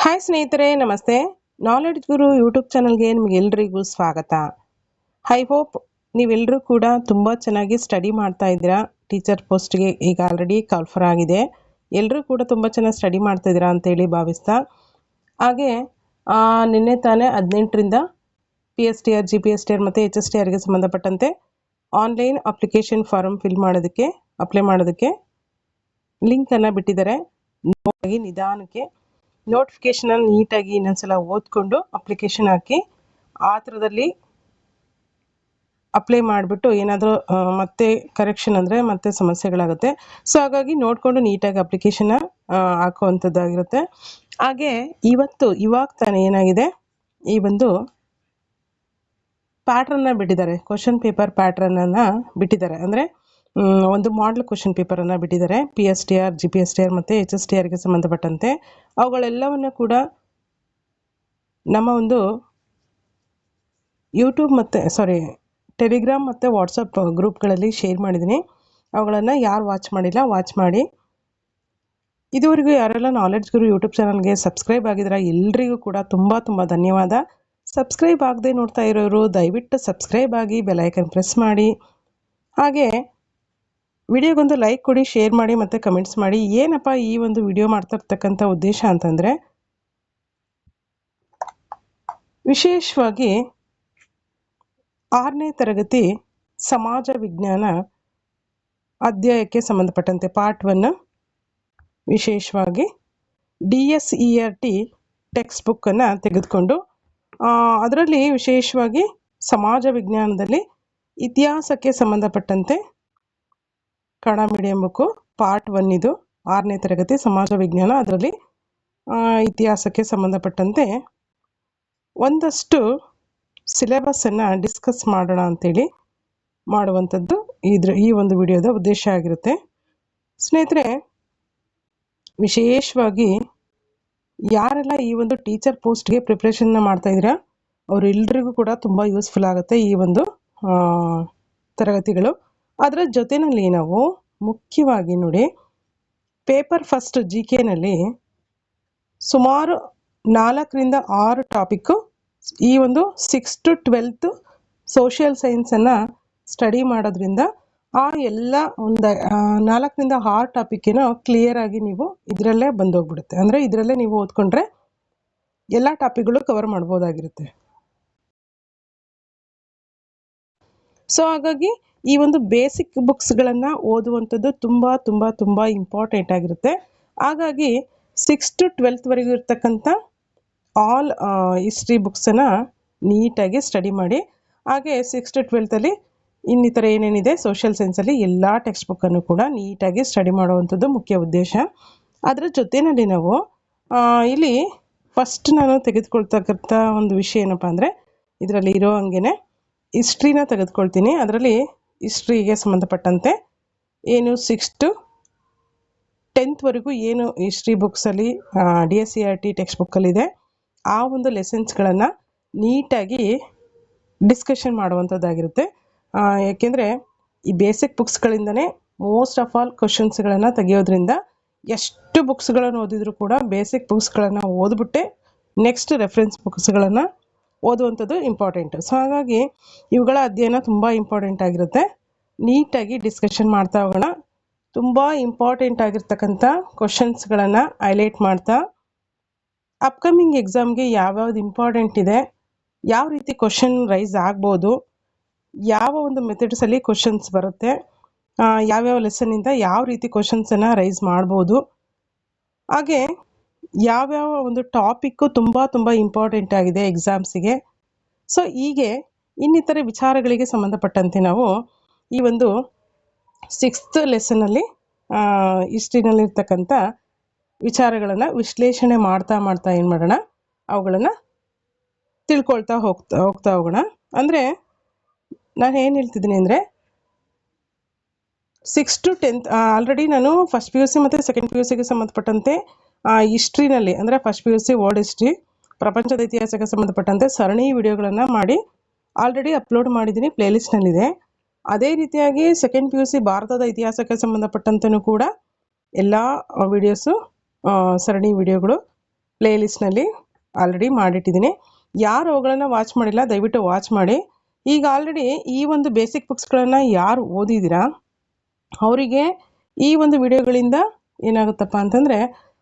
Hi ಸ್ನೇಹಿತರೆ, ನಮಸ್ತೆ. Knowledge ಗುರು YouTube ಚಾನಲ್ಗೆ ನಿಮಗೆಲ್ಲರಿಗೂ ಸ್ವಾಗತ. ಐ ಹೋಪ್ ನೀವೆಲ್ಲರೂ ಕೂಡ ತುಂಬ ಚೆನ್ನಾಗಿ ಸ್ಟಡಿ ಮಾಡ್ತಾ ಇದ್ದೀರಾ. ಟೀಚರ್ ಪೋಸ್ಟ್ಗೆ ಈಗ ಆಲ್ರೆಡಿ ಕಾಲ್ಫರ್ ಆಗಿದೆ. ಎಲ್ಲರೂ ಕೂಡ ತುಂಬ ಚೆನ್ನಾಗಿ ಸ್ಟಡಿ ಮಾಡ್ತಾ ಇದ್ದೀರಾ ಅಂತೇಳಿ ಭಾವಿಸ್ತಾ, ಹಾಗೆ ನಿನ್ನೆ ತಾನೇ 18ರಿಂದ PSTR, GPSTR ಮತ್ತು HSTRಗೆ ಸಂಬಂಧಪಟ್ಟಂತೆ ಆನ್ಲೈನ್ ಅಪ್ಲಿಕೇಶನ್ ಫಾರಮ್ ಅಪ್ಲೈ ಮಾಡೋದಕ್ಕೆ ಲಿಂಕನ್ನು ಬಿಟ್ಟಿದ್ದಾರೆ. ನಿಧಾನಕ್ಕೆ ನೋಟಿಫಿಕೇಶನ್ ನೀಟಾಗಿ ಇನ್ನೊಂದ್ಸಲ ಓದ್ಕೊಂಡು ಅಪ್ಲಿಕೇಶನ್ ಹಾಕಿ ಆ ಥರದಲ್ಲಿ ಅಪ್ಲೈ ಮಾಡಿಬಿಟ್ಟು ಏನಾದರೂ ಮತ್ತೆ ಕರೆಕ್ಷನ್ ಅಂದರೆ ಮತ್ತೆ ಸಮಸ್ಯೆಗಳಾಗುತ್ತೆ. ಸೊ ಹಾಗಾಗಿ ನೋಡಿಕೊಂಡು ನೀಟಾಗಿ ಅಪ್ಲಿಕೇಶನ್ನ ಹಾಕುವಂಥದ್ದಾಗಿರುತ್ತೆ. ಹಾಗೆ ಇವಾಗ ತಾನೇ ಏನಾಗಿದೆ, ಈ ಒಂದು ಪ್ಯಾಟ್ರನ್ನ ಬಿಟ್ಟಿದ್ದಾರೆ, ಕ್ವಶನ್ ಪೇಪರ್ ಪ್ಯಾಟ್ರನನ್ನು ಬಿಟ್ಟಿದ್ದಾರೆ. ಅಂದರೆ ಒಂದು ಮಾಡಲ್ ಕ್ವಶನ್ ಪೇಪರನ್ನು ಬಿಟ್ಟಿದ್ದಾರೆ. PSTR, GPSTR ಮತ್ತು HSTRಗೆ ಸಂಬಂಧಪಟ್ಟಂತೆ ಅವುಗಳೆಲ್ಲವನ್ನು ಕೂಡ ನಮ್ಮ ಒಂದು ಯೂಟ್ಯೂಬ್ ಟೆಲಿಗ್ರಾಮ್ ಮತ್ತು ವಾಟ್ಸಪ್ ಗ್ರೂಪ್ಗಳಲ್ಲಿ ಶೇರ್ ಮಾಡಿದ್ದೀನಿ. ಅವುಗಳನ್ನು ಯಾರು ವಾಚ್ ಮಾಡಿಲ್ಲ, ವಾಚ್ ಮಾಡಿ. ಇದುವರೆಗೂ ಯಾರೆಲ್ಲ ನಾಲೆಡ್ಜ್ ಗುರು ಯೂಟ್ಯೂಬ್ ಚಾನಲ್ಗೆ ಸಬ್ಸ್ಕ್ರೈಬ್ ಆಗಿದ್ದೀರಾ ಎಲ್ರಿಗೂ ಕೂಡ ತುಂಬ ತುಂಬ ಧನ್ಯವಾದ. ಸಬ್ಸ್ಕ್ರೈಬ್ ಆಗದೆ ನೋಡ್ತಾ ಇರೋರು ದಯವಿಟ್ಟು ಸಬ್ಸ್ಕ್ರೈಬ್ ಆಗಿ ಬೆಲ್ ಐಕನ್ ಪ್ರೆಸ್ ಮಾಡಿ. ಹಾಗೆ ವಿಡಿಯೋಗೊಂದು ಲೈಕ್ ಕೊಡಿ, ಶೇರ್ ಮಾಡಿ ಮತ್ತು ಕಮೆಂಟ್ಸ್ ಮಾಡಿ. ಏನಪ್ಪ ಈ ಒಂದು ವಿಡಿಯೋ ಮಾಡ್ತಾ ಇರ್ತಕ್ಕಂಥ ಉದ್ದೇಶ ಅಂತಂದರೆ, ವಿಶೇಷವಾಗಿ 6ನೇ ತರಗತಿ ಸಮಾಜ ವಿಜ್ಞಾನ ಅಧ್ಯಾಯಕ್ಕೆ ಸಂಬಂಧಪಟ್ಟಂತೆ ಪಾರ್ಟ್ 1 ವಿಶೇಷವಾಗಿ DSERT ಟೆಕ್ಸ್ಟ್ ಬುಕ್ಕನ್ನು ತೆಗೆದುಕೊಂಡು ಅದರಲ್ಲಿ ವಿಶೇಷವಾಗಿ ಸಮಾಜ ವಿಜ್ಞಾನದಲ್ಲಿ ಇತಿಹಾಸಕ್ಕೆ ಸಂಬಂಧಪಟ್ಟಂತೆ ಕನ್ನಡ ಮೀಡಿಯಂ ಬುಕ್ಕು ಪಾರ್ಟ್ 1 ಇದು 6ನೇ ತರಗತಿ ಸಮಾಜ ವಿಜ್ಞಾನ. ಅದರಲ್ಲಿ ಇತಿಹಾಸಕ್ಕೆ ಸಂಬಂಧಪಟ್ಟಂತೆ ಒಂದಷ್ಟು ಸಿಲೆಬಸ್ಸನ್ನು ಡಿಸ್ಕಸ್ ಮಾಡೋಣ ಅಂಥೇಳಿ ಮಾಡುವಂಥದ್ದು ಈ ಒಂದು ವಿಡಿಯೋದ ಉದ್ದೇಶ ಆಗಿರುತ್ತೆ. ಸ್ನೇಹಿತರೆ, ವಿಶೇಷವಾಗಿ ಯಾರೆಲ್ಲ ಈ ಒಂದು ಟೀಚರ್ ಪೋಸ್ಟ್ಗೆ ಪ್ರಿಪ್ರೇಷನ್ನ ಮಾಡ್ತಾಯಿದ್ದೀರಾ ಅವರೆಲ್ಲರಿಗೂ ಕೂಡ ತುಂಬ ಯೂಸ್ಫುಲ್ ಆಗುತ್ತೆ ಈ ಒಂದು ತರಗತಿಗಳು. ಅದರ ಜೊತೆಯಲ್ಲಿ ನಾವು ಮುಖ್ಯವಾಗಿ ನೋಡಿ, ಪೇಪರ್ ಫಸ್ಟ್ GKನಲ್ಲಿ ಸುಮಾರು 4ರಿಂದ 6 ಟಾಪಿಕ್ಕು ಈ ಒಂದು 6 to 12 ಸೋಷಿಯಲ್ ಸೈನ್ಸನ್ನು ಸ್ಟಡಿ ಮಾಡೋದ್ರಿಂದ ಆ ಎಲ್ಲ ಒಂದು 4ರಿಂದ 6 ಟಾಪಿಕ್ಕೇನೋ ಕ್ಲಿಯರಾಗಿ ನೀವು ಇದರಲ್ಲೇ ಬಂದೋಗ್ಬಿಡುತ್ತೆ. ಅಂದರೆ ಇದರಲ್ಲೇ ನೀವು ಓದ್ಕೊಂಡ್ರೆ ಎಲ್ಲ ಟಾಪಿಕ್ಗಳು ಕವರ್ ಮಾಡ್ಬೋದಾಗಿರುತ್ತೆ. ಸೊ ಹಾಗಾಗಿ ಈ ಒಂದು ಬೇಸಿಕ್ ಬುಕ್ಸ್ಗಳನ್ನು ಓದುವಂಥದ್ದು ತುಂಬ ತುಂಬ ತುಂಬ ಇಂಪಾರ್ಟೆಂಟ್ ಆಗಿರುತ್ತೆ. ಹಾಗಾಗಿ 6 to 12ವರೆಗೂ ಇರ್ತಕ್ಕಂಥ ಆಲ್ ಹಿಸ್ಟ್ರಿ ಬುಕ್ಸನ್ನು ನೀಟಾಗಿ ಸ್ಟಡಿ ಮಾಡಿ. ಹಾಗೆ 6 to 12ಅಲ್ಲಿ ಇನ್ನಿತರ ಏನೇನಿದೆ ಸೋಷಿಯಲ್ ಸೈನ್ಸಲ್ಲಿ ಎಲ್ಲ ಟೆಕ್ಸ್ಟ್ ಬುಕ್ಕನ್ನು ಕೂಡ ನೀಟಾಗಿ ಸ್ಟಡಿ ಮಾಡುವಂಥದ್ದು ಮುಖ್ಯ ಉದ್ದೇಶ. ಅದರ ಜೊತೆಯಲ್ಲಿ ನಾವು ಇಲ್ಲಿ ಫಸ್ಟ್ ನಾನು ತೆಗೆದುಕೊಳ್ತಕ್ಕಂಥ ಒಂದು ವಿಷಯ ಏನಪ್ಪ ಅಂದರೆ, ಇದರಲ್ಲಿ ಇರೋ ಹಂಗೆ ಹಿಸ್ಟ್ರಿನ ತೆಗೆದುಕೊಳ್ತೀನಿ. ಅದರಲ್ಲಿ ಹಿಸ್ಟ್ರಿಗೆ ಸಂಬಂಧಪಟ್ಟಂತೆ ಏನು 6 to 10ವರೆಗೂ ಏನು ಹಿಸ್ಟ್ರಿ ಬುಕ್ಸಲ್ಲಿ DSERT ಟೆಕ್ಸ್ಟ್ ಬುಕ್ಕಲ್ಲಿದೆ ಆ ಒಂದು ಲೆಸನ್ಸ್ಗಳನ್ನು ನೀಟಾಗಿ ಡಿಸ್ಕಷನ್ ಮಾಡುವಂಥದ್ದಾಗಿರುತ್ತೆ. ಯಾಕೆಂದರೆ ಈ ಬೇಸಿಕ್ ಬುಕ್ಸ್ಗಳಿಂದನೇ ಮೋಸ್ಟ್ ಆಫ್ ಆಲ್ ಕ್ವಶನ್ಸ್ಗಳನ್ನು ತೆಗೆಯೋದ್ರಿಂದ ಎಷ್ಟು ಬುಕ್ಸ್ಗಳನ್ನು ಓದಿದ್ರು ಕೂಡ ಬೇಸಿಕ್ ಬುಕ್ಸ್ಗಳನ್ನು ಓದ್ಬಿಟ್ಟೆ ನೆಕ್ಸ್ಟ್ ರೆಫರೆನ್ಸ್ ಬುಕ್ಸ್ಗಳನ್ನು ಓದುವಂಥದ್ದು ಇಂಪಾರ್ಟೆಂಟ್. ಸೊ ಹಾಗಾಗಿ ಇವುಗಳ ಅಧ್ಯಯನ ತುಂಬ ಇಂಪಾರ್ಟೆಂಟ್ ಆಗಿರುತ್ತೆ. ನೀಟಾಗಿ ಡಿಸ್ಕಷನ್ ಮಾಡ್ತಾ ಹೋಗೋಣ. ತುಂಬ ಇಂಪಾರ್ಟೆಂಟ್ ಆಗಿರ್ತಕ್ಕಂಥ ಕ್ವಶನ್ಸ್ಗಳನ್ನು ಹೈಲೈಟ್ ಮಾಡ್ತಾ ಅಪ್ಕಮಿಂಗ್ ಎಕ್ಸಾಮ್ಗೆ ಯಾವ್ಯಾವ್ದು ಇಂಪಾರ್ಟೆಂಟ್ ಇದೆ, ಯಾವ ರೀತಿ ಕ್ವಶನ್ ರೈಸ್ ಆಗ್ಬೋದು, ಯಾವ ಒಂದು ಮೆಥಡ್ಸಲ್ಲಿ ಕ್ವಶನ್ಸ್ ಬರುತ್ತೆ, ಯಾವ್ಯಾವ ಲೆಸನ್ನಿಂದ ಯಾವ ರೀತಿ ಕ್ವಶನ್ಸನ್ನು ರೈಸ್ ಮಾಡ್ಬೋದು, ಹಾಗೆ ಯಾವ್ಯಾವ ಒಂದು ಟಾಪಿಕ್ಕು ತುಂಬ ತುಂಬ ಇಂಪಾರ್ಟೆಂಟ್ ಆಗಿದೆ ಎಕ್ಸಾಮ್ಸಿಗೆ. ಸೊ ಹೀಗೆ ಇನ್ನಿತರ ವಿಚಾರಗಳಿಗೆ ಸಂಬಂಧಪಟ್ಟಂತೆ ನಾವು ಈ ಒಂದು 6th ಲೆಸನಲ್ಲಿ ಹಿಸ್ಟ್ರಿನಲ್ಲಿರ್ತಕ್ಕಂಥ ವಿಚಾರಗಳನ್ನು ವಿಶ್ಲೇಷಣೆ ಮಾಡ್ತಾ ಏನು ಮಾಡೋಣ, ಅವುಗಳನ್ನು ತಿಳ್ಕೊಳ್ತಾ ಹೋಗ್ತಾ ಹೋಗೋಣ. ಅಂದರೆ ನಾನು ಏನು ಹೇಳ್ತಿದ್ದೀನಿ ಅಂದರೆ, 6 to 10 ಆಲ್ರೆಡಿ ನಾನು ಫಸ್ಟ್ PUC ಮತ್ತು ಸೆಕೆಂಡ್ PUCಗೆ ಸಂಬಂಧಪಟ್ಟಂತೆ ಹಿಸ್ಟ್ರಿನಲ್ಲಿ ಅಂದರೆ ಫಸ್ಟ್ PUC ವರ್ಲ್ಡ್ ಹಿಸ್ಟ್ರಿ ಪ್ರಪಂಚದ ಇತಿಹಾಸಕ್ಕೆ ಸಂಬಂಧಪಟ್ಟಂತೆ ಸರಣಿ ವಿಡಿಯೋಗಳನ್ನು ಮಾಡಿ ಆಲ್ರೆಡಿ ಅಪ್ಲೋಡ್ ಮಾಡಿದ್ದೀನಿ, ಪ್ಲೇಲಿಸ್ಟ್ನಲ್ಲಿದೆ. ಅದೇ ರೀತಿಯಾಗಿ ಸೆಕೆಂಡ್ PUC ಭಾರತದ ಇತಿಹಾಸಕ್ಕೆ ಸಂಬಂಧಪಟ್ಟಂತೆಯೂ ಕೂಡ ಎಲ್ಲ ವಿಡಿಯೋಸು ಸರಣಿ ವಿಡಿಯೋಗಳು ಪ್ಲೇ ಲಿಸ್ಟ್ನಲ್ಲಿ ಆಲ್ರೆಡಿ ಮಾಡಿಟ್ಟಿದ್ದೀನಿ. ಯಾರು ಅವುಗಳನ್ನು ವಾಚ್ ಮಾಡಿಲ್ಲ ದಯವಿಟ್ಟು ವಾಚ್ ಮಾಡಿ. ಈಗ ಆಲ್ರೆಡಿ ಈ ಒಂದು ಬೇಸಿಕ್ ಬುಕ್ಸ್ಗಳನ್ನು ಯಾರು ಓದಿದ್ದೀರಾ ಅವರಿಗೆ ಈ ಒಂದು ವಿಡಿಯೋಗಳಿಂದ ಏನಾಗುತ್ತಪ್ಪ ಅಂತಂದರೆ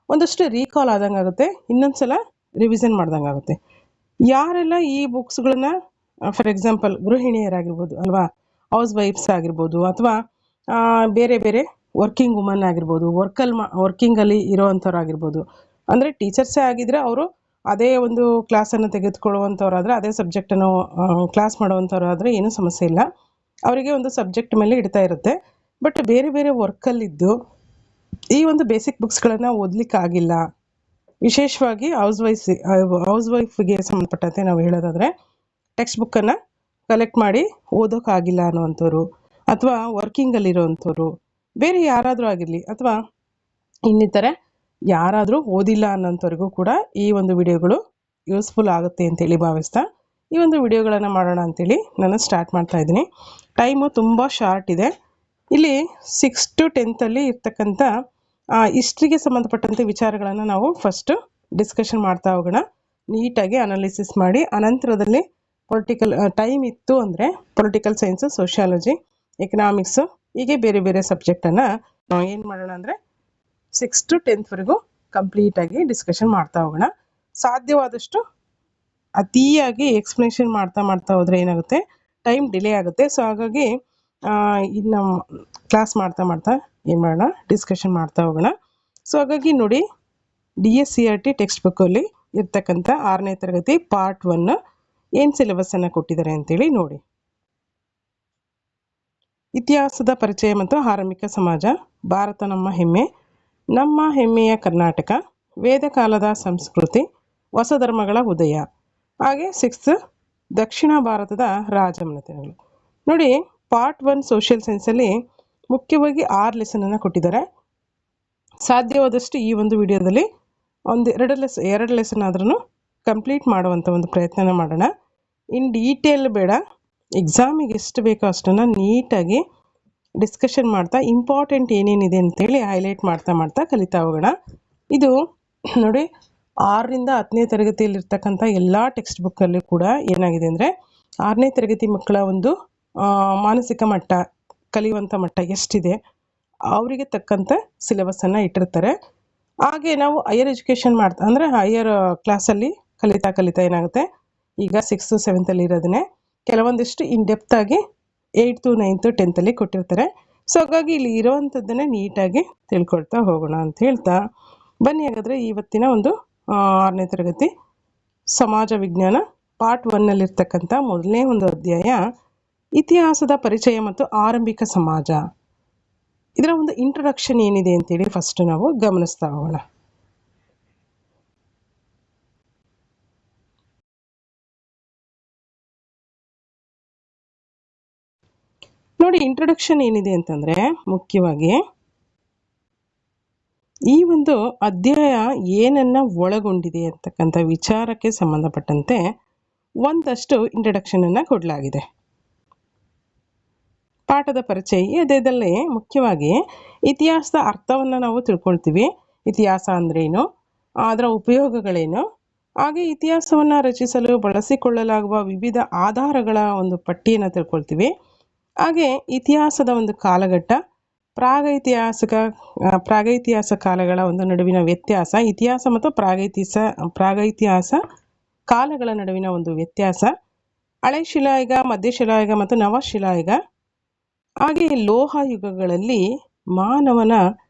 ಒಂದಷ್ಟು ರೀಕಾಲ್ ಆದಂಗೆ ಆಗುತ್ತೆ, ಇನ್ನೊಂದು ಸಲ ರಿವಿಷನ್ ಮಾಡ್ದಂಗೆ ಆಗುತ್ತೆ. ಯಾರೆಲ್ಲ ಈ ಬುಕ್ಸ್ಗಳನ್ನ ಫಾರ್ ಎಕ್ಸಾಂಪಲ್ ಗೃಹಿಣಿಯರಾಗಿರ್ಬೋದು ಅಲ್ವಾ, ಹೌಸ್ ವೈಫ್ಸ್ ಆಗಿರ್ಬೋದು, ಅಥವಾ ಬೇರೆ ಬೇರೆ ವರ್ಕಿಂಗ್ ವುಮನ್ ಆಗಿರ್ಬೋದು, ವರ್ಕಿಂಗಲ್ಲಿ ಇರೋವಂಥವ್ರಾಗಿರ್ಬೋದು, ಅಂದರೆ ಟೀಚರ್ಸೇ ಆಗಿದ್ದರೆ ಅವರು ಅದೇ ಒಂದು ಕ್ಲಾಸನ್ನು ತೆಗೆದುಕೊಳ್ಳುವಂಥವ್ರಾದರೆ, ಅದೇ ಸಬ್ಜೆಕ್ಟನ್ನು ಕ್ಲಾಸ್ ಮಾಡುವಂಥವ್ರಾದರೆ ಏನೂ ಸಮಸ್ಯೆ ಇಲ್ಲ, ಅವರಿಗೆ ಒಂದು ಸಬ್ಜೆಕ್ಟ್ ಮೇಲೆ ಇಡ್ತಾ ಇರುತ್ತೆ. ಬಟ್ ಬೇರೆ ಬೇರೆ ವರ್ಕಲ್ಲಿದ್ದು ಈ ಒಂದು ಬೇಸಿಕ್ ಬುಕ್ಸ್ಗಳನ್ನು ಓದಲಿಕ್ಕಾಗಿಲ್ಲ, ವಿಶೇಷವಾಗಿ ಹೌಸ್ ವೈಫ್ಗೆ ಸಂಬಂಧಪಟ್ಟಂತೆ ನಾವು ಹೇಳೋದಾದರೆ ಟೆಕ್ಸ್ಟ್ ಬುಕ್ಕನ್ನು ಕಲೆಕ್ಟ್ ಮಾಡಿ ಓದೋಕ್ಕಾಗಿಲ್ಲ ಅನ್ನುವಂಥವ್ರು, ಅಥವಾ ವರ್ಕಿಂಗಲ್ಲಿರೋವಂಥವ್ರು, ಬೇರೆ ಯಾರಾದರೂ ಆಗಿರಲಿ, ಅಥವಾ ಇನ್ನಿತರೆ ಯಾರಾದರೂ ಓದಿಲ್ಲ ಅನ್ನೋಂಥವ್ರಿಗೂ ಕೂಡ ಈ ಒಂದು ವಿಡಿಯೋಗಳು ಯೂಸ್ಫುಲ್ ಆಗುತ್ತೆ ಅಂತೇಳಿ ಭಾವಿಸ್ತಾ ಈ ಒಂದು ವಿಡಿಯೋಗಳನ್ನು ಮಾಡೋಣ ಅಂತೇಳಿ ನಾನು ಸ್ಟಾರ್ಟ್ ಮಾಡ್ತಾ ಇದ್ದೀನಿ. ಟೈಮು ತುಂಬ ಶಾರ್ಟ್ ಇದೆ. ಇಲ್ಲಿ 6 to 10th ಇರ್ತಕ್ಕಂಥ ಹಿಸ್ಟ್ರಿಗೆ ಸಂಬಂಧಪಟ್ಟಂತೆ ವಿಚಾರಗಳನ್ನು ನಾವು ಫಸ್ಟು ಡಿಸ್ಕಷನ್ ಮಾಡ್ತಾ ಹೋಗೋಣ, ನೀಟಾಗಿ ಅನಾಲಿಸಿಸ್ ಮಾಡಿ. ಅನಂತರದಲ್ಲಿ ಪೊಲಿಟಿಕಲ್ ಟೈಮ್ ಇತ್ತು ಅಂದರೆ ಪೊಲಿಟಿಕಲ್ ಸೈನ್ಸು, ಸೋಷಿಯಾಲಜಿ, ಎಕನಾಮಿಕ್ಸು, ಹೀಗೆ ಬೇರೆ ಬೇರೆ ಸಬ್ಜೆಕ್ಟನ್ನು ಏನು ಮಾಡೋಣ ಅಂದರೆ 6 to 10th ಕಂಪ್ಲೀಟಾಗಿ ಡಿಸ್ಕಷನ್ ಮಾಡ್ತಾ ಹೋಗೋಣ. ಸಾಧ್ಯವಾದಷ್ಟು ಅತಿಯಾಗಿ ಎಕ್ಸ್ಪ್ಲನೇಷನ್ ಮಾಡ್ತಾ ಹೋದರೆ ಏನಾಗುತ್ತೆ, ಟೈಮ್ ಡಿಲೇ ಆಗುತ್ತೆ. ಸೊ ಹಾಗಾಗಿ ಇನ್ನು ಕ್ಲಾಸ್ ಮಾಡ್ತಾ ಏನು ಮಾಡೋಣ, ಡಿಸ್ಕಷನ್ ಮಾಡ್ತಾ ಹೋಗೋಣ. ಸೊ ಹಾಗಾಗಿ ನೋಡಿ, DSCRT ಟೆಕ್ಸ್ಟ್ ಬುಕ್ಕಲ್ಲಿ ಇರ್ತಕ್ಕಂಥ 6ನೇ ತರಗತಿ ಪಾರ್ಟ್ 1 ಏನು ಸಿಲೆಬಸ್ಸನ್ನು ಕೊಟ್ಟಿದ್ದಾರೆ ಅಂತೇಳಿ ನೋಡಿ. ಇತಿಹಾಸದ ಪರಿಚಯ ಮತ್ತು ಆರಂಭಿಕ ಸಮಾಜ, ಭಾರತ ನಮ್ಮ ಹೆಮ್ಮೆ, ನಮ್ಮ ಹೆಮ್ಮೆಯ ಕರ್ನಾಟಕ, ವೇದಕಾಲದ ಸಂಸ್ಕೃತಿ, ಹೊಸ ಧರ್ಮಗಳ ಉದಯ, ಹಾಗೆ 6th ದಕ್ಷಿಣ ಭಾರತದ ರಾಜಮನೆತನಗಳು. ನೋಡಿ, ಪಾರ್ಟ್ 1 ಸೋಷಿಯಲ್ ಸೈನ್ಸಲ್ಲಿ ಮುಖ್ಯವಾಗಿ 6 ಲೆಸನನ್ನು ಕೊಟ್ಟಿದ್ದಾರೆ. ಸಾಧ್ಯವಾದಷ್ಟು ಈ ಒಂದು ವಿಡಿಯೋದಲ್ಲಿ ಎರಡು ಲೆಸನ್ ಆದ್ರೂ ಕಂಪ್ಲೀಟ್ ಮಾಡುವಂಥ ಒಂದು ಪ್ರಯತ್ನ ಮಾಡೋಣ. ಇನ್ ಡೀಟೇಲ್ ಬೇಡ, ಎಕ್ಸಾಮಿಗೆ ಎಷ್ಟು ಬೇಕೋ ಅಷ್ಟನ್ನು ನೀಟಾಗಿ ಡಿಸ್ಕಷನ್ ಮಾಡ್ತಾ ಇಂಪಾರ್ಟೆಂಟ್ ಏನೇನಿದೆ ಅಂತೇಳಿ ಹೈಲೈಟ್ ಮಾಡ್ತಾ ಕಲಿತಾ ಹೋಗೋಣ. ಇದು ನೋಡಿ, 6ರಿಂದ 10ನೇ ತರಗತಿಯಲ್ಲಿರ್ತಕ್ಕಂಥ ಎಲ್ಲ ಟೆಕ್ಸ್ಟ್ ಬುಕ್ಕಲ್ಲಿ ಕೂಡ ಏನಾಗಿದೆ ಅಂದರೆ 6ನೇ ತರಗತಿ ಮಕ್ಕಳ ಒಂದು ಮಾನಸಿಕ ಮಟ್ಟ, ಕಲಿಯುವಂಥ ಮಟ್ಟ ಎಷ್ಟಿದೆ ಅವರಿಗೆ ತಕ್ಕಂಥ ಸಿಲೆಬಸ್ಸನ್ನು ಇಟ್ಟಿರ್ತಾರೆ. ಹಾಗೆ ನಾವು ಹೈಯರ್ ಎಜುಕೇಷನ್ ಅಂದರೆ ಹೈಯರ್ ಕ್ಲಾಸಲ್ಲಿ ಕಲಿತಾ ಏನಾಗುತ್ತೆ, ಈಗ 6th 7th ಇರೋದನ್ನೇ ಕೆಲವೊಂದಿಷ್ಟು ಇನ್ ಡೆಪ್ತಾಗಿ 8th 9th 10th ಕೊಟ್ಟಿರ್ತಾರೆ. ಸೊ ಹಾಗಾಗಿ ಇಲ್ಲಿ ಇರೋವಂಥದ್ದನ್ನೇ ನೀಟಾಗಿ ತಿಳ್ಕೊಳ್ತಾ ಹೋಗೋಣ ಅಂತ ಹೇಳ್ತಾ ಬನ್ನಿ. ಹಾಗಾದರೆ ಇವತ್ತಿನ ಒಂದು 6ನೇ ತರಗತಿ ಸಮಾಜ ವಿಜ್ಞಾನ ಪಾರ್ಟ್ 1ನಲ್ಲಿರ್ತಕ್ಕಂಥ ಮೊದಲನೇ ಒಂದು ಅಧ್ಯಾಯ ಇತಿಹಾಸದ ಪರಿಚಯ ಮತ್ತು ಆರಂಭಿಕ ಸಮಾಜ, ಇದರ ಒಂದು ಇಂಟ್ರೊಡಕ್ಷನ್ ಏನಿದೆ ಅಂತೇಳಿ ಫಸ್ಟ್ ನಾವು ಗಮನಿಸ್ತಾ ಹೋಗೋಣ. ನೋಡಿ, ಇಂಟ್ರೊಡಕ್ಷನ್ ಏನಿದೆ ಅಂತಂದರೆ ಮುಖ್ಯವಾಗಿ ಈ ಒಂದು ಅಧ್ಯಾಯ ಏನನ್ನ ಒಳಗೊಂಡಿದೆ ಅಂತಕ್ಕಂಥ ವಿಚಾರಕ್ಕೆ ಸಂಬಂಧಪಟ್ಟಂತೆ ಒಂದಷ್ಟು ಇಂಟ್ರೊಡಕ್ಷನನ್ನು ಕೊಡಲಾಗಿದೆ. ಪಾಠದ ಪರಿಚಯ ಈ ಅಧ್ಯಾಯದಲ್ಲಿ ಮುಖ್ಯವಾಗಿ ಇತಿಹಾಸದ ಅರ್ಥವನ್ನು ನಾವು ತಿಳ್ಕೊಳ್ತೀವಿ. ಇತಿಹಾಸ ಅಂದ್ರೇನು, ಅದರ ಉಪಯೋಗಗಳೇನು, ಹಾಗೆ ಇತಿಹಾಸವನ್ನು ರಚಿಸಲು ಬಳಸಿಕೊಳ್ಳಲಾಗುವ ವಿವಿಧ ಆಧಾರಗಳ ಒಂದು ಪಟ್ಟಿಯನ್ನು ತಿಳ್ಕೊಳ್ತೀವಿ. ಹಾಗೆ ಇತಿಹಾಸದ ಒಂದು ಕಾಲಘಟ್ಟ, ಪ್ರಾಗೈತಿಹಾಸ ಕಾಲಗಳ ಒಂದು ನಡುವಿನ ವ್ಯತ್ಯಾಸ, ಇತಿಹಾಸ ಮತ್ತು ಪ್ರಾಗೈತಿಹಾಸ ಕಾಲಗಳ ನಡುವಿನ ಒಂದು ವ್ಯತ್ಯಾಸ, ಹಳೆ ಶಿಲಾಯುಗ, ಮಧ್ಯಶಿಲಾಯುಗ ಮತ್ತು ನವಶಿಲಾಯುಗ, ಹಾಗೆ ಲೋಹ ಯುಗಗಳಲ್ಲಿ ಮಾನವನ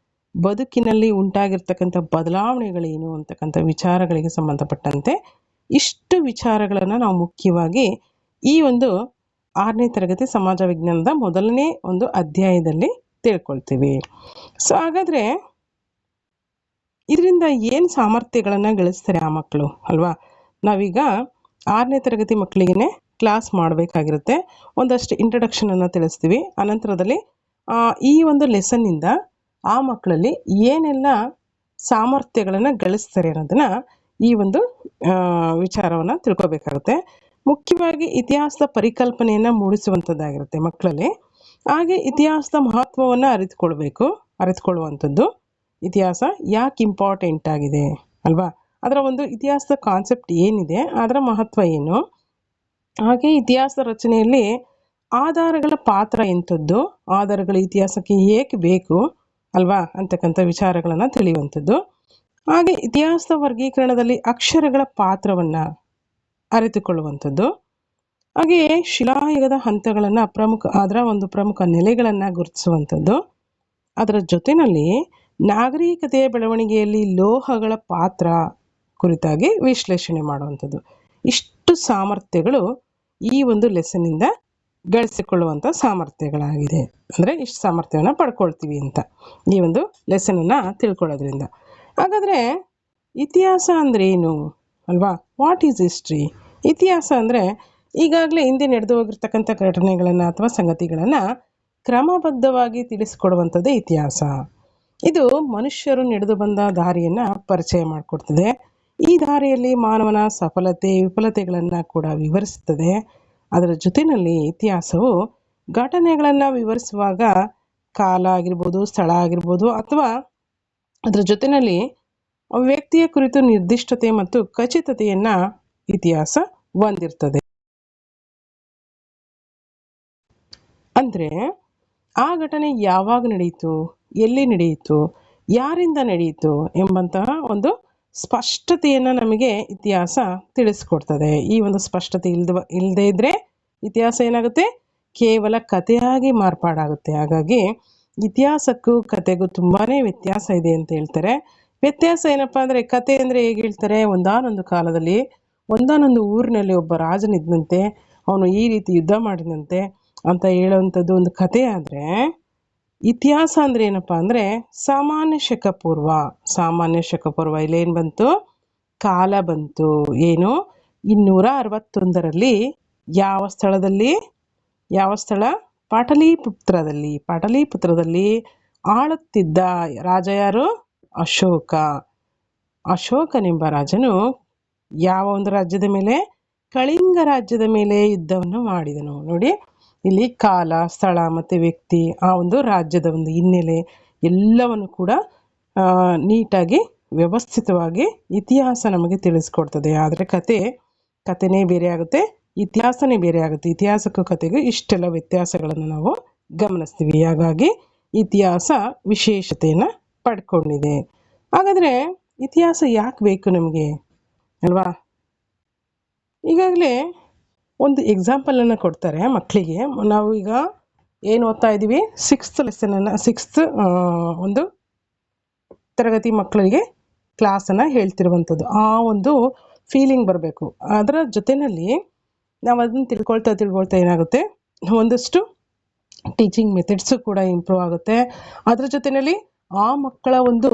ಬದುಕಿನಲ್ಲಿ ಉಂಟಾಗಿರ್ತಕ್ಕಂಥ ಬದಲಾವಣೆಗಳೇನು ಅಂತಕ್ಕಂಥ ವಿಚಾರಗಳಿಗೆ ಸಂಬಂಧಪಟ್ಟಂತೆ ಇಷ್ಟು ವಿಚಾರಗಳನ್ನು ನಾವು ಮುಖ್ಯವಾಗಿ ಈ ಒಂದು 6ನೇ ತರಗತಿ ಸಮಾಜ ವಿಜ್ಞಾನದ ಮೊದಲನೇ ಒಂದು ಅಧ್ಯಾಯದಲ್ಲಿ ತಿಳ್ಕೊಳ್ತೀವಿ. ಸೊ ಹಾಗಾದರೆ ಇದರಿಂದ ಏನು ಸಾಮರ್ಥ್ಯಗಳನ್ನು ಗಳಿಸ್ತಾರೆ ಆ ಮಕ್ಕಳು ಅಲ್ವಾ? ನಾವೀಗ 6ನೇ ತರಗತಿ ಮಕ್ಕಳಿಗೆ ಕ್ಲಾಸ್ ಮಾಡಬೇಕಾಗಿರುತ್ತೆ. ಒಂದಷ್ಟು ಇಂಟ್ರೊಡಕ್ಷನನ್ನು ತಿಳಿಸ್ತೀವಿ. ಅನಂತರದಲ್ಲಿ ಈ ಒಂದು ಲೆಸನ್ನಿಂದ ಆ ಮಕ್ಕಳಲ್ಲಿ ಏನೆಲ್ಲ ಸಾಮರ್ಥ್ಯಗಳನ್ನು ಗಳಿಸ್ತಾರೆ ಅನ್ನೋದನ್ನು ಈ ಒಂದು ವಿಚಾರವನ್ನು ತಿಳ್ಕೊಬೇಕಾಗುತ್ತೆ. ಮುಖ್ಯವಾಗಿ ಇತಿಹಾಸದ ಪರಿಕಲ್ಪನೆಯನ್ನು ಮೂಡಿಸುವಂಥದ್ದಾಗಿರುತ್ತೆ ಮಕ್ಕಳಲ್ಲಿ. ಹಾಗೆ ಇತಿಹಾಸದ ಮಹತ್ವವನ್ನು ಅರಿತುಕೊಳ್ಳುವಂಥದ್ದು, ಇತಿಹಾಸ ಯಾಕೆ ಇಂಪಾರ್ಟೆಂಟ್ ಆಗಿದೆ ಅಲ್ವಾ, ಅದರ ಒಂದು ಇತಿಹಾಸದ ಕಾನ್ಸೆಪ್ಟ್ ಏನಿದೆ, ಅದರ ಮಹತ್ವ ಏನು, ಹಾಗೆ ಇತಿಹಾಸದ ರಚನೆಯಲ್ಲಿ ಆಧಾರಗಳ ಪಾತ್ರ ಎಂಥದ್ದು, ಆಧಾರಗಳ ಇತಿಹಾಸಕ್ಕೆ ಏಕೆ ಬೇಕು ಅಲ್ವಾ ಅಂತಕ್ಕಂಥ ವಿಚಾರಗಳನ್ನು ತಿಳಿಯುವಂಥದ್ದು. ಹಾಗೆ ಇತಿಹಾಸದ ವರ್ಗೀಕರಣದಲ್ಲಿ ಅಕ್ಷರಗಳ ಪಾತ್ರವನ್ನು ಅರಿತುಕೊಳ್ಳುವಂಥದ್ದು. ಹಾಗೆಯೇ ಶಿಲಾಯುಗದ ಹಂತಗಳನ್ನು ಅದರ ಒಂದು ಪ್ರಮುಖ ನೆಲೆಗಳನ್ನು ಗುರುತಿಸುವಂಥದ್ದು. ಅದರ ಜೊತೆಯಲ್ಲಿ ನಾಗರಿಕತೆಯ ಬೆಳವಣಿಗೆಯಲ್ಲಿ ಲೋಹಗಳ ಪಾತ್ರ ಕುರಿತಾಗಿ ವಿಶ್ಲೇಷಣೆ ಮಾಡುವಂಥದ್ದು. ಇಷ್ಟು ಸಾಮರ್ಥ್ಯಗಳು ಈ ಒಂದು ಲೆಸನ್ನಿಂದ ಗಳಿಸಿಕೊಳ್ಳುವಂಥ ಸಾಮರ್ಥ್ಯಗಳಾಗಿದೆ. ಅಂದರೆ ಇಷ್ಟು ಸಾಮರ್ಥ್ಯವನ್ನು ಪಡ್ಕೊಳ್ತೀವಿ ಅಂತ ಈ ಒಂದು ಲೆಸನನ್ನು ತಿಳ್ಕೊಳ್ಳೋದ್ರಿಂದ. ಹಾಗಾದರೆ ಇತಿಹಾಸ ಅಂದರೆ ಏನು ಅಲ್ವಾ? What is history? ಇತಿಹಾಸ ಅಂದರೆ ಈಗಾಗಲೇ ಹಿಂದೆ ನಡೆದು ಹೋಗಿರ್ತಕ್ಕಂಥ ಘಟನೆಗಳನ್ನು ಅಥವಾ ಸಂಗತಿಗಳನ್ನು ಕ್ರಮಬದ್ಧವಾಗಿ ತಿಳಿಸಿಕೊಡುವಂಥದ್ದೇ ಇತಿಹಾಸ. ಇದು ಮನುಷ್ಯರು ನಡೆದು ಬಂದ ದಾರಿಯನ್ನು ಪರಿಚಯ ಮಾಡಿಕೊಡ್ತದೆ. ಈ ದಾರಿಯಲ್ಲಿ ಮಾನವನ ಸಫಲತೆ ವಿಫಲತೆಗಳನ್ನು ಕೂಡ ವಿವರಿಸುತ್ತದೆ. ಅದರ ಜೊತೆಯಲ್ಲಿ ಇತಿಹಾಸವು ಘಟನೆಗಳನ್ನು ವಿವರಿಸುವಾಗ ಕಾಲ ಆಗಿರ್ಬೋದು, ಸ್ಥಳ ಆಗಿರ್ಬೋದು, ಅಥವಾ ಅದರ ಜೊತೆಯಲ್ಲಿ ವ್ಯಕ್ತಿಯ ಕುರಿತು ನಿರ್ದಿಷ್ಟತೆ ಮತ್ತು ಖಚಿತತೆಯನ್ನು ಇತಿಹಾಸ ಹೊಂದಿರ್ತದೆ. ಅಂದರೆ ಆ ಘಟನೆ ಯಾವಾಗ ನಡೆಯಿತು, ಎಲ್ಲಿ ನಡೆಯಿತು, ಯಾರಿಂದ ನಡೆಯಿತು ಎಂಬಂತಹ ಒಂದು ಸ್ಪಷ್ಟತೆಯನ್ನು ನಮಗೆ ಇತಿಹಾಸ ತಿಳಿಸ್ಕೊಡ್ತದೆ. ಈ ಒಂದು ಸ್ಪಷ್ಟತೆ ಇಲ್ಲದೇ ಇದ್ದರೆ ಇತಿಹಾಸ ಏನಾಗುತ್ತೆ? ಕೇವಲ ಕಥೆಯಾಗಿ ಮಾರ್ಪಾಡಾಗುತ್ತೆ. ಹಾಗಾಗಿ ಇತಿಹಾಸಕ್ಕೂ ಕಥೆಗೂ ತುಂಬಾ ವ್ಯತ್ಯಾಸ ಇದೆ ಅಂತ ಹೇಳ್ತಾರೆ. ವ್ಯತ್ಯಾಸ ಏನಪ್ಪ ಅಂದರೆ, ಕತೆ ಅಂದರೆ ಹೇಗೆ ಹೇಳ್ತಾರೆ, ಒಂದಾನೊಂದು ಕಾಲದಲ್ಲಿ ಒಂದಾನೊಂದು ಊರಿನಲ್ಲಿ ಒಬ್ಬ ರಾಜನಿದ್ದಂತೆ, ಅವನು ಈ ರೀತಿ ಯುದ್ಧ ಮಾಡಿದಂತೆ ಅಂತ ಹೇಳುವಂಥದ್ದು ಒಂದು ಕತೆ. ಆದರೆ ಇತಿಹಾಸ ಅಂದರೆ ಏನಪ್ಪ ಅಂದರೆ ಸಾಮಾನ್ಯ ಶಕ ಪೂರ್ವ ಇಲ್ಲೇನು ಬಂತು? ಕಾಲ ಬಂತು. ಏನು? 261ರಲ್ಲಿ ಯಾವ ಸ್ಥಳ? ಪಾಟಲಿಪುತ್ರದಲ್ಲಿ ಆಳುತ್ತಿದ್ದ ರಾಜ ಯಾರು? ಅಶೋಕನೆಂಬ ರಾಜನು ಯಾವ ಒಂದು ರಾಜ್ಯದ ಮೇಲೆ? ಕಳಿಂಗ ರಾಜ್ಯದ ಮೇಲೆ ಯುದ್ಧವನ್ನು ಮಾಡಿದನು. ನೋಡಿ, ಇಲ್ಲಿ ಕಾಲ, ಸ್ಥಳ ಮತ್ತು ವ್ಯಕ್ತಿ, ಆ ಒಂದು ರಾಜ್ಯದ ಒಂದು ಹಿನ್ನೆಲೆ ಎಲ್ಲವನ್ನು ಕೂಡ ನೀಟಾಗಿ ವ್ಯವಸ್ಥಿತವಾಗಿ ಇತಿಹಾಸ ನಮಗೆ ತಿಳಿಸ್ಕೊಡ್ತದೆ. ಆದರೆ ಕತೆನೇ ಬೇರೆ ಆಗುತ್ತೆ, ಇತಿಹಾಸನೇ ಬೇರೆ ಆಗುತ್ತೆ. ಇತಿಹಾಸಕ್ಕೂ ಕತೆಗೂ ಇಷ್ಟೆಲ್ಲ ವ್ಯತ್ಯಾಸಗಳನ್ನು ನಾವು ಗಮನಿಸ್ತೀವಿ. ಹಾಗಾಗಿ ಇತಿಹಾಸ ವಿಶೇಷತೆಯನ್ನು ಪಡ್ಕೊಂಡಿದೆ. ಹಾಗಾದರೆ ಇತಿಹಾಸ ಯಾಕೆ ಬೇಕು ನಮಗೆ ಅಲ್ವಾ? ಈಗಾಗಲೇ ಒಂದು ಎಕ್ಸಾಂಪಲನ್ನು ಕೊಡ್ತಾರೆ ಮಕ್ಕಳಿಗೆ. ನಾವು ಈಗ ಏನು ಓದ್ತಾ ಇದ್ದೀವಿ? 6th ಲೆಸನನ್ನು 6th ಒಂದು ತರಗತಿ ಮಕ್ಕಳಿಗೆ ಕ್ಲಾಸನ್ನು ಹೇಳ್ತಿರುವಂಥದ್ದು. ಆ ಒಂದು ಫೀಲಿಂಗ್ ಬರಬೇಕು. ಅದರ ಜೊತೆಯಲ್ಲಿ ನಾವು ಅದನ್ನು ತಿಳ್ಕೊಳ್ತಾ ಏನಾಗುತ್ತೆ, ಒಂದಷ್ಟು ಟೀಚಿಂಗ್ ಮೆಥಡ್ಸು ಕೂಡ ಇಂಪ್ರೂವ್ ಆಗುತ್ತೆ. ಅದರ ಜೊತೆಯಲ್ಲಿ ಆ ಮಕ್ಕಳ ಒಂದು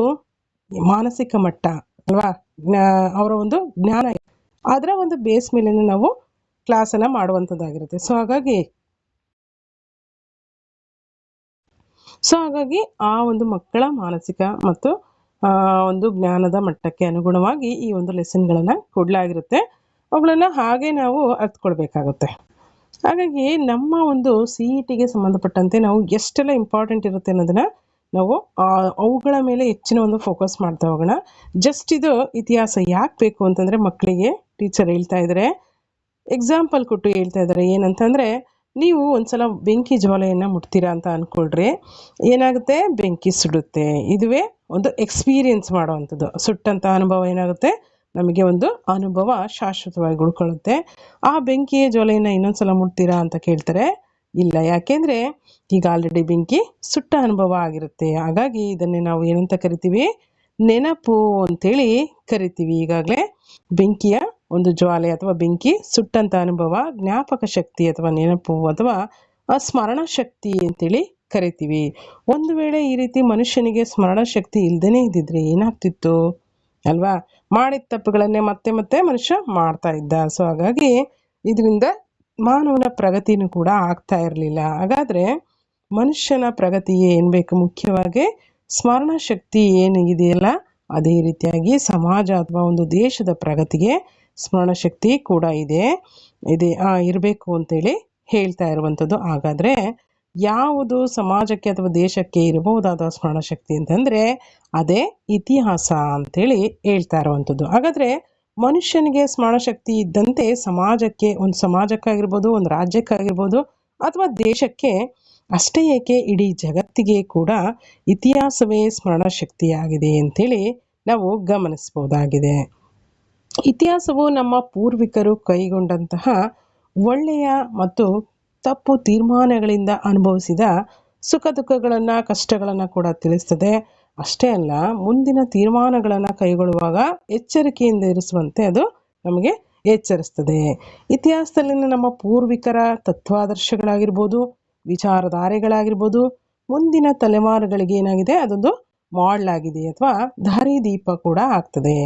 ಮಾನಸಿಕ ಮಟ್ಟ ಅಲ್ವಾ, ಅವರ ಒಂದು ಜ್ಞಾನ, ಅದರ ಒಂದು ಬೇಸ್ ಮೇಲೆ ನಾವು ಕ್ಲಾಸನ್ನು ಮಾಡುವಂಥದ್ದಾಗಿರುತ್ತೆ. ಸೊ ಹಾಗಾಗಿ ಆ ಒಂದು ಮಕ್ಕಳ ಮಾನಸಿಕ ಮತ್ತು ಒಂದು ಜ್ಞಾನದ ಮಟ್ಟಕ್ಕೆ ಅನುಗುಣವಾಗಿ ಈ ಒಂದು ಲೆಸನ್ಗಳನ್ನು ಕೊಡಲಾಗಿರುತ್ತೆ. ಅವುಗಳನ್ನು ಹಾಗೆ ನಾವು ಅರ್ಥಕೊಳ್ಬೇಕಾಗುತ್ತೆ. ಹಾಗಾಗಿ ನಮ್ಮ ಒಂದು CETಗೆ ಸಂಬಂಧಪಟ್ಟಂತೆ ನಾವು ಎಷ್ಟೆಲ್ಲ ಇಂಪಾರ್ಟೆಂಟ್ ಇರುತ್ತೆ ಅನ್ನೋದನ್ನು ನಾವು ಅವುಗಳ ಮೇಲೆ ಹೆಚ್ಚಿನ ಒಂದು ಫೋಕಸ್ ಮಾಡ್ತಾ ಹೋಗೋಣ. ಜಸ್ಟ್ ಇದು ಇತಿಹಾಸ ಯಾಕೆ ಬೇಕು ಅಂತಂದರೆ, ಮಕ್ಕಳಿಗೆ ಟೀಚರ್ ಹೇಳ್ತಾ ಇದ್ದಾರೆ, ಎಕ್ಸಾಂಪಲ್ ಕೊಟ್ಟು ಹೇಳ್ತಾ ಇದ್ದಾರೆ. ಏನಂತಂದರೆ, ನೀವು ಒಂದ್ಸಲ ಬೆಂಕಿ ಜ್ವಾಲೆಯನ್ನು ಮುಟ್ತೀರಾ ಅಂತ ಅಂದ್ಕೊಳ್ರಿ, ಏನಾಗುತ್ತೆ? ಬೆಂಕಿ ಸುಡುತ್ತೆ. ಇದುವೇ ಒಂದು ಎಕ್ಸ್ಪೀರಿಯನ್ಸ್ ಮಾಡುವಂಥದ್ದು. ಸುಟ್ಟಂಥ ಅನುಭವ ಏನಾಗುತ್ತೆ? ನಮಗೆ ಒಂದು ಅನುಭವ ಶಾಶ್ವತವಾಗಿ ಉಳ್ಕೊಳ್ಳುತ್ತೆ. ಆ ಬೆಂಕಿಯ ಜ್ವಾಲೆಯನ್ನು ಇನ್ನೊಂದ್ಸಲ ಮುಟ್ತೀರಾ ಅಂತ ಕೇಳ್ತಾರೆ. ಇಲ್ಲ, ಯಾಕೆಂದರೆ ಈಗ ಆಲ್ರೆಡಿ ಬೆಂಕಿ ಸುಟ್ಟ ಅನುಭವ ಆಗಿರುತ್ತೆ. ಹಾಗಾಗಿ ಇದನ್ನೇ ನಾವು ಏನಂತ ಕರಿತೀವಿ? ನೆನಪು ಅಂತೇಳಿ ಕರಿತೀವಿ. ಈಗಾಗಲೇ ಬೆಂಕಿಯ ಒಂದು ಜ್ವಾಲೆ ಅಥವಾ ಬೆಂಕಿ ಸುಟ್ಟಂಥ ಅನುಭವ ಜ್ಞಾಪಕ ಶಕ್ತಿ ಅಥವಾ ನೆನಪು ಅಥವಾ ಸ್ಮರಣ ಶಕ್ತಿ ಅಂತೇಳಿ ಕರಿತೀವಿ. ಒಂದು ವೇಳೆ ಈ ರೀತಿ ಮನುಷ್ಯನಿಗೆ ಸ್ಮರಣ ಶಕ್ತಿ ಇಲ್ಲದೇ ಇದ್ದಿದ್ರೆ ಏನಾಗ್ತಿತ್ತು ಅಲ್ವಾ? ಮಾಡಿದ ತಪ್ಪುಗಳನ್ನೇ ಮತ್ತೆ ಮತ್ತೆ ಮನುಷ್ಯ ಮಾಡ್ತಾ ಇದ್ದ. ಸೊ ಹಾಗಾಗಿ ಇದರಿಂದ ಮಾನವನ ಪ್ರಗತಿನೂ ಕೂಡ ಆಗ್ತಾ ಇರಲಿಲ್ಲ. ಹಾಗಾದರೆ ಮನುಷ್ಯನ ಪ್ರಗತಿಗೆ ಏನು ಬೇಕು? ಮುಖ್ಯವಾಗಿ ಸ್ಮರಣ ಶಕ್ತಿ ಏನಿದೆಯಲ್ಲ, ಅದೇ ರೀತಿಯಾಗಿ ಸಮಾಜ ಅಥವಾ ಒಂದು ದೇಶದ ಪ್ರಗತಿಗೆ ಸ್ಮರಣ ಶಕ್ತಿ ಕೂಡ ಇರಬೇಕು ಅಂತೇಳಿ ಹೇಳ್ತಾ ಇರುವಂಥದ್ದು. ಹಾಗಾದರೆ ಯಾವುದು ಸಮಾಜಕ್ಕೆ ಅಥವಾ ದೇಶಕ್ಕೆ ಇರಬಹುದಾದ ಸ್ಮರಣಶಕ್ತಿ ಅಂತಂದರೆ ಅದೇ ಇತಿಹಾಸ ಅಂತೇಳಿ ಹೇಳ್ತಾ ಇರುವಂಥದ್ದು. ಹಾಗಾದರೆ ಮನುಷ್ಯನಿಗೆ ಸ್ಮರಣಶಕ್ತಿ ಇದ್ದಂತೆ ಸಮಾಜಕ್ಕೆ, ಒಂದು ಸಮಾಜಕ್ಕಾಗಿರ್ಬೋದು, ಒಂದು ರಾಜ್ಯಕ್ಕಾಗಿರ್ಬೋದು, ಅಥವಾ ದೇಶಕ್ಕೆ ಅಷ್ಟೇ ಏಕೆ ಇಡೀ ಜಗತ್ತಿಗೆ ಕೂಡ ಇತಿಹಾಸವೇ ಸ್ಮರಣಶಕ್ತಿಯಾಗಿದೆ ಅಂತೇಳಿ ನಾವು ಗಮನಿಸ್ಬೋದಾಗಿದೆ. ಇತಿಹಾಸವು ನಮ್ಮ ಪೂರ್ವಿಕರು ಕೈಗೊಂಡಂತಹ ಒಳ್ಳೆಯ ಮತ್ತು ತಪ್ಪು ತೀರ್ಮಾನಗಳಿಂದ ಅನುಭವಿಸಿದ ಸುಖ ದುಃಖಗಳನ್ನು, ಕಷ್ಟಗಳನ್ನು ಕೂಡ ತಿಳಿಸ್ತದೆ. ಅಷ್ಟೇ ಅಲ್ಲ, ಮುಂದಿನ ತೀರ್ಮಾನಗಳನ್ನು ಕೈಗೊಳ್ಳುವಾಗ ಎಚ್ಚರಿಕೆಯಿಂದ ಇರಿಸುವಂತೆ ಅದು ನಮಗೆ ಎಚ್ಚರಿಸ್ತದೆ. ಇತಿಹಾಸದಲ್ಲಿನ ನಮ್ಮ ಪೂರ್ವಿಕರ ತತ್ವಾದರ್ಶಗಳಾಗಿರ್ಬೋದು, ವಿಚಾರಧಾರೆಗಳಾಗಿರ್ಬೋದು, ಮುಂದಿನ ತಲೆಮಾರುಗಳಿಗೆ ಏನಾಗಿದೆ, ಅದೊಂದು ಮಾಡೆಲ್ ಆಗಿದೆ ಅಥವಾ ದಾರಿದೀಪ ಕೂಡ ಆಗ್ತದೆ.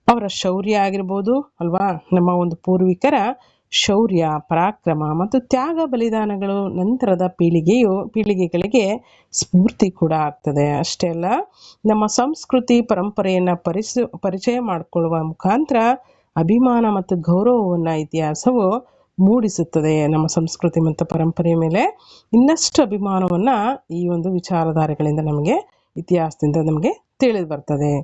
ಅವರ ಶೌರ್ಯ ಆಗಿರ್ಬೋದು ಅಲ್ವಾ, ನಮ್ಮ ಒಂದು ಪೂರ್ವಿಕರ ಶೌರ್ಯ, ಪರಾಕ್ರಮ ಮತ್ತು ತ್ಯಾಗ ಬಲಿದಾನಗಳು ನಂತರದ ಪೀಳಿಗೆಗಳಿಗೆ ಸ್ಫೂರ್ತಿ ಕೂಡ ಆಗ್ತದೆ. ಅಷ್ಟೇ ಅಲ್ಲ, ನಮ್ಮ ಸಂಸ್ಕೃತಿ ಪರಂಪರೆಯನ್ನು ಪರಿಚಯ ಮಾಡಿಕೊಳ್ಳುವ ಮುಖಾಂತರ ಅಭಿಮಾನ ಮತ್ತು ಗೌರವವನ್ನು ಇತಿಹಾಸವು ಮೂಡಿಸುತ್ತದೆ. ನಮ್ಮ ಸಂಸ್ಕೃತಿ ಮತ್ತು ಪರಂಪರೆಯ ಮೇಲೆ ಇನ್ನಷ್ಟು ಅಭಿಮಾನವನ್ನು ಈ ಒಂದು ವಿಚಾರಧಾರೆಗಳಿಂದ ನಮಗೆ, ಇತಿಹಾಸದಿಂದ ನಮಗೆ ತಿಳಿದು ಬರ್ತದೆ.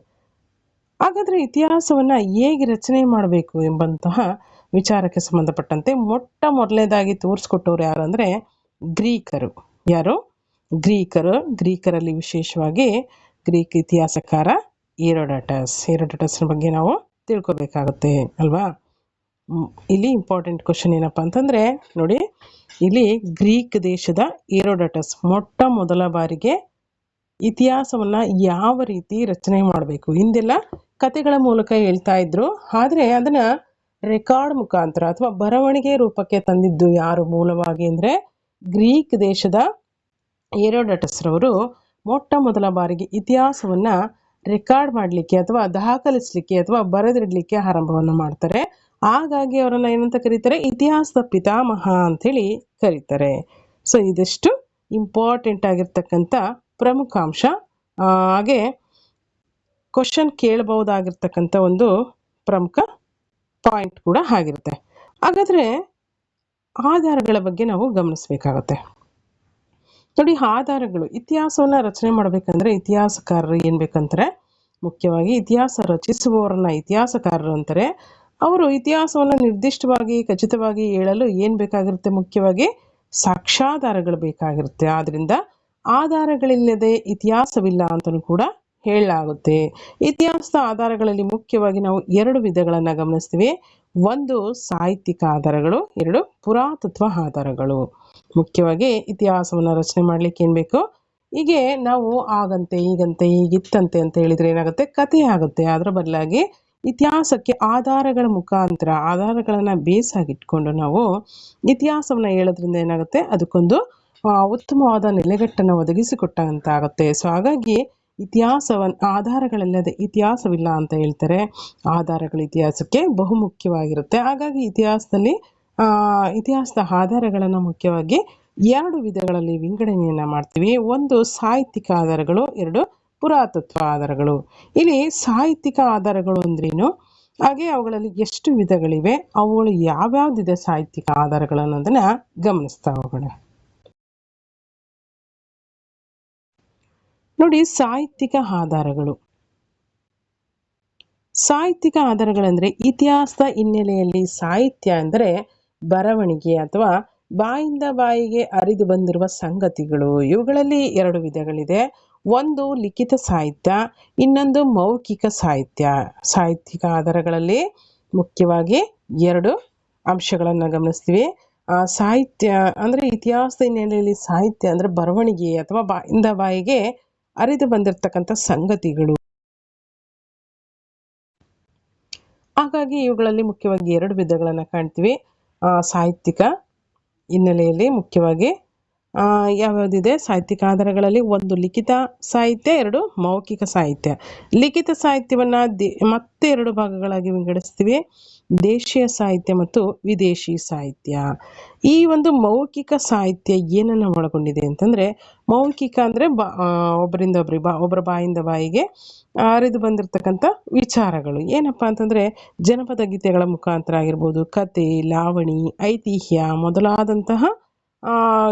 ಹಾಗಾದರೆ ಇತಿಹಾಸವನ್ನು ಹೇಗೆ ರಚನೆ ಮಾಡಬೇಕು ಎಂಬಂತಹ ವಿಚಾರಕ್ಕೆ ಸಂಬಂಧಪಟ್ಟಂತೆ ಮೊದಲನೇದಾಗಿ ತೋರಿಸ್ಕೊಟ್ಟವ್ರು ಯಾರು ಅಂದರೆ ಗ್ರೀಕರು. ಯಾರು? ಗ್ರೀಕರಲ್ಲಿ ವಿಶೇಷವಾಗಿ ಗ್ರೀಕ್ ಇತಿಹಾಸಕಾರ ಹೆರೋಡಟಸ್ನ ಬಗ್ಗೆ ನಾವು ತಿಳ್ಕೊಬೇಕಾಗುತ್ತೆ ಅಲ್ವಾ. ಇಲ್ಲಿ ಇಂಪಾರ್ಟೆಂಟ್ ಕ್ವಶನ್ ಏನಪ್ಪ ಅಂತಂದರೆ ನೋಡಿ, ಇಲ್ಲಿ ಗ್ರೀಕ್ ದೇಶದ ಹೆರೋಡಟಸ್ ಮೊದಲ ಬಾರಿಗೆ ಇತಿಹಾಸವನ್ನು ಯಾವ ರೀತಿ ರಚನೆ ಮಾಡಬೇಕು, ಹಿಂದೆಲ್ಲ ಕಥೆಗಳ ಮೂಲಕ ಹೇಳ್ತಾ ಇದ್ರು, ಆದರೆ ಅದನ್ನು ರೆಕಾರ್ಡ್ ಮುಖಾಂತರ ಅಥವಾ ಬರವಣಿಗೆ ರೂಪಕ್ಕೆ ತಂದಿದ್ದು ಯಾರು ಮೂಲವಾಗಿ ಅಂದರೆ ಗ್ರೀಕ್ ದೇಶದ ಹೆರೋಡಟಸ್ರವರು ಮೊದಲ ಬಾರಿಗೆ ಇತಿಹಾಸವನ್ನು ರೆಕಾರ್ಡ್ ಮಾಡಲಿಕ್ಕೆ ಅಥವಾ ದಾಖಲಿಸಲಿಕ್ಕೆ ಅಥವಾ ಬರೆದಿಡಲಿಕ್ಕೆ ಆರಂಭವನ್ನು ಮಾಡ್ತಾರೆ. ಹಾಗಾಗಿ ಅವರನ್ನು ಏನಂತ ಕರೀತಾರೆ, ಇತಿಹಾಸದ ಪಿತಾಮಹ ಅಂಥೇಳಿ ಕರೀತಾರೆ. ಸೊ ಇದೆಷ್ಟು ಇಂಪಾರ್ಟೆಂಟ್ ಆಗಿರ್ತಕ್ಕಂಥ ಪ್ರಮುಖ ಅಂಶ. ಹಾಗೆ ಕ್ವಶನ್ ಕೇಳಬಹುದಾಗಿರ್ತಕ್ಕಂಥ ಒಂದು ಪ್ರಮುಖ ಪಾಯಿಂಟ್ ಕೂಡ ಆಗಿರುತ್ತೆ. ಹಾಗಾದರೆ ಆಧಾರಗಳ ಬಗ್ಗೆ ನಾವು ಗಮನಿಸಬೇಕಾಗತ್ತೆ. ನೋಡಿ, ಆಧಾರಗಳು ಇತಿಹಾಸವನ್ನು ರಚನೆ ಮಾಡಬೇಕಂದ್ರೆ ಇತಿಹಾಸಕಾರರು ಏನು ಬೇಕಂತಾರೆ, ಮುಖ್ಯವಾಗಿ ಇತಿಹಾಸ ರಚಿಸುವವರನ್ನ ಇತಿಹಾಸಕಾರರು ಅಂತಾರೆ. ಅವರು ಇತಿಹಾಸವನ್ನು ನಿರ್ದಿಷ್ಟವಾಗಿ ಖಚಿತವಾಗಿ ಹೇಳಲು ಏನು ಬೇಕಾಗಿರುತ್ತೆ, ಮುಖ್ಯವಾಗಿ ಸಾಕ್ಷ್ಯಾಧಾರಗಳು ಬೇಕಾಗಿರುತ್ತೆ. ಆದ್ದರಿಂದ ಆಧಾರಗಳಿಲ್ಲದೆ ಇತಿಹಾಸವಿಲ್ಲ ಅಂತಲೂ ಕೂಡ ಹೇಳಲಾಗುತ್ತೆ. ಇತಿಹಾಸದ ಆಧಾರಗಳಲ್ಲಿ ಮುಖ್ಯವಾಗಿ ನಾವು 2 ವಿಧಗಳನ್ನು ಗಮನಿಸ್ತೀವಿ. ಒಂದು ಸಾಹಿತ್ಯಿಕ ಆಧಾರಗಳು, 2 ಪುರಾತತ್ವ ಆಧಾರಗಳು. ಮುಖ್ಯವಾಗಿ ಇತಿಹಾಸವನ್ನು ರಚನೆ ಮಾಡಲಿಕ್ಕೆ ಏನು ಬೇಕು, ಹೀಗೆ ನಾವು ಆಗಂತೆ ಹೀಗಂತೆ ಹೀಗಿತ್ತಂತೆ ಅಂತ ಹೇಳಿದರೆ ಏನಾಗುತ್ತೆ, ಕಥೆ ಆಗುತ್ತೆ. ಅದರ ಬದಲಾಗಿ ಇತಿಹಾಸಕ್ಕೆ ಆಧಾರಗಳ ಮುಖಾಂತರ, ಆಧಾರಗಳನ್ನು ಬೇಸಾಗಿಟ್ಕೊಂಡು ನಾವು ಇತಿಹಾಸವನ್ನು ಹೇಳೋದ್ರಿಂದ ಏನಾಗುತ್ತೆ, ಅದಕ್ಕೊಂದು ಉತ್ತಮವಾದ ನೆಲೆಗಟ್ಟನ್ನು ಒದಗಿಸಿಕೊಟ್ಟಂತಾಗುತ್ತೆ. ಸೊ ಹಾಗಾಗಿ ಆಧಾರಗಳಿಲ್ಲದೆ ಇತಿಹಾಸವಿಲ್ಲ ಅಂತ ಹೇಳ್ತಾರೆ. ಆಧಾರಗಳು ಇತಿಹಾಸಕ್ಕೆ ಬಹುಮುಖ್ಯವಾಗಿರುತ್ತೆ. ಹಾಗಾಗಿ ಇತಿಹಾಸದ ಆಧಾರಗಳನ್ನು ಮುಖ್ಯವಾಗಿ 2 ವಿಧಗಳಲ್ಲಿ ವಿಂಗಡಣೆಯನ್ನು ಮಾಡ್ತೀವಿ. ಒಂದು ಸಾಹಿತ್ಯಿಕ ಆಧಾರಗಳು, 2 ಪುರಾತತ್ವ ಆಧಾರಗಳು. ಇಲ್ಲಿ ಸಾಹಿತ್ಯಿಕ ಆಧಾರಗಳು ಅಂದ್ರೇನು, ಹಾಗೆ ಅವುಗಳಲ್ಲಿ ಎಷ್ಟು ವಿಧಗಳಿವೆ, ಅವುಗಳು ಯಾವ್ಯಾವ್ದಿದೆ ಸಾಹಿತ್ಯಿಕ ಆಧಾರಗಳು ಅನ್ನೋದನ್ನ ಗಮನಿಸ್ತಾ ಹೋಗೋಣ. ನೋಡಿ, ಸಾಹಿತ್ಯಿಕ ಆಧಾರಗಳಂದ್ರೆ ಇತಿಹಾಸದ ಹಿನ್ನೆಲೆಯಲ್ಲಿ ಸಾಹಿತ್ಯ ಅಂದರೆ ಬರವಣಿಗೆ ಅಥವಾ ಬಾಯಿಂದ ಬಾಯಿಗೆ ಹರಿದು ಬಂದಿರುವ ಸಂಗತಿಗಳು. ಇವುಗಳಲ್ಲಿ 2 ವಿಧಗಳಿದೆ. ಒಂದು ಲಿಖಿತ ಸಾಹಿತ್ಯ, ಇನ್ನೊಂದು ಮೌಖಿಕ ಸಾಹಿತ್ಯ. ಸಾಹಿತ್ಯಿಕ ಆಧಾರಗಳಲ್ಲಿ ಮುಖ್ಯವಾಗಿ 2 ಅಂಶಗಳನ್ನು ಗಮನಿಸ್ತೀವಿ. ಸಾಹಿತ್ಯ ಅಂದರೆ ಇತಿಹಾಸದ ಹಿನ್ನೆಲೆಯಲ್ಲಿ ಸಾಹಿತ್ಯ ಅಂದರೆ ಬರವಣಿಗೆ ಅಥವಾ ಬಾಯಿಂದ ಬಾಯಿಗೆ ಹರಿದು ಬಂದಿರತಕ್ಕಂಥ ಸಂಗತಿಗಳು. ಹಾಗಾಗಿ ಇವುಗಳಲ್ಲಿ ಮುಖ್ಯವಾಗಿ 2 ವಿಧಗಳನ್ನು ಕಾಣ್ತೀವಿ. ಸಾಹಿತ್ಯಿಕ ಹಿನ್ನೆಲೆಯಲ್ಲಿ ಮುಖ್ಯವಾಗಿ ಯಾವ್ಯಾವುದಿದೆ ಸಾಹಿತ್ಯಿಕ ಆಧಾರಗಳಲ್ಲಿ? ಒಂದು ಲಿಖಿತ ಸಾಹಿತ್ಯ, ಎರಡು ಮೌಖಿಕ ಸಾಹಿತ್ಯ. ಲಿಖಿತ ಸಾಹಿತ್ಯವನ್ನು ಮತ್ತೆ ಎರಡು ಭಾಗಗಳಾಗಿ ವಿಂಗಡಿಸ್ತೀವಿ: ದೇಶೀಯ ಸಾಹಿತ್ಯ ಮತ್ತು ವಿದೇಶಿ ಸಾಹಿತ್ಯ. ಈ ಒಂದು ಮೌಖಿಕ ಸಾಹಿತ್ಯ ಏನನ್ನು ಒಳಗೊಂಡಿದೆ ಅಂತಂದರೆ, ಮೌಖಿಕ ಅಂದರೆ ಒಬ್ಬರಿಂದ ಒಬ್ಬರಿಗೆ ಒಬ್ಬರ ಬಾಯಿಂದ ಬಾಯಿಗೆ ಹರಿದು ಬಂದಿರತಕ್ಕಂಥ ವಿಚಾರಗಳು. ಏನಪ್ಪ ಅಂತಂದರೆ, ಜನಪದ ಗೀತೆಗಳ ಮುಖಾಂತರ ಆಗಿರ್ಬೋದು, ಕತೆ, ಲಾವಣಿ, ಐತಿಹ್ಯ ಮೊದಲಾದಂತಹ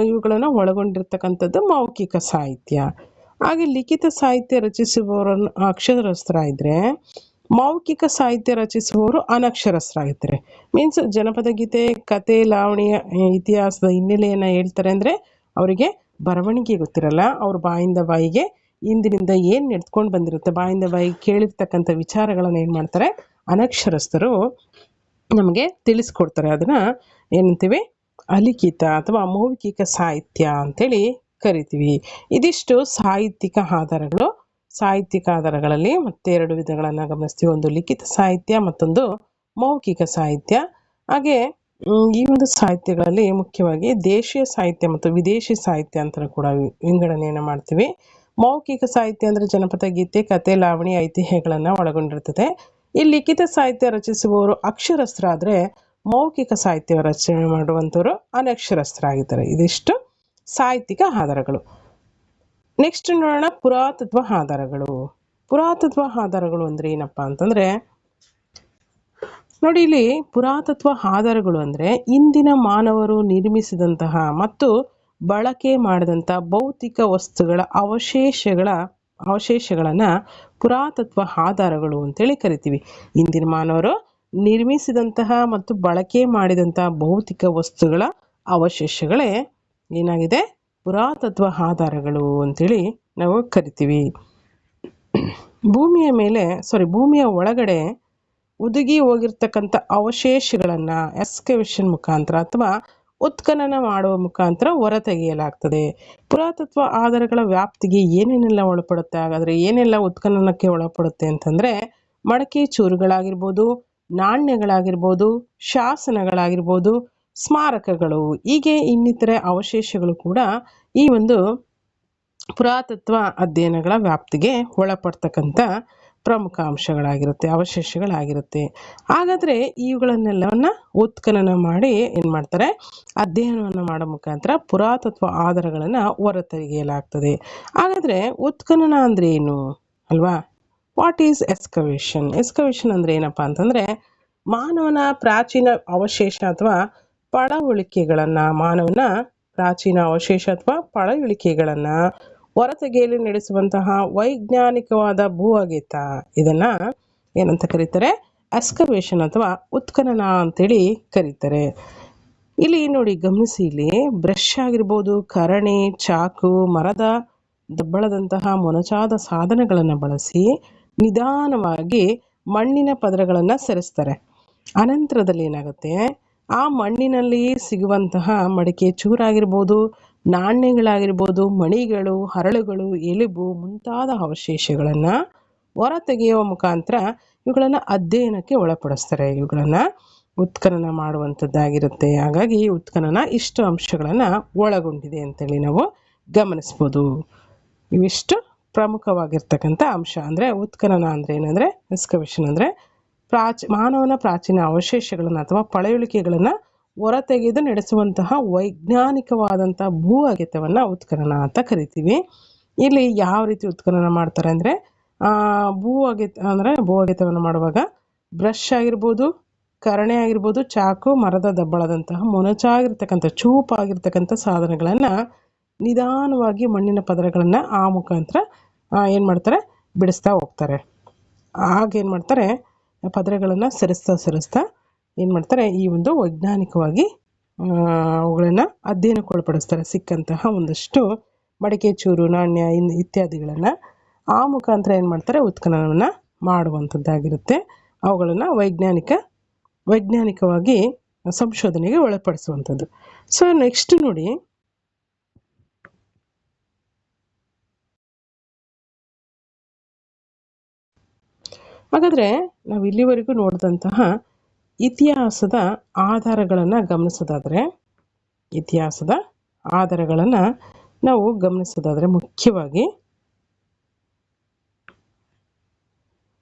ಇವುಗಳನ್ನು ಒಳಗೊಂಡಿರ್ತಕ್ಕಂಥದ್ದು ಮೌಖಿಕ ಸಾಹಿತ್ಯ. ಹಾಗೆ ಲಿಖಿತ ಸಾಹಿತ್ಯ ರಚಿಸುವವರನ್ನು ಅಕ್ಷರಸ್ಥರಾಗಿದ್ದರೆ, ಮೌಖಿಕ ಸಾಹಿತ್ಯ ರಚಿಸುವವರು ಅನಕ್ಷರಸ್ಥರಾಗಿರ್ತಾರೆ. ಮೀನ್ಸ್ ಜನಪದ ಗೀತೆ, ಕತೆ, ಲಾವಣಿಯ ಇತಿಹಾಸದ ಹಿನ್ನೆಲೆಯನ್ನು ಹೇಳ್ತಾರೆ ಅಂದರೆ ಅವರಿಗೆ ಬರವಣಿಗೆ ಗೊತ್ತಿರಲ್ಲ. ಅವ್ರ ಬಾಯಿಂದ ಬಾಯಿಗೆ ಇಂದಿನಿಂದ ಏನು ನಡೆದುಕೊಂಡು ಬಂದಿರುತ್ತೆ, ಬಾಯಿಂದ ಬಾಯಿಗೆ ಕೇಳಿರ್ತಕ್ಕಂಥ ವಿಚಾರಗಳನ್ನು ಏನು ಮಾಡ್ತಾರೆ, ಅನಕ್ಷರಸ್ಥರು ನಮಗೆ ತಿಳಿಸ್ಕೊಡ್ತಾರೆ. ಅದನ್ನು ಏನಂತೀವಿ? ಅಲಿಖಿತ ಅಥವಾ ಮೌಖಿಕ ಸಾಹಿತ್ಯ ಅಂತೇಳಿ ಕರಿತೀವಿ. ಇದಿಷ್ಟು ಸಾಹಿತ್ಯಿಕ ಆಧಾರಗಳು. ಸಾಹಿತ್ಯಿಕ ಆಧಾರಗಳಲ್ಲಿ ಮತ್ತೆ ಎರಡು ವಿಧಗಳನ್ನು ಗಮನಿಸ್ತೀವಿ: ಒಂದು ಲಿಖಿತ ಸಾಹಿತ್ಯ, ಮತ್ತೊಂದು ಮೌಖಿಕ ಸಾಹಿತ್ಯ. ಹಾಗೆ ಈ ಒಂದು ಸಾಹಿತ್ಯಗಳಲ್ಲಿ ಮುಖ್ಯವಾಗಿ ದೇಶೀಯ ಸಾಹಿತ್ಯ ಮತ್ತು ವಿದೇಶಿ ಸಾಹಿತ್ಯ ಅಂತ ಕೂಡ ವಿಂಗಡಣೆಯನ್ನು ಮಾಡ್ತೀವಿ. ಮೌಖಿಕ ಸಾಹಿತ್ಯ ಅಂದರೆ ಜನಪದ ಗೀತೆ, ಕತೆ, ಲಾವಣಿ, ಐತಿಹ್ಯಗಳನ್ನು ಒಳಗೊಂಡಿರ್ತದೆ. ಈ ಲಿಖಿತ ಸಾಹಿತ್ಯ ರಚಿಸುವವರು ಅಕ್ಷರಸ್ಥರಾದರೆ, ಮೌಖಿಕ ಸಾಹಿತ್ಯ ರಚನೆ ಮಾಡುವಂಥವರು ಅನಕ್ಷರಸ್ಥರಾಗಿದ್ದಾರೆ. ಇದಿಷ್ಟು ಸಾಹಿತ್ಯಿಕ ಆಧಾರಗಳು. ನೆಕ್ಸ್ಟ್ ನೋಡೋಣ ಪುರಾತತ್ವ ಆಧಾರಗಳು. ಪುರಾತತ್ವ ಆಧಾರಗಳು ಅಂದರೆ ಏನಪ್ಪ ಅಂತಂದರೆ, ನೋಡಿ ಇಲ್ಲಿ ಪುರಾತತ್ವ ಆಧಾರಗಳು ಅಂದರೆ ಇಂದಿನ ಮಾನವರು ನಿರ್ಮಿಸಿದಂತಹ ಮತ್ತು ಬಳಕೆ ಮಾಡಿದಂಥ ಭೌತಿಕ ವಸ್ತುಗಳ ಅವಶೇಷಗಳನ್ನು ಪುರಾತತ್ವ ಆಧಾರಗಳು ಅಂತೇಳಿ ಕರಿತೀವಿ. ಇಂದಿನ ಮಾನವರು ನಿರ್ಮಿಸಿದಂತಹ ಮತ್ತು ಬಳಕೆ ಮಾಡಿದಂತಹ ಭೌತಿಕ ವಸ್ತುಗಳ ಅವಶೇಷಗಳೇ ಏನಾಗಿದೆ? ಪುರಾತತ್ವ ಆಧಾರಗಳು ಅಂತೇಳಿ ನಾವು ಕರಿತೀವಿ. ಭೂಮಿಯ ಒಳಗಡೆ ಉದುಗಿ ಹೋಗಿರ್ತಕ್ಕಂಥ ಅವಶೇಷಗಳನ್ನು ಎಕ್ಸ್ಕವೇಷನ್ ಮುಖಾಂತರ ಅಥವಾ ಉತ್ಖನನ ಮಾಡುವ ಮುಖಾಂತರ ಹೊರತೆಗೆಯಲಾಗ್ತದೆ. ಪುರಾತತ್ವ ಆಧಾರಗಳ ವ್ಯಾಪ್ತಿಗೆ ಏನೇನೆಲ್ಲ ಒಳಪಡುತ್ತೆ? ಹಾಗಾದರೆ ಏನೆಲ್ಲ ಉತ್ಖನನಕ್ಕೆ ಒಳಪಡುತ್ತೆ ಅಂತಂದರೆ, ಮಡಕೆ ಚೂರುಗಳಾಗಿರ್ಬೋದು, ನಾಣ್ಯಗಳಾಗಿರ್ಬೋದು, ಶಾಸನಗಳಾಗಿರ್ಬೋದು, ಸ್ಮಾರಕಗಳು, ಹೀಗೆ ಇನ್ನಿತರೆ ಅವಶೇಷಗಳು ಕೂಡ ಈ ಒಂದು ಪುರಾತತ್ವ ಅಧ್ಯಯನಗಳ ವ್ಯಾಪ್ತಿಗೆ ಒಳಪಡ್ತಕ್ಕಂಥ ಪ್ರಮುಖ ಅಂಶಗಳಾಗಿರುತ್ತೆ, ಅವಶೇಷಗಳಾಗಿರುತ್ತೆ. ಹಾಗಾದರೆ ಇವುಗಳನ್ನೆಲ್ಲವನ್ನು ಉತ್ಖನನ ಮಾಡಿ ಏನು ಮಾಡ್ತಾರೆ? ಅಧ್ಯಯನವನ್ನು ಮಾಡೋ ಮುಖಾಂತರ ಪುರಾತತ್ವ ಆಧಾರಗಳನ್ನು ಹೊರತೆಗೆಯಲಾಗ್ತದೆ. ಹಾಗಾದರೆ ಉತ್ಖನನ ಅಂದರೆ ಏನು ಅಲ್ವಾ? What is excavation? ಎಕ್ಸ್ಕವೇಷನ್ ಅಂದರೆ ಏನಪ್ಪ ಅಂತಂದರೆ, ಮಾನವನ ಪ್ರಾಚೀನ ಅವಶೇಷ ಅಥವಾ ಪಳಯುಳಿಕೆಗಳನ್ನು ಹೊರತೆಗೆಯಲು ನಡೆಸುವಂತಹ ವೈಜ್ಞಾನಿಕವಾದ ಭೂ ಅಗೆತ. ಇದನ್ನು ಏನಂತ ಕರೀತಾರೆ? ಎಕ್ಸ್ಕವೇಷನ್ ಅಥವಾ ಉತ್ಖನನ ಅಂತೇಳಿ ಕರೀತಾರೆ. ಇಲ್ಲಿ ನೋಡಿ ಗಮನಿಸಿ, ಇಲ್ಲಿ ಬ್ರಷ್ ಆಗಿರ್ಬೋದು, ಕರಣೆ, ಚಾಕು, ಮರದ ದಬ್ಬಳದಂತಹ ಮೊನಚಾದ ಸಾಧನಗಳನ್ನು ಬಳಸಿ ನಿಧಾನವಾಗಿ ಮಣ್ಣಿನ ಪದರಗಳನ್ನು ಸರಿಸ್ತಾರೆ. ಅನಂತರದಲ್ಲಿ ಏನಾಗುತ್ತೆ? ಆ ಮಣ್ಣಿನಲ್ಲಿ ಸಿಗುವಂತಹ ಮಡಿಕೆ ಚೂರಾಗಿರ್ಬೋದು, ನಾಣ್ಯಗಳಾಗಿರ್ಬೋದು, ಮಣಿಗಳು, ಹರಳುಗಳು, ಎಲುಬು ಮುಂತಾದ ಅವಶೇಷಗಳನ್ನು ಹೊರತೆಗೆಯುವ ಮುಖಾಂತರ ಇವುಗಳನ್ನು ಅಧ್ಯಯನಕ್ಕೆ ಒಳಪಡಿಸ್ತಾರೆ. ಇವುಗಳನ್ನು ಉತ್ಖನನ ಮಾಡುವಂಥದ್ದಾಗಿರುತ್ತೆ. ಹಾಗಾಗಿ ಉತ್ಖನನ ಇಷ್ಟು ಅಂಶಗಳನ್ನು ಒಳಗೊಂಡಿದೆ ಅಂತೇಳಿ ನಾವು ಗಮನಿಸ್ಬೋದು. ಇವಿಷ್ಟು ಪ್ರಮುಖವಾಗಿರ್ತಕ್ಕಂಥ ಅಂಶ. ಅಂದರೆ ಉತ್ಖನನ ಅಂದರೆ ಏನಂದರೆ, ಎಕ್ಸ್ಕವೇಷನ್ ಅಂದರೆ ಮಾನವನ ಪ್ರಾಚೀನ ಅವಶೇಷಗಳನ್ನು ಅಥವಾ ಪಳೆಯುಳಿಕೆಗಳನ್ನು ಹೊರತೆಗೆದು ನಡೆಸುವಂತಹ ವೈಜ್ಞಾನಿಕವಾದಂಥ ಭೂ ಅಗೆತವನ್ನು ಉತ್ಖನನ ಅಂತ ಕರಿತೀವಿ. ಇಲ್ಲಿ ಯಾವ ರೀತಿ ಉತ್ಖನನ ಮಾಡ್ತಾರೆ ಅಂದರೆ, ಭೂ ಅಗೆತವನ್ನು ಮಾಡುವಾಗ ಬ್ರಷ್ ಆಗಿರ್ಬೋದು, ಕರಣೆ ಆಗಿರ್ಬೋದು, ಚಾಕು, ಮರದ ದಬ್ಬಳದಂತಹ ಮೊನಚಾಗಿರ್ತಕ್ಕಂಥ ಚೂಪಾಗಿರ್ತಕ್ಕಂಥ ಸಾಧನಗಳನ್ನು ನಿಧಾನವಾಗಿ ಮಣ್ಣಿನ ಪದರಗಳನ್ನು ಆ ಮುಖಾಂತರ ಏನು ಮಾಡ್ತಾರೆ? ಬಿಡಿಸ್ತಾ ಹೋಗ್ತಾರೆ. ಆಗೇನು ಮಾಡ್ತಾರೆ? ಪದರಗಳನ್ನು ಸರಿಸ್ತಾ ಏನು ಮಾಡ್ತಾರೆ? ಈ ಒಂದು ವೈಜ್ಞಾನಿಕವಾಗಿ ಅವುಗಳನ್ನು ಅಧ್ಯಯನಕ್ಕೆ ಒಳಪಡಿಸ್ತಾರೆ. ಸಿಕ್ಕಂತಹ ಒಂದಷ್ಟು ಮಡಿಕೆ ಚೂರು, ನಾಣ್ಯ ಇತ್ಯಾದಿಗಳನ್ನು ಆ ಮುಖಾಂತರ ಏನು ಮಾಡ್ತಾರೆ? ಉತ್ಖನನವನ್ನು ಮಾಡುವಂಥದ್ದಾಗಿರುತ್ತೆ. ಅವುಗಳನ್ನು ವೈಜ್ಞಾನಿಕವಾಗಿ ಸಂಶೋಧನೆಗೆ ಒಳಪಡಿಸುವಂಥದ್ದು. ಸೊ ನೆಕ್ಸ್ಟ್ ನೋಡಿ, ಹಾಗಾದರೆ ನಾವು ಇಲ್ಲಿವರೆಗೂ ನೋಡಿದಂತಹ ಇತಿಹಾಸದ ಆಧಾರಗಳನ್ನು ಗಮನಿಸೋದಾದರೆ, ಇತಿಹಾಸದ ಆಧಾರಗಳನ್ನು ನಾವು ಗಮನಿಸೋದಾದರೆ ಮುಖ್ಯವಾಗಿ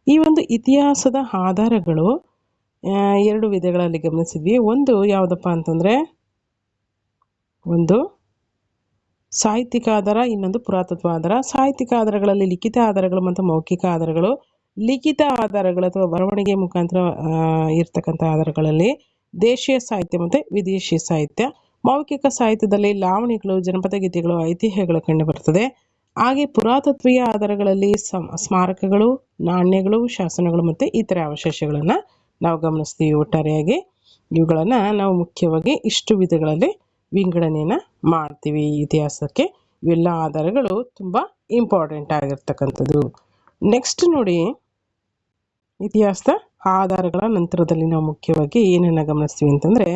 ಈ ಒಂದು ಇತಿಹಾಸದ ಆಧಾರಗಳು ಎರಡು ವಿಧಗಳಲ್ಲಿ ಗಮನಿಸಿದ್ವಿ. ಒಂದು ಯಾವುದಪ್ಪ ಅಂತಂದರೆ ಒಂದು ಸಾಹಿತ್ಯಿಕ ಆಧಾರ, ಇನ್ನೊಂದು ಪುರಾತತ್ವ ಆಧಾರ. ಸಾಹಿತ್ಯಿಕ ಆಧಾರಗಳಲ್ಲಿ ಲಿಖಿತ ಆಧಾರಗಳು ಮತ್ತು ಮೌಖಿಕ ಆಧಾರಗಳು. ಲಿಖಿತ ಆಧಾರಗಳು ಅಥವಾ ಬರವಣಿಗೆ ಮುಖಾಂತರ ಇರ್ತಕ್ಕಂಥ ಆಧಾರಗಳಲ್ಲಿ ದೇಶೀಯ ಸಾಹಿತ್ಯ ಮತ್ತು ವಿದೇಶಿ ಸಾಹಿತ್ಯ. ಮೌಖಿಕ ಸಾಹಿತ್ಯದಲ್ಲಿ ಲಾವಣಿಗಳು, ಜನಪದ ಗೀತೆಗಳು, ಐತಿಹ್ಯಗಳು ಕಂಡುಬರ್ತದೆ. ಹಾಗೆ ಪುರಾತತ್ವೀಯ ಆಧಾರಗಳಲ್ಲಿ ಸ್ಮಾರಕಗಳು, ನಾಣ್ಯಗಳು, ಶಾಸನಗಳು ಮತ್ತು ಇತರೆ ಅವಶೇಷಗಳನ್ನು ನಾವು ಗಮನಿಸ್ತೀವಿ. ಒಟ್ಟಾರೆಯಾಗಿ ಇವುಗಳನ್ನು ನಾವು ಮುಖ್ಯವಾಗಿ ಇಷ್ಟು ವಿಧಗಳಲ್ಲಿ ವಿಂಗಡಣೆಯನ್ನು ಮಾಡ್ತೀವಿ. ಇತಿಹಾಸಕ್ಕೆ ಇವೆಲ್ಲ ಆಧಾರಗಳು ತುಂಬ ಇಂಪಾರ್ಟೆಂಟ್ ಆಗಿರ್ತಕ್ಕಂಥದ್ದು. ನೆಕ್ಸ್ಟ್ ನೋಡಿ, ಇತಿಹಾಸದ ಆಧಾರಗಳ ನಂತರದಲ್ಲಿ ನಾವು ಮುಖ್ಯವಾಗಿ ಏನನ್ನು ಗಮನಿಸ್ತೀವಿ ಅಂತಂದರೆ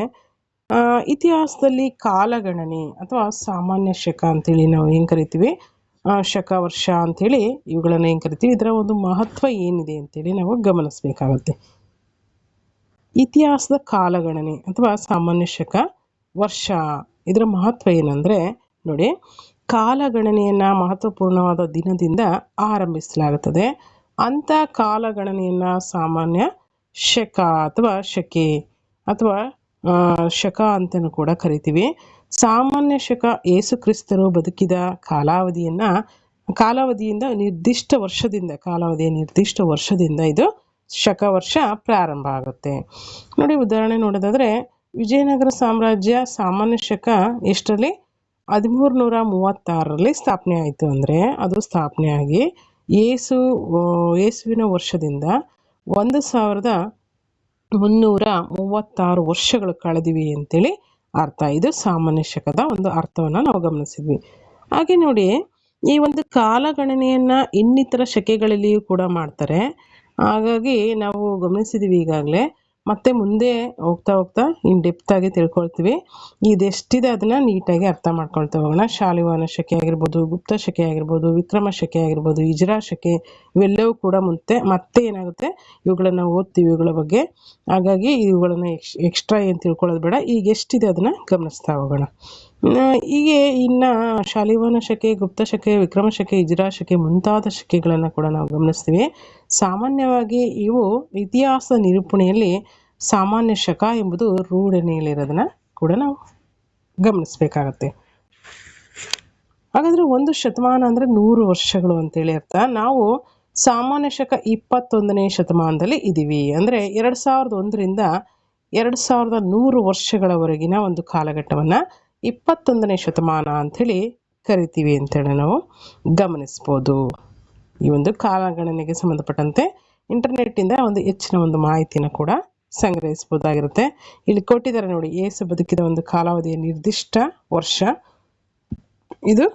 ಇತಿಹಾಸದಲ್ಲಿ ಕಾಲಗಣನೆ ಅಥವಾ ಸಾಮಾನ್ಯ ಶಕ ಅಂತೇಳಿ ನಾವು ಏನು ಕರಿತೀವಿ, ಶಕ ವರ್ಷ ಅಂಥೇಳಿ ಇವುಗಳನ್ನು ಏನು ಕರಿತೀವಿ, ಇದರ ಒಂದು ಮಹತ್ವ ಏನಿದೆ ಅಂತೇಳಿ ನಾವು ಗಮನಿಸಬೇಕಾಗುತ್ತೆ. ಇತಿಹಾಸದ ಕಾಲಗಣನೆ ಅಥವಾ ಸಾಮಾನ್ಯ ಶಕ ವರ್ಷ ಇದರ ಮಹತ್ವ ಏನಂದರೆ ನೋಡಿ, ಕಾಲಗಣನೆಯನ್ನು ಮಹತ್ವಪೂರ್ಣವಾದ ದಿನದಿಂದ ಆರಂಭಿಸಲಾಗುತ್ತದೆ. ಅಂಥ ಕಾಲಗಣನೆಯನ್ನು ಸಾಮಾನ್ಯ ಶಕ ಅಥವಾ ಶಕೆ ಅಥವಾ ಶಕ ಅಂತಲೂ ಕೂಡ ಕರಿತೀವಿ. ಸಾಮಾನ್ಯ ಶಕ ಯೇಸು ಕ್ರಿಸ್ತರು ಬದುಕಿದ ಕಾಲಾವಧಿಯಿಂದ ನಿರ್ದಿಷ್ಟ ವರ್ಷದಿಂದ ಇದು ಶಕ ವರ್ಷ ಪ್ರಾರಂಭ ಆಗುತ್ತೆ. ನೋಡಿ, ಉದಾಹರಣೆ ನೋಡೋದಾದರೆ ವಿಜಯನಗರ ಸಾಮ್ರಾಜ್ಯ ಸಾಮಾನ್ಯ ಶಕ ಎಷ್ಟರಲ್ಲಿ 1336ರಲ್ಲಿ ಸ್ಥಾಪನೆ ಆಯಿತು. ಅಂದರೆ ಅದು ಸ್ಥಾಪನೆ ಆಗಿ ಯೇಸುವಿನ ವರ್ಷದಿಂದ 1336 ವರ್ಷಗಳು ಕಳೆದಿವೆ ಅಂತೇಳಿ ಅರ್ಥ. ಇದು ಸಾಮಾನ್ಯ ಶಕದ ಒಂದು ಅರ್ಥವನ್ನು ನಾವು ಗಮನಿಸಿದ್ವಿ. ಹಾಗೆ ನೋಡಿ, ಈ ಒಂದು ಕಾಲಗಣನೆಯನ್ನು ಇನ್ನಿತರ ಶಕೆಗಳಲ್ಲಿಯೂ ಕೂಡ ಮಾಡ್ತಾರೆ. ಹಾಗಾಗಿ ನಾವು ಗಮನಿಸಿದ್ದೀವಿ ಈಗಾಗಲೇ. ಮತ್ತೆ ಮುಂದೆ ಹೋಗ್ತಾ ಇನ್ ಡೆಪ್ತ್ ಆಗಿ ತಿಳ್ಕೊಳ್ತೀವಿ. ಇದೆಷ್ಟಿದೆ ಅದನ್ನು ನೀಟಾಗಿ ಅರ್ಥ ಮಾಡ್ಕೊಳ್ತಾ ಹೋಗೋಣ. ಶಾಲಿವಾಹನ ಶಕೆ ಆಗಿರ್ಬೋದು, ಗುಪ್ತ ಶಕೆ ಆಗಿರ್ಬೋದು, ವಿಕ್ರಮ ಶಕೆ ಆಗಿರ್ಬೋದು, ಇಜ್ರಾ ಶಕೆ, ಇವೆಲ್ಲವೂ ಕೂಡ ಮತ್ತೆ ಏನಾಗುತ್ತೆ, ಇವುಗಳನ್ನು ಓದ್ತೀವಿ ಇವುಗಳ ಬಗ್ಗೆ. ಹಾಗಾಗಿ ಇವುಗಳನ್ನು ಎಕ್ಸ್ಟ್ರಾ ಏನು ತಿಳ್ಕೊಳ್ಳೋದು ಬೇಡ. ಈಗ ಎಷ್ಟಿದೆ ಅದನ್ನು ಗಮನಿಸ್ತಾ ಹೋಗೋಣ. ಹೀಗೆ ಇನ್ನು ಶಾಲಿವಾಹನ ಶಕೆ, ಗುಪ್ತ ಶಕೆ, ವಿಕ್ರಮ ಶಕೆ, ಇಜ್ರಾ ಶಕೆ ಮುಂತಾದ ಶಕೆಗಳನ್ನು ಕೂಡ ನಾವು ಗಮನಿಸ್ತೀವಿ. ಸಾಮಾನ್ಯವಾಗಿ ಇವು ಇತಿಹಾಸ ನಿರೂಪಣೆಯಲ್ಲಿ ಸಾಮಾನ್ಯ ಶಕ ಎಂಬುದು ರೂಢನೆಯಲ್ಲಿರೋದನ್ನು ಕೂಡ ನಾವು ಗಮನಿಸಬೇಕಾಗತ್ತೆ. ಹಾಗಾದರೆ ಒಂದು ಶತಮಾನ ಅಂದರೆ 100 ವರ್ಷಗಳು ಅಂತೇಳಿ ಅರ್ಥ. ನಾವು ಸಾಮಾನ್ಯ ಶಕ 21ನೇ ಶತಮಾನದಲ್ಲಿ ಇದ್ದೀವಿ. ಅಂದರೆ 2001ರಿಂದ 2100 ವರ್ಷಗಳವರೆಗಿನ ಒಂದು ಕಾಲಘಟ್ಟವನ್ನು 21ನೇ ಶತಮಾನ ಅಂಥೇಳಿ ಕರಿತೀವಿ ಅಂತೇಳಿ ನಾವು ಗಮನಿಸ್ಬೋದು. ಈ ಒಂದು ಕಾಲಗಣನೆಗೆ ಸಂಬಂಧಪಟ್ಟಂತೆ ಇಂಟರ್ನೆಟ್ಟಿಂದ ಒಂದು ಹೆಚ್ಚಿನ ಒಂದು ಮಾಹಿತಿನ ಕೂಡ ಸಂಗ್ರಹಿಸ್ಬೋದಾಗಿರುತ್ತೆ. ಇಲ್ಲಿ ಕೊಟ್ಟಿದ್ದಾರೆ ನೋಡಿ, ಯೇಸು ಬದುಕಿದ ಒಂದು ಕಾಲಾವಧಿಯ ನಿರ್ದಿಷ್ಟ ವರ್ಷ. ಇದು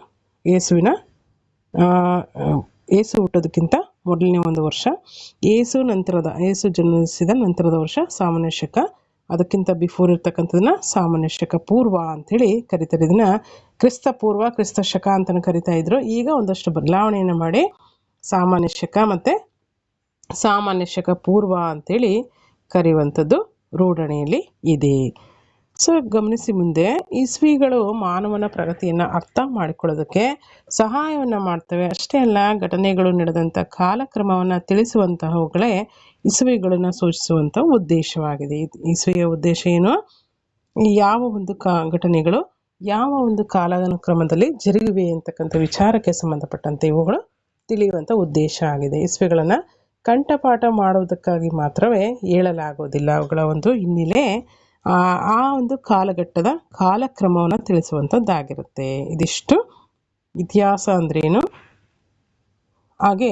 ಯೇಸು ಹುಟ್ಟೋದಕ್ಕಿಂತ ಮೊದಲನೇ ಒಂದು ವರ್ಷ. ಯೇಸು ಜನ್ಮಿಸಿದ ನಂತರದ ವರ್ಷ ಸಾಮಾನ್ಯ ಶಕ. ಅದಕ್ಕಿಂತ ಬಿಫೋರ್ ಇರ್ತಕ್ಕಂಥದನ್ನ ಸಾಮಾನ್ಯ ಶಕ ಪೂರ್ವ ಅಂಥೇಳಿ ಕರಿತಾರೆ. ಇದನ್ನು ಕ್ರಿಸ್ತ ಪೂರ್ವ, ಕ್ರಿಸ್ತ ಶಕ ಅಂತಲೂ ಕರಿತಾ ಇದ್ರು. ಈಗ ಒಂದಷ್ಟು ಬದಲಾವಣೆಯನ್ನು ಮಾಡಿ ಸಾಮಾನ್ಯ ಶಕ ಮತ್ತು ಸಾಮಾನ್ಯ ಶಕ ಪೂರ್ವ ಅಂಥೇಳಿ ಕರೆಯುವಂಥದ್ದು ರೂಢಣೆಯಲ್ಲಿ ಇದೆ. ಸೊ ಗಮನಿಸಿ, ಮುಂದೆ ಇಸ್ವಿಗಳು ಮಾನವನ ಪ್ರಗತಿಯನ್ನು ಅರ್ಥ ಮಾಡಿಕೊಳ್ಳೋದಕ್ಕೆ ಸಹಾಯವನ್ನು ಮಾಡ್ತವೆ. ಅಷ್ಟೇ ಅಲ್ಲ, ಘಟನೆಗಳು ನಡೆದಂಥ ಕಾಲಕ್ರಮವನ್ನು ತಿಳಿಸುವಂತಹವುಗಳೇ ಇಸ್ವಿಗಳನ್ನು ಸೂಚಿಸುವಂಥ ಉದ್ದೇಶವಾಗಿದೆ. ಇಸ್ವಿಯ ಉದ್ದೇಶ ಏನು, ಯಾವ ಒಂದು ಘಟನೆಗಳು ಯಾವ ಒಂದು ಕಾಲಕ್ರಮದಲ್ಲಿ ಜರುಗಿವೆ ಅಂತಕ್ಕಂಥ ವಿಚಾರಕ್ಕೆ ಸಂಬಂಧಪಟ್ಟಂತೆ ಇವುಗಳು ತಿಳಿಯುವಂಥ ಉದ್ದೇಶ ಆಗಿದೆ. ಇಸ್ವಿಗಳನ್ನು ಕಂಠಪಾಠ ಮಾಡುವುದಕ್ಕಾಗಿ ಮಾತ್ರವೇ ಹೇಳಲಾಗೋದಿಲ್ಲ. ಅವುಗಳ ಒಂದು ಹಿನ್ನೆಲೆ ಆ ಒಂದು ಕಾಲಘಟ್ಟದ ಕಾಲಕ್ರಮವನ್ನು ತಿಳಿಸುವಂಥದ್ದಾಗಿರುತ್ತೆ. ಇದಿಷ್ಟು ಇತಿಹಾಸ ಅಂದ್ರೇನು, ಹಾಗೆ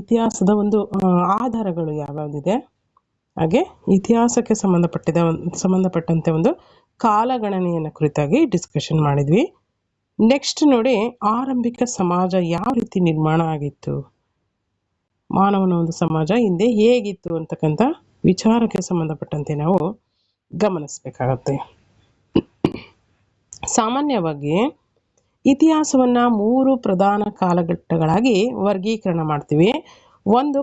ಇತಿಹಾಸದ ಒಂದು ಆಧಾರಗಳು ಯಾವ್ಯಾವುದಿದೆ, ಹಾಗೆ ಇತಿಹಾಸಕ್ಕೆ ಸಂಬಂಧಪಟ್ಟಂತೆ ಒಂದು ಕಾಲಗಣನೆಯನ್ನು ಕುರಿತಾಗಿ ಡಿಸ್ಕಷನ್ ಮಾಡಿದ್ವಿ. ನೆಕ್ಸ್ಟ್ ನೋಡಿ, ಆರಂಭಿಕ ಸಮಾಜ ಯಾವ ರೀತಿ ನಿರ್ಮಾಣ ಆಗಿತ್ತು, ಮಾನವನ ಒಂದು ಸಮಾಜ ಹಿಂದೆ ಹೇಗಿತ್ತು ಅಂತಕ್ಕಂಥ ವಿಚಾರಕ್ಕೆ ಸಂಬಂಧಪಟ್ಟಂತೆ ನಾವು ಗಮನಿಸಬೇಕಾಗತ್ತೆ. ಸಾಮಾನ್ಯವಾಗಿ ಇತಿಹಾಸವನ್ನು 3 ಪ್ರಧಾನ ಕಾಲಘಟ್ಟಗಳಾಗಿ ವರ್ಗೀಕರಣ ಮಾಡ್ತೀವಿ. ಒಂದು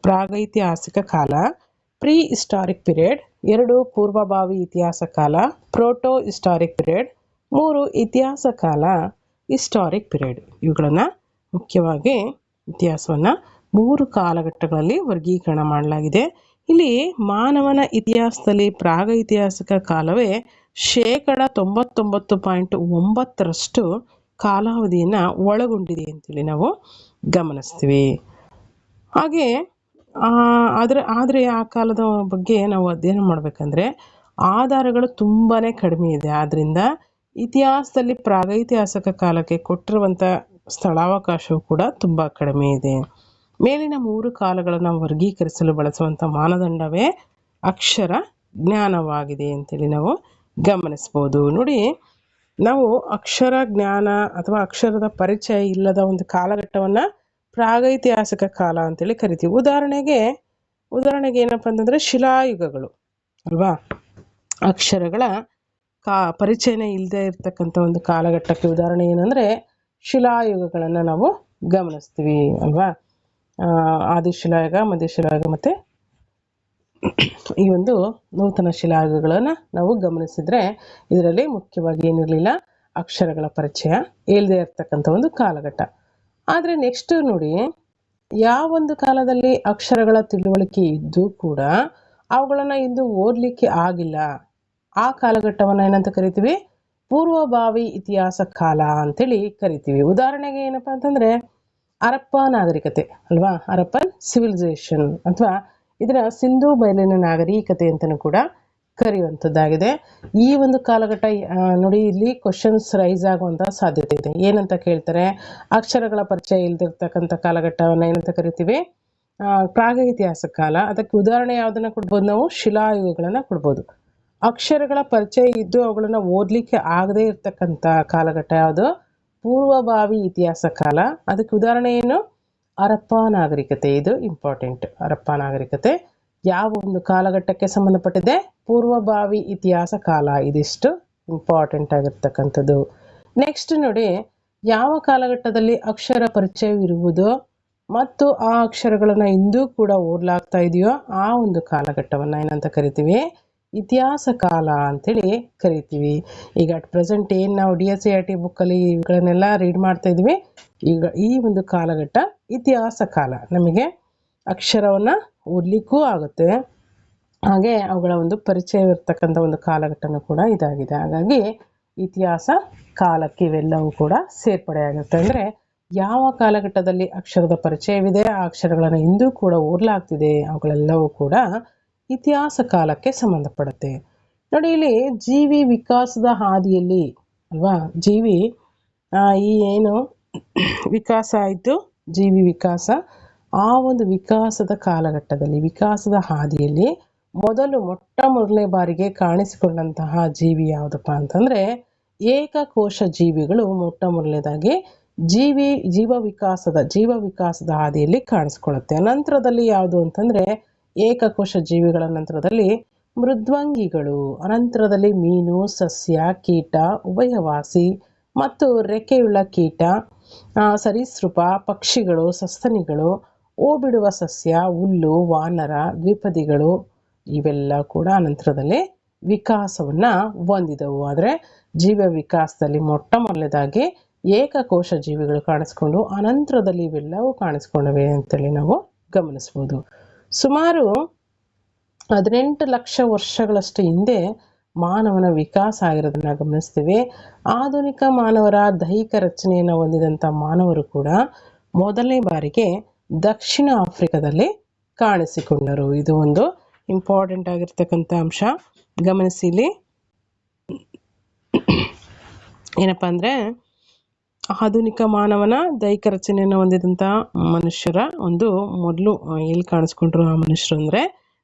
ಪ್ರಾಗೈತಿಹಾಸಿಕ ಕಾಲ, ಪ್ರೀ ಹಿಸ್ಟಾರಿಕ್ ಪೀರಿಯಡ್. 2 ಪೂರ್ವಭಾವಿ ಇತಿಹಾಸ ಕಾಲ, ಪ್ರೋಟೋ ಹಿಸ್ಟಾರಿಕ್ ಪೀರಿಯಡ್. 3 ಇತಿಹಾಸ ಕಾಲ, ಹಿಸ್ಟಾರಿಕ್ ಪೀರಿಯಡ್. ಇವುಗಳನ್ನು ಮುಖ್ಯವಾಗಿ ಇತಿಹಾಸವನ್ನು 3 ಕಾಲಘಟ್ಟಗಳಲ್ಲಿ ವರ್ಗೀಕರಣ ಮಾಡಲಾಗಿದೆ. ಇಲ್ಲಿ ಮಾನವನ ಇತಿಹಾಸದಲ್ಲಿ ಪ್ರಾಗೈತಿಹಾಸಿಕ ಕಾಲವೇ 99.9% ಕಾಲಾವಧಿಯನ್ನು ಒಳಗೊಂಡಿದೆ ಅಂತೇಳಿ ನಾವು ಗಮನಿಸ್ತೀವಿ. ಹಾಗೆ ಆದರೆ ಆ ಕಾಲದ ಬಗ್ಗೆ ನಾವು ಅಧ್ಯಯನ ಮಾಡಬೇಕಂದ್ರೆ ಆಧಾರಗಳು ತುಂಬಾ ಕಡಿಮೆ ಇದೆ. ಆದ್ದರಿಂದ ಇತಿಹಾಸದಲ್ಲಿ ಪ್ರಾಗೈತಿಹಾಸಿಕ ಕಾಲಕ್ಕೆ ಕೊಟ್ಟಿರುವಂಥ ಸ್ಥಳಾವಕಾಶವು ಕೂಡ ತುಂಬ ಕಡಿಮೆ ಇದೆ. ಮೇಲಿನ 3 ಕಾಲಗಳನ್ನು ವರ್ಗೀಕರಿಸಲು ಬಳಸುವಂಥ ಮಾನದಂಡವೇ ಅಕ್ಷರ ಜ್ಞಾನವಾಗಿದೆ ಅಂತೇಳಿ ನಾವು ಗಮನಿಸ್ಬೋದು. ನೋಡಿ, ನಾವು ಅಕ್ಷರ ಜ್ಞಾನ ಅಥವಾ ಅಕ್ಷರದ ಪರಿಚಯ ಇಲ್ಲದ ಒಂದು ಕಾಲಘಟ್ಟವನ್ನು ಪ್ರಾಗೈತಿಹಾಸಿಕ ಕಾಲ ಅಂತೇಳಿ ಕರಿತೀವಿ. ಉದಾಹರಣೆಗೆ ಏನಪ್ಪ ಅಂತಂದರೆ ಶಿಲಾಯುಗಗಳು ಅಲ್ವಾ. ಅಕ್ಷರಗಳ ಪರಿಚಯನೇ ಇಲ್ಲದೆ ಇರತಕ್ಕಂಥ ಒಂದು ಕಾಲಘಟ್ಟಕ್ಕೆ ಉದಾಹರಣೆ ಏನಂದರೆ ಶಿಲಾಯುಗಗಳನ್ನು ನಾವು ಗಮನಿಸ್ತೀವಿ ಅಲ್ವಾ. ಆದಿಶಿಲಾಯುಗ, ಮಧ್ಯಶಿಲಾಯುಗ ಮತ್ತು ಈ ಒಂದು ನೂತನ ಶಿಲಾಯುಗಗಳನ್ನು ನಾವು ಗಮನಿಸಿದರೆ ಇದರಲ್ಲಿ ಮುಖ್ಯವಾಗಿ ಏನಿರಲಿಲ್ಲ, ಅಕ್ಷರಗಳ ಪರಿಚಯ ಇಲ್ಲದೆ ಇರತಕ್ಕಂಥ ಒಂದು ಕಾಲಘಟ್ಟ. ಆದರೆ ನೆಕ್ಸ್ಟ್ ನೋಡಿ, ಯಾವೊಂದು ಕಾಲದಲ್ಲಿ ಅಕ್ಷರಗಳ ತಿಳುವಳಿಕೆ ಇದ್ದು ಕೂಡ ಅವುಗಳನ್ನು ಇಂದು ಓದಲಿಕ್ಕೆ ಆಗಿಲ್ಲ, ಆ ಕಾಲಘಟ್ಟವನ್ನು ಏನಂತ ಕರಿತೀವಿ, ಪೂರ್ವಭಾವಿ ಇತಿಹಾಸ ಕಾಲ ಅಂತೇಳಿ ಕರಿತೀವಿ. ಉದಾಹರಣೆಗೆ ಏನಪ್ಪಾ ಅಂತಂದರೆ ಹರಪ್ಪ ನಾಗರಿಕತೆ ಅಲ್ವಾ, ಹರಪ್ಪನ್ ಸಿವಿಲೈಸೇಷನ್ ಅಥವಾ ಇದರ ಸಿಂಧೂ ಬಯಲಿನ ನಾಗರಿಕತೆ ಅಂತಲೂ ಕೂಡ ಕರೆಯುವಂಥದ್ದಾಗಿದೆ. ಈ ಒಂದು ಕಾಲಘಟ್ಟ ನೋಡಿ, ಇಲ್ಲಿ ಕ್ವಶನ್ಸ್ ರೈಸ್ ಆಗುವಂಥ ಸಾಧ್ಯತೆ ಇದೆ. ಏನಂತ ಕೇಳ್ತಾರೆ, ಅಕ್ಷರಗಳ ಪರಿಚಯ ಇಲ್ದಿರ್ತಕ್ಕಂಥ ಕಾಲಘಟ್ಟವನ್ನು ಏನಂತ ಕರಿತೀವಿ, ಪ್ರಾಗೈತಿಹಾಸಿಕ ಕಾಲ. ಅದಕ್ಕೆ ಉದಾಹರಣೆ ಯಾವುದನ್ನು ಕೊಡ್ಬೋದು ನಾವು, ಶಿಲಾಯುಗಗಳನ್ನು ಕೊಡ್ಬೋದು. ಅಕ್ಷರಗಳ ಪರಿಚಯ ಇದ್ದು ಅವುಗಳನ್ನು ಓದಲಿಕ್ಕೆ ಆಗದೇ ಇರ್ತಕ್ಕಂಥ ಕಾಲಘಟ್ಟ ಯಾವುದು, ಪೂರ್ವಭಾವಿ ಇತಿಹಾಸ ಕಾಲ. ಅದಕ್ಕೆ ಉದಾಹರಣೆ ಏನು, ಹರಪ್ಪ ನಾಗರಿಕತೆ. ಇದು ಇಂಪಾರ್ಟೆಂಟ್. ಹರಪ್ಪ ನಾಗರಿಕತೆ ಯಾವ ಒಂದು ಕಾಲಘಟ್ಟಕ್ಕೆ ಸಂಬಂಧಪಟ್ಟಿದೆ, ಪೂರ್ವಭಾವಿ ಇತಿಹಾಸ ಕಾಲ. ಇದಿಷ್ಟು ಇಂಪಾರ್ಟೆಂಟ್ ಆಗಿರ್ತಕ್ಕಂಥದ್ದು. ನೆಕ್ಸ್ಟ್ ನೋಡಿ, ಯಾವ ಕಾಲಘಟ್ಟದಲ್ಲಿ ಅಕ್ಷರ ಪರಿಚಯವಿರುವುದೋ ಮತ್ತು ಆ ಅಕ್ಷರಗಳನ್ನು ಇಂದೂ ಕೂಡ ಓದಲಾಗ್ತಾ ಇದೆಯೋ ಆ ಒಂದು ಕಾಲಘಟ್ಟವನ್ನು ಏನಂತ ಕರಿತೀವಿ, ಇತಿಹಾಸ ಕಾಲ ಅಂತೇಳಿ ಕರಿತೀವಿ. ಈಗ ಅಟ್ ಪ್ರೆಸೆಂಟ್ ಏನು ನಾವು DSCRT ಬುಕ್ಕಲ್ಲಿ ಇವುಗಳನ್ನೆಲ್ಲ ರೀಡ್ ಮಾಡ್ತಾ ಇದ್ವಿ, ಈಗ ಈ ಒಂದು ಕಾಲಘಟ್ಟ ಇತಿಹಾಸ ಕಾಲ. ನಮಗೆ ಅಕ್ಷರವನ್ನು ಓದಲಿಕ್ಕೂ ಆಗುತ್ತೆ, ಹಾಗೆ ಅವುಗಳ ಒಂದು ಪರಿಚಯವಿರ್ತಕ್ಕಂಥ ಒಂದು ಕಾಲಘಟ್ಟನೂ ಕೂಡ ಇದಾಗಿದೆ. ಹಾಗಾಗಿ ಇತಿಹಾಸ ಕಾಲಕ್ಕೆ ಇವೆಲ್ಲವೂ ಕೂಡ ಸೇರ್ಪಡೆ ಆಗುತ್ತೆ. ಅಂದರೆ ಯಾವ ಕಾಲಘಟ್ಟದಲ್ಲಿ ಅಕ್ಷರದ ಪರಿಚಯವಿದೆ, ಆ ಅಕ್ಷರಗಳನ್ನು ಇಂದೂ ಕೂಡ ಓದಲಾಗ್ತಿದೆ, ಅವುಗಳೆಲ್ಲವೂ ಕೂಡ ಇತಿಹಾಸ ಕಾಲಕ್ಕೆ ಸಂಬಂಧಪಡುತ್ತೆ. ನೋಡಿ, ಇಲ್ಲಿ ಜೀವಿ ವಿಕಾಸದ ಹಾದಿಯಲ್ಲಿ ಅಲ್ವಾ, ಜೀವಿ ಈ ಏನು ವಿಕಾಸ ಆಯಿತು, ಜೀವಿ ವಿಕಾಸ, ಆ ಒಂದು ವಿಕಾಸದ ಕಾಲಘಟ್ಟದಲ್ಲಿ, ವಿಕಾಸದ ಹಾದಿಯಲ್ಲಿ ಮೊಟ್ಟ ಮೊದಲನೇ ಬಾರಿಗೆ ಕಾಣಿಸಿಕೊಂಡಂತಹ ಜೀವಿ ಯಾವುದಪ್ಪ ಅಂತಂದರೆ ಏಕಕೋಶ ಜೀವಿಗಳು ಮೊಟ್ಟ ಮೊದಲನೇದಾಗಿ ಜೀವ ವಿಕಾಸದ ಹಾದಿಯಲ್ಲಿ ಕಾಣಿಸ್ಕೊಳ್ಳುತ್ತೆ. ನಂತರದಲ್ಲಿ ಯಾವುದು ಅಂತಂದರೆ ಏಕಕೋಶ ಜೀವಿಗಳ ನಂತರದಲ್ಲಿ ಮೃದ್ವಂಗಿಗಳು, ಅನಂತರದಲ್ಲಿ ಮೀನು, ಸಸ್ಯ, ಕೀಟ, ಉಭಯವಾಸಿ ಮತ್ತು ರೆಕ್ಕೆಯುಳ್ಳ ಕೀಟ, ಸರೀಸೃಪ, ಪಕ್ಷಿಗಳು, ಸಸ್ತನಿಗಳು, ಹೂ ಬಿಡುವ ಸಸ್ಯ, ಹುಲ್ಲು, ವಾನರ, ದ್ವಿಪದಿಗಳು, ಇವೆಲ್ಲ ಕೂಡ ಅನಂತರದಲ್ಲಿ ವಿಕಾಸವನ್ನು ಹೊಂದಿದವು. ಆದರೆ ಜೀವ ವಿಕಾಸದಲ್ಲಿ ಮೊಟ್ಟ ಮೊದಲನೇದಾಗಿ ಏಕಕೋಶ ಜೀವಿಗಳು ಕಾಣಿಸ್ಕೊಂಡು ಅನಂತರದಲ್ಲಿ ಇವೆಲ್ಲವೂ ಕಾಣಿಸ್ಕೊಂಡವೆ ಅಂತೇಳಿ ನಾವು ಗಮನಿಸ್ಬೋದು. ಸುಮಾರು 18 ಲಕ್ಷ ವರ್ಷಗಳಷ್ಟು ಹಿಂದೆ ಮಾನವನ ವಿಕಾಸ ಆಗಿರೋದನ್ನ ಗಮನಿಸ್ತೀವಿ. ಆಧುನಿಕ ಮಾನವರ ದೈಹಿಕ ರಚನೆಯನ್ನು ಹೊಂದಿದಂಥ ಮಾನವರು ಕೂಡ ಮೊದಲನೇ ಬಾರಿಗೆ ದಕ್ಷಿಣ ಆಫ್ರಿಕಾದಲ್ಲಿ ಕಾಣಿಸಿಕೊಂಡರು. ಇದು ಒಂದು ಇಂಪಾರ್ಟೆಂಟ್ ಆಗಿರ್ತಕ್ಕಂಥ ಅಂಶ. ಗಮನಿಸಿ, ಇಲ್ಲಿ ಏನಪ್ಪ ಅಂದರೆ ಆಧುನಿಕ ಮಾನವನ ದೈಹಿಕ ರಚನೆಯನ್ನು ಹೊಂದಿದಂಥ ಮನುಷ್ಯರ ಒಂದು ಮೊದಲು ಎಲ್ಲಿ ಕಾಣಿಸ್ಕೊಂಡ್ರು ಆ ಮನುಷ್ಯರು ಅಂದರೆ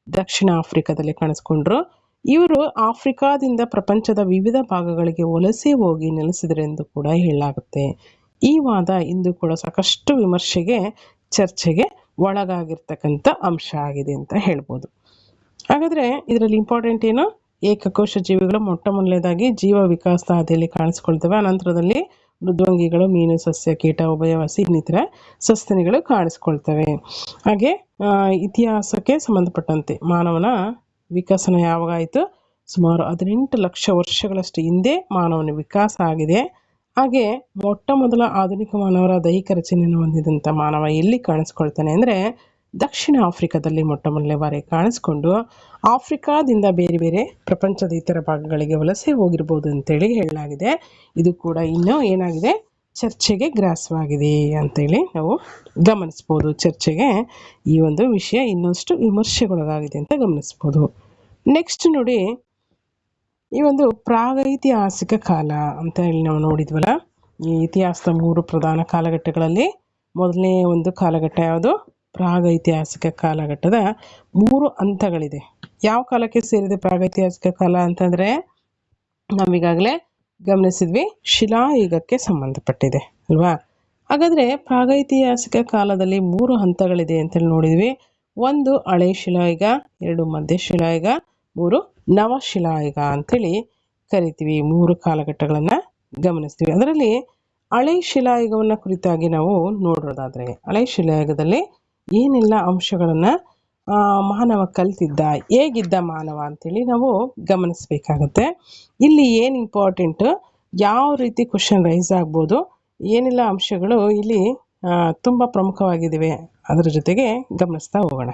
ದಕ್ಷಿಣ ಆಫ್ರಿಕಾದಲ್ಲಿ ಕಾಣಿಸ್ಕೊಂಡ್ರು. ಇವರು ಆಫ್ರಿಕಾದಿಂದ ಪ್ರಪಂಚದ ವಿವಿಧ ಭಾಗಗಳಿಗೆ ವಲಸೆ ಹೋಗಿ ನೆಲೆಸಿದರೆಂದು ಕೂಡ ಹೇಳಲಾಗುತ್ತೆ. ಈ ವಾದ ಇಂದು ಕೂಡ ಸಾಕಷ್ಟು ವಿಮರ್ಶೆಗೆ, ಚರ್ಚೆಗೆ ಒಳಗಾಗಿರ್ತಕ್ಕಂಥ ಅಂಶ ಆಗಿದೆ ಅಂತ ಹೇಳ್ಬೋದು. ಹಾಗಾದರೆ ಇದರಲ್ಲಿ ಇಂಪಾರ್ಟೆಂಟ್ ಏನು, ಏಕಕೋಶ ಜೀವಿಗಳು ಮೊಟ್ಟ ಮೊದಲನೇದಾಗಿ ಜೀವ ವಿಕಾಸ ಹಾದಿಯಲ್ಲಿ ಕಾಣಿಸ್ಕೊಳ್ತವೆ. ಅನಂತರದಲ್ಲಿ ಮೃದ್ವಂಗಿಗಳು, ಮೀನು, ಸಸ್ಯ, ಕೀಟ, ಉಭಯವಾಸಿ ಇನ್ನಿತರ ಸಸ್ತನಿಗಳು ಕಾಣಿಸ್ಕೊಳ್ತವೆ. ಹಾಗೆ ಇತಿಹಾಸಕ್ಕೆ ಸಂಬಂಧಪಟ್ಟಂತೆ ಮಾನವನ ವಿಕಸನ ಯಾವಾಗಾಯಿತು, ಸುಮಾರು 18 ಲಕ್ಷ ವರ್ಷಗಳಷ್ಟು ಹಿಂದೆ ಮಾನವನ ವಿಕಾಸ ಆಗಿದೆ. ಹಾಗೆ ಮೊಟ್ಟ ಮೊದಲ ಆಧುನಿಕ ಮಾನವರ ದೈಹಿಕ ರಚನೆಯನ್ನು ಹೊಂದಿದಂಥ ಮಾನವ ಎಲ್ಲಿ ಕಾಣಿಸ್ಕೊಳ್ತಾನೆ ಅಂದರೆ ದಕ್ಷಿಣ ಆಫ್ರಿಕಾದಲ್ಲಿ ಮೊಟ್ಟ ಮೊದಲನೇ ಬಾರಿ ಕಾಣಿಸ್ಕೊಂಡು ಆಫ್ರಿಕಾದಿಂದ ಬೇರೆ ಬೇರೆ ಪ್ರಪಂಚದ ಇತರ ಭಾಗಗಳಿಗೆ ವಲಸೆ ಹೋಗಿರ್ಬೋದು ಅಂತೇಳಿ ಹೇಳಲಾಗಿದೆ. ಇದು ಕೂಡ ಇನ್ನೂ ಏನಾಗಿದೆ, ಚರ್ಚೆಗೆ ಗ್ರಾಸವಾಗಿದೆ ಅಂತೇಳಿ ನಾವು ಗಮನಿಸ್ಬೋದು. ಚರ್ಚೆಗೆ ಈ ಒಂದು ವಿಷಯ ಇನ್ನಷ್ಟು ವಿಮರ್ಶೆಗೊಳಗಾಗಿದೆ ಅಂತ ಗಮನಿಸ್ಬೋದು. ನೆಕ್ಸ್ಟ್ ನೋಡಿ, ಈ ಒಂದು ಪ್ರಾಗೈತಿಹಾಸಿಕ ಕಾಲ ಅಂತ ಹೇಳಿ ನಾವು ನೋಡಿದ್ವಲ್ಲ, ಈ ಇತಿಹಾಸದ 3 ಪ್ರಧಾನ ಕಾಲಘಟ್ಟಗಳಲ್ಲಿ ಮೊದಲನೇ ಒಂದು ಕಾಲಘಟ್ಟ ಯಾವುದು? ಪ್ರಾಗೈತಿಹಾಸಿಕ ಕಾಲಘಟ್ಟದ 3 ಹಂತಗಳಿದೆ. ಯಾವ ಕಾಲಕ್ಕೆ ಸೇರಿದೆ ಪ್ರಾಗೈತಿಹಾಸಿಕ ಕಾಲ ಅಂತಂದರೆ ನಾವೀಗಾಗಲೇ ಗಮನಿಸಿದ್ವಿ, ಶಿಲಾಯುಗಕ್ಕೆ ಸಂಬಂಧಪಟ್ಟಿದೆ ಅಲ್ವಾ. ಹಾಗಾದರೆ ಪ್ರಾಗೈತಿಹಾಸಿಕ ಕಾಲದಲ್ಲಿ 3 ಹಂತಗಳಿದೆ ಅಂತೇಳಿ ನೋಡಿದ್ವಿ. 1 ಹಳೆ ಶಿಲಾಯುಗ, 2 ಮಧ್ಯ ಶಿಲಾಯುಗ, 3 ನವಶಿಲಾಯುಗ ಅಂತೇಳಿ ಕರಿತೀವಿ. 3 ಕಾಲಘಟ್ಟಗಳನ್ನು ಗಮನಿಸ್ತೀವಿ. ಅದರಲ್ಲಿ ಹಳೆ ಶಿಲಾಯುಗವನ್ನು ಕುರಿತಾಗಿ ನಾವು ನೋಡೋದಾದರೆ, ಹಳೆ ಶಿಲಾಯುಗದಲ್ಲಿ ಏನೆಲ್ಲ ಅಂಶಗಳನ್ನು ಮಾನವ ಕಲ್ತಿದ್ದ, ಹೇಗಿದ್ದ ಮಾನವ ಅಂತೇಳಿ ನಾವು ಗಮನಿಸಬೇಕಾಗತ್ತೆ. ಇಲ್ಲಿ ಏನು ಇಂಪಾರ್ಟೆಂಟ್, ಯಾವ ರೀತಿ ಕ್ವಶನ್ ರೈಸ್ ಆಗ್ಬೋದು, ಏನೆಲ್ಲ ಅಂಶಗಳು ಇಲ್ಲಿ ತುಂಬ ಪ್ರಮುಖವಾಗಿದ್ದಾವೆ ಅದರ ಜೊತೆಗೆ ಗಮನಿಸ್ತಾ ಹೋಗೋಣ.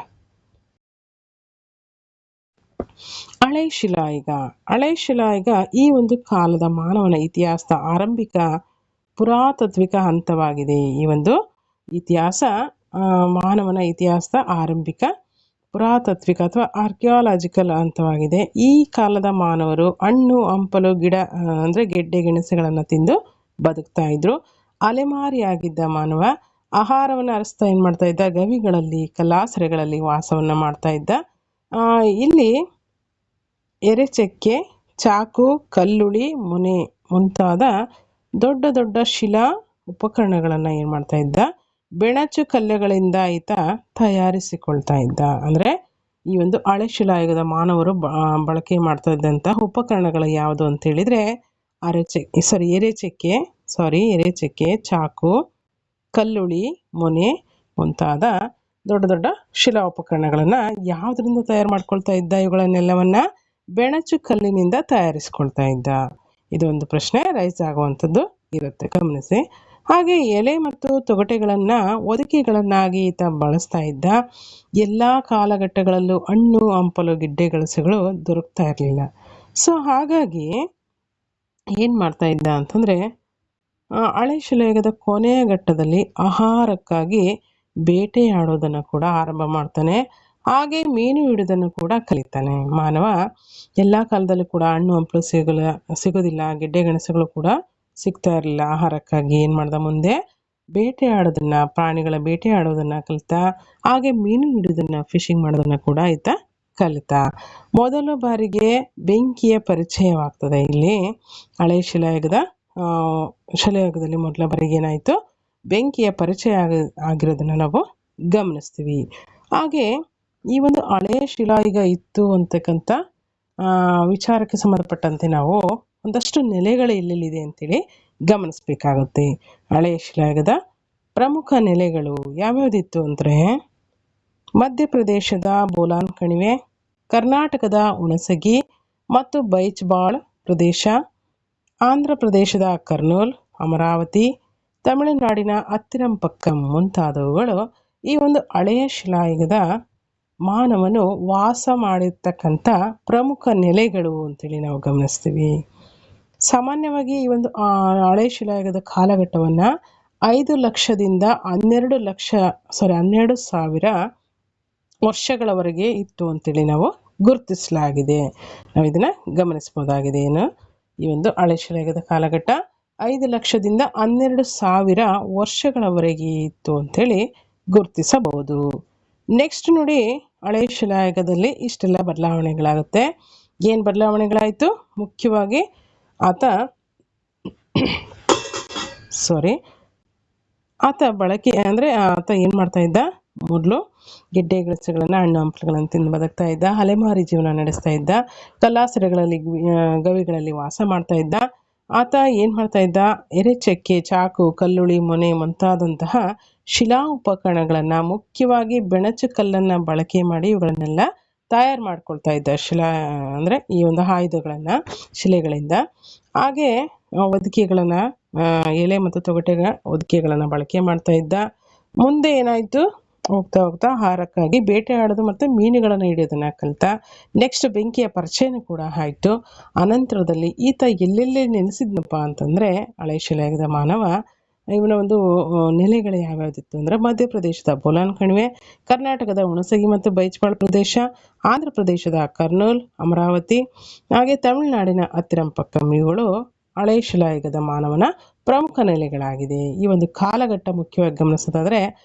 ಹಳೆ ಶಿಲಾಯುಗ. ಹಳೆ ಶಿಲಾಯುಗ ಈ ಒಂದು ಕಾಲದ ಮಾನವನ ಇತಿಹಾಸದ ಆರಂಭಿಕ ಪುರಾತಾತ್ವಿಕ ಹಂತವಾಗಿದೆ. ಈ ಒಂದು ಇತಿಹಾಸ ಮಾನವನ ಇತಿಹಾಸದ ಆರಂಭಿಕ ಪುರಾತಾತ್ವಿಕ ಅಥವಾ ಆರ್ಕಿಯಾಲಜಿಕಲ್ ಹಂತವಾಗಿದೆ. ಈ ಕಾಲದ ಮಾನವರು ಹಣ್ಣು ಹಂಪಲು ಗಿಡ ಅಂದರೆ ಗೆಡ್ಡೆ ಗೆಣಸುಗಳನ್ನು ತಿಂದು ಬದುಕ್ತಾ ಇದ್ರು. ಅಲೆಮಾರಿಯಾಗಿದ್ದ ಮಾನವ ಆಹಾರವನ್ನು ಅರಸ್ತಾ ಏನು ಮಾಡ್ತಾ ಇದ್ದ, ಗವಿಗಳಲ್ಲಿ ಕಲ್ಲಾಸರೆಗಳಲ್ಲಿ ವಾಸವನ್ನು ಮಾಡ್ತಾ ಇದ್ದ. ಇಲ್ಲಿ ಎರೆಚೆಕ್ಕೆ, ಚಾಕು, ಕಲ್ಲುಳಿ, ಮೊನೆ ಮುಂತಾದ ದೊಡ್ಡ ದೊಡ್ಡ ಶಿಲಾ ಉಪಕರಣಗಳನ್ನು ಏನು ಮಾಡ್ತಾ ಇದ್ದ, ಬೆಣಚು ಕಲ್ಲುಗಳಿಂದ ಈತ ತಯಾರಿಸಿಕೊಳ್ತಾ ಇದ್ದ. ಅಂದರೆ ಈ ಒಂದು ಹಳೆ ಶಿಲಾಯುಗದ ಮಾನವರು ಬಳಕೆ ಮಾಡ್ತಾ ಇದ್ದಂಥ ಉಪಕರಣಗಳು ಯಾವುದು ಅಂತೇಳಿದರೆ ಎರೆಚೆಕ್ಕೆ, ಚಾಕು, ಕಲ್ಲುಳಿ, ಮೊನೆ ಮುಂತಾದ ದೊಡ್ಡ ದೊಡ್ಡ ಶಿಲಾ ಉಪಕರಣಗಳನ್ನು ಯಾವುದರಿಂದ ತಯಾರು ಮಾಡ್ಕೊಳ್ತಾ ಇದ್ದ? ಇವುಗಳನ್ನೆಲ್ಲವನ್ನ ಬೆಣಚು ಕಲ್ಲಿನಿಂದ ತಯಾರಿಸ್ಕೊಳ್ತಾ ಇದ್ದ. ಇದೊಂದು ಪ್ರಶ್ನೆ ರೈಸ್ ಆಗುವಂಥದ್ದು ಇರುತ್ತೆ, ಗಮನಿಸಿ. ಹಾಗೆ ಎಲೆ ಮತ್ತು ತೊಗಟೆಗಳನ್ನು ಹೊದಿಕೆಗಳನ್ನಾಗಿ ಈತ ಬಳಸ್ತಾ ಇದ್ದ. ಎಲ್ಲ ಕಾಲಘಟ್ಟಗಳಲ್ಲೂ ಹಣ್ಣು ಹಂಪಲು ಗಿಡ್ಡೆ ಗೆಣಸುಗಳು ದೊರಕ್ತಾ ಇರಲಿಲ್ಲ. ಸೊ ಹಾಗಾಗಿ ಏನು ಮಾಡ್ತಾ ಇದ್ದ ಅಂತಂದರೆ, ಹಳೆ ಶಿಲಾಯುಗದ ಕೊನೆಯ ಘಟ್ಟದಲ್ಲಿ ಆಹಾರಕ್ಕಾಗಿ ಬೇಟೆಯಾಡೋದನ್ನು ಕೂಡ ಆರಂಭ ಮಾಡ್ತಾನೆ. ಹಾಗೆ ಮೀನು ಹಿಡಿಯೋದನ್ನು ಕೂಡ ಕಲಿತಾನೆ. ಮಾನವ ಎಲ್ಲ ಕಾಲದಲ್ಲೂ ಕೂಡ ಹಣ್ಣು ಹಂಪಲು ಸಿಗೋದಿಲ್ಲ, ಗೆಡ್ಡೆ ಗೆಣಸುಗಳು ಕೂಡ ಸಿಗ್ತಾ ಇರಲಿಲ್ಲ. ಆಹಾರಕ್ಕಾಗಿ ಏನು ಮಾಡ್ದ, ಮುಂದೆ ಬೇಟೆಯಾಡೋದನ್ನು, ಪ್ರಾಣಿಗಳ ಬೇಟೆಯಾಡೋದನ್ನು ಕಲಿತ. ಹಾಗೆ ಮೀನು ಹಿಡಿಯೋದನ್ನು, ಫಿಶಿಂಗ್ ಮಾಡೋದನ್ನು ಕೂಡ ಈತ ಕಲಿತ. ಮೊದಲ ಬಾರಿಗೆ ಬೆಂಕಿಯ ಪರಿಚಯವಾಗ್ತದೆ. ಇಲ್ಲಿ ಹಳೆ ಶಿಲಾಯುಗದಲ್ಲಿ ಮೊದಲ ಬಾರಿಗೆ ಏನಾಯಿತು, ಬೆಂಕಿಯ ಪರಿಚಯ ಆಗಿರೋದನ್ನು ನಾವು ಗಮನಿಸ್ತೀವಿ. ಹಾಗೆ ಈ ಒಂದು ಹಳೆಯ ಶಿಲಾಯುಗ ಇತ್ತು ಅಂತಕ್ಕಂಥ ವಿಚಾರಕ್ಕೆ ಸಂಬಂಧಪಟ್ಟಂತೆ ನಾವು ಒಂದಷ್ಟು ನೆಲೆಗಳು ಎಲ್ಲೆಲ್ಲಿದೆ ಅಂತೇಳಿ ಗಮನಿಸಬೇಕಾಗುತ್ತೆ. ಹಳೆಯ ಶಿಲಾಯುಗದ ಪ್ರಮುಖ ನೆಲೆಗಳು ಯಾವ್ಯಾವುದಿತ್ತು ಅಂದರೆ, ಮಧ್ಯಪ್ರದೇಶದ ಬೋಲಾನ್ ಕಣಿವೆ, ಕರ್ನಾಟಕದ ಹುಣಸಗಿ ಮತ್ತು ಬೈಚ್ಬಾಳ್ ಪ್ರದೇಶ, ಆಂಧ್ರ ಪ್ರದೇಶದ ಕರ್ನೂಲ್, ಅಮರಾವತಿ, ತಮಿಳುನಾಡಿನ ಅತ್ತಿರಂಪಕ್ಕಂ ಮುಂತಾದವುಗಳು ಈ ಒಂದು ಹಳೆಯ ಶಿಲಾಯುಗದ ಮಾನವನು ವಾಸ ಮಾಡಿರ್ತಕ್ಕಂಥ ಪ್ರಮುಖ ನೆಲೆಗಳು ಅಂತೇಳಿ ನಾವು ಗಮನಿಸ್ತೀವಿ. ಸಾಮಾನ್ಯವಾಗಿ ಈ ಒಂದು ಹಳೆ ಶಿಲಾಯುಗದ ಕಾಲಘಟ್ಟವನ್ನು 5 ಲಕ್ಷದಿಂದ 12,000 ವರ್ಷಗಳವರೆಗೆ ಇತ್ತು ಅಂತೇಳಿ ನಾವು ಗುರುತಿಸಲಾಗಿದೆ. ನಾವು ಇದನ್ನು ಗಮನಿಸ್ಬೋದಾಗಿದೆ. ಏನು, ಈ ಒಂದು ಹಳೆ ಶಿಲಾಯುಗದ ಕಾಲಘಟ್ಟ 5 ಲಕ್ಷದಿಂದ 12,000 ವರ್ಷಗಳವರೆಗೆ ಇತ್ತು ಅಂತೇಳಿ ಗುರುತಿಸಬಹುದು. ನೆಕ್ಸ್ಟ್ ನೋಡಿ, ಹಳೆ ಶಿಲಾಯುಗದಲ್ಲಿ ಇಷ್ಟೆಲ್ಲ ಬದಲಾವಣೆಗಳಾಗುತ್ತೆ. ಏನು ಬದಲಾವಣೆಗಳಾಯಿತು? ಮುಖ್ಯವಾಗಿ ಆತ ಏನು ಮಾಡ್ತಾ ಇದ್ದ, ಮೊದಲು ಗೆಡ್ಡೆ ಗೆಣಸುಗಳನ್ನು, ಹಣ್ಣು ಹಂಪಲುಗಳನ್ನು ತಿಂದು ಬದುಕ್ತಾ ಇದ್ದ. ಅಲೆಮಾರಿ ಜೀವನ ನಡೆಸ್ತಾ ಇದ್ದ. ಕಲ್ಲಾಸರೆಗಳಲ್ಲಿ ಗವಿಗಳಲ್ಲಿ ವಾಸ ಮಾಡ್ತಾ ಇದ್ದ. ಆತ ಏನು ಮಾಡ್ತಾ ಇದ್ದ, ಎರೆಚೆಕ್ಕೆ, ಚಾಕು, ಕಲ್ಲುಳಿ, ಮೊನೆ ಮುಂತಾದಂತಹ ಶಿಲಾ ಉಪಕರಣಗಳನ್ನು, ಮುಖ್ಯವಾಗಿ ಬೆಣಚು ಕಲ್ಲನ್ನು ಬಳಕೆ ಮಾಡಿ ಇವುಗಳನ್ನೆಲ್ಲ ತಯಾರು ಮಾಡ್ಕೊಳ್ತಾ ಇದ್ದ ಅಂದರೆ ಈ ಒಂದು ಆಯುಧಗಳನ್ನು ಶಿಲೆಗಳಿಂದ. ಹಾಗೆ ಹೊದಿಕೆಗಳನ್ನು, ಎಲೆ ಮತ್ತು ತೊಗಟೆಗಳ ಹೊದಿಕೆಗಳನ್ನು ಬಳಕೆ ಮಾಡ್ತಾ ಇದ್ದ. ಮುಂದೆ ಏನಾಯಿತು, ಹೋಗ್ತಾ ಹೋಗ್ತಾ ಆಹಾರಕ್ಕಾಗಿ ಬೇಟೆಯಾಡೋದು ಮತ್ತು ಮೀನುಗಳನ್ನು ಹಿಡಿಯೋದನ್ನು ಕಲಿತ. ನೆಕ್ಸ್ಟ್ ಬೆಂಕಿಯ ಪರಿಚಯನೂ ಕೂಡ ಆಯಿತು. ಅನಂತರದಲ್ಲಿ ಈತ ಎಲ್ಲೆಲ್ಲಿ ನೆಲೆಸಿದ್ನಪ್ಪ ಅಂತಂದರೆ, ಹಳೆ ಶಿಲಾಯುಗದ ಮಾನವ ಇವನ ಒಂದು ನೆಲೆಗಳು ಯಾವ್ಯಾವುದಿತ್ತು ಅಂದರೆ, ಮಧ್ಯಪ್ರದೇಶದ ಬೋಲಾನ್ ಕಣಿವೆ, ಕರ್ನಾಟಕದ ಹುಣಸಗಿ ಮತ್ತು ಬೈಚ್ಪಾಳ್ ಪ್ರದೇಶ, ಆಂಧ್ರ ಪ್ರದೇಶದ ಕರ್ನೂಲ್, ಅಮರಾವತಿ, ಹಾಗೆ ತಮಿಳುನಾಡಿನ ಅತ್ತಿರಂಪಕ್ಕಂ ಇವುಗಳು ಹಳೆ ಶಿಲಾಯುಗದ ಮಾನವನ ಪ್ರಮುಖ ನೆಲೆಗಳಾಗಿದೆ. ಈ ಒಂದು ಕಾಲಘಟ್ಟ ಮುಖ್ಯವಾಗಿ ಗಮನಿಸೋದಾದರೆ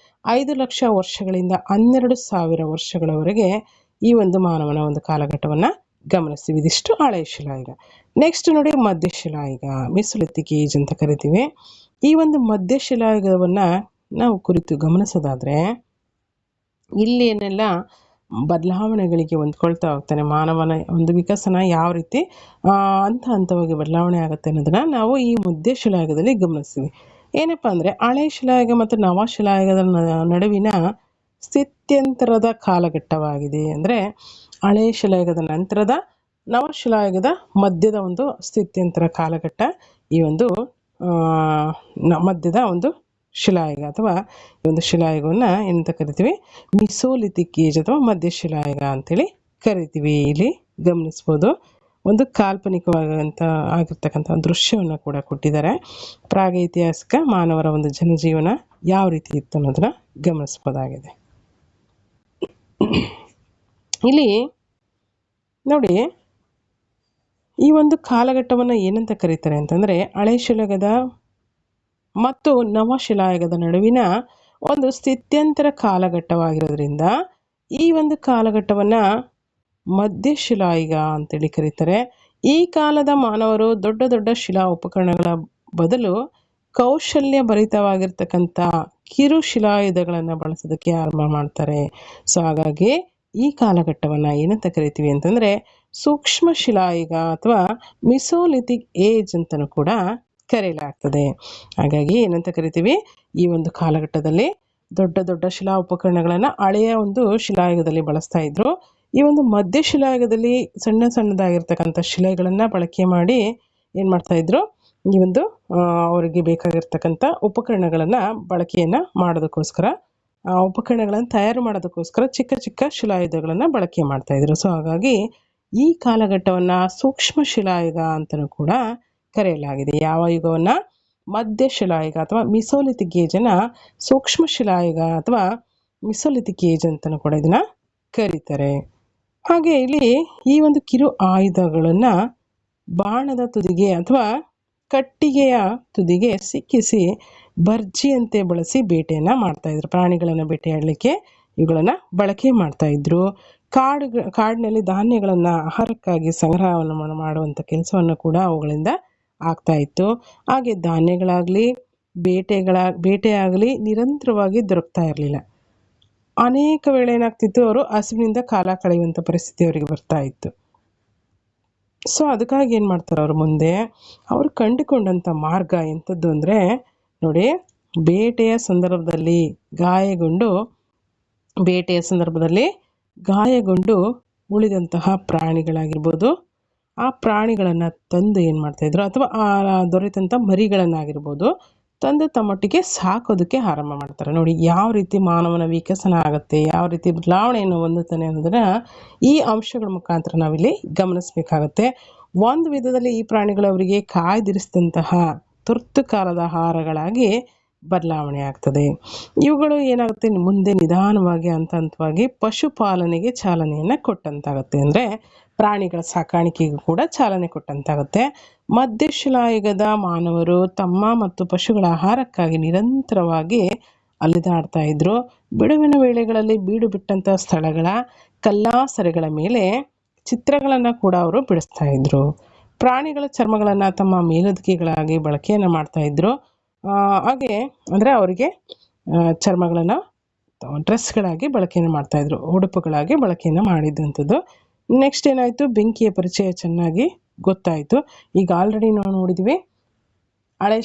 5 ಲಕ್ಷ ವರ್ಷಗಳಿಂದ 12,000 ವರ್ಷಗಳವರೆಗೆ ಈ ಒಂದು ಮಾನವನ ಒಂದು ಕಾಲಘಟ್ಟವನ್ನು ಗಮನಿಸ್ತೀವಿ. ಇದಿಷ್ಟು ಹಳೆ ಶಿಲಾಯುಗ. ನೆಕ್ಸ್ಟ್ ನೋಡಿ, ಮಧ್ಯಶಿಲಾಯುಗ, ಮೆಸೊಲಿಥಿಕ್ ಏಜ್ ಅಂತ ಕರಿತೀವಿ. ಈ ಒಂದು ಮಧ್ಯಶಿಲಾಯುಗವನ್ನು ನಾವು ಕುರಿತು ಗಮನಿಸೋದಾದರೆ, ಇಲ್ಲಿ ಏನೆಲ್ಲ ಬದಲಾವಣೆಗಳಿಗೆ ಹೊಂದ್ಕೊಳ್ತಾ ಹೋಗ್ತಾನೆ ಮಾನವನ ಒಂದು ವಿಕಸನ ಯಾವ ರೀತಿ ಹಂತವಾಗಿ ಬದಲಾವಣೆ ಆಗುತ್ತೆ ಅನ್ನೋದನ್ನು ನಾವು ಈ ಮಧ್ಯಶಿಲಾಯುಗದಲ್ಲಿ ಗಮನಿಸ್ತೀವಿ. ಏನಪ್ಪ ಅಂದರೆ, ಹಳೆ ಶಿಲಾಯುಗ ಮತ್ತು ನವಶಿಲಾಯುಗದ ನಡುವಿನ ಸ್ಥಿತ್ಯಂತರದ ಕಾಲಘಟ್ಟವಾಗಿದೆ. ಅಂದರೆ ಹಳೆ ಶಿಲಾಯುಗದ ನಂತರದ ನವಶಿಲಾಯುಗದ ಮಧ್ಯದ ಒಂದು ಸ್ಥಿತ್ಯಂತರ ಕಾಲಘಟ್ಟ ಈ ಒಂದು ಮಧ್ಯದ ಒಂದು ಶಿಲಾಯುಗ ಅಥವಾ ಈ ಒಂದು ಶಿಲಾಯುಗವನ್ನು ಏನಂತ ಕರಿತೀವಿ, ಮಿಸೋಲಿಥಿಕ್ ಏಜ್ ಅಥವಾ ಮಧ್ಯಶಿಲಾಯುಗ ಅಂತೇಳಿ ಕರಿತೀವಿ. ಇಲ್ಲಿ ಗಮನಿಸ್ಬೋದು, ಒಂದು ಕಾಲ್ಪನಿಕವಾದಂಥ ಆಗಿರ್ತಕ್ಕಂಥ ದೃಶ್ಯವನ್ನು ಕೂಡ ಕೊಟ್ಟಿದ್ದಾರೆ. ಪ್ರಾಗೈತಿಹಾಸಿಕ ಮಾನವರ ಒಂದು ಜನಜೀವನ ಯಾವ ರೀತಿ ಇತ್ತು ಅನ್ನೋದನ್ನ ಗಮನಿಸ್ಬೋದಾಗಿದೆ. ಇಲ್ಲಿ ನೋಡಿ, ಈ ಒಂದು ಕಾಲಘಟ್ಟವನ್ನು ಏನಂತ ಕರೀತಾರೆ ಅಂತಂದರೆ, ಹಳೆ ಶಿಲಾಯುಗದ ಮತ್ತು ನವಶಿಲಾಯುಗದ ನಡುವಿನ ಒಂದು ಸ್ಥಿತ್ಯಂತರ ಕಾಲಘಟ್ಟವಾಗಿರೋದ್ರಿಂದ ಈ ಒಂದು ಕಾಲಘಟ್ಟವನ್ನು ಮಧ್ಯಶಿಲಾಯುಗ ಅಂತೇಳಿ ಕರೀತಾರೆ. ಈ ಕಾಲದ ಮಾನವರು ದೊಡ್ಡ ದೊಡ್ಡ ಶಿಲಾ ಉಪಕರಣಗಳ ಬದಲು ಕೌಶಲ್ಯ ಭರಿತವಾಗಿರ್ತಕ್ಕಂಥ ಕಿರು ಶಿಲಾಯುಧಗಳನ್ನು ಬಳಸೋದಕ್ಕೆ ಆರಂಭ ಮಾಡ್ತಾರೆ. ಸೊ ಹಾಗಾಗಿ ಈ ಕಾಲಘಟ್ಟವನ್ನು ಏನಂತ ಕರಿತೀವಿ ಅಂತಂದರೆ, ಸೂಕ್ಷ್ಮ ಶಿಲಾಯುಗ ಅಥವಾ ಮಿಸೋಲಿಥಿಕ್ ಏಜ್ ಅಂತಲೂ ಕೂಡ ಕರೆಯಲಾಗ್ತದೆ. ಹಾಗಾಗಿ ಏನಂತ ಕರಿತೀವಿ, ಈ ಒಂದು ಕಾಲಘಟ್ಟದಲ್ಲಿ ದೊಡ್ಡ ದೊಡ್ಡ ಶಿಲಾ ಉಪಕರಣಗಳನ್ನು ಹಳೆಯ ಒಂದು ಶಿಲಾಯುಗದಲ್ಲಿ ಬಳಸ್ತಾ ಇದ್ರು. ಈ ಒಂದು ಮಧ್ಯಶಿಲಾಯುಗದಲ್ಲಿ ಸಣ್ಣ ಸಣ್ಣದಾಗಿರ್ತಕ್ಕಂಥ ಶಿಲೆಗಳನ್ನು ಬಳಕೆ ಮಾಡಿ ಏನು ಮಾಡ್ತಾ ಇದ್ರು, ಈ ಒಂದು ಅವರಿಗೆ ಬೇಕಾಗಿರ್ತಕ್ಕಂಥ ಉಪಕರಣಗಳನ್ನು ಬಳಕೆಯನ್ನು ಮಾಡೋದಕ್ಕೋಸ್ಕರ, ಉಪಕರಣಗಳನ್ನು ತಯಾರು ಮಾಡೋದಕ್ಕೋಸ್ಕರ ಚಿಕ್ಕ ಚಿಕ್ಕ ಶಿಲಾಯುಧಗಳನ್ನು ಬಳಕೆ ಮಾಡ್ತಾ ಇದ್ರು. ಸೊ ಹಾಗಾಗಿ ಈ ಕಾಲಘಟ್ಟವನ್ನು ಸೂಕ್ಷ್ಮ ಶಿಲಾಯುಗ ಅಂತಲೂ ಕೂಡ ಕರೆಯಲಾಗಿದೆ. ಯಾವ ಯುಗವನ್ನು? ಮಧ್ಯಶಿಲಾಯುಗ ಅಥವಾ ಮಿಸೋಲಿಥಿಕ್ ಏಜನ್ನು ಸೂಕ್ಷ್ಮ ಶಿಲಾಯುಗ ಅಥವಾ ಮಿಸೋಲಿಥಿಕ್ ಏಜ್ ಅಂತಲೂ ಕೂಡ ಇದನ್ನು ಕರೀತಾರೆ. ಹಾಗೆ ಇಲ್ಲಿ ಈ ಒಂದು ಕಿರು ಆಯುಧಗಳನ್ನು ಬಾಣದ ತುದಿಗೆ ಅಥವಾ ಕಟ್ಟಿಗೆಯ ತುದಿಗೆ ಸಿಕ್ಕಿಸಿ ಭರ್ಜಿಯಂತೆ ಬಳಸಿ ಬೇಟೆಯನ್ನು ಮಾಡ್ತಾಯಿದ್ರು. ಪ್ರಾಣಿಗಳನ್ನು ಬೇಟೆಯಾಡಲಿಕ್ಕೆ ಇವುಗಳನ್ನು ಬಳಕೆ ಮಾಡ್ತಾಯಿದ್ರು. ಕಾಡಿನಲ್ಲಿ ಧಾನ್ಯಗಳನ್ನು ಆಹಾರಕ್ಕಾಗಿ ಸಂಗ್ರಹವನ್ನು ಮಾಡುವಂಥ ಕೆಲಸವನ್ನು ಕೂಡ ಅವುಗಳಿಂದ ಆಗ್ತಾ ಇತ್ತು. ಹಾಗೆ ಧಾನ್ಯಗಳಾಗಲಿ ಬೇಟೆಯಾಗಲಿ ನಿರಂತರವಾಗಿ ದೊರಕ್ತಾ ಇರಲಿಲ್ಲ. ಅನೇಕ ವೇಳೆ ಏನಾಗ್ತಿತ್ತು, ಅವರು ಹಸಿವಿನಿಂದ ಕಾಲ ಕಳೆಯುವಂಥ ಪರಿಸ್ಥಿತಿ ಅವರಿಗೆ ಬರ್ತಾ ಇತ್ತು. ಸೊ ಅದಕ್ಕಾಗಿ ಏನು ಮಾಡ್ತಾರೆ, ಅವರು ಮುಂದೆ ಅವರು ಕಂಡುಕೊಂಡಂಥ ಮಾರ್ಗ ಎಂಥದ್ದು ಅಂದರೆ ನೋಡಿ, ಬೇಟೆಯ ಸಂದರ್ಭದಲ್ಲಿ ಗಾಯಗೊಂಡು ಉಳಿದಂತಹ ಪ್ರಾಣಿಗಳಾಗಿರ್ಬೋದು, ಆ ಪ್ರಾಣಿಗಳನ್ನು ತಂದು ಏನು ಮಾಡ್ತಾಯಿದ್ರು, ಅಥವಾ ದೊರೆತಂಥ ಮರಿಗಳನ್ನಾಗಿರ್ಬೋದು ತಂದು ತಮ್ಮೊಟ್ಟಿಗೆ ಸಾಕೋದಕ್ಕೆ ಆರಂಭ ಮಾಡ್ತಾರೆ. ನೋಡಿ ಯಾವ ರೀತಿ ಮಾನವನ ವಿಕಸನ ಆಗುತ್ತೆ, ಯಾವ ರೀತಿ ಬದಲಾವಣೆಯನ್ನು ಹೊಂದುತ್ತಾನೆ ಅನ್ನೋದನ್ನು ಈ ಅಂಶಗಳ ಮುಖಾಂತರ ನಾವಿಲ್ಲಿ ಗಮನಿಸಬೇಕಾಗತ್ತೆ. ಒಂದು ವಿಧದಲ್ಲಿ ಈ ಪ್ರಾಣಿಗಳು ಅವರಿಗೆ ಕಾಯ್ದಿರಿಸಿದಂತಹ ತುರ್ತು ಕಾಲದ ಆಹಾರಗಳಾಗಿ ಬದಲಾವಣೆ ಆಗ್ತದೆ. ಇವುಗಳು ಏನಾಗುತ್ತೆ, ಮುಂದೆ ನಿಧಾನವಾಗಿ ಹಂತವಾಗಿ ಪಶುಪಾಲನೆಗೆ ಚಾಲನೆಯನ್ನು ಕೊಟ್ಟಂತಾಗುತ್ತೆ. ಅಂದರೆ ಪ್ರಾಣಿಗಳ ಸಾಕಾಣಿಕೆಗೂ ಕೂಡ ಚಾಲನೆ ಕೊಟ್ಟಂತಾಗುತ್ತೆ. ಮಧ್ಯಶಿಲಾಯುಗದ ಮಾನವರು ತಮ್ಮ ಮತ್ತು ಪಶುಗಳ ಆಹಾರಕ್ಕಾಗಿ ನಿರಂತರವಾಗಿ ಅಲೆದಾಡ್ತಾ ಇದ್ರು. ಬಿಡುವಿನ ವೇಳೆಗಳಲ್ಲಿ ಬೀಡು ಬಿಟ್ಟಂಥ ಸ್ಥಳಗಳ ಕಲ್ಲಾಸರೆಗಳ ಮೇಲೆ ಚಿತ್ರಗಳನ್ನು ಕೂಡ ಅವರು ಬಿಡಿಸ್ತಾ ಇದ್ರು. ಪ್ರಾಣಿಗಳ ಚರ್ಮಗಳನ್ನು ತಮ್ಮ ಮೇಲುದಿಕೆಗಳಾಗಿ ಬಳಕೆಯನ್ನು ಮಾಡ್ತಾ ಇದ್ರು. ಹಾಗೆ ಅಂದರೆ ಅವರಿಗೆ ಚರ್ಮಗಳನ್ನು ಡ್ರೆಸ್ಗಳಾಗಿ ಬಳಕೆಯನ್ನು ಮಾಡ್ತಾಯಿದ್ರು, ಉಡುಪುಗಳಾಗಿ ಬಳಕೆಯನ್ನು ಮಾಡಿದ್ದಂಥದ್ದು. ನೆಕ್ಸ್ಟ್ ಏನಾಯಿತು, ಬೆಂಕಿಯ ಪರಿಚಯ ಚೆನ್ನಾಗಿ ಗೊತ್ತಾಯಿತು. ಈಗ ಆಲ್ರೆಡಿ ನಾವು ನೋಡಿದ್ವಿ, ಹಳೆ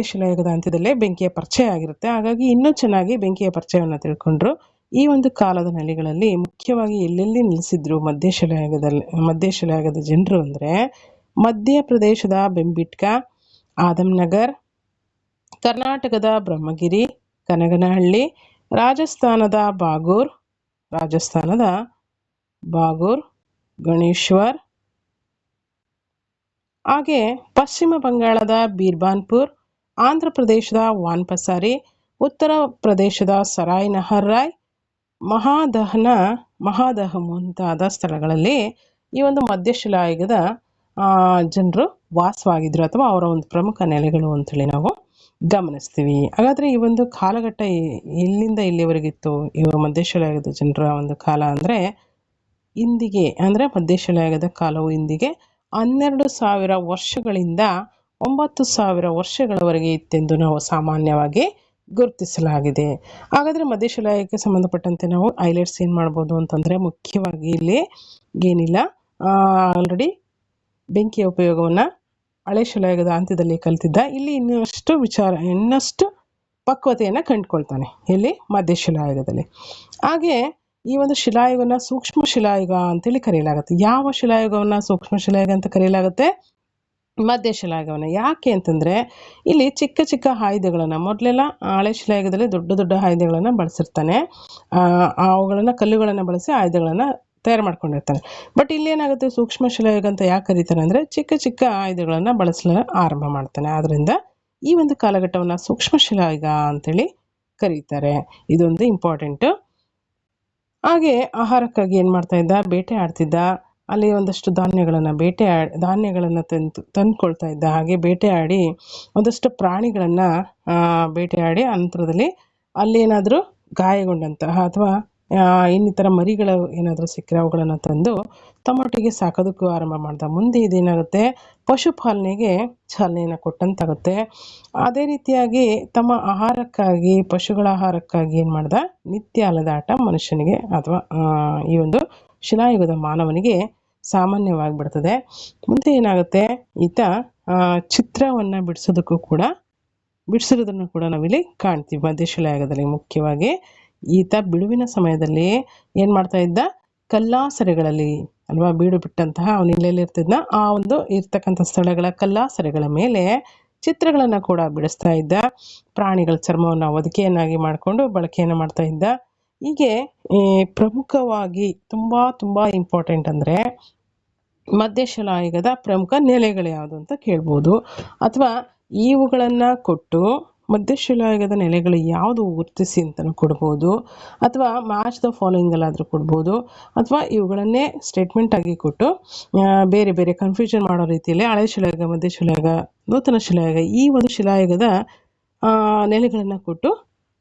ಶಿಲಾಯುಗದ ಅಂತ್ಯದಲ್ಲೇ ಬೆಂಕಿಯ ಪರಿಚಯ ಆಗಿರುತ್ತೆ. ಹಾಗಾಗಿ ಇನ್ನೂ ಚೆನ್ನಾಗಿ ಬೆಂಕಿಯ ಪರಿಚಯವನ್ನು ತಿಳ್ಕೊಂಡ್ರು. ಈ ಒಂದು ಕಾಲದ ನೆಲೆಗಳಲ್ಲಿ ಮುಖ್ಯವಾಗಿ ಎಲ್ಲೆಲ್ಲಿ ನೆಲೆಸಿದ್ರು ಮಧ್ಯಶಿಲಾಯುಗದ ಜನರು ಅಂದರೆ ಮಧ್ಯಪ್ರದೇಶದ ಬೆಂಬಿಟ್ಕ, ಆದಮ್ನಗರ್, ಕರ್ನಾಟಕದ ಬ್ರಹ್ಮಗಿರಿ, ಕನಗನಹಳ್ಳಿ, ರಾಜಸ್ಥಾನದ ಬಾಗೂರ್, ಗಣೇಶ್ವರ್, ಹಾಗೆ ಪಶ್ಚಿಮ ಬಂಗಾಳದ ಬೀರ್ಬಾನ್ಪುರ್, ಆಂಧ್ರ ಪ್ರದೇಶದ ವಾನ್ಪಸಾರಿ, ಉತ್ತರ ಪ್ರದೇಶದ ಸರಾಯ್ ನಹರ್ರಾಯ್, ಮಹಾದಹ ಮುಂತಾದ ಸ್ಥಳಗಳಲ್ಲಿ ಈ ಒಂದು ಮಧ್ಯಶಿಲಾಯುಗದ ಜನರು ವಾಸವಾಗಿದ್ರು ಅಥವಾ ಅವರ ಒಂದು ಪ್ರಮುಖ ನೆಲೆಗಳು ಅಂತೇಳಿ ನಾವು ಗಮನಿಸ್ತೀವಿ. ಹಾಗಾದರೆ ಈ ಒಂದು ಕಾಲಘಟ್ಟ ಎಲ್ಲಿಂದ ಇಲ್ಲಿವರೆಗಿತ್ತು ಈ ಮಧ್ಯಶಿಲಾಯುಗದ ಜನರ ಒಂದು ಕಾಲ ಅಂದರೆ ಇಂದಿಗೆ, ಅಂದರೆ ಮಧ್ಯಶಿಲಾಯುಗದ ಕಾಲವು ಇಂದಿಗೆ 12,000 ವರ್ಷಗಳಿಂದ 9,000 ವರ್ಷಗಳವರೆಗೆ ಇತ್ತೆಂದು ನಾವು ಸಾಮಾನ್ಯವಾಗಿ ಗುರುತಿಸಲಾಗಿದೆ. ಹಾಗಾದರೆ ಮಧ್ಯಶಿಲಾಯುಗಕ್ಕೆ ಸಂಬಂಧಪಟ್ಟಂತೆ ನಾವು ಹೈಲೈಟ್ಸ್ ಏನು ಮಾಡ್ಬೋದು ಅಂತಂದರೆ, ಮುಖ್ಯವಾಗಿ ಇಲ್ಲಿ ಏನಿಲ್ಲ, ಆಲ್ರೆಡಿ ಬೆಂಕಿಯ ಉಪಯೋಗವನ್ನು ಹಳೆ ಶಿಲಾಯುಗದ ಅಂತ್ಯದಲ್ಲಿ ಕಲಿತಿದ್ದ. ಇಲ್ಲಿ ಇನ್ನಷ್ಟು ಪಕ್ವತೆಯನ್ನು ಕಂಡುಕೊಳ್ತಾನೆ ಇಲ್ಲಿ ಮಧ್ಯಶಿಲಾಯುಗದಲ್ಲಿ. ಹಾಗೆ ಈ ಒಂದು ಶಿಲಾಯುಗನ ಸೂಕ್ಷ್ಮ ಶಿಲಾಯುಗ ಅಂತೇಳಿ ಕರೆಯಲಾಗುತ್ತೆ. ಯಾವ ಶಿಲಾಯುಗವನ್ನು ಸೂಕ್ಷ್ಮ ಶಿಲಾಯುಗ ಅಂತ ಕರೆಯಲಾಗುತ್ತೆ? ಮಧ್ಯಶಿಲಾಯುಗವನ್ನು. ಯಾಕೆ ಅಂತಂದರೆ ಇಲ್ಲಿ ಚಿಕ್ಕ ಚಿಕ್ಕ ಆಯುಧಗಳನ್ನು, ಮೊದಲೆಲ್ಲ ಹಳೆ ಶಿಲಾಯುಗದಲ್ಲಿ ದೊಡ್ಡ ದೊಡ್ಡ ಆಯುಧಗಳನ್ನು ಬಳಸಿರ್ತಾನೆ, ಅವುಗಳನ್ನು ಕಲ್ಲುಗಳನ್ನು ಬಳಸಿ ಆಯುಧಗಳನ್ನು ತಯಾರು ಮಾಡ್ಕೊಂಡಿರ್ತಾನೆ. ಬಟ್ ಇಲ್ಲಿ ಏನಾಗುತ್ತೆ, ಸೂಕ್ಷ್ಮ ಶಿಲಾಯುಗ ಅಂತ ಯಾಕೆ ಕರೀತಾನೆ ಅಂದರೆ ಚಿಕ್ಕ ಚಿಕ್ಕ ಆಯುಧಗಳನ್ನು ಬಳಸಲು ಆರಂಭ ಮಾಡ್ತಾನೆ. ಆದ್ದರಿಂದ ಈ ಒಂದು ಕಾಲಘಟ್ಟವನ್ನು ಸೂಕ್ಷ್ಮ ಶಿಲಾಯುಗ ಅಂತೇಳಿ ಕರೀತಾರೆ. ಇದೊಂದು ಇಂಪಾರ್ಟೆಂಟು. ಹಾಗೆ ಆಹಾರಕ್ಕಾಗಿ ಏನು ಮಾಡ್ತಾ ಇದ್ದ, ಬೇಟೆ ಆಡ್ತಿದ್ದ. ಅಲ್ಲಿ ಒಂದಷ್ಟು ಧಾನ್ಯಗಳನ್ನು ತಂದುಕೊಳ್ತಾ ಇದ್ದ. ಹಾಗೆ ಬೇಟೆಯಾಡಿ ಒಂದಷ್ಟು ಪ್ರಾಣಿಗಳನ್ನು ಬೇಟೆಯಾಡಿ ಅನಂತರದಲ್ಲಿ ಅಲ್ಲಿ ಏನಾದರೂ ಗಾಯಗೊಂಡಂತಹ ಅಥವಾ ಇನ್ನಿತರ ಮರಿಗಳು ಏನಾದರೂ ಸಿಕ್ಕರೆ ಅವುಗಳನ್ನು ತಂದು ತಮ್ಮೊಟ್ಟಿಗೆ ಸಾಕೋದಕ್ಕೂ ಆರಂಭ ಮಾಡ್ದ. ಮುಂದೆ ಇದೇನಾಗುತ್ತೆ, ಪಶುಪಾಲನೆಗೆ ಚಾಲನೆಯನ್ನು ಕೊಟ್ಟಂತಾಗುತ್ತೆ. ಅದೇ ರೀತಿಯಾಗಿ ತಮ್ಮ ಆಹಾರಕ್ಕಾಗಿ, ಪಶುಗಳ ಆಹಾರಕ್ಕಾಗಿ ಏನು ಮಾಡ್ದ, ನಿತ್ಯ ಅಲೆದಾಟ ಮನುಷ್ಯನಿಗೆ ಅಥವಾ ಈ ಒಂದು ಶಿಲಾಯುಗದ ಮಾನವನಿಗೆ ಸಾಮಾನ್ಯವಾಗಿಬಿಡ್ತದೆ. ಮುಂದೆ ಏನಾಗುತ್ತೆ, ಈತ ಚಿತ್ರವನ್ನು ಬಿಡಿಸೋದನ್ನು ಕೂಡ ನಾವಿಲ್ಲಿ ಕಾಣ್ತೀವಿ ಮಧ್ಯಶಿಲಾಯುಗದಲ್ಲಿ. ಮುಖ್ಯವಾಗಿ ಈತ ಬಿಡುವಿನ ಸಮಯದಲ್ಲಿ ಏನು ಮಾಡ್ತಾ ಇದ್ದ, ಕಲ್ಲಾಸರೆಗಳಲ್ಲಿ ಅಲ್ವಾ, ಬೀಡು ಬಿಟ್ಟಂತಹ ಅವನು ಇಲ್ಲೆಲ್ಲಿ ಇರ್ತಿದ್ನ ಆ ಒಂದು ಇರ್ತಕ್ಕಂಥ ಸ್ಥಳಗಳ ಕಲ್ಲಾಸರೆಗಳ ಮೇಲೆ ಚಿತ್ರಗಳನ್ನು ಕೂಡ ಬಿಡಿಸ್ತಾ ಇದ್ದ. ಪ್ರಾಣಿಗಳ ಚರ್ಮವನ್ನು ಹೊದಿಕೆಯನ್ನಾಗಿ ಮಾಡಿಕೊಂಡು ಬಳಕೆಯನ್ನು ಮಾಡ್ತಾ ಇದ್ದ. ಹೀಗೆ ಪ್ರಮುಖವಾಗಿ ತುಂಬ ಇಂಪಾರ್ಟೆಂಟ್ ಅಂದರೆ ಮಧ್ಯಶಿಲಾಯುಗದ ಪ್ರಮುಖ ನೆಲೆಗಳು ಯಾವುದು ಅಂತ ಕೇಳ್ಬೋದು. ಅಥವಾ ಇವುಗಳನ್ನು ಕೊಟ್ಟು ಮಧ್ಯಶಿಲಾಯುಗದ ನೆಲೆಗಳು ಯಾವುದು ಗುರುತಿಸಿ ಅಂತಲೂ ಕೊಡ್ಬೋದು, ಅಥವಾ ಮ್ಯಾಚ್ ದ ಫಾಲೋಯಿಂಗ್ ಅಲ್ಲಾದರೂ ಕೊಡ್ಬೋದು, ಅಥವಾ ಇವುಗಳನ್ನೇ ಸ್ಟೇಟ್ಮೆಂಟ್ ಆಗಿ ಕೊಟ್ಟು ಬೇರೆ ಬೇರೆ ಕನ್ಫ್ಯೂಷನ್ ಮಾಡೋ ರೀತಿಯಲ್ಲಿ ಹಳೆ ಶಿಲಾಯುಗ, ಮಧ್ಯಶಿಲಾಯುಗ, ನೂತನ ಶಿಲಾಯುಗ ಈ ಒಂದು ಶಿಲಾಯುಗದ ನೆಲೆಗಳನ್ನು ಕೊಟ್ಟು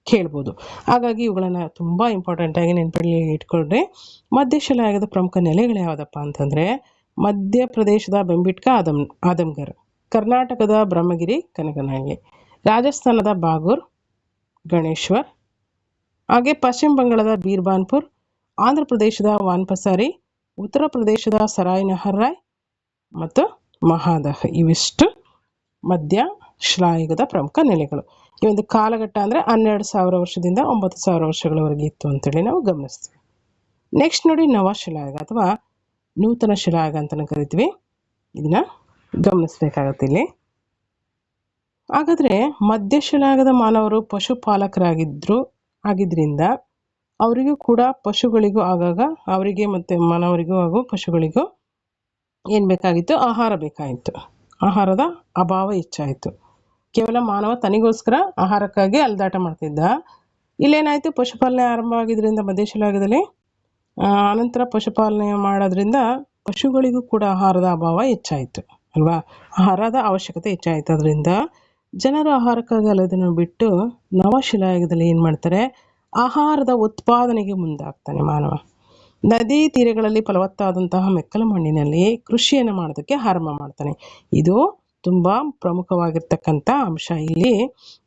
ಕೇಳ್ಬೋದು. ಹಾಗಾಗಿ ಇವುಗಳನ್ನು ತುಂಬ ಇಂಪಾರ್ಟೆಂಟಾಗಿ ನೆನಪಲ್ಲಿ ಇಟ್ಕೊಂಡ್ರೆ, ಮಧ್ಯಶಿಲಾಯುಗದ ಪ್ರಮುಖ ನೆಲೆಗಳು ಯಾವುದಪ್ಪ ಅಂತಂದರೆ ಮಧ್ಯಪ್ರದೇಶದ ಬೆಂಬಿಟ್ಕ, ಆದಮ್ಗರ್, ಕರ್ನಾಟಕದ ಬ್ರಹ್ಮಗಿರಿ, ಕನಗನಹಳ್ಳಿ, ರಾಜಸ್ಥಾನದ ಬಾಗೂರ್, ಗಣೇಶ್ವರ್, ಹಾಗೆ ಪಶ್ಚಿಮ ಬಂಗಾಳದ ಬೀರ್ಬಾನ್ಪುರ್, ಆಂಧ್ರ ಪ್ರದೇಶದ ವಾನ್ಪಸಾರಿ, ಉತ್ತರ ಪ್ರದೇಶದ ಸರಾಯ್ ನಹರ್ರಾಯ್ ಮತ್ತು ಮಹಾದಹ. ಇವಿಷ್ಟು ಮಧ್ಯ ಶಿಲಾಯುಗದ ಪ್ರಮುಖ ನೆಲೆಗಳು. ಈ ಒಂದು ಕಾಲಘಟ್ಟ ಅಂದರೆ 12,000 ವರ್ಷದಿಂದ 9,000 ವರ್ಷಗಳವರೆಗೆ ಇತ್ತು ಅಂತೇಳಿ ನಾವು ಗಮನಿಸ್ತೀವಿ. ನೆಕ್ಸ್ಟ್ ನೋಡಿ, ನವಶಿಲಾಯುಗ ಅಥವಾ ನೂತನ ಶಿಲಾಯುಗ ಅಂತಲೂ ಕರಿತೀವಿ. ಇದನ್ನ ಗಮನಿಸಬೇಕಾಗತ್ತೆ ಇಲ್ಲಿ. ಹಾಗಾದರೆ ಮಧ್ಯಶಿಲಾಯುಗದ ಮಾನವರು ಆಗಿದ್ರಿಂದ ಅವರಿಗೂ ಕೂಡ ಪಶುಗಳಿಗೂ ಆಗಾಗ ಅವರಿಗೆ ಮತ್ತು ಮಾನವರಿಗೂ ಹಾಗೂ ಪಶುಗಳಿಗೂ ಏನು ಬೇಕಾಗಿತ್ತು, ಆಹಾರ ಬೇಕಾಗಿತ್ತು. ಆಹಾರದ ಅಭಾವ ಹೆಚ್ಚಾಯಿತು. ಕೇವಲ ಮಾನವ ತನಿಗೋಸ್ಕರ ಆಹಾರಕ್ಕಾಗಿ ಅಲೆದಾಟ ಮಾಡ್ತಿದ್ದ. ಇಲ್ಲೇನಾಯಿತು, ಪಶುಪಾಲನೆ ಆರಂಭವಾಗಿದ್ದರಿಂದ ಮಧ್ಯಶಿಲಾಯುಗದಲ್ಲಿ ಅನಂತರ ಪಶುಪಾಲನೆ ಮಾಡೋದ್ರಿಂದ ಪಶುಗಳಿಗೂ ಕೂಡ ಆಹಾರದ ಅಭಾವ ಹೆಚ್ಚಾಯಿತು ಅಲ್ವಾ, ಆಹಾರದ ಅವಶ್ಯಕತೆ ಹೆಚ್ಚಾಯಿತು. ಅದರಿಂದ ಜನರು ಆಹಾರಕ್ಕಾಗಿ ಅಲೆದನ್ನು ಬಿಟ್ಟು ನವಶಿಲಾಯುಗದಲ್ಲಿ ಏನು ಮಾಡ್ತಾರೆ, ಆಹಾರದ ಉತ್ಪಾದನೆಗೆ ಮುಂದಾಗ್ತಾನೆ ಮಾನವ. ನದಿ ತೀರಗಳಲ್ಲಿ ಫಲವತ್ತಾದಂತಹ ಮೆಕ್ಕಲು ಮಣ್ಣಿನಲ್ಲಿ ಕೃಷಿಯನ್ನು ಮಾಡೋದಕ್ಕೆ ಆರಂಭ ಮಾಡ್ತಾನೆ. ಇದು ತುಂಬ ಪ್ರಮುಖವಾಗಿರ್ತಕ್ಕಂಥ ಅಂಶ. ಇಲ್ಲಿ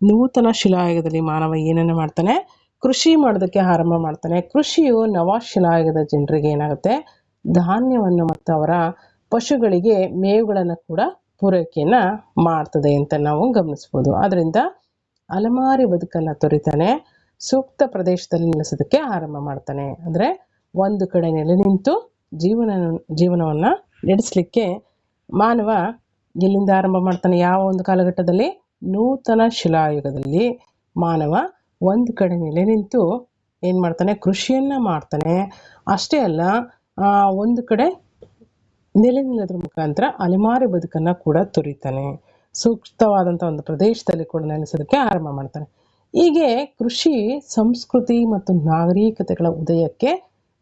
ನೂತನ ಶಿಲಾಯುಗದಲ್ಲಿ ಮಾನವ ಏನನ್ನು ಮಾಡ್ತಾನೆ, ಕೃಷಿ ಮಾಡೋದಕ್ಕೆ ಆರಂಭ ಮಾಡ್ತಾನೆ. ಕೃಷಿಯು ನವಶಿಲಾಯುಗದ ಜನರಿಗೆ ಏನಾಗುತ್ತೆ, ಧಾನ್ಯವನ್ನು ಮತ್ತು ಅವರ ಪಶುಗಳಿಗೆ ಮೇವುಗಳನ್ನು ಕೂಡ ಪೂರೈಕೆಯನ್ನು ಮಾಡ್ತದೆ ಅಂತ ನಾವು ಗಮನಿಸ್ಬೋದು. ಆದ್ದರಿಂದ ಅಲೆಮಾರಿ ಬದುಕನ್ನು ತೊರಿತಾನೆ. ಸೂಕ್ತ ಪ್ರದೇಶದಲ್ಲಿ ನೆಲೆಸೋದಕ್ಕೆ ಆರಂಭ ಮಾಡ್ತಾನೆ. ಅಂದರೆ ಒಂದು ಕಡೆ ನೆಲೆ ನಿಂತು ಜೀವನವನ್ನು ನಡೆಸಲಿಕ್ಕೆ ಮಾನವ ಎಲ್ಲಿಂದ ಆರಂಭ ಮಾಡ್ತಾನೆ? ಯಾವ ಒಂದು ಕಾಲಘಟ್ಟದಲ್ಲಿ? ನೂತನ ಶಿಲಾಯುಗದಲ್ಲಿ ಮಾನವ ಒಂದು ಕಡೆ ನೆಲೆ ನಿಂತು ಏನು ಮಾಡ್ತಾನೆ? ಕೃಷಿಯನ್ನು ಮಾಡ್ತಾನೆ. ಅಷ್ಟೇ ಅಲ್ಲ, ಒಂದು ಕಡೆ ನೆಲೆ ನಿಲ್ಲೋದ್ರ ಮುಖಾಂತರ ಅಲೆಮಾರಿ ಬದುಕನ್ನು ಕೂಡ ತುರಿತಾನೆ. ಸೂಕ್ತವಾದಂಥ ಒಂದು ಪ್ರದೇಶದಲ್ಲಿ ಕೂಡ ನೆಲೆಸೋದಕ್ಕೆ ಆರಂಭ ಮಾಡ್ತಾನೆ. ಹೀಗೆ ಕೃಷಿ ಸಂಸ್ಕೃತಿ ಮತ್ತು ನಾಗರಿಕತೆಗಳ ಉದಯಕ್ಕೆ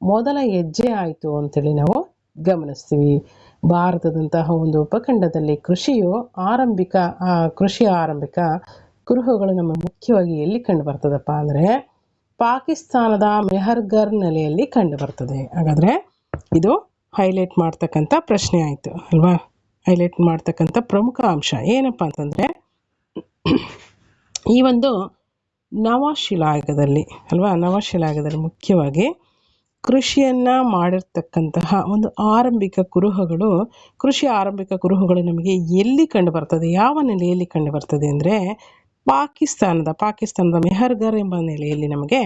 ಮೊದಲ ಹೆಜ್ಜೆ ಆಯಿತು ಅಂತೇಳಿ ನಾವು ಗಮನಿಸ್ತೀವಿ. ಭಾರತದಂತಹ ಒಂದು ಉಪಖಂಡದಲ್ಲಿ ಕೃಷಿಯ ಆರಂಭಿಕ ಕುರುಹುಗಳು ನಮ್ಮ ಮುಖ್ಯವಾಗಿ ಎಲ್ಲಿ ಕಂಡು ಬರ್ತದಪ್ಪ ಅಂದರೆ ಪಾಕಿಸ್ತಾನದ ಮೆಹರ್ಗರ್ ನೆಲೆಯಲ್ಲಿ ಕಂಡು ಬರ್ತದೆ. ಹಾಗಾದರೆ ಇದು ಹೈಲೈಟ್ ಮಾಡ್ತಕ್ಕಂಥ ಪ್ರಶ್ನೆ ಆಯಿತು ಅಲ್ವಾ? ಹೈಲೈಟ್ ಮಾಡ್ತಕ್ಕಂಥ ಪ್ರಮುಖ ಅಂಶ ಏನಪ್ಪ ಅಂತಂದರೆ, ಈ ಒಂದು ನವಶಿಲಾಯುಗದಲ್ಲಿ ಮುಖ್ಯವಾಗಿ ಕೃಷಿಯನ್ನು ಮಾಡಿರ್ತಕ್ಕಂತಹ ಒಂದು ಕೃಷಿಯ ಆರಂಭಿಕ ಕುರುಹುಗಳು ನಮಗೆ ಎಲ್ಲಿ ಕಂಡು ಬರ್ತದೆ? ಯಾವ ನೆಲೆಯಲ್ಲಿ ಕಂಡು ಬರ್ತದೆ ಅಂದರೆ ಪಾಕಿಸ್ತಾನದ ಮೆಹರ್ಗರ್ ಎಂಬ ನೆಲೆಯಲ್ಲಿ ನಮಗೆ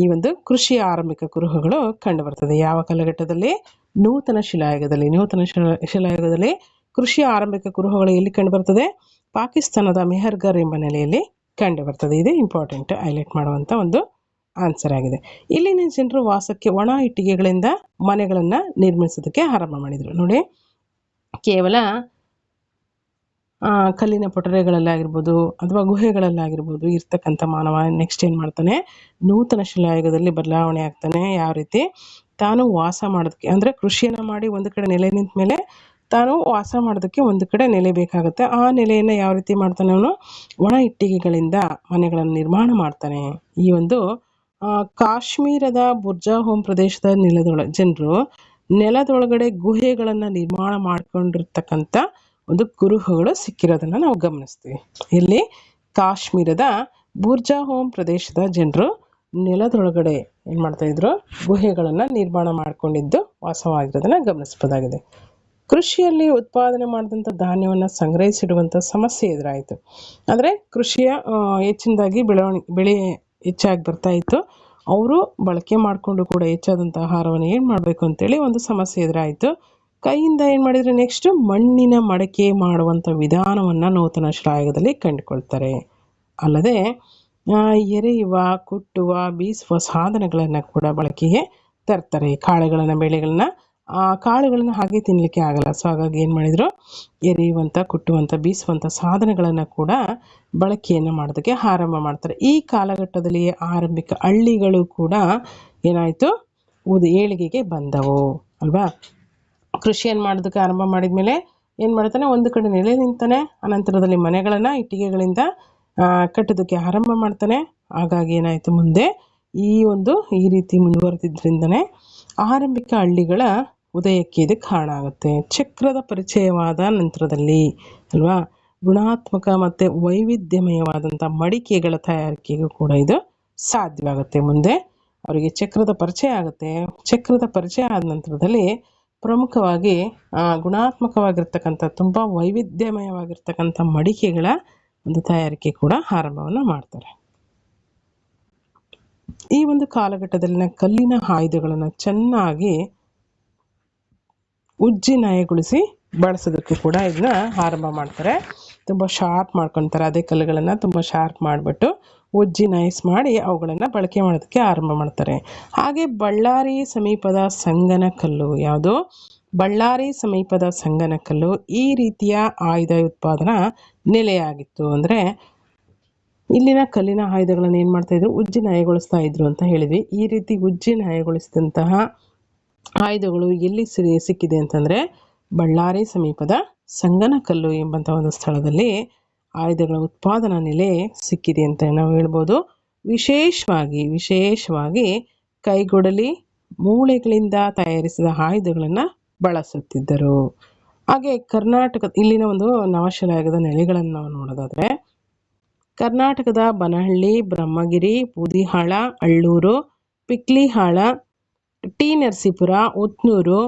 ಈ ಒಂದು ಕೃಷಿಯ ಆರಂಭಿಕ ಕುರುಹುಗಳು ಕಂಡು ಬರ್ತದೆ. ಯಾವ ಕಾಲಘಟ್ಟದಲ್ಲಿ? ನೂತನ ಶಿಲಾಯುಗದಲ್ಲಿ ಕೃಷಿಯ ಆರಂಭಿಕ ಕುರುಹುಗಳು ಎಲ್ಲಿ ಕಂಡು ಬರ್ತದೆ? ಪಾಕಿಸ್ತಾನದ ಮೆಹರ್ಗರ್ ಎಂಬ ನೆಲೆಯಲ್ಲಿ ಕಂಡು ಬರ್ತದೆ. ಇದು ಇಂಪಾರ್ಟೆಂಟ್, ಹೈಲೈಟ್ ಮಾಡುವಂಥ ಒಂದು ಆನ್ಸರ್ ಆಗಿದೆ. ಇಲ್ಲಿನ ಜನರು ವಾಸಕ್ಕೆ ಒಣ ಇಟ್ಟಿಗೆಗಳಿಂದ ಮನೆಗಳನ್ನು ನಿರ್ಮಿಸೋದಕ್ಕೆ ಆರಂಭ ಮಾಡಿದರು. ನೋಡಿ, ಕೇವಲ ಕಲ್ಲಿನ ಪೊಟರೆಗಳಲ್ಲಾಗಿರ್ಬೋದು ಅಥವಾ ಗುಹೆಗಳಲ್ಲಾಗಿರ್ಬೋದು ಇರ್ತಕ್ಕಂಥ ಮಾನವ ನೆಕ್ಸ್ಟ್ ಏನು ಮಾಡ್ತಾನೆ? ನೂತನ ಶಿಲಾಯುಗದಲ್ಲಿ ಬದಲಾವಣೆ ಆಗ್ತಾನೆ. ಯಾವ ರೀತಿ? ತಾನು ವಾಸ ಮಾಡೋದಕ್ಕೆ, ಅಂದರೆ ಕೃಷಿಯನ್ನು ಮಾಡಿ ಒಂದು ಕಡೆ ನೆಲೆ ನಿಂತ ಮೇಲೆ ತಾನು ವಾಸ ಮಾಡೋದಕ್ಕೆ ಒಂದು ಕಡೆ ನೆಲೆ ಬೇಕಾಗುತ್ತೆ. ಆ ನೆಲೆಯನ್ನು ಯಾವ ರೀತಿ ಮಾಡ್ತಾನೆ? ಅವನು ಒಣ ಇಟ್ಟಿಗೆಗಳಿಂದ ಮನೆಗಳನ್ನು ನಿರ್ಮಾಣ ಮಾಡ್ತಾನೆ. ಈ ಒಂದು ಕಾಶ್ಮೀರದ ಬುರ್ಜಾಹೋಮ್ ಪ್ರದೇಶದ ಜನರು ನೆಲದೊಳಗಡೆ ಗುಹೆಗಳನ್ನು ನಿರ್ಮಾಣ ಮಾಡ್ಕೊಂಡಿರ್ತಕ್ಕಂಥ ಒಂದು ಕುರುಹುಗಳು ಸಿಕ್ಕಿರೋದನ್ನು ನಾವು ಗಮನಿಸ್ತೀವಿ. ಇಲ್ಲಿ ಕಾಶ್ಮೀರದ ಬುರ್ಜಾಹೋಮ್ ಪ್ರದೇಶದ ಜನರು ನೆಲದೊಳಗಡೆ ಏನು ಮಾಡ್ತಾ ಇದ್ರು? ಗುಹೆಗಳನ್ನು ನಿರ್ಮಾಣ ಮಾಡ್ಕೊಂಡಿದ್ದು ವಾಸವಾಗಿರೋದನ್ನು ಗಮನಿಸಬಹುದಾಗಿದೆ. ಕೃಷಿಯಲ್ಲಿ ಉತ್ಪಾದನೆ ಮಾಡಿದಂಥ ಧಾನ್ಯವನ್ನು ಸಂಗ್ರಹಿಸಿಡುವಂಥ ಸಮಸ್ಯೆ ಎದುರಾಯಿತು. ಅಂದರೆ ಕೃಷಿಯ ಹೆಚ್ಚಿನದಾಗಿ ಬೆಳೆ ಹೆಚ್ಚಾಗಿ ಬರ್ತಾ ಇತ್ತು. ಅವರು ಬಳಕೆ ಮಾಡಿಕೊಂಡು ಕೂಡ ಹೆಚ್ಚಾದಂಥ ಆಹಾರವನ್ನು ಏನು ಮಾಡಬೇಕು ಅಂತೇಳಿ ಒಂದು ಸಮಸ್ಯೆ ಎದುರಾಯಿತು. ಕೈಯಿಂದ ಏನು ಮಾಡಿದರೆ ನೆಕ್ಸ್ಟ್ ಮಣ್ಣಿನ ಮಡಕೆ ಮಾಡುವಂಥ ವಿಧಾನವನ್ನು ನೂತನ ಶಿಲಾಯುಗದಲ್ಲಿ ಕಂಡುಕೊಳ್ತಾರೆ. ಅಲ್ಲದೆ ಎರೆಯುವ, ಕುಟ್ಟುವ, ಬೀಸುವ ಸಾಧನಗಳನ್ನು ಕೂಡ ಬಳಕೆಗೆ ತರ್ತಾರೆ. ಬೆಳೆಗಳನ್ನ ಹಾಗೆ ತಿನ್ನಲಿಕ್ಕೆ ಆಗಲ್ಲ. ಸೊ ಹಾಗಾಗಿ ಏನು ಮಾಡಿದರು? ಎರೆಯುವಂಥ, ಕುಟ್ಟುವಂಥ, ಬೀಸುವಂಥ ಸಾಧನಗಳನ್ನು ಕೂಡ ಬಳಕೆಯನ್ನು ಮಾಡೋದಕ್ಕೆ ಆರಂಭ ಮಾಡ್ತಾರೆ. ಈ ಕಾಲಘಟ್ಟದಲ್ಲಿ ಆರಂಭಿಕ ಹಳ್ಳಿಗಳು ಕೂಡ ಏನಾಯಿತು? ಏಳಿಗೆಗೆ ಬಂದವು ಅಲ್ವಾ? ಕೃಷಿಯನ್ನು ಮಾಡೋದಕ್ಕೆ ಆರಂಭ ಮಾಡಿದ ಮೇಲೆ ಏನು ಮಾಡ್ತಾನೆ? ಒಂದು ಕಡೆ ನೆಲೆ ನಿಂತಾನೆ. ಅನಂತರದಲ್ಲಿ ಮನೆಗಳನ್ನು ಇಟ್ಟಿಗೆಗಳಿಂದ ಕಟ್ಟೋದಕ್ಕೆ ಆರಂಭ ಮಾಡ್ತಾನೆ. ಹಾಗಾಗಿ ಏನಾಯಿತು? ಮುಂದೆ ಈ ರೀತಿ ಮುಂದುವರೆದಿದ್ದರಿಂದನೇ ಆರಂಭಿಕ ಹಳ್ಳಿಗಳ ಉದಯಕ್ಕೆ ಇದು ಕಾರಣ ಆಗುತ್ತೆ. ಚಕ್ರದ ಪರಿಚಯವಾದ ನಂತರದಲ್ಲಿ ಅಲ್ವಾ, ಗುಣಾತ್ಮಕ ಮತ್ತು ವೈವಿಧ್ಯಮಯವಾದಂಥ ಮಡಿಕೆಗಳ ತಯಾರಿಕೆಗೂ ಕೂಡ ಇದು ಸಾಧ್ಯವಾಗುತ್ತೆ. ಮುಂದೆ ಅವರಿಗೆ ಚಕ್ರದ ಪರಿಚಯ ಆಗುತ್ತೆ. ಚಕ್ರದ ಪರಿಚಯ ಆದ ನಂತರದಲ್ಲಿ ಪ್ರಮುಖವಾಗಿ ಗುಣಾತ್ಮಕವಾಗಿರ್ತಕ್ಕಂಥ, ತುಂಬ ವೈವಿಧ್ಯಮಯವಾಗಿರ್ತಕ್ಕಂಥ ಮಡಿಕೆಗಳ ಒಂದು ತಯಾರಿಕೆ ಕೂಡ ಆರಂಭವನ್ನು ಮಾಡ್ತಾರೆ. ಈ ಒಂದು ಕಾಲಘಟ್ಟದಲ್ಲಿನ ಕಲ್ಲಿನ ಆಯುಧಗಳನ್ನು ಚೆನ್ನಾಗಿ ಉಜ್ಜಿ ನಯಗೊಳಿಸಿ ಬಳಸೋದಕ್ಕೆ ಕೂಡ ಇದನ್ನ ಆರಂಭ ಮಾಡ್ತಾರೆ. ತುಂಬ ಶಾರ್ಪ್ ಮಾಡ್ಕೊತಾರೆ. ಅದೇ ಕಲ್ಲುಗಳನ್ನು ತುಂಬ ಶಾರ್ಪ್ ಮಾಡಿಬಿಟ್ಟು ಉಜ್ಜಿ ನೈಸ್ ಮಾಡಿ ಅವುಗಳನ್ನು ಬಳಕೆ ಮಾಡೋದಕ್ಕೆ ಆರಂಭ ಮಾಡ್ತಾರೆ. ಹಾಗೆ ಬಳ್ಳಾರಿ ಸಮೀಪದ ಸಂಗನಕಲ್ಲು, ಯಾವುದು? ಬಳ್ಳಾರಿ ಸಮೀಪದ ಸಂಗನಕಲ್ಲು ಈ ರೀತಿಯ ಆಯುಧ ಉತ್ಪಾದನಾ ನೆಲೆಯಾಗಿತ್ತು. ಅಂದರೆ ಇಲ್ಲಿನ ಕಲ್ಲಿನ ಆಯುಧಗಳನ್ನು ಏನು ಮಾಡ್ತಾ ಇದ್ರು? ಉಜ್ಜಿ ನಯಗೊಳಿಸ್ತಾ ಇದ್ರು ಅಂತ ಹೇಳಿದ್ವಿ. ಈ ರೀತಿ ಉಜ್ಜಿ ನಯಗೊಳಿಸಿದಂತಹ ಆಯುಧಗಳು ಎಲ್ಲಿ ಸಿಕ್ಕಿದೆ ಅಂತಂದರೆ ಬಳ್ಳಾರಿ ಸಮೀಪದ ಸಂಗನಕಲ್ಲು ಎಂಬಂಥ ಒಂದು ಸ್ಥಳದಲ್ಲಿ ಆಯುಧಗಳ ಉತ್ಪಾದನಾ ನೆಲೆ ಸಿಕ್ಕಿದೆ ಅಂತ ನಾವು ಹೇಳ್ಬೋದು. ವಿಶೇಷವಾಗಿ ಕೈಗೊಡಲಿ, ಮೂಳೆಗಳಿಂದ ತಯಾರಿಸಿದ ಆಯುಧಗಳನ್ನು ಬಳಸುತ್ತಿದ್ದರು. ಹಾಗೆ ಇಲ್ಲಿನ ಒಂದು ನವಶಿಲಾಯುಗದ ನೆಲೆಗಳನ್ನು ನಾವು ನೋಡೋದಾದರೆ ಕರ್ನಾಟಕದ ಬನಹಳ್ಳಿ, ಬ್ರಹ್ಮಗಿರಿ, ಬೂದಿಹಾಳ, ಅಳ್ಳೂರು, ಪಿಕ್ಲಿಹಾಳ, ಟಿ ನರಸೀಪುರ, ಉತ್ನೂರು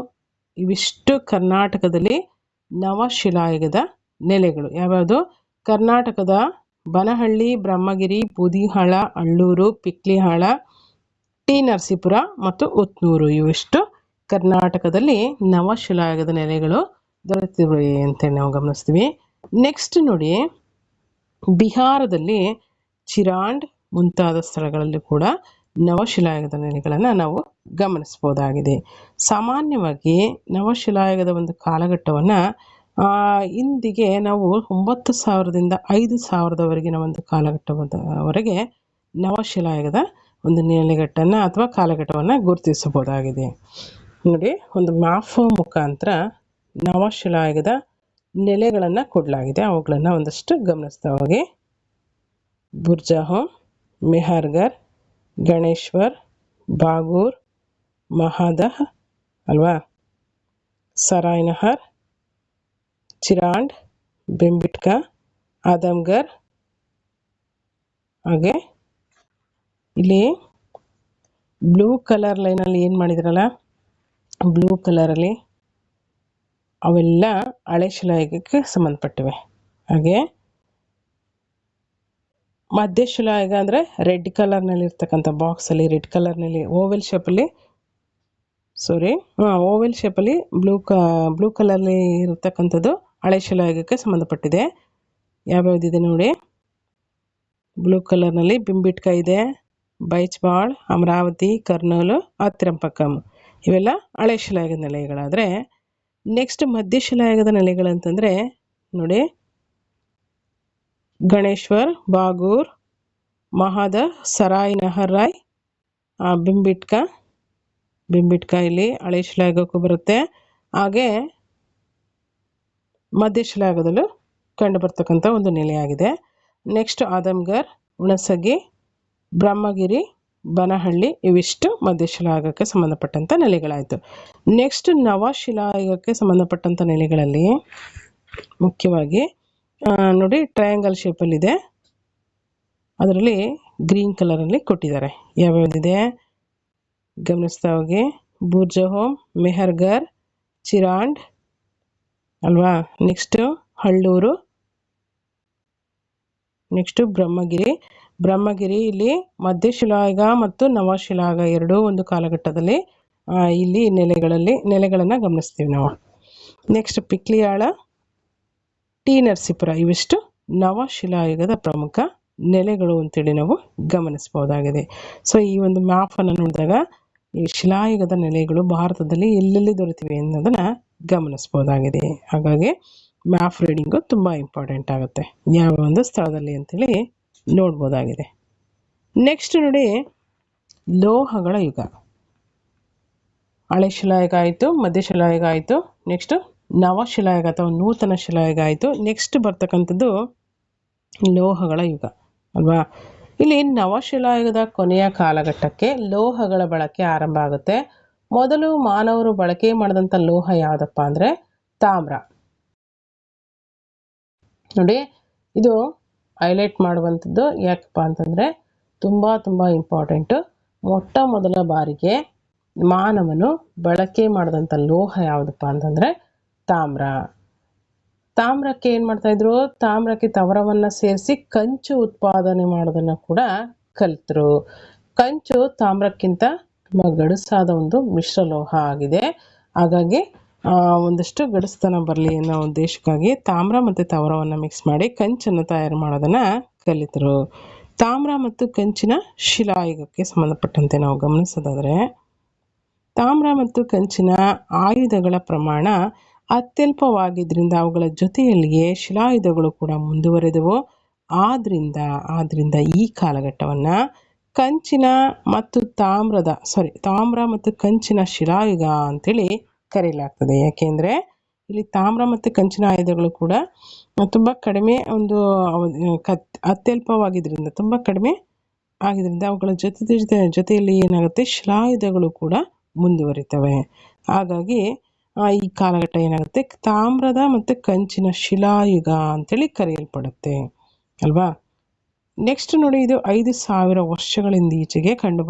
ಇವಿಷ್ಟು ಕರ್ನಾಟಕದಲ್ಲಿ ನವಶಿಲಾಯುಗದ ನೆಲೆಗಳು. ಯಾವ್ಯಾವುದು? ಕರ್ನಾಟಕದ ಬನಹಳ್ಳಿ, ಬ್ರಹ್ಮಗಿರಿ, ಬೂದಿಹಾಳ, ಅಳ್ಳೂರು, ಪಿಕ್ಲಿಹಾಳ, ಟಿ ನರಸೀಪುರ ಮತ್ತು ಉತ್ನೂರು ಇವಿಷ್ಟು ಕರ್ನಾಟಕದಲ್ಲಿ ನವಶಿಲಾಯುಗದ ನೆಲೆಗಳು ದೊರೆತಿವೆ ಅಂತ ನಾವು ಗಮನಿಸ್ತೀವಿ. ನೆಕ್ಸ್ಟ್ ನೋಡಿ, ಬಿಹಾರದಲ್ಲಿ ಚಿರಾಂಡ್ ಮುಂತಾದ ಸ್ಥಳಗಳಲ್ಲಿ ಕೂಡ ನವಶಿಲಾಯುಗದ ನೆಲೆಗಳನ್ನು ನಾವು ಗಮನಿಸ್ಬೋದಾಗಿದೆ. ಸಾಮಾನ್ಯವಾಗಿ ನವಶಿಲಾಯುಗದ ಒಂದು ಕಾಲಘಟ್ಟವನ್ನು ಇಂದಿಗೆ ನಾವು 9,000ದಿಂದ 5,000ದವರೆಗಿನ ಒಂದು ಕಾಲಘಟ್ಟದವರೆಗೆ ನವಶಿಲಾಯುಗದ ಒಂದು ನೆಲೆಗಟ್ಟನ್ನು ಅಥವಾ ಕಾಲಘಟ್ಟವನ್ನು ಗುರುತಿಸಬಹುದಾಗಿದೆ. ನೋಡಿ, ಒಂದು ಮ್ಯಾಪ್ ಮುಖಾಂತರ ನವಶಿಲಾಯುಗದ ನೆಲೆಗಳನ್ನು ಕೊಡಲಾಗಿದೆ. ಅವುಗಳನ್ನು ಒಂದಷ್ಟು ಗಮನಿಸ್ತಾ ಹೋಗಿ. ಬುರ್ಜಾಹೋಮ್, ಮೆಹರ್ಗರ್, ಗಣೇಶ್ವರ್, ಬಾಗೂರ್, ಮಹಾದಹ್ ಅಲ್ವಾ, ಸರಾಯ್ನಹರ್, ಚಿರಾಂಡ್, ಬೆಂಬಿಟ್ಕ, ಆದಮ್ಗರ್. ಹಾಗೆ ಇಲ್ಲಿ ಬ್ಲೂ ಕಲರ್ ಲೈನಲ್ಲಿ ಏನು ಮಾಡಿದ್ರಲ್ಲ, ಬ್ಲೂ ಕಲರಲ್ಲಿ ಅವೆಲ್ಲ ಹಳೆ ಶಿಲಾಯುಗಕ್ಕೆ ಸಂಬಂಧಪಟ್ಟಿವೆ. ಹಾಗೆ ಮಧ್ಯಶಿಲಾಯುಗ ಅಂದರೆ ರೆಡ್ ಕಲರ್ನಲ್ಲಿ ಇರ್ತಕ್ಕಂಥ ಬಾಕ್ಸಲ್ಲಿ, ರೆಡ್ ಕಲರ್ನಲ್ಲಿ ಓವೆಲ್ ಶೇಪಲ್ಲಿ ಬ್ಲೂ ಕಲರ್ಲಿ ಇರತಕ್ಕಂಥದ್ದು ಹಳೆ ಶಿಲಾಯುಗಕ್ಕೆ ಸಂಬಂಧಪಟ್ಟಿದೆ. ಯಾವ್ಯಾವುದಿದೆ ನೋಡಿ, ಬ್ಲೂ ಕಲರ್ನಲ್ಲಿ ಬಿಂಬಿಟ್ಕ ಇದೆ, ಬೈಚ್ಬಾಳ್, ಅಮರಾವತಿ, ಕರ್ನೂಲು, ಅತ್ತಿರಂಪಕ್ಕಂ ಇವೆಲ್ಲ ಹಳೆ ಶಿಲಾಯುಗದ ನೆಲೆಗಳಾದರೆ, ನೆಕ್ಸ್ಟ್ ಮಧ್ಯಶಿಲಾಯುಗದ ನೆಲೆಗಳಂತಂದರೆ ನೋಡಿ, ಗಣೇಶ್ವರ್, ಬಾಗೂರ್, ಮಹಾದಹ್, ಸರಾಯ್ ನಹರಾಯ್, ಬಿಂಬಿಟ್ಕ ಇಲ್ಲಿ ಹಳೆ ಶಿಲಾಯುಗಕ್ಕೂ ಬರುತ್ತೆ. ಹಾಗೆ ಮಧ್ಯಶಿಲಾಯುಗದಲ್ಲೂ ಕಂಡು ಬರ್ತಕ್ಕಂಥ ಒಂದು ನೆಲೆಯಾಗಿದೆ. ನೆಕ್ಸ್ಟ್ ಆದಮ್ಗರ್, ಹುಣಸಗಿ, ಬ್ರಹ್ಮಗಿರಿ, ಬನಹಳ್ಳಿ ಇವಿಷ್ಟು ಮಧ್ಯಶಿಲಾಯುಗಕ್ಕೆ ಸಂಬಂಧಪಟ್ಟಂಥ ನೆಲೆಗಳಾಯಿತು. ನೆಕ್ಸ್ಟ್ ನವಶಿಲಾಯುಗಕ್ಕೆ ಸಂಬಂಧಪಟ್ಟಂಥ ನೆಲೆಗಳಲ್ಲಿ ಮುಖ್ಯವಾಗಿ ನೋಡಿ, ಟ್ರಯಾಂಗಲ್ ಶೇಪಲ್ಲಿದೆ, ಅದರಲ್ಲಿ ಗ್ರೀನ್ ಕಲರಲ್ಲಿ ಕೊಟ್ಟಿದ್ದಾರೆ. ಯಾವ್ಯಾವುದಿದೆ ಗಮನಿಸ್ತಾ ಹೋಗಿ. ಬುರ್ಜಾಹೋಮ್, ಮೆಹರ್ಗರ್, ಚಿರಾಂಡ್ ಅಲ್ವಾ, ನೆಕ್ಸ್ಟು ಹಳ್ಳೂರು, ನೆಕ್ಸ್ಟು ಬ್ರಹ್ಮಗಿರಿ ಇಲ್ಲಿ ಮಧ್ಯಶಿಲಾಯುಗ ಮತ್ತು ನವಶಿಲಾಯುಗ ಎರಡೂ ಒಂದು ಕಾಲಘಟ್ಟದಲ್ಲಿ ಇಲ್ಲಿ ನೆಲೆಗಳನ್ನು ಗಮನಿಸ್ತೀವಿ ನಾವು. ನೆಕ್ಸ್ಟ್ ಪಿಕ್ಲಿಯಾಳ, ಟಿ ನರಸೀಪುರ ಇವಿಷ್ಟು ನವಶಿಲಾಯುಗದ ಪ್ರಮುಖ ನೆಲೆಗಳು ಅಂತೇಳಿ ನಾವು ಗಮನಿಸಬಹುದಾಗಿದೆ. ಸೊ ಈ ಒಂದು ಮ್ಯಾಪನ್ನು ನೋಡಿದಾಗ ಈ ಶಿಲಾಯುಗದ ನೆಲೆಗಳು ಭಾರತದಲ್ಲಿ ಎಲ್ಲೆಲ್ಲಿ ದೊರೆತಿವೆ ಅನ್ನೋದನ್ನು ಗಮನಿಸಬಹುದಾಗಿದೆ. ಹಾಗಾಗಿ ಮ್ಯಾಪ್ ರೀಡಿಂಗು ತುಂಬ ಇಂಪಾರ್ಟೆಂಟ್ ಆಗುತ್ತೆ, ಯಾವ ಒಂದು ಸ್ಥಳದಲ್ಲಿ ಅಂತೇಳಿ ನೋಡ್ಬೋದಾಗಿದೆ. ನೆಕ್ಸ್ಟ್ ನೋಡಿ, ಲೋಹಗಳ ಯುಗ. ಹಳೆ ಶಿಲಾಯುಗ ಆಯಿತು, ಮಧ್ಯಶಿಲಾಯುಗ ಆಯಿತು, ನೆಕ್ಸ್ಟ್ ನವಶಿಲಾಯುಗ ಅಥವಾ ನೂತನ ಶಿಲಾಯುಗ ಆಯಿತು. ನೆಕ್ಸ್ಟ್ ಬರ್ತಕ್ಕಂಥದ್ದು ಲೋಹಗಳ ಯುಗ ಅಲ್ವಾ. ಇಲ್ಲಿ ನವಶಿಲಾಯುಗದ ಕೊನೆಯ ಕಾಲಘಟ್ಟಕ್ಕೆ ಲೋಹಗಳ ಬಳಕೆ ಆರಂಭ ಆಗುತ್ತೆ. ಮೊದಲು ಮಾನವರು ಬಳಕೆ ಮಾಡಿದಂಥ ಲೋಹ ಯಾವುದಪ್ಪ ಅಂದರೆ ತಾಮ್ರ. ನೋಡಿ, ಇದು ಹೈಲೈಟ್ ಮಾಡುವಂಥದ್ದು ಯಾಕಪ್ಪ ಅಂತಂದರೆ ತುಂಬ ಇಂಪಾರ್ಟೆಂಟು. ಮೊಟ್ಟ ಮೊದಲ ಬಾರಿಗೆ ಮಾನವನು ಬಳಕೆ ಮಾಡಿದಂಥ ಲೋಹ ಯಾವುದಪ್ಪ ಅಂತಂದರೆ ತಾಮ್ರಕ್ಕೆ ಏನು ಮಾಡ್ತಾಯಿದ್ರು, ತಾಮ್ರಕ್ಕೆ ತವರವನ್ನು ಸೇರಿಸಿ ಕಂಚು ಉತ್ಪಾದನೆ ಮಾಡೋದನ್ನು ಕೂಡ ಕಲಿತರು. ಕಂಚು ತಾಮ್ರಕ್ಕಿಂತ ತುಂಬ ಗಡುಸಾದ ಒಂದು ಮಿಶ್ರ ಲೋಹ ಆಗಿದೆ. ಹಾಗಾಗಿ ಒಂದಷ್ಟು ಗಡುಸ್ತನ ಬರಲಿ ಅನ್ನೋ ಉದ್ದೇಶಕ್ಕಾಗಿ ತಾಮ್ರ ಮತ್ತು ತವರವನ್ನು ಮಿಕ್ಸ್ ಮಾಡಿ ಕಂಚನ್ನು ತಯಾರು ಮಾಡೋದನ್ನು ಕಲಿತರು. ತಾಮ್ರ ಮತ್ತು ಕಂಚಿನ ಶಿಲಾಯುಗಕ್ಕೆ ಸಂಬಂಧಪಟ್ಟಂತೆ ನಾವು ಗಮನಿಸೋದಾದರೆ, ತಾಮ್ರ ಮತ್ತು ಕಂಚಿನ ಆಯುಧಗಳ ಪ್ರಮಾಣ ಅತ್ಯಲ್ಪವಾಗಿದ್ದರಿಂದ ಅವುಗಳ ಜೊತೆಯಲ್ಲಿಯೇ ಶಿಲಾಯುಧಗಳು ಕೂಡ ಮುಂದುವರೆದವು. ಆದ್ರಿಂದ ಈ ಕಾಲಘಟ್ಟವನ್ನು ತಾಮ್ರ ಮತ್ತು ಕಂಚಿನ ಶಿಲಾಯುಗ ಅಂತೇಳಿ ಕರೆಯಲಾಗ್ತದೆ. ಯಾಕೆಂದರೆ ಇಲ್ಲಿ ತಾಮ್ರ ಮತ್ತು ಕಂಚಿನ ಆಯುಧಗಳು ಕೂಡ ತುಂಬ ಕಡಿಮೆ ಒಂದು ಅತ್ಯಲ್ಪವಾಗಿದ್ದರಿಂದ ತುಂಬ ಕಡಿಮೆ ಆಗಿದ್ದರಿಂದ ಅವುಗಳ ಜೊತೆಯಲ್ಲಿ ಏನಾಗುತ್ತೆ, ಶಿಲಾಯುಧಗಳು ಕೂಡ ಮುಂದುವರಿತವೆ. ಹಾಗಾಗಿ ಈ ಕಾಲಘಟ್ಟ ಏನಾಗುತ್ತೆ, ತಾಮ್ರದ ಮತ್ತು ಕಂಚಿನ ಶಿಲಾಯುಗ ಅಂತೇಳಿ ಕರೆಯಲ್ಪಡುತ್ತೆ ಅಲ್ವಾ. ನೆಕ್ಸ್ಟ್ ನೋಡಿ, ಇದು 5,000 ವರ್ಷಗಳಿಂದ ಈಚೆಗೆ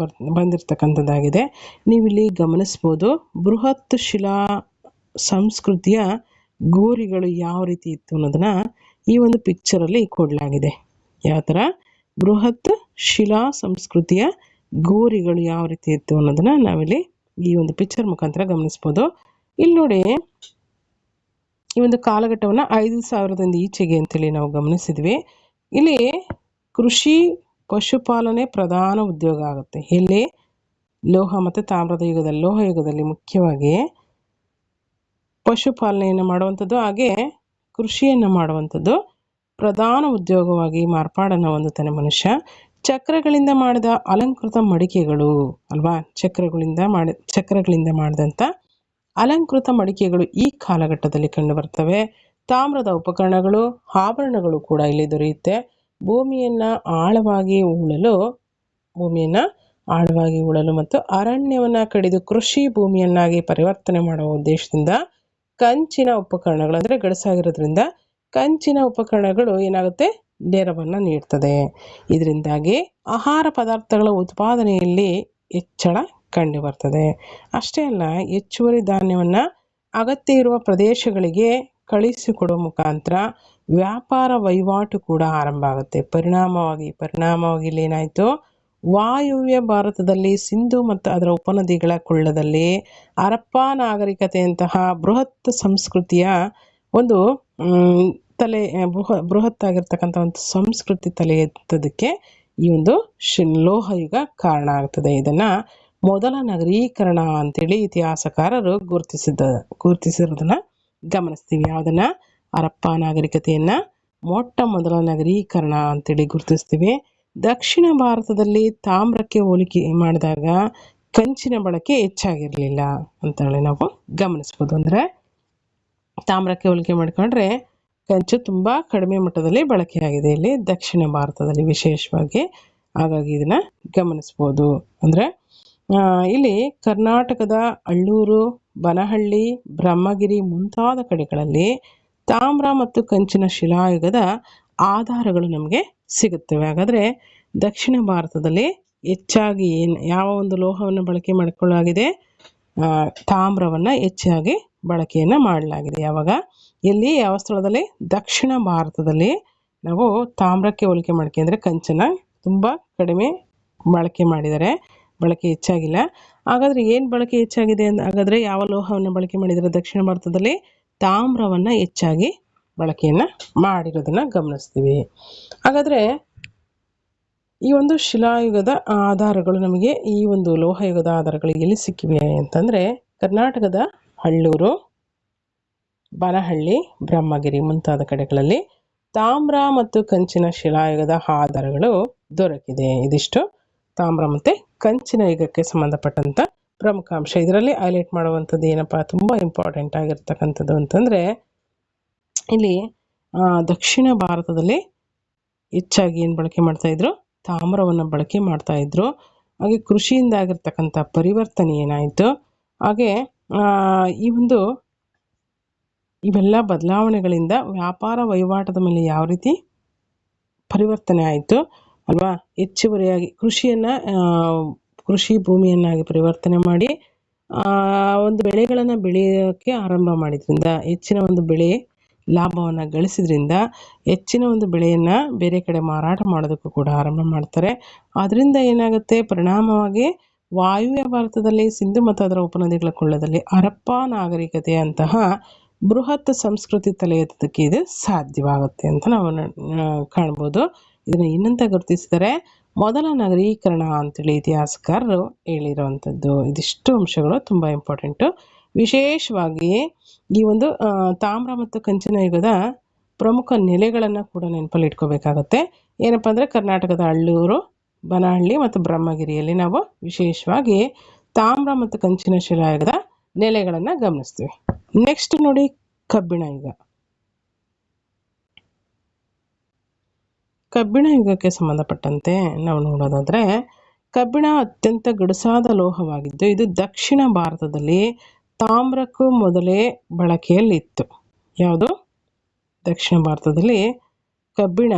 ಬಂದಿರತಕ್ಕಂಥದ್ದಾಗಿದೆ. ನೀವಿಲ್ಲಿ ಗಮನಿಸ್ಬೋದು, ಬೃಹತ್ ಶಿಲಾ ಸಂಸ್ಕೃತಿಯ ಗೋರಿಗಳು ಯಾವ ರೀತಿ ಇತ್ತು ಅನ್ನೋದನ್ನ ಈ ಒಂದು ಪಿಕ್ಚರಲ್ಲಿ ಕೊಡಲಾಗಿದೆ. ಯಾವ ಥರ ಬೃಹತ್ ಶಿಲಾ ಸಂಸ್ಕೃತಿಯ ಗೋರಿಗಳು ಯಾವ ರೀತಿ ಇತ್ತು ಅನ್ನೋದನ್ನ ನಾವಿಲ್ಲಿ ಈ ಒಂದು ಪಿಕ್ಚರ್ ಮುಖಾಂತರ ಗಮನಿಸ್ಬೋದು. ಇಲ್ಲಿ ನೋಡಿ, ಈ ಒಂದು ಕಾಲಘಟ್ಟವನ್ನು 5000ದಿಂದ ಈಚೆಗೆ ಅಂತೇಳಿ ನಾವು ಗಮನಿಸಿದ್ವಿ. ಇಲ್ಲಿ ಕೃಷಿ ಪಶುಪಾಲನೆ ಪ್ರಧಾನ ಉದ್ಯೋಗ ಆಗುತ್ತೆ. ಇಲ್ಲಿ ಲೋಹ ಮತ್ತು ತಾಮ್ರದ ಯುಗದಲ್ಲಿ, ಲೋಹ ಯುಗದಲ್ಲಿ ಮುಖ್ಯವಾಗಿ ಪಶುಪಾಲನೆಯನ್ನು ಮಾಡುವಂಥದ್ದು ಹಾಗೆ ಕೃಷಿಯನ್ನು ಮಾಡುವಂಥದ್ದು ಪ್ರಧಾನ ಉದ್ಯೋಗವಾಗಿ ಮಾರ್ಪಾಡನ್ನು ಹೊಂದುತ್ತಾನೆ ಮನುಷ್ಯ. ಚಕ್ರಗಳಿಂದ ಮಾಡಿದ ಅಲಂಕೃತ ಮಡಿಕೆಗಳು ಅಲ್ವಾ, ಚಕ್ರಗಳಿಂದ ಮಾಡಿದಂಥ ಅಲಂಕೃತ ಮಡಿಕೆಗಳು ಈ ಕಾಲಘಟ್ಟದಲ್ಲಿ ಕಂಡು ಬರ್ತವೆ. ತಾಮ್ರದ ಉಪಕರಣಗಳು, ಆಭರಣಗಳು ಕೂಡ ಇಲ್ಲಿ ದೊರೆಯುತ್ತೆ. ಭೂಮಿಯನ್ನು ಆಳವಾಗಿ ಉಳಲು ಮತ್ತು ಅರಣ್ಯವನ್ನು ಕಡಿದು ಕೃಷಿ ಭೂಮಿಯನ್ನಾಗಿ ಪರಿವರ್ತನೆ ಮಾಡುವ ಉದ್ದೇಶದಿಂದ ಕಂಚಿನ ಉಪಕರಣಗಳು, ಅಂದರೆ ಗಡಸಾಗಿರೋದ್ರಿಂದ ಕಂಚಿನ ಉಪಕರಣಗಳು ಏನಾಗುತ್ತೆ, ನೆರವನ್ನು ನೀಡ್ತದೆ. ಇದರಿಂದಾಗಿ ಆಹಾರ ಪದಾರ್ಥಗಳ ಉತ್ಪಾದನೆಯಲ್ಲಿ ಹೆಚ್ಚಳ ಕಂಡು ಬರ್ತದೆ. ಅಷ್ಟೇ ಅಲ್ಲ, ಹೆಚ್ಚುವರಿ ಧಾನ್ಯವನ್ನು ಅಗತ್ಯ ಇರುವ ಪ್ರದೇಶಗಳಿಗೆ ಕಳಿಸಿಕೊಡುವ ಮುಖಾಂತರ ವ್ಯಾಪಾರ ವಹಿವಾಟು ಕೂಡ ಆರಂಭ ಆಗುತ್ತೆ. ಪರಿಣಾಮವಾಗಿ ಇಲ್ಲಿ ಏನಾಯಿತು, ವಾಯುವ್ಯ ಭಾರತದಲ್ಲಿ ಸಿಂಧು ಮತ್ತು ಅದರ ಉಪನದಿಗಳ ಕೊಳ್ಳದಲ್ಲಿ ಹರಪ್ಪ ನಾಗರಿಕತೆಯಂತಹ ಬೃಹತ್ ಸಂಸ್ಕೃತಿಯ ಒಂದು ಬೃಹತ್ತಾಗಿರ್ತಕ್ಕಂಥ ಒಂದು ಸಂಸ್ಕೃತಿ ತಲೆ ಎತ್ತೋದಕ್ಕೆ ಈ ಒಂದು ಲೋಹಯುಗ ಕಾರಣ ಆಗ್ತದೆ. ಇದನ್ನ ಮೊದಲ ನಗರೀಕರಣ ಅಂತೇಳಿ ಇತಿಹಾಸಕಾರರು ಗುರುತಿಸಿರೋದನ್ನ ಗಮನಿಸ್ತೀವಿ. ಯಾವುದನ್ನ, ಹರಪ್ಪ ನಾಗರಿಕತೆಯನ್ನ ಮೊಟ್ಟ ಮೊದಲ ನಗರೀಕರಣ ಅಂತೇಳಿ ಗುರುತಿಸ್ತೀವಿ. ದಕ್ಷಿಣ ಭಾರತದಲ್ಲಿ ತಾಮ್ರಕ್ಕೆ ಹೋಲಿಕೆ ಮಾಡಿದಾಗ ಕಂಚಿನ ಬಳಕೆ ಹೆಚ್ಚಾಗಿರಲಿಲ್ಲ ಅಂತೇಳಿ ನಾವು ಗಮನಿಸ್ಬೋದು. ಅಂದರೆ ತಾಮ್ರಕ್ಕೆ ಹೋಲಿಕೆ ಮಾಡಿಕೊಂಡ್ರೆ ಕಂಚು ತುಂಬ ಕಡಿಮೆ ಮಟ್ಟದಲ್ಲಿ ಬಳಕೆಯಾಗಿದೆ ಇಲ್ಲಿ ದಕ್ಷಿಣ ಭಾರತದಲ್ಲಿ ವಿಶೇಷವಾಗಿ. ಹಾಗಾಗಿ ಇದನ್ನ ಗಮನಿಸ್ಬೋದು. ಅಂದರೆ ಇಲ್ಲಿ ಕರ್ನಾಟಕದ ಅಳ್ಳೂರು, ಬನಹಳ್ಳಿ, ಬ್ರಹ್ಮಗಿರಿ ಮುಂತಾದ ಕಡೆಗಳಲ್ಲಿ ತಾಮ್ರ ಮತ್ತು ಕಂಚಿನ ಶಿಲಾಯುಗದ ಆಧಾರಗಳು ನಮಗೆ ಸಿಗುತ್ತವೆ. ಹಾಗಾದರೆ ದಕ್ಷಿಣ ಭಾರತದಲ್ಲಿ ಹೆಚ್ಚಾಗಿ ಯಾವ ಒಂದು ಲೋಹವನ್ನು ಬಳಕೆ ಮಾಡಿಕೊಳ್ಳಲಾಗಿದೆ, ತಾಮ್ರವನ್ನು ಹೆಚ್ಚಾಗಿ ಬಳಕೆಯನ್ನು ಮಾಡಲಾಗಿದೆ. ಯಾವಾಗ, ಎಲ್ಲಿ, ಯಾವ ಸ್ಥಳದಲ್ಲಿ, ದಕ್ಷಿಣ ಭಾರತದಲ್ಲಿ ನಾವು ತಾಮ್ರಕ್ಕೆ ಹೋಲಿಕೆ ಅಂದರೆ ಕಂಚನ ತುಂಬ ಕಡಿಮೆ ಬಳಕೆ ಮಾಡಿದ್ದಾರೆ, ಬಳಕೆ ಹೆಚ್ಚಾಗಿಲ್ಲ. ಹಾಗಾದರೆ ಏನು ಬಳಕೆ ಹೆಚ್ಚಾಗಿದೆ ಹಾಗಾದರೆ ಯಾವ ಲೋಹವನ್ನು ಬಳಕೆ ಮಾಡಿದರೆ ದಕ್ಷಿಣ ಭಾರತದಲ್ಲಿ ತಾಮ್ರವನ್ನು ಹೆಚ್ಚಾಗಿ ಬಳಕೆಯನ್ನು ಮಾಡಿರೋದನ್ನು ಗಮನಿಸ್ತೀವಿ. ಹಾಗಾದರೆ ಈ ಒಂದು ಶಿಲಾಯುಗದ ಆಧಾರಗಳು ನಮಗೆ, ಈ ಒಂದು ಲೋಹಯುಗದ ಆಧಾರಗಳು ಎಲ್ಲಿ ಸಿಕ್ಕಿವೆ ಅಂತಂದರೆ ಕರ್ನಾಟಕದ ಅಳ್ಳೂರು, ಬನಹಳ್ಳಿ, ಬ್ರಹ್ಮಗಿರಿ ಮುಂತಾದ ಕಡೆಗಳಲ್ಲಿ ತಾಮ್ರ ಮತ್ತು ಕಂಚಿನ ಶಿಲಾಯುಗದ ಆಧಾರಗಳು ದೊರಕಿದೆ. ಇದಿಷ್ಟು ತಾಮ್ರ ಮತ್ತು ಕಂಚಿನ ಯುಗಕ್ಕೆ ಸಂಬಂಧಪಟ್ಟಂಥ ಪ್ರಮುಖ ಅಂಶ. ಇದರಲ್ಲಿ ಹೈಲೈಟ್ ಮಾಡುವಂಥದ್ದು ಏನಪ್ಪ, ತುಂಬ ಇಂಪಾರ್ಟೆಂಟ್ ಆಗಿರ್ತಕ್ಕಂಥದ್ದು ಅಂತಂದರೆ ಇಲ್ಲಿ ದಕ್ಷಿಣ ಭಾರತದಲ್ಲಿ ಹೆಚ್ಚಾಗಿ ಏನು ಬಳಕೆ ಮಾಡ್ತಾಯಿದ್ರು, ತಾಮ್ರವನ್ನು ಬಳಕೆ ಮಾಡ್ತಾಯಿದ್ರು. ಹಾಗೆ ಕೃಷಿಯಿಂದ ಆಗಿರ್ತಕ್ಕಂಥ ಪರಿವರ್ತನೆ ಏನಾಯಿತು, ಹಾಗೆ ಇವೆಲ್ಲ ಬದಲಾವಣೆಗಳಿಂದ ವ್ಯಾಪಾರ ವಹಿವಾಟದ ಮೇಲೆ ಯಾವ ರೀತಿ ಪರಿವರ್ತನೆ ಆಯಿತು ಅಲ್ವಾ. ಹೆಚ್ಚುವರಿಯಾಗಿ ಕೃಷಿ ಭೂಮಿಯನ್ನಾಗಿ ಪರಿವರ್ತನೆ ಮಾಡಿ ಒಂದು ಬೆಳೆಗಳನ್ನು ಬೆಳೆಯೋಕ್ಕೆ ಆರಂಭ ಮಾಡಿದ್ರಿಂದ, ಹೆಚ್ಚಿನ ಒಂದು ಬೆಳೆ ಲಾಭವನ್ನು ಗಳಿಸಿದ್ರಿಂದ ಹೆಚ್ಚಿನ ಒಂದು ಬೆಳೆಯನ್ನು ಬೇರೆ ಕಡೆ ಮಾರಾಟ ಮಾಡೋದಕ್ಕೂ ಕೂಡ ಆರಂಭ ಮಾಡ್ತಾರೆ. ಅದರಿಂದ ಏನಾಗುತ್ತೆ, ಪರಿಣಾಮವಾಗಿ ವಾಯುವ್ಯ ಭಾರತದಲ್ಲಿ ಸಿಂಧು ಮತ್ತು ಅದರ ಉಪನದಿಗಳ ಕೊಳ್ಳದಲ್ಲಿ ಹರಪ್ಪ ನಾಗರಿಕತೆಯಂತಹ ಬೃಹತ್ ಸಂಸ್ಕೃತಿ ತಲೆ ಎತ್ತೋದಕ್ಕೆ ಇದು ಸಾಧ್ಯವಾಗುತ್ತೆ ಅಂತ ನಾವು ಕಾಣ್ಬೋದು. ಇದನ್ನು ಇನ್ನಂತ ಗುರುತಿಸಿದರೆ ಮೊದಲ ನಗರೀಕರಣ ಅಂತೇಳಿ ಇತಿಹಾಸಕಾರರು ಹೇಳಿರುವಂಥದ್ದು. ಇದಿಷ್ಟು ಅಂಶಗಳು ತುಂಬ ಇಂಪಾರ್ಟೆಂಟು. ವಿಶೇಷವಾಗಿ ಈ ಒಂದು ತಾಮ್ರ ಮತ್ತು ಕಂಚಿನ ಯುಗದ ಪ್ರಮುಖ ನೆಲೆಗಳನ್ನು ಕೂಡ ನೆನಪಲ್ಲಿ ಇಟ್ಕೋಬೇಕಾಗತ್ತೆ. ಏನಪ್ಪ ಅಂದರೆ ಕರ್ನಾಟಕದ ಅಳ್ಳೂರು, ಬನಹಳ್ಳಿ ಮತ್ತು ಬ್ರಹ್ಮಗಿರಿಯಲ್ಲಿ ನಾವು ವಿಶೇಷವಾಗಿ ತಾಮ್ರ ಮತ್ತು ಕಂಚಿನ ಶಿಲಾಯುಗದ ನೆಲೆಗಳನ್ನು ಗಮನಿಸ್ತೀವಿ. ನೆಕ್ಸ್ಟ್ ನೋಡಿ, ಕಬ್ಬಿಣ ಯುಗ. ಕಬ್ಬಿಣ ಯುಗಕ್ಕೆ ಸಂಬಂಧಪಟ್ಟಂತೆ ನಾವು ನೋಡೋದಾದರೆ ಕಬ್ಬಿಣ ಅತ್ಯಂತ ಗಡುಸಾದ ಲೋಹವಾಗಿದ್ದು ಇದು ದಕ್ಷಿಣ ಭಾರತದಲ್ಲಿ ತಾಮ್ರಕ್ಕೂ ಮೊದಲೇ ಬಳಕೆಯಲ್ಲಿತ್ತು. ಯಾವುದು, ದಕ್ಷಿಣ ಭಾರತದಲ್ಲಿ ಕಬ್ಬಿಣ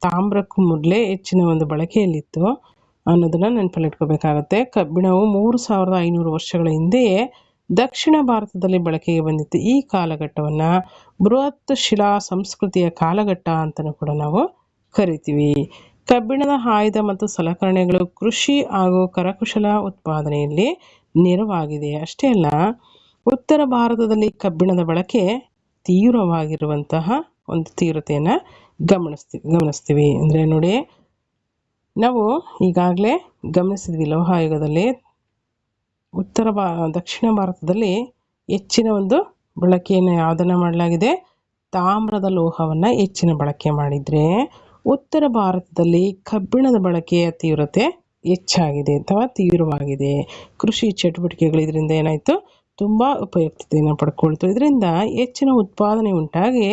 ತಾಮ್ರಕ್ಕೂ ಮೊದಲೇ ಹೆಚ್ಚಿನ ಒಂದು ಬಳಕೆಯಲ್ಲಿತ್ತು ಅನ್ನೋದನ್ನು ನೆನಪಲ್ಲಿಟ್ಕೋಬೇಕಾಗತ್ತೆ. ಕಬ್ಬಿಣವು 3500 ವರ್ಷಗಳ ಹಿಂದೆಯೇ ದಕ್ಷಿಣ ಭಾರತದಲ್ಲಿ ಬಳಕೆಗೆ ಬಂದಿತ್ತು. ಈ ಕಾಲಘಟ್ಟವನ್ನು ಬೃಹತ್ ಶಿಲಾ ಸಂಸ್ಕೃತಿಯ ಕಾಲಘಟ್ಟ ಅಂತಲೂ ಕೂಡ ನಾವು ಕರಿತೀವಿ. ಕಬ್ಬಿಣದ ಆಯುಧ ಮತ್ತು ಸಲಕರಣೆಗಳು ಕೃಷಿ ಹಾಗೂ ಕರಕುಶಲ ಉತ್ಪಾದನೆಯಲ್ಲಿ ನೆರವಾಗಿದೆ. ಅಷ್ಟೇ ಅಲ್ಲ, ಉತ್ತರ ಭಾರತದಲ್ಲಿ ಕಬ್ಬಿಣದ ಬಳಕೆ ತೀವ್ರವಾಗಿರುವಂತಹ ಒಂದು ತೀವ್ರತೆಯನ್ನು ಗಮನಿಸ್ತೀವಿ. ಅಂದರೆ ನೋಡಿ, ನಾವು ಈಗಾಗಲೇ ಗಮನಿಸಿದ್ವಿ, ಲೋಹಾಯುಗದಲ್ಲಿ ದಕ್ಷಿಣ ಭಾರತದಲ್ಲಿ ಹೆಚ್ಚಿನ ಒಂದು ಬಳಕೆಯನ್ನು ಯಾವುದನ್ನು ಮಾಡಲಾಗಿದೆ, ತಾಮ್ರದ ಲೋಹವನ್ನು ಹೆಚ್ಚಿನ ಬಳಕೆ ಮಾಡಿದರೆ, ಉತ್ತರ ಭಾರತದಲ್ಲಿ ಕಬ್ಬಿಣದ ಬಳಕೆಯ ತೀವ್ರತೆ ಹೆಚ್ಚಾಗಿದೆ ಅಥವಾ ತೀವ್ರವಾಗಿದೆ. ಕೃಷಿ ಚಟುವಟಿಕೆಗಳು ಇದರಿಂದ ಏನಾಯಿತು, ತುಂಬ ಉಪಯುಕ್ತತೆಯನ್ನು ಪಡ್ಕೊಳ್ತು. ಇದರಿಂದ ಹೆಚ್ಚಿನ ಉತ್ಪಾದನೆ ಉಂಟಾಗಿ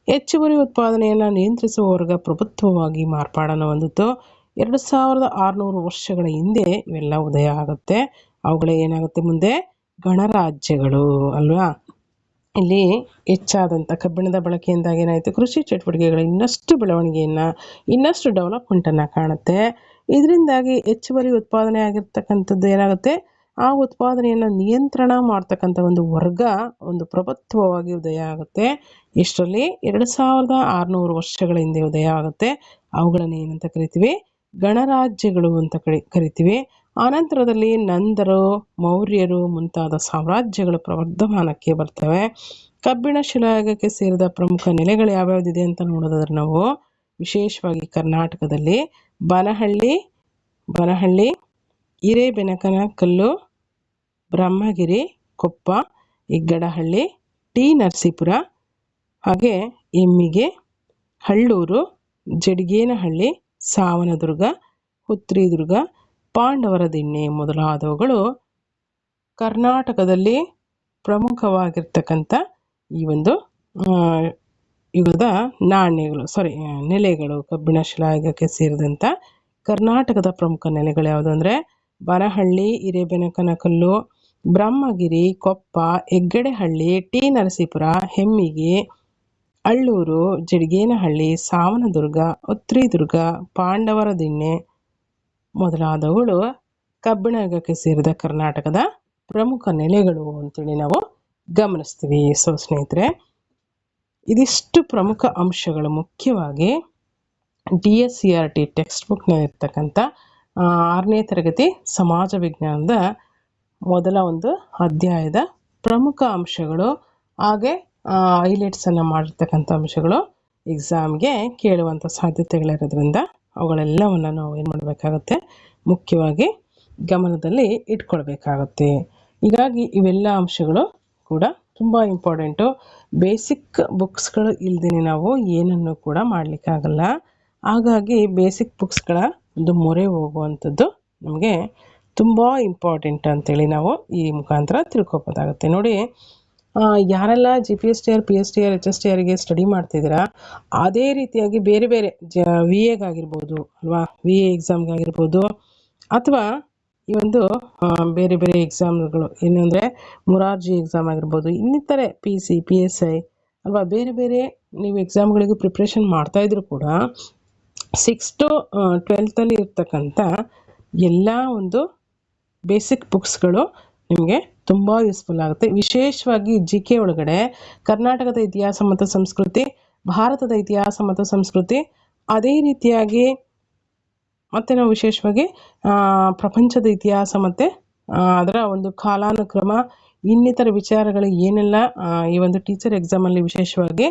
ಹೆಚ್ಚುವರಿ ಉತ್ಪಾದನೆಯನ್ನು ನಿಯಂತ್ರಿಸುವ ವರ್ಗ ಪ್ರಭುತ್ವವಾಗಿ ಮಾರ್ಪಾಡನ್ನು ಹೊಂದಿತು. 2600 ವರ್ಷಗಳ ಹಿಂದೆ ಇವೆಲ್ಲ ಉದಯ ಆಗುತ್ತೆ. ಅವುಗಳೇ ಏನಾಗುತ್ತೆ ಮುಂದೆ, ಗಣರಾಜ್ಯಗಳು ಅಲ್ವಾ. ಇಲ್ಲಿ ಹೆಚ್ಚಾದಂಥ ಕಬ್ಬಿಣದ ಬಳಕೆಯಿಂದಾಗಿ ಏನಾಯಿತು, ಕೃಷಿ ಚಟುವಟಿಕೆಗಳು ಇನ್ನಷ್ಟು ಬೆಳವಣಿಗೆಯನ್ನು, ಇನ್ನಷ್ಟು ಡೆವಲಪ್ಮೆಂಟನ್ನು ಕಾಣುತ್ತೆ. ಇದರಿಂದಾಗಿ ಹೆಚ್ಚುವರಿ ಉತ್ಪಾದನೆ ಆಗಿರ್ತಕ್ಕಂಥದ್ದು ಏನಾಗುತ್ತೆ, ಆ ಉತ್ಪಾದನೆಯನ್ನು ನಿಯಂತ್ರಣ ಮಾಡ್ತಕ್ಕಂಥ ಒಂದು ವರ್ಗ, ಒಂದು ಪ್ರಭುತ್ವವಾಗಿ ಉದಯ ಆಗುತ್ತೆ. ಇಷ್ಟರಲ್ಲಿ 2600 ವರ್ಷಗಳ ಹಿಂದೆ ಉದಯ ಆಗುತ್ತೆ. ಅವುಗಳನ್ನು ಏನಂತ ಕರಿತೀವಿ, ಗಣರಾಜ್ಯಗಳು ಅಂತ ಕರಿತೀವಿ. ಆನಂತರದಲ್ಲಿ ನಂದರು, ಮೌರ್ಯರು ಮುಂತಾದ ಸಾಮ್ರಾಜ್ಯಗಳು ಪ್ರವರ್ಧಮಾನಕ್ಕೆ ಬರ್ತವೆ. ಕಬ್ಬಿಣ ಶಿಲಾಯುಗಕ್ಕೆ ಸೇರಿದ ಪ್ರಮುಖ ನೆಲೆಗಳು ಯಾವ್ಯಾವುದಿದೆ ಅಂತ ನೋಡೋದಾದ್ರೆ ನಾವು ವಿಶೇಷವಾಗಿ ಕರ್ನಾಟಕದಲ್ಲಿ ಬನಹಳ್ಳಿ, ಹಿರೇಬೆನಕನಕಲ್ಲು, ಬ್ರಹ್ಮಗಿರಿ, ಕೊಪ್ಪ, ಇಗ್ಗಡಹಳ್ಳಿ, ಟಿ ನರಸೀಪುರ, ಹಾಗೆ ಎಮ್ಮಿಗೆ, ಹಳ್ಳೂರು, ಜಡಿಗೇನಹಳ್ಳಿ, ಸಾವನದುರ್ಗ, ಹುತ್ರಿದುರ್ಗ, ಪಾಂಡವರ ದಿಣ್ಣೆ ಮೊದಲಾದವುಗಳು ಕರ್ನಾಟಕದಲ್ಲಿ ಪ್ರಮುಖವಾಗಿರ್ತಕ್ಕಂಥ ಈ ಒಂದು ಯುಗದ ನೆಲೆಗಳು. ಕಬ್ಬಿಣ ಶಿಲಾಯುಗಕ್ಕೆ ಸೇರಿದಂಥ ಕರ್ನಾಟಕದ ಪ್ರಮುಖ ನೆಲೆಗಳು ಯಾವುದು ಅಂದರೆ ಬನಹಳ್ಳಿ, ಹಿರೇಬೆನಕನಕಲ್ಲು, ಬ್ರಹ್ಮಗಿರಿ, ಕೊಪ್ಪ, ಹೆಗ್ಗಡಹಳ್ಳಿ, ಟಿ ನರಸೀಪುರ, ಹೆಮ್ಮಿಗೆ, ಹಳ್ಳೂರು, ಜಡಿಗೇನಹಳ್ಳಿ, ಸಾವನದುರ್ಗ, ಹುತ್ರಿದುರ್ಗ, ಪಾಂಡವರ ದಿಣ್ಣೆ ಮೊದಲಾದವುಗಳು ಕಬ್ಬಿಣ ಯುಗಕ್ಕೆ ಸೇರಿದ ಕರ್ನಾಟಕದ ಪ್ರಮುಖ ನೆಲೆಗಳು ಅಂತೇಳಿ ನಾವು ಗಮನಿಸ್ತೀವಿ. ಸ್ನೇಹಿತರೆ, ಇದಿಷ್ಟು ಪ್ರಮುಖ ಅಂಶಗಳು ಮುಖ್ಯವಾಗಿ DSCRT ಟೆಕ್ಸ್ಟ್ ಬುಕ್ನಲ್ಲಿರ್ತಕ್ಕಂಥ 6ನೇ ತರಗತಿ ಸಮಾಜ ವಿಜ್ಞಾನದ ಮೊದಲ ಒಂದು ಅಧ್ಯಾಯದ ಪ್ರಮುಖ ಅಂಶಗಳು, ಹಾಗೆ ಹೈಲೈಟ್ಸನ್ನು ಮಾಡಿರ್ತಕ್ಕಂಥ ಅಂಶಗಳು ಎಕ್ಸಾಮ್ಗೆ ಕೇಳುವಂಥ ಸಾಧ್ಯತೆಗಳಿರೋದ್ರಿಂದ ಅವುಗಳೆಲ್ಲವನ್ನು ನಾವು ಏನು ಮಾಡಬೇಕಾಗುತ್ತೆ, ಮುಖ್ಯವಾಗಿ ಗಮನದಲ್ಲಿ ಇಟ್ಕೊಳ್ಬೇಕಾಗುತ್ತೆ. ಹೀಗಾಗಿ ಇವೆಲ್ಲ ಅಂಶಗಳು ಕೂಡ ತುಂಬ ಇಂಪಾರ್ಟೆಂಟು. ಬೇಸಿಕ್ ಬುಕ್ಸ್ಗಳು ಇಲ್ಲದೇ ನಾವು ಏನನ್ನು ಕೂಡ ಮಾಡಲಿಕ್ಕಾಗಲ್ಲ. ಹಾಗಾಗಿ ಬೇಸಿಕ್ ಬುಕ್ಸ್ಗಳ ಒಂದು ಮೊರೆ ಹೋಗುವಂಥದ್ದು ನಮಗೆ ತುಂಬ ಇಂಪಾರ್ಟೆಂಟ್ ಅಂತೇಳಿ ನಾವು ಈ ಮುಖಾಂತರ ತಿಳ್ಕೊಬೋದಾಗುತ್ತೆ. ನೋಡಿ, ಯಾರೆಲ್ಲ GPSTR, PSTR, HSTRಗೆ ಸ್ಟಡಿ ಮಾಡ್ತಿದ್ದೀರಾ, ಅದೇ ರೀತಿಯಾಗಿ ಬೇರೆ ಬೇರೆ VAಗಾಗಿರ್ಬೋದು ಅಲ್ವಾ, VA ಎಕ್ಸಾಮ್ಗಾಗಿರ್ಬೋದು, ಅಥವಾ ಈ ಒಂದು ಬೇರೆ ಬೇರೆ ಎಕ್ಸಾಮ್ಗಳು ಏನಂದರೆ ಮುರಾರ್ಜಿ ಎಕ್ಸಾಮ್ ಆಗಿರ್ಬೋದು, ಇನ್ನಿತರೆ PC, PSI ಅಲ್ವಾ, ಬೇರೆ ಬೇರೆ ನೀವು ಎಕ್ಸಾಮ್ಗಳಿಗೂ ಪ್ರಿಪ್ರೇಷನ್ ಮಾಡ್ತಾಯಿದ್ರು ಕೂಡ 6 to 12th ಇರ್ತಕ್ಕಂಥ ಎಲ್ಲ ಒಂದು ಬೇಸಿಕ್ ಬುಕ್ಸ್ಗಳು ನಿಮಗೆ ತುಂಬ ಯೂಸ್ಫುಲ್ ಆಗುತ್ತೆ. ವಿಶೇಷವಾಗಿ GK ಒಳಗಡೆ ಕರ್ನಾಟಕದ ಇತಿಹಾಸ ಮತ್ತು ಸಂಸ್ಕೃತಿ, ಭಾರತದ ಇತಿಹಾಸ ಮತ್ತು ಸಂಸ್ಕೃತಿ, ಅದೇ ರೀತಿಯಾಗಿ ಮತ್ತು ನಾವು ವಿಶೇಷವಾಗಿ ಪ್ರಪಂಚದ ಇತಿಹಾಸ ಮತ್ತು ಅದರ ಒಂದು ಕಾಲಾನುಕ್ರಮ, ಇನ್ನಿತರ ವಿಚಾರಗಳು ಏನೆಲ್ಲ ಈ ಒಂದು ಟೀಚರ್ ಎಕ್ಸಾಮಲ್ಲಿ ವಿಶೇಷವಾಗಿ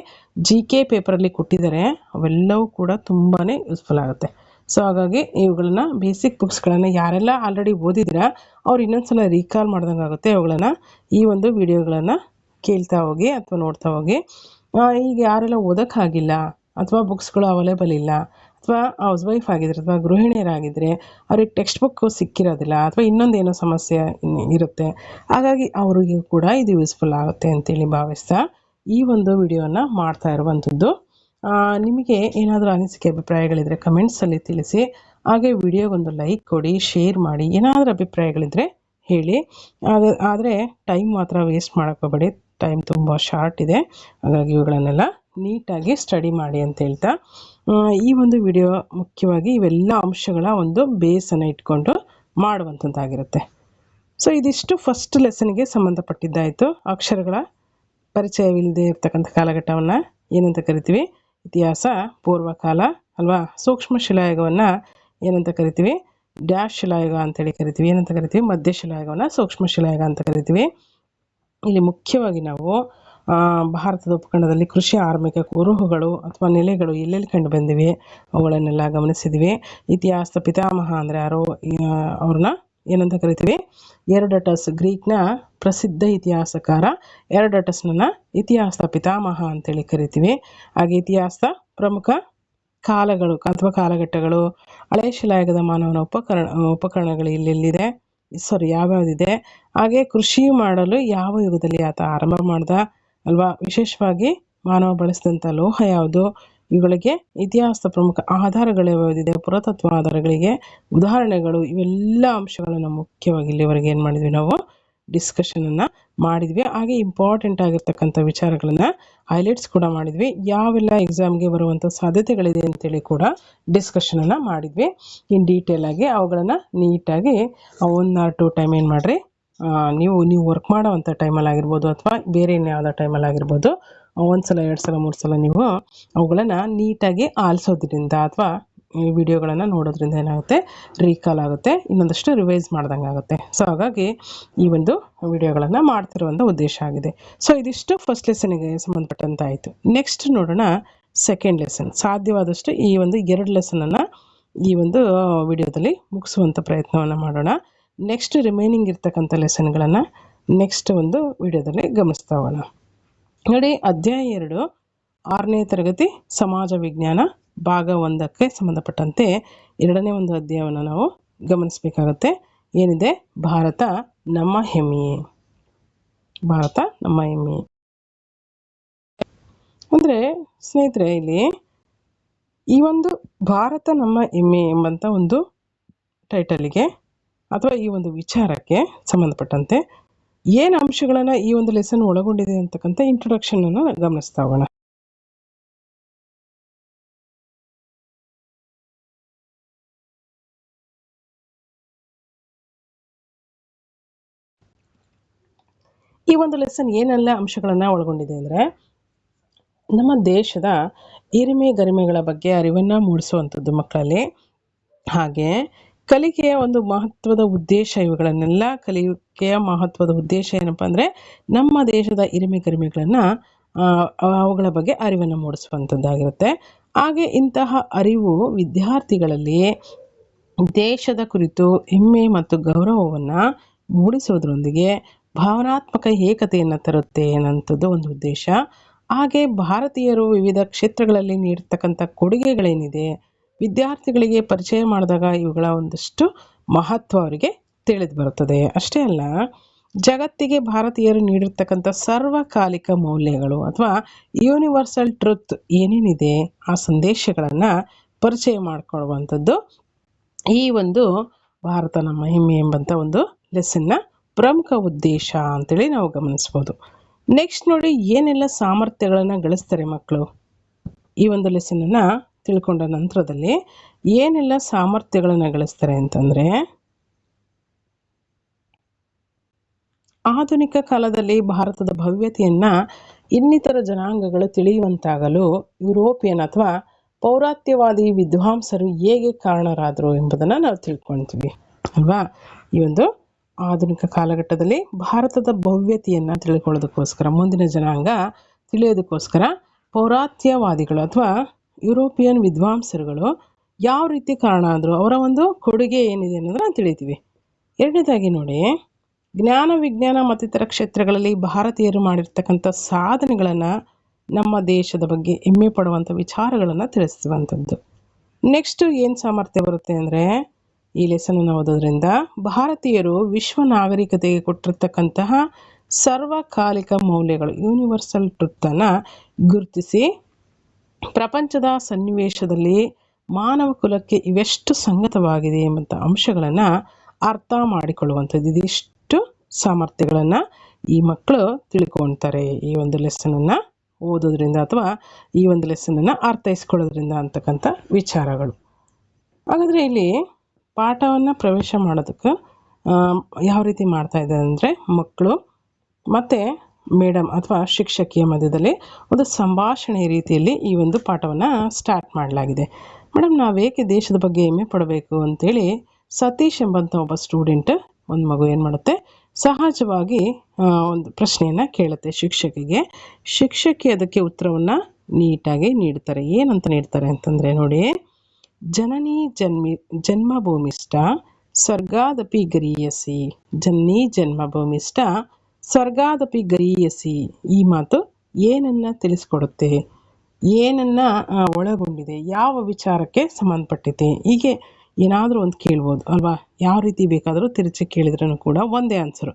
GK ಪೇಪರಲ್ಲಿ ಕೊಟ್ಟಿದ್ದಾರೆ, ಅವೆಲ್ಲವೂ ಕೂಡ ತುಂಬಾ ಯೂಸ್ಫುಲ್ ಆಗುತ್ತೆ. ಸೊ ಹಾಗಾಗಿ ಇವುಗಳನ್ನ ಬೇಸಿಕ್ ಬುಕ್ಸ್ಗಳನ್ನು ಯಾರೆಲ್ಲ ಆಲ್ರೆಡಿ ಓದಿದ್ದೀರಾ ಅವ್ರು ಇನ್ನೊಂದ್ಸಲ ರೀಕಾಲ್ ಮಾಡ್ದಂಗೆ ಆಗುತ್ತೆ. ಅವುಗಳನ್ನು ಈ ಒಂದು ವಿಡಿಯೋಗಳನ್ನು ಕೇಳ್ತಾ ಹೋಗಿ ಅಥವಾ ನೋಡ್ತಾ ಹೋಗಿ. ಈಗ ಯಾರೆಲ್ಲ ಓದೋಕ್ಕಾಗಿಲ್ಲ ಅಥವಾ ಬುಕ್ಸ್ಗಳು ಅವೈಲೇಬಲ್ ಇಲ್ಲ, ಅಥವಾ ಹೌಸ್ ವೈಫ್ ಆಗಿದ್ರೆ ಅಥವಾ ಗೃಹಿಣಿಯರಾಗಿದ್ದರೆ ಅವ್ರಿಗೆ ಟೆಕ್ಸ್ಟ್ ಬುಕ್ ಸಿಕ್ಕಿರೋದಿಲ್ಲ, ಅಥವಾ ಇನ್ನೊಂದೇನೋ ಸಮಸ್ಯೆ ಇರುತ್ತೆ, ಹಾಗಾಗಿ ಅವರಿಗೂ ಕೂಡ ಇದು ಯೂಸ್ಫುಲ್ ಆಗುತ್ತೆ ಅಂತೇಳಿ ಭಾವಿಸ್ತಾ ಈ ಒಂದು ವಿಡಿಯೋನ ಮಾಡ್ತಾ ಇರುವಂಥದ್ದು. ನಿಮಗೆ ಏನಾದರೂ ಅನಿಸಿಕೆ ಅಭಿಪ್ರಾಯಗಳಿದ್ರೆ ಕಮೆಂಟ್ಸಲ್ಲಿ ತಿಳಿಸಿ. ಹಾಗೆ ವಿಡಿಯೋಗೊಂದು ಲೈಕ್ ಕೊಡಿ, ಶೇರ್ ಮಾಡಿ. ಏನಾದರೂ ಅಭಿಪ್ರಾಯಗಳಿದ್ರೆ ಹೇಳಿ. ಆದರೆ ಟೈಮ್ ಮಾತ್ರ ವೇಸ್ಟ್ ಮಾಡೋಕ್ಕೋಗ್ಬೇಡಿ, ಟೈಮ್ ತುಂಬ ಶಾರ್ಟ್ ಇದೆ. ಹಾಗಾಗಿ ಇವುಗಳನ್ನೆಲ್ಲ ನೀಟಾಗಿ ಸ್ಟಡಿ ಮಾಡಿ ಅಂತ ಹೇಳ್ತಾ ಈ ಒಂದು ವಿಡಿಯೋ ಮುಖ್ಯವಾಗಿ ಇವೆಲ್ಲ ಅಂಶಗಳ ಒಂದು ಬೇಸನ್ನು ಇಟ್ಕೊಂಡು ಮಾಡುವಂಥದ್ದಾಗಿರುತ್ತೆ. ಸೊ ಇದಿಷ್ಟು ಫಸ್ಟ್ ಲೆಸನ್ಗೆ ಸಂಬಂಧಪಟ್ಟಿದ್ದಾಯಿತು. ಅಕ್ಷರಗಳ ಪರಿಚಯವಿಲ್ಲದೆ ಇರ್ತಕ್ಕಂಥ ಕಾಲಘಟ್ಟವನ್ನು ಏನಂತ ಕರಿತೀವಿ, ಇತಿಹಾಸ ಪೂರ್ವಕಾಲ ಅಲ್ವಾ. ಸೂಕ್ಷ್ಮ ಶಿಲಾಯುಗವನ್ನು ಏನಂತ ಕರಿತೀವಿ, ಡ್ಯಾಶ್ ಶಿಲಾಯುಗ ಅಂತೇಳಿ ಕರಿತೀವಿ. ಏನಂತ ಕರಿತೀವಿ, ಮಧ್ಯ ಶಿಲಾಯುಗವನ್ನು ಸೂಕ್ಷ್ಮ ಶಿಲಾಯುಗ ಅಂತ ಕರಿತೀವಿ. ಇಲ್ಲಿ ಮುಖ್ಯವಾಗಿ ನಾವು ಭಾರತದ ಉಪಖಂಡದಲ್ಲಿ ಕೃಷಿ ಆರಂಭಿಕ ಕುರುಹುಗಳು ಅಥವಾ ನೆಲೆಗಳು ಎಲ್ಲೆಲ್ಲಿ ಕಂಡು ಬಂದಿವೆ ಅವುಗಳನ್ನೆಲ್ಲ ಗಮನಿಸಿದ್ವಿ. ಇತಿಹಾಸದ ಪಿತಾಮಹ ಅಂದರೆ ಯಾರೋ, ಅವ್ರನ್ನ ಏನಂತ ಕರಿತೀವಿ, ಎರೋಡಟಸ್. ಗ್ರೀಕ್ನ ಪ್ರಸಿದ್ಧ ಇತಿಹಾಸಕಾರ ಎರೋಡಟಸ್ನ ಇತಿಹಾಸದ ಪಿತಾಮಹ ಅಂತೇಳಿ ಕರಿತೀವಿ. ಹಾಗೆ ಇತಿಹಾಸದ ಪ್ರಮುಖ ಕಾಲಗಳು ಅಥವಾ ಕಾಲಘಟ್ಟಗಳು, ಹಳೆ ಶಿಲಾಯುಗದ ಮಾನವನ ಉಪಕರಣಗಳು ಎಲ್ಲೆಲ್ಲಿದೆ, ಯಾವ್ಯಾವುದಿದೆ, ಹಾಗೆ ಕೃಷಿ ಮಾಡಲು ಯಾವ ಯುಗದಲ್ಲಿ ಆತ ಆರಂಭ ಮಾಡ್ದ ಅಲ್ವಾ, ವಿಶೇಷವಾಗಿ ಮಾನವ ಬಳಸಿದಂಥ ಲೋಹ ಯಾವುದು, ಇವುಗಳಿಗೆ ಇತಿಹಾಸದ ಪ್ರಮುಖ ಆಧಾರಗಳು ಯಾವುದಿದೆ, ಪುರಾತತ್ವ ಆಧಾರಗಳಿಗೆ ಉದಾಹರಣೆಗಳು, ಇವೆಲ್ಲ ಅಂಶಗಳನ್ನು ಮುಖ್ಯವಾಗಿ ಇಲ್ಲಿವರೆಗೆ ಏನು ಮಾಡಿದ್ವಿ, ನಾವು ಡಿಸ್ಕಷನನ್ನು ಮಾಡಿದ್ವಿ. ಹಾಗೆ ಇಂಪಾರ್ಟೆಂಟ್ ಆಗಿರ್ತಕ್ಕಂಥ ವಿಚಾರಗಳನ್ನು ಹೈಲೈಟ್ಸ್ ಕೂಡ ಮಾಡಿದ್ವಿ. ಯಾವೆಲ್ಲ ಎಕ್ಸಾಮ್ಗೆ ಬರುವಂಥ ಸಾಧ್ಯತೆಗಳಿದೆ ಅಂತೇಳಿ ಕೂಡ ಡಿಸ್ಕಷನನ್ನು ಮಾಡಿದ್ವಿ ಇನ್ ಡೀಟೇಲ್ ಆಗಿ. ಅವುಗಳನ್ನು ನೀಟಾಗಿ 1 or 2 ಟೈಮ್ ಏನು ಮಾಡಿರಿ, ನೀವು ವರ್ಕ್ ಮಾಡೋವಂಥ ಟೈಮಲ್ಲಿ ಆಗಿರ್ಬೋದು ಅಥವಾ ಬೇರೆ ಇನ್ಯಾವುದೋ ಟೈಮಲ್ಲಿ ಆಗಿರ್ಬೋದು, 1 ಸಲ 2 ಸಲ 3 ಸಲ ನೀವು ಅವುಗಳನ್ನು ನೀಟಾಗಿ ಆಲಿಸೋದ್ರಿಂದ ಅಥವಾ ಈ ವಿಡಿಯೋಗಳನ್ನು ನೋಡೋದ್ರಿಂದ ಏನಾಗುತ್ತೆ, ರೀಕಾಲ್ ಆಗುತ್ತೆ, ಇನ್ನೊಂದಷ್ಟು ರಿವೈಸ್ ಮಾಡ್ದಂಗೆ ಆಗುತ್ತೆ. ಸೊ ಹಾಗಾಗಿ ಈ ಒಂದು ವಿಡಿಯೋಗಳನ್ನು ಮಾಡ್ತಿರುವಂಥ ಉದ್ದೇಶ ಆಗಿದೆ. ಸೊ ಇದಿಷ್ಟು ಫಸ್ಟ್ ಲೆಸನ್ಗೆ ಸಂಬಂಧಪಟ್ಟಂತ ಆಯಿತು. ನೆಕ್ಸ್ಟ್ ನೋಡೋಣ ಸೆಕೆಂಡ್ ಲೆಸನ್. ಸಾಧ್ಯವಾದಷ್ಟು ಈ ಒಂದು 2 ಲೆಸನನ್ನು ಈ ಒಂದು ವಿಡಿಯೋದಲ್ಲಿ ಮುಗಿಸುವಂಥ ಪ್ರಯತ್ನವನ್ನು ಮಾಡೋಣ. ನೆಕ್ಸ್ಟ್ ರಿಮೈನಿಂಗ್ ಇರ್ತಕ್ಕಂಥ ಲೆಸನ್ಗಳನ್ನು ನೆಕ್ಸ್ಟ್ ಒಂದು ವಿಡಿಯೋದಲ್ಲಿ ಗಮನಿಸ್ತಾ ಹೋಗೋಣ. ನೋಡಿ, ಅಧ್ಯಾಯ 2 6ನೇ ತರಗತಿ ಸಮಾಜ ವಿಜ್ಞಾನ ಭಾಗ 1ಕ್ಕೆ ಸಂಬಂಧಪಟ್ಟಂತೆ 2ನೇ ಒಂದು ಅಧ್ಯಾಯವನ್ನು ನಾವು ಗಮನಿಸಬೇಕಾಗತ್ತೆ. ಏನಿದೆ, ಭಾರತ ನಮ್ಮ ಹೆಮ್ಮೆಯೇ. ಭಾರತ ನಮ್ಮ ಹೆಮ್ಮೆಯೇ ಅಂದರೆ ಸ್ನೇಹಿತರೆ, ಇಲ್ಲಿ ಈ ಒಂದು ಭಾರತ ನಮ್ಮ ಹೆಮ್ಮೆ ಎಂಬಂಥ ಒಂದು ಟೈಟಲಿಗೆ ಅಥವಾ ಈ ಒಂದು ವಿಚಾರಕ್ಕೆ ಸಂಬಂಧಪಟ್ಟಂತೆ ಏನು ಅಂಶಗಳನ್ನು ಈ ಒಂದು ಲೆಸನ್ ಒಳಗೊಂಡಿದೆ ಅಂತಕ್ಕಂಥ ಇಂಟ್ರೊಡಕ್ಷನನ್ನು ಗಮನಿಸ್ತಾ ಹೋಗೋಣ. ಈ ಒಂದು ಲೆಸನ್ ಏನೆಲ್ಲ ಅಂಶಗಳನ್ನು ಒಳಗೊಂಡಿದೆ ಅಂದರೆ, ನಮ್ಮ ದೇಶದ ಹಿರಿಮೆ ಗರಿಮೆಗಳ ಬಗ್ಗೆ ಅರಿವನ್ನು ಮೂಡಿಸುವಂಥದ್ದು ಮಕ್ಕಳಲ್ಲಿ. ಹಾಗೆ ಕಲಿಕೆಯ ಒಂದು ಮಹತ್ವದ ಉದ್ದೇಶ, ಇವುಗಳನ್ನೆಲ್ಲ ಕಲಿಕೆಯ ಮಹತ್ವದ ಉದ್ದೇಶ ಏನಪ್ಪ ಅಂದರೆ, ನಮ್ಮ ದೇಶದ ಹಿರಿಮೆ ಗರಿಮೆಗಳನ್ನು ಅವುಗಳ ಬಗ್ಗೆ ಅರಿವನ್ನು ಮೂಡಿಸುವಂಥದ್ದಾಗಿರುತ್ತೆ. ಹಾಗೆ ಇಂತಹ ಅರಿವು ವಿದ್ಯಾರ್ಥಿಗಳಲ್ಲಿ ದೇಶದ ಕುರಿತು ಹೆಮ್ಮೆ ಮತ್ತು ಗೌರವವನ್ನು ಮೂಡಿಸೋದ್ರೊಂದಿಗೆ ಭಾವನಾತ್ಮಕ ಏಕತೆಯನ್ನು ತರುತ್ತೆ ಅನ್ನೋಂಥದ್ದು ಒಂದು ಉದ್ದೇಶ. ಹಾಗೆ ಭಾರತೀಯರು ವಿವಿಧ ಕ್ಷೇತ್ರಗಳಲ್ಲಿ ನೀಡ್ತಕ್ಕಂಥ ಕೊಡುಗೆಗಳೇನಿದೆ, ವಿದ್ಯಾರ್ಥಿಗಳಿಗೆ ಪರಿಚಯ ಮಾಡಿದಾಗ ಇವುಗಳ ಒಂದಷ್ಟು ಮಹತ್ವ ಅವರಿಗೆ ತಿಳಿದು ಬರುತ್ತದೆ. ಅಷ್ಟೇ ಅಲ್ಲ, ಜಗತ್ತಿಗೆ ಭಾರತೀಯರು ನೀಡಿರ್ತಕ್ಕಂಥ ಸರ್ವಕಾಲಿಕ ಮೌಲ್ಯಗಳು ಅಥವಾ ಯೂನಿವರ್ಸಲ್ ಟ್ರುತ್ ಏನೇನಿದೆ ಆ ಸಂದೇಶಗಳನ್ನು ಪರಿಚಯ ಮಾಡಿಕೊಳ್ಳುವಂಥದ್ದು ಈ ಒಂದು ಭಾರತ ನಮ್ಮ ಹೆಮ್ಮೆ ಎಂಬಂಥ ಒಂದು ಲೆಸನ್ನ ಪ್ರಮುಖ ಉದ್ದೇಶ ಅಂತೇಳಿ ನಾವು ಗಮನಿಸ್ಬೋದು. ನೆಕ್ಸ್ಟ್ ನೋಡಿ, ಏನೆಲ್ಲ ಸಾಮರ್ಥ್ಯಗಳನ್ನು ಗಳಿಸ್ತಾರೆ ಮಕ್ಕಳು ಈ ಒಂದು ಲೆಸನನ್ನು ತಿಳ್ಕೊಂಡ ನಂತರದಲ್ಲಿ ಏನೆಲ್ಲ ಸಾಮರ್ಥ್ಯಗಳನ್ನು ಗಳಿಸ್ತಾರೆ ಅಂತಂದರೆ, ಆಧುನಿಕ ಕಾಲದಲ್ಲಿ ಭಾರತದ ಭವ್ಯತೆಯನ್ನು ಇನ್ನಿತರ ಜನಾಂಗಗಳು ತಿಳಿಯುವಂತಾಗಲು ಯುರೋಪಿಯನ್ ಅಥವಾ ಪೌರಾತ್ಯವಾದಿ ವಿದ್ವಾಂಸರು ಹೇಗೆ ಕಾರಣರಾದರು ಎಂಬುದನ್ನು ನಾವು ತಿಳ್ಕೊಳ್ತೀವಿ ಅಲ್ವಾ. ಈ ಒಂದು ಆಧುನಿಕ ಕಾಲಘಟ್ಟದಲ್ಲಿ ಭಾರತದ ಭವ್ಯತೆಯನ್ನು ತಿಳ್ಕೊಳ್ಳೋದಕ್ಕೋಸ್ಕರ, ಮುಂದಿನ ಜನಾಂಗ ತಿಳಿಯೋದಕ್ಕೋಸ್ಕರ ಪೌರಾತ್ಯವಾದಿಗಳು ಅಥವಾ ಯುರೋಪಿಯನ್ ವಿದ್ವಾಂಸರುಗಳು ಯಾವ ರೀತಿ ಕಾರಣ ಆದರು, ಅವರ ಒಂದು ಕೊಡುಗೆ ಏನಿದೆ ಅನ್ನೋದನ್ನ ತಿಳಿತೀವಿ. ಎರಡನೇದಾಗಿ ನೋಡಿ, ಜ್ಞಾನ ವಿಜ್ಞಾನ ಮತ್ತಿತರ ಕ್ಷೇತ್ರಗಳಲ್ಲಿ ಭಾರತೀಯರು ಮಾಡಿರ್ತಕ್ಕಂಥ ಸಾಧನೆಗಳನ್ನು, ನಮ್ಮ ದೇಶದ ಬಗ್ಗೆ ಹೆಮ್ಮೆ ಪಡುವಂಥ ವಿಚಾರಗಳನ್ನು ತಿಳಿಸುವಂಥದ್ದು. ನೆಕ್ಸ್ಟ್ ಏನು ಸಾಮರ್ಥ್ಯ ಬರುತ್ತೆ ಅಂದರೆ, ಈ ಲೆಸನನ್ನು ಓದೋದ್ರಿಂದ ಭಾರತೀಯರು ವಿಶ್ವ ನಾಗರಿಕತೆಗೆ ಕೊಟ್ಟಿರ್ತಕ್ಕಂತಹ ಸರ್ವಕಾಲಿಕ ಮೌಲ್ಯಗಳು ಯೂನಿವರ್ಸಲ್ ಟ್ರುತ್ತನ್ನು ಗುರುತಿಸಿ ಪ್ರಪಂಚದ ಸನ್ನಿವೇಶದಲ್ಲಿ ಮಾನವ ಕುಲಕ್ಕೆ ಇವೆಷ್ಟು ಸಂಗತವಾಗಿದೆ ಎಂಬಂಥ ಅಂಶಗಳನ್ನು ಅರ್ಥ ಮಾಡಿಕೊಳ್ಳುವಂಥದ್ದು. ಇದಿಷ್ಟು ಸಾಮರ್ಥ್ಯಗಳನ್ನು ಈ ಮಕ್ಕಳು ತಿಳ್ಕೊಳ್ತಾರೆ ಈ ಒಂದು ಲೆಸನನ್ನು ಓದೋದ್ರಿಂದ ಅಥವಾ ಈ ಒಂದು ಲೆಸನನ್ನು ಅರ್ಥೈಸ್ಕೊಳ್ಳೋದ್ರಿಂದ ಅಂತಕ್ಕಂಥ ವಿಚಾರಗಳು. ಹಾಗಾದರೆ ಇಲ್ಲಿ ಪಾಠವನ್ನು ಪ್ರವೇಶ ಮಾಡೋದಕ್ಕೆ ಯಾವ ರೀತಿ ಮಾಡ್ತಾ ಇದ್ದಾರೆ ಅಂದರೆ, ಮಕ್ಕಳು ಮತ್ತು ಮೇಡಮ್ ಅಥವಾ ಶಿಕ್ಷಕಿಯ ಮಧ್ಯದಲ್ಲಿ ಒಂದು ಸಂಭಾಷಣೆ ರೀತಿಯಲ್ಲಿ ಈ ಒಂದು ಪಾಠವನ್ನು ಸ್ಟಾರ್ಟ್ ಮಾಡಲಾಗಿದೆ. ಮೇಡಮ್, ನಾವೇಕೆ ದೇಶದ ಬಗ್ಗೆ ಹೆಮ್ಮೆ ಪಡಬೇಕು ಅಂತೇಳಿ ಸತೀಶ್ ಎಂಬಂಥ ಒಬ್ಬ ಸ್ಟೂಡೆಂಟ್, ಒಂದು ಮಗು ಏನು ಮಾಡುತ್ತೆ, ಸಹಜವಾಗಿ ಒಂದು ಪ್ರಶ್ನೆಯನ್ನು ಕೇಳುತ್ತೆ ಶಿಕ್ಷಕಿಗೆ. ಶಿಕ್ಷಕಿ ಅದಕ್ಕೆ ಉತ್ತರವನ್ನು ನೀಟಾಗಿ ನೀಡ್ತಾರೆ. ಏನಂತ ನೀಡ್ತಾರೆ ಅಂತಂದರೆ ನೋಡಿ, ಜನನಿ ಜನ್ಮಭೂಮಿಷ್ಠ ಸ್ವರ್ಗಾದಪಿ ಗರೀಯಸಿ, ಜನನಿ ಜನ್ಮಭೂಮಿಷ್ಠ ಸ್ವರ್ಗಾದಪಿ ಗರೀಯಸಿ. ಈ ಮಾತು ಏನನ್ನ ತಿಳಿಸ್ಕೊಡುತ್ತೆ, ಏನನ್ನ ಒಳಗೊಂಡಿದೆ, ಯಾವ ವಿಚಾರಕ್ಕೆ ಸಂಬಂಧಪಟ್ಟಿದೆ, ಹೀಗೆ ಏನಾದರೂ ಒಂದು ಕೇಳ್ಬೋದು ಅಲ್ವಾ. ಯಾವ ರೀತಿ ಬೇಕಾದರೂ ತಿರುಚಿ ಕೇಳಿದ್ರೂ ಕೂಡ ಒಂದೇ ಆನ್ಸರು.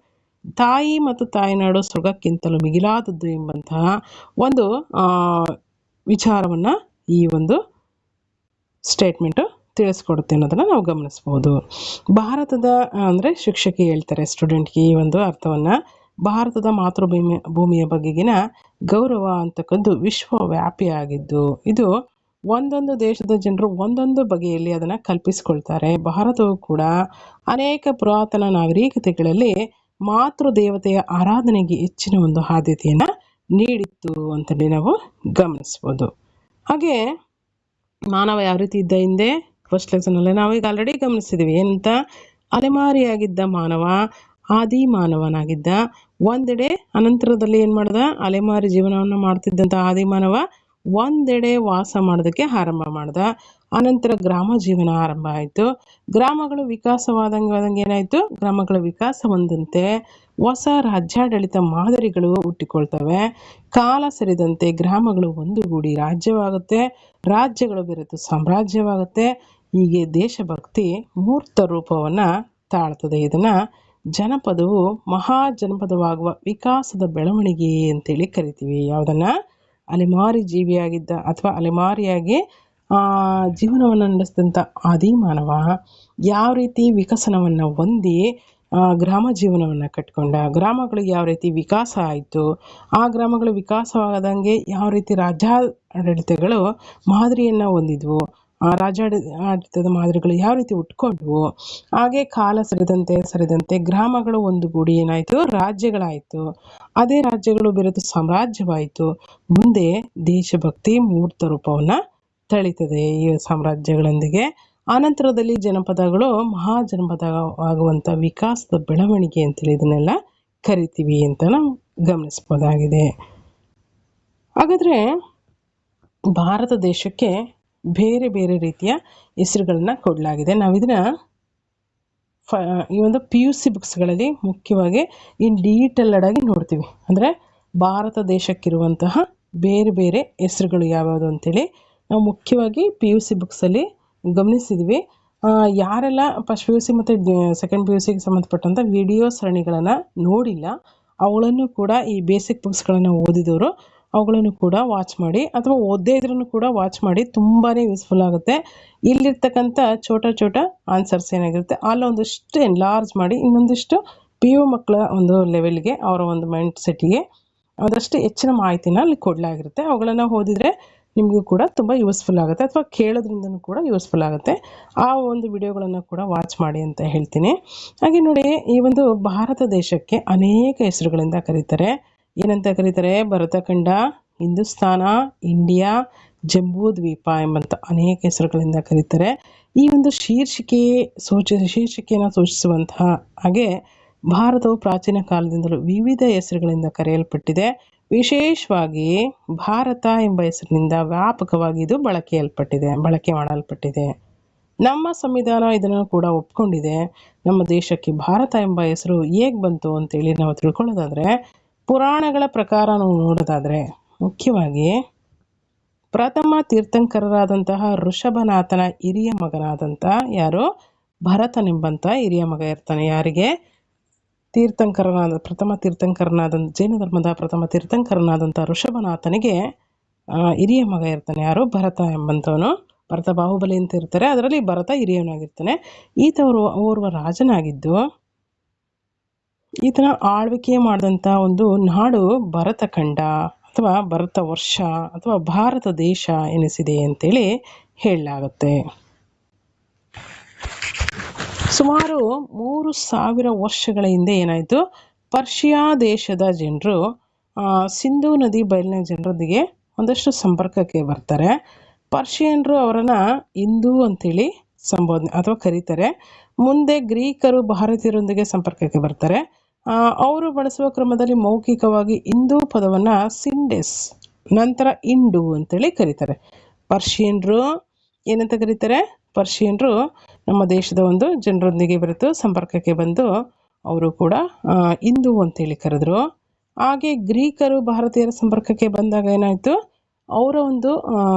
ತಾಯಿ ಮತ್ತು ತಾಯಿನಾಡು ಸ್ವರ್ಗಕ್ಕಿಂತಲೂ ಮಿಗಿಲಾದದ್ದು ಎಂಬಂತಹ ಒಂದು ವಿಚಾರವನ್ನು ಈ ಒಂದು ಸ್ಟೇಟ್ಮೆಂಟು ತಿಳಿಸ್ಕೊಡುತ್ತೆ ಅನ್ನೋದನ್ನು ನಾವು ಗಮನಿಸ್ಬೋದು. ಭಾರತದ ಅಂದರೆ ಶಿಕ್ಷಕಿ ಹೇಳ್ತಾರೆ ಸ್ಟೂಡೆಂಟ್ಗೆ ಈ ಒಂದು ಅರ್ಥವನ್ನು, ಭಾರತದ ಭೂಮಿಯ ಬಗೆಗಿನ ಗೌರವ ಅಂತಕ್ಕದ್ದು ವಿಶ್ವವ್ಯಾಪಿಯಾಗಿದ್ದು, ಇದು ಒಂದೊಂದು ದೇಶದ ಜನರು ಒಂದೊಂದು ಬಗೆಯಲ್ಲಿ ಅದನ್ನು ಕಲ್ಪಿಸಿಕೊಳ್ತಾರೆ. ಭಾರತವು ಕೂಡ ಅನೇಕ ಪುರಾತನ ನಾಗರಿಕತೆಗಳಲ್ಲಿ ಮಾತೃ ದೇವತೆಯ ಆರಾಧನೆಗೆ ಹೆಚ್ಚಿನ ಒಂದು ಆದ್ಯತೆಯನ್ನು ನೀಡಿತ್ತು ಅಂತೇಳಿ ನಾವು ಗಮನಿಸ್ಬೋದು. ಹಾಗೆ ಮಾನವ ಯಾವ ರೀತಿ ಇದ್ದ ಹಿಂದೆ ಫಸ್ಟ್ ಲೆಸನಲ್ಲಿ ನಾವು ಈಗ ಆಲ್ರೆಡಿ ಗಮನಿಸಿದ್ದೀವಿ. ಏನಂತ, ಅಲೆಮಾರಿಯಾಗಿದ್ದ ಮಾನವ ಆದಿ ಮಾನವನಾಗಿದ್ದ. ಒಂದೆಡೆ ಅನಂತರದಲ್ಲಿ ಏನು ಮಾಡ್ದ, ಅಲೆಮಾರಿ ಜೀವನವನ್ನು ಮಾಡ್ತಿದ್ದಂಥ ಆದಿ ಮಾನವ ಒಂದೆಡೆ ವಾಸ ಮಾಡೋದಕ್ಕೆ ಆರಂಭ ಮಾಡ್ದ. ಅನಂತರ ಗ್ರಾಮ ಜೀವನ ಆರಂಭ ಆಯಿತು. ಗ್ರಾಮಗಳು ವಿಕಾಸವಾದಂಗೆ ಏನಾಯಿತು, ಗ್ರಾಮಗಳ ವಿಕಾಸ ಹೊಂದಂತೆ ಹೊಸ ರಾಜ್ಯಾಡಳಿತ ಮಾದರಿಗಳು ಹುಟ್ಟಿಕೊಳ್ತವೆ. ಕಾಲ ಸರಿದಂತೆ ಗ್ರಾಮಗಳು ಒಂದುಗೂಡಿ ರಾಜ್ಯವಾಗುತ್ತೆ, ರಾಜ್ಯಗಳು ಬೆರೆತು ಸಾಮ್ರಾಜ್ಯವಾಗುತ್ತೆ. ಹೀಗೆ ದೇಶಭಕ್ತಿ ಮೂರ್ತ ರೂಪವನ್ನು ತಾಳ್ತದೆ. ಇದನ್ನು ಜನಪದವು ಮಹಾಜನಪದವಾಗುವ ವಿಕಾಸದ ಬೆಳವಣಿಗೆ ಅಂತೇಳಿ ಕರಿತೀವಿ. ಯಾವುದನ್ನು, ಅಲೆಮಾರಿ ಜೀವಿಯಾಗಿದ್ದ ಅಥವಾ ಅಲೆಮಾರಿಯಾಗಿ ಜೀವನವನ್ನು ನಡೆಸಿದಂಥ ಆದಿಮಾನವ ಯಾವ ರೀತಿ ವಿಕಸನವನ್ನು ಹೊಂದಿ ಗ್ರಾಮ ಜೀವನವನ್ನು ಕಟ್ಕೊಂಡ, ಗ್ರಾಮಗಳಿಗೆ ಯಾವ ರೀತಿ ವಿಕಾಸ ಆಯಿತು, ಆ ಗ್ರಾಮಗಳು ವಿಕಾಸವಾಗದಂಗೆ ಯಾವ ರೀತಿ ರಾಜ್ಯಾಡಳಿತಗಳು ಮಾದರಿಯನ್ನು ಹೊಂದಿದ್ವು, ಆ ರಾಜ್ಯಾಡಳಿತದ ಮಾದರಿಗಳು ಯಾವ ರೀತಿ ಉಟ್ಕೊಂಡ್ವು. ಹಾಗೆ ಕಾಲ ಸರಿದಂತೆ ಗ್ರಾಮಗಳು ಒಂದುಗೂಡಿ ಏನಾಯಿತು, ರಾಜ್ಯಗಳಾಯಿತು. ಅದೇ ರಾಜ್ಯಗಳು ಬೆರೆತು ಸಾಮ್ರಾಜ್ಯವಾಯಿತು. ಮುಂದೆ ದೇಶಭಕ್ತಿ ಮೂರ್ತ ರೂಪವನ್ನು ತಳಿತದೆ ಈ ಸಾಮ್ರಾಜ್ಯಗಳೊಂದಿಗೆ. ಆನಂತರದಲ್ಲಿ ಜನಪದಗಳು ಮಹಾಜನಪದವಾಗುವಂಥ ವಿಕಾಸದ ಬೆಳವಣಿಗೆ ಅಂತೇಳಿ ಇದನ್ನೆಲ್ಲ ಕರಿತೀವಿ ಅಂತ ನಾವು ಗಮನಿಸ್ಬೋದಾಗಿದೆ. ಹಾಗಾದರೆ ಭಾರತ ದೇಶಕ್ಕೆ ಬೇರೆ ಬೇರೆ ರೀತಿಯ ಹೆಸರುಗಳನ್ನ ಕೊಡಲಾಗಿದೆ. ನಾವಿದನ್ನ ಈ ಒಂದು PUC ಬುಕ್ಸ್ಗಳಲ್ಲಿ ಮುಖ್ಯವಾಗಿ ಇನ್ ಡೀಟೇಲ್ಡ್ ಆಗಿ ನೋಡ್ತೀವಿ. ಅಂದರೆ ಭಾರತ ದೇಶಕ್ಕಿರುವಂತಹ ಬೇರೆ ಬೇರೆ ಹೆಸರುಗಳು ಯಾವ್ಯಾವುದು ಅಂತೇಳಿ ನಾವು ಮುಖ್ಯವಾಗಿ PUC ಬುಕ್ಸಲ್ಲಿ ಗಮನಿಸಿದ್ವಿ. ಯಾರೆಲ್ಲ ಫಸ್ಟ್ PUC ಮತ್ತು ಸೆಕೆಂಡ್ PUCಗೆ ಸಂಬಂಧಪಟ್ಟಂಥ ವಿಡಿಯೋ ಸರಣಿಗಳನ್ನು ನೋಡಿಲ್ಲ, ಅವುಗಳನ್ನು ಕೂಡ ಈ ಬೇಸಿಕ್ ಬುಕ್ಸ್ಗಳನ್ನು ಓದಿದವರು ಅವುಗಳನ್ನು ಕೂಡ ವಾಚ್ ಮಾಡಿ, ಅಥವಾ ಓದೇ ಇದ್ರೂ ಕೂಡ ವಾಚ್ ಮಾಡಿ. ತುಂಬಾ ಯೂಸ್ಫುಲ್ ಆಗುತ್ತೆ. ಇಲ್ಲಿರ್ತಕ್ಕಂಥ ಚೋಟ ಆನ್ಸರ್ಸ್ ಏನಾಗಿರುತ್ತೆ ಅಲ್ಲೊಂದಿಷ್ಟು ಎನ್ಲಾರ್ಜ್ ಮಾಡಿ ಇನ್ನೊಂದಿಷ್ಟು PU ಮಕ್ಕಳ ಒಂದು ಲೆವೆಲ್ಗೆ, ಅವರ ಒಂದು ಮೈಂಡ್ ಸೆಟ್ಗೆ ಒಂದಷ್ಟು ಹೆಚ್ಚಿನ ಮಾಹಿತಿನ ಅಲ್ಲಿ ಕೊಡಲಾಗಿರುತ್ತೆ. ಅವುಗಳನ್ನು ಓದಿದರೆ ನಿಮಗೂ ಕೂಡ ತುಂಬ ಯೂಸ್ಫುಲ್ ಆಗುತ್ತೆ, ಅಥವಾ ಕೇಳೋದ್ರಿಂದನೂ ಕೂಡ ಯೂಸ್ಫುಲ್ ಆಗುತ್ತೆ. ಆ ಒಂದು ವಿಡಿಯೋಗಳನ್ನು ಕೂಡ ವಾಚ್ ಮಾಡಿ ಅಂತ ಹೇಳ್ತೀನಿ. ಹಾಗೆ ನೋಡಿ, ಈ ಒಂದು ಭಾರತ ದೇಶಕ್ಕೆ ಅನೇಕ ಹೆಸರುಗಳಿಂದ ಕರೀತಾರೆ. ಏನಂತ ಕರೀತಾರೆ, ಭರತಖಂಡ, ಹಿಂದೂಸ್ತಾನ, ಇಂಡಿಯಾ, ಜಂಬೂ ದ್ವೀಪ ಎಂಬಂಥ ಅನೇಕ ಹೆಸರುಗಳಿಂದ ಕರೀತಾರೆ. ಈ ಒಂದು ಶೀರ್ಷಿಕೆಯನ್ನು ಸೂಚಿಸುವಂತಹ ಹಾಗೆ ಭಾರತವು ಪ್ರಾಚೀನ ಕಾಲದಿಂದಲೂ ವಿವಿಧ ಹೆಸರುಗಳಿಂದ ಕರೆಯಲ್ಪಟ್ಟಿದೆ. ವಿಶೇಷವಾಗಿ ಭಾರತ ಎಂಬ ಹೆಸರಿನಿಂದ ವ್ಯಾಪಕವಾಗಿ ಇದು ಬಳಕೆ ಮಾಡಲ್ಪಟ್ಟಿದೆ. ನಮ್ಮ ಸಂವಿಧಾನ ಇದನ್ನು ಕೂಡ ಒಪ್ಕೊಂಡಿದೆ. ನಮ್ಮ ದೇಶಕ್ಕೆ ಭಾರತ ಎಂಬ ಹೆಸರು ಹೇಗೆ ಬಂತು ಅಂತೇಳಿ ನಾವು ತಿಳ್ಕೊಳ್ಳೋದಾದರೆ, ಪುರಾಣಗಳ ಪ್ರಕಾರ ನಾವು ನೋಡೋದಾದರೆ ಮುಖ್ಯವಾಗಿ ಪ್ರಥಮ ತೀರ್ಥಂಕರರಾದಂತಹ ಋಷಭನಾಥನ ಹಿರಿಯ ಮಗನಾದಂಥ ಯಾರು, ಭರತನೆಂಬಂಥ ಹಿರಿಯ ಮಗ ಇರ್ತಾನೆ. ಯಾರಿಗೆ, ಪ್ರಥಮ ತೀರ್ಥಂಕರನಾದ ಜೈನ ಧರ್ಮದ ಪ್ರಥಮ ತೀರ್ಥಂಕರನಾದಂಥ ಋಷಭನಾಥನಿಗೆ ಹಿರಿಯ ಮಗ ಇರ್ತಾನೆ. ಯಾರು, ಭರತ ಎಂಬಂಥವನು. ಭರತ ಬಾಹುಬಲಿ ಅಂತ ಇರ್ತಾರೆ, ಅದರಲ್ಲಿ ಭರತ ಹಿರಿಯವನಾಗಿರ್ತಾನೆ. ಓರ್ವ ರಾಜನಾಗಿದ್ದು ಈತನ ಆಳ್ವಿಕೆ ಮಾಡಿದಂಥ ಒಂದು ನಾಡು ಭರತಖಂಡ ಅಥವಾ ಭರತ ವರ್ಷ ಅಥವಾ ಭಾರತ ದೇಶ ಎನಿಸಿದೆ ಅಂತೇಳಿ ಹೇಳಲಾಗುತ್ತೆ. ಸುಮಾರು 3000 ವರ್ಷಗಳ ಹಿಂದೆ ಏನಾಯಿತು, ಪರ್ಷಿಯಾ ದೇಶದ ಜನರು ಸಿಂಧೂ ನದಿ ಬಯಲಿನ ಜನರೊಂದಿಗೆ ಒಂದಷ್ಟು ಸಂಪರ್ಕಕ್ಕೆ ಬರ್ತಾರೆ. ಪರ್ಷಿಯನ್ರು ಅವರನ್ನು ಹಿಂದೂ ಅಂತೇಳಿ ಸಂಬೋಧನೆ ಅಥವಾ ಕರೀತಾರೆ. ಮುಂದೆ ಗ್ರೀಕರು ಭಾರತೀಯರೊಂದಿಗೆ ಸಂಪರ್ಕಕ್ಕೆ ಬರ್ತಾರೆ. ಅವರು ಬಳಸುವ ಕ್ರಮದಲ್ಲಿ ಮೌಖಿಕವಾಗಿ ಹಿಂದೂ ಪದವನ್ನು ಸಿಂಡೆಸ್ ನಂತರ ಇಂಡು ಅಂತೇಳಿ ಕರೀತಾರೆ. ಪರ್ಷಿಯನ್ರು ಏನಂತ ಕರೀತಾರೆ? ಪರ್ಷಿಯನ್ರು ನಮ್ಮ ದೇಶದ ಒಂದು ಜನರೊಂದಿಗೆ ಬೆರೆತು ಸಂಪರ್ಕಕ್ಕೆ ಬಂದು ಅವರು ಕೂಡ ಹಿಂದೂ ಅಂತೇಳಿ ಕರೆದ್ರು. ಹಾಗೆ ಗ್ರೀಕರು ಭಾರತೀಯರ ಸಂಪರ್ಕಕ್ಕೆ ಬಂದಾಗ ಏನಾಯಿತು, ಅವರ ಒಂದು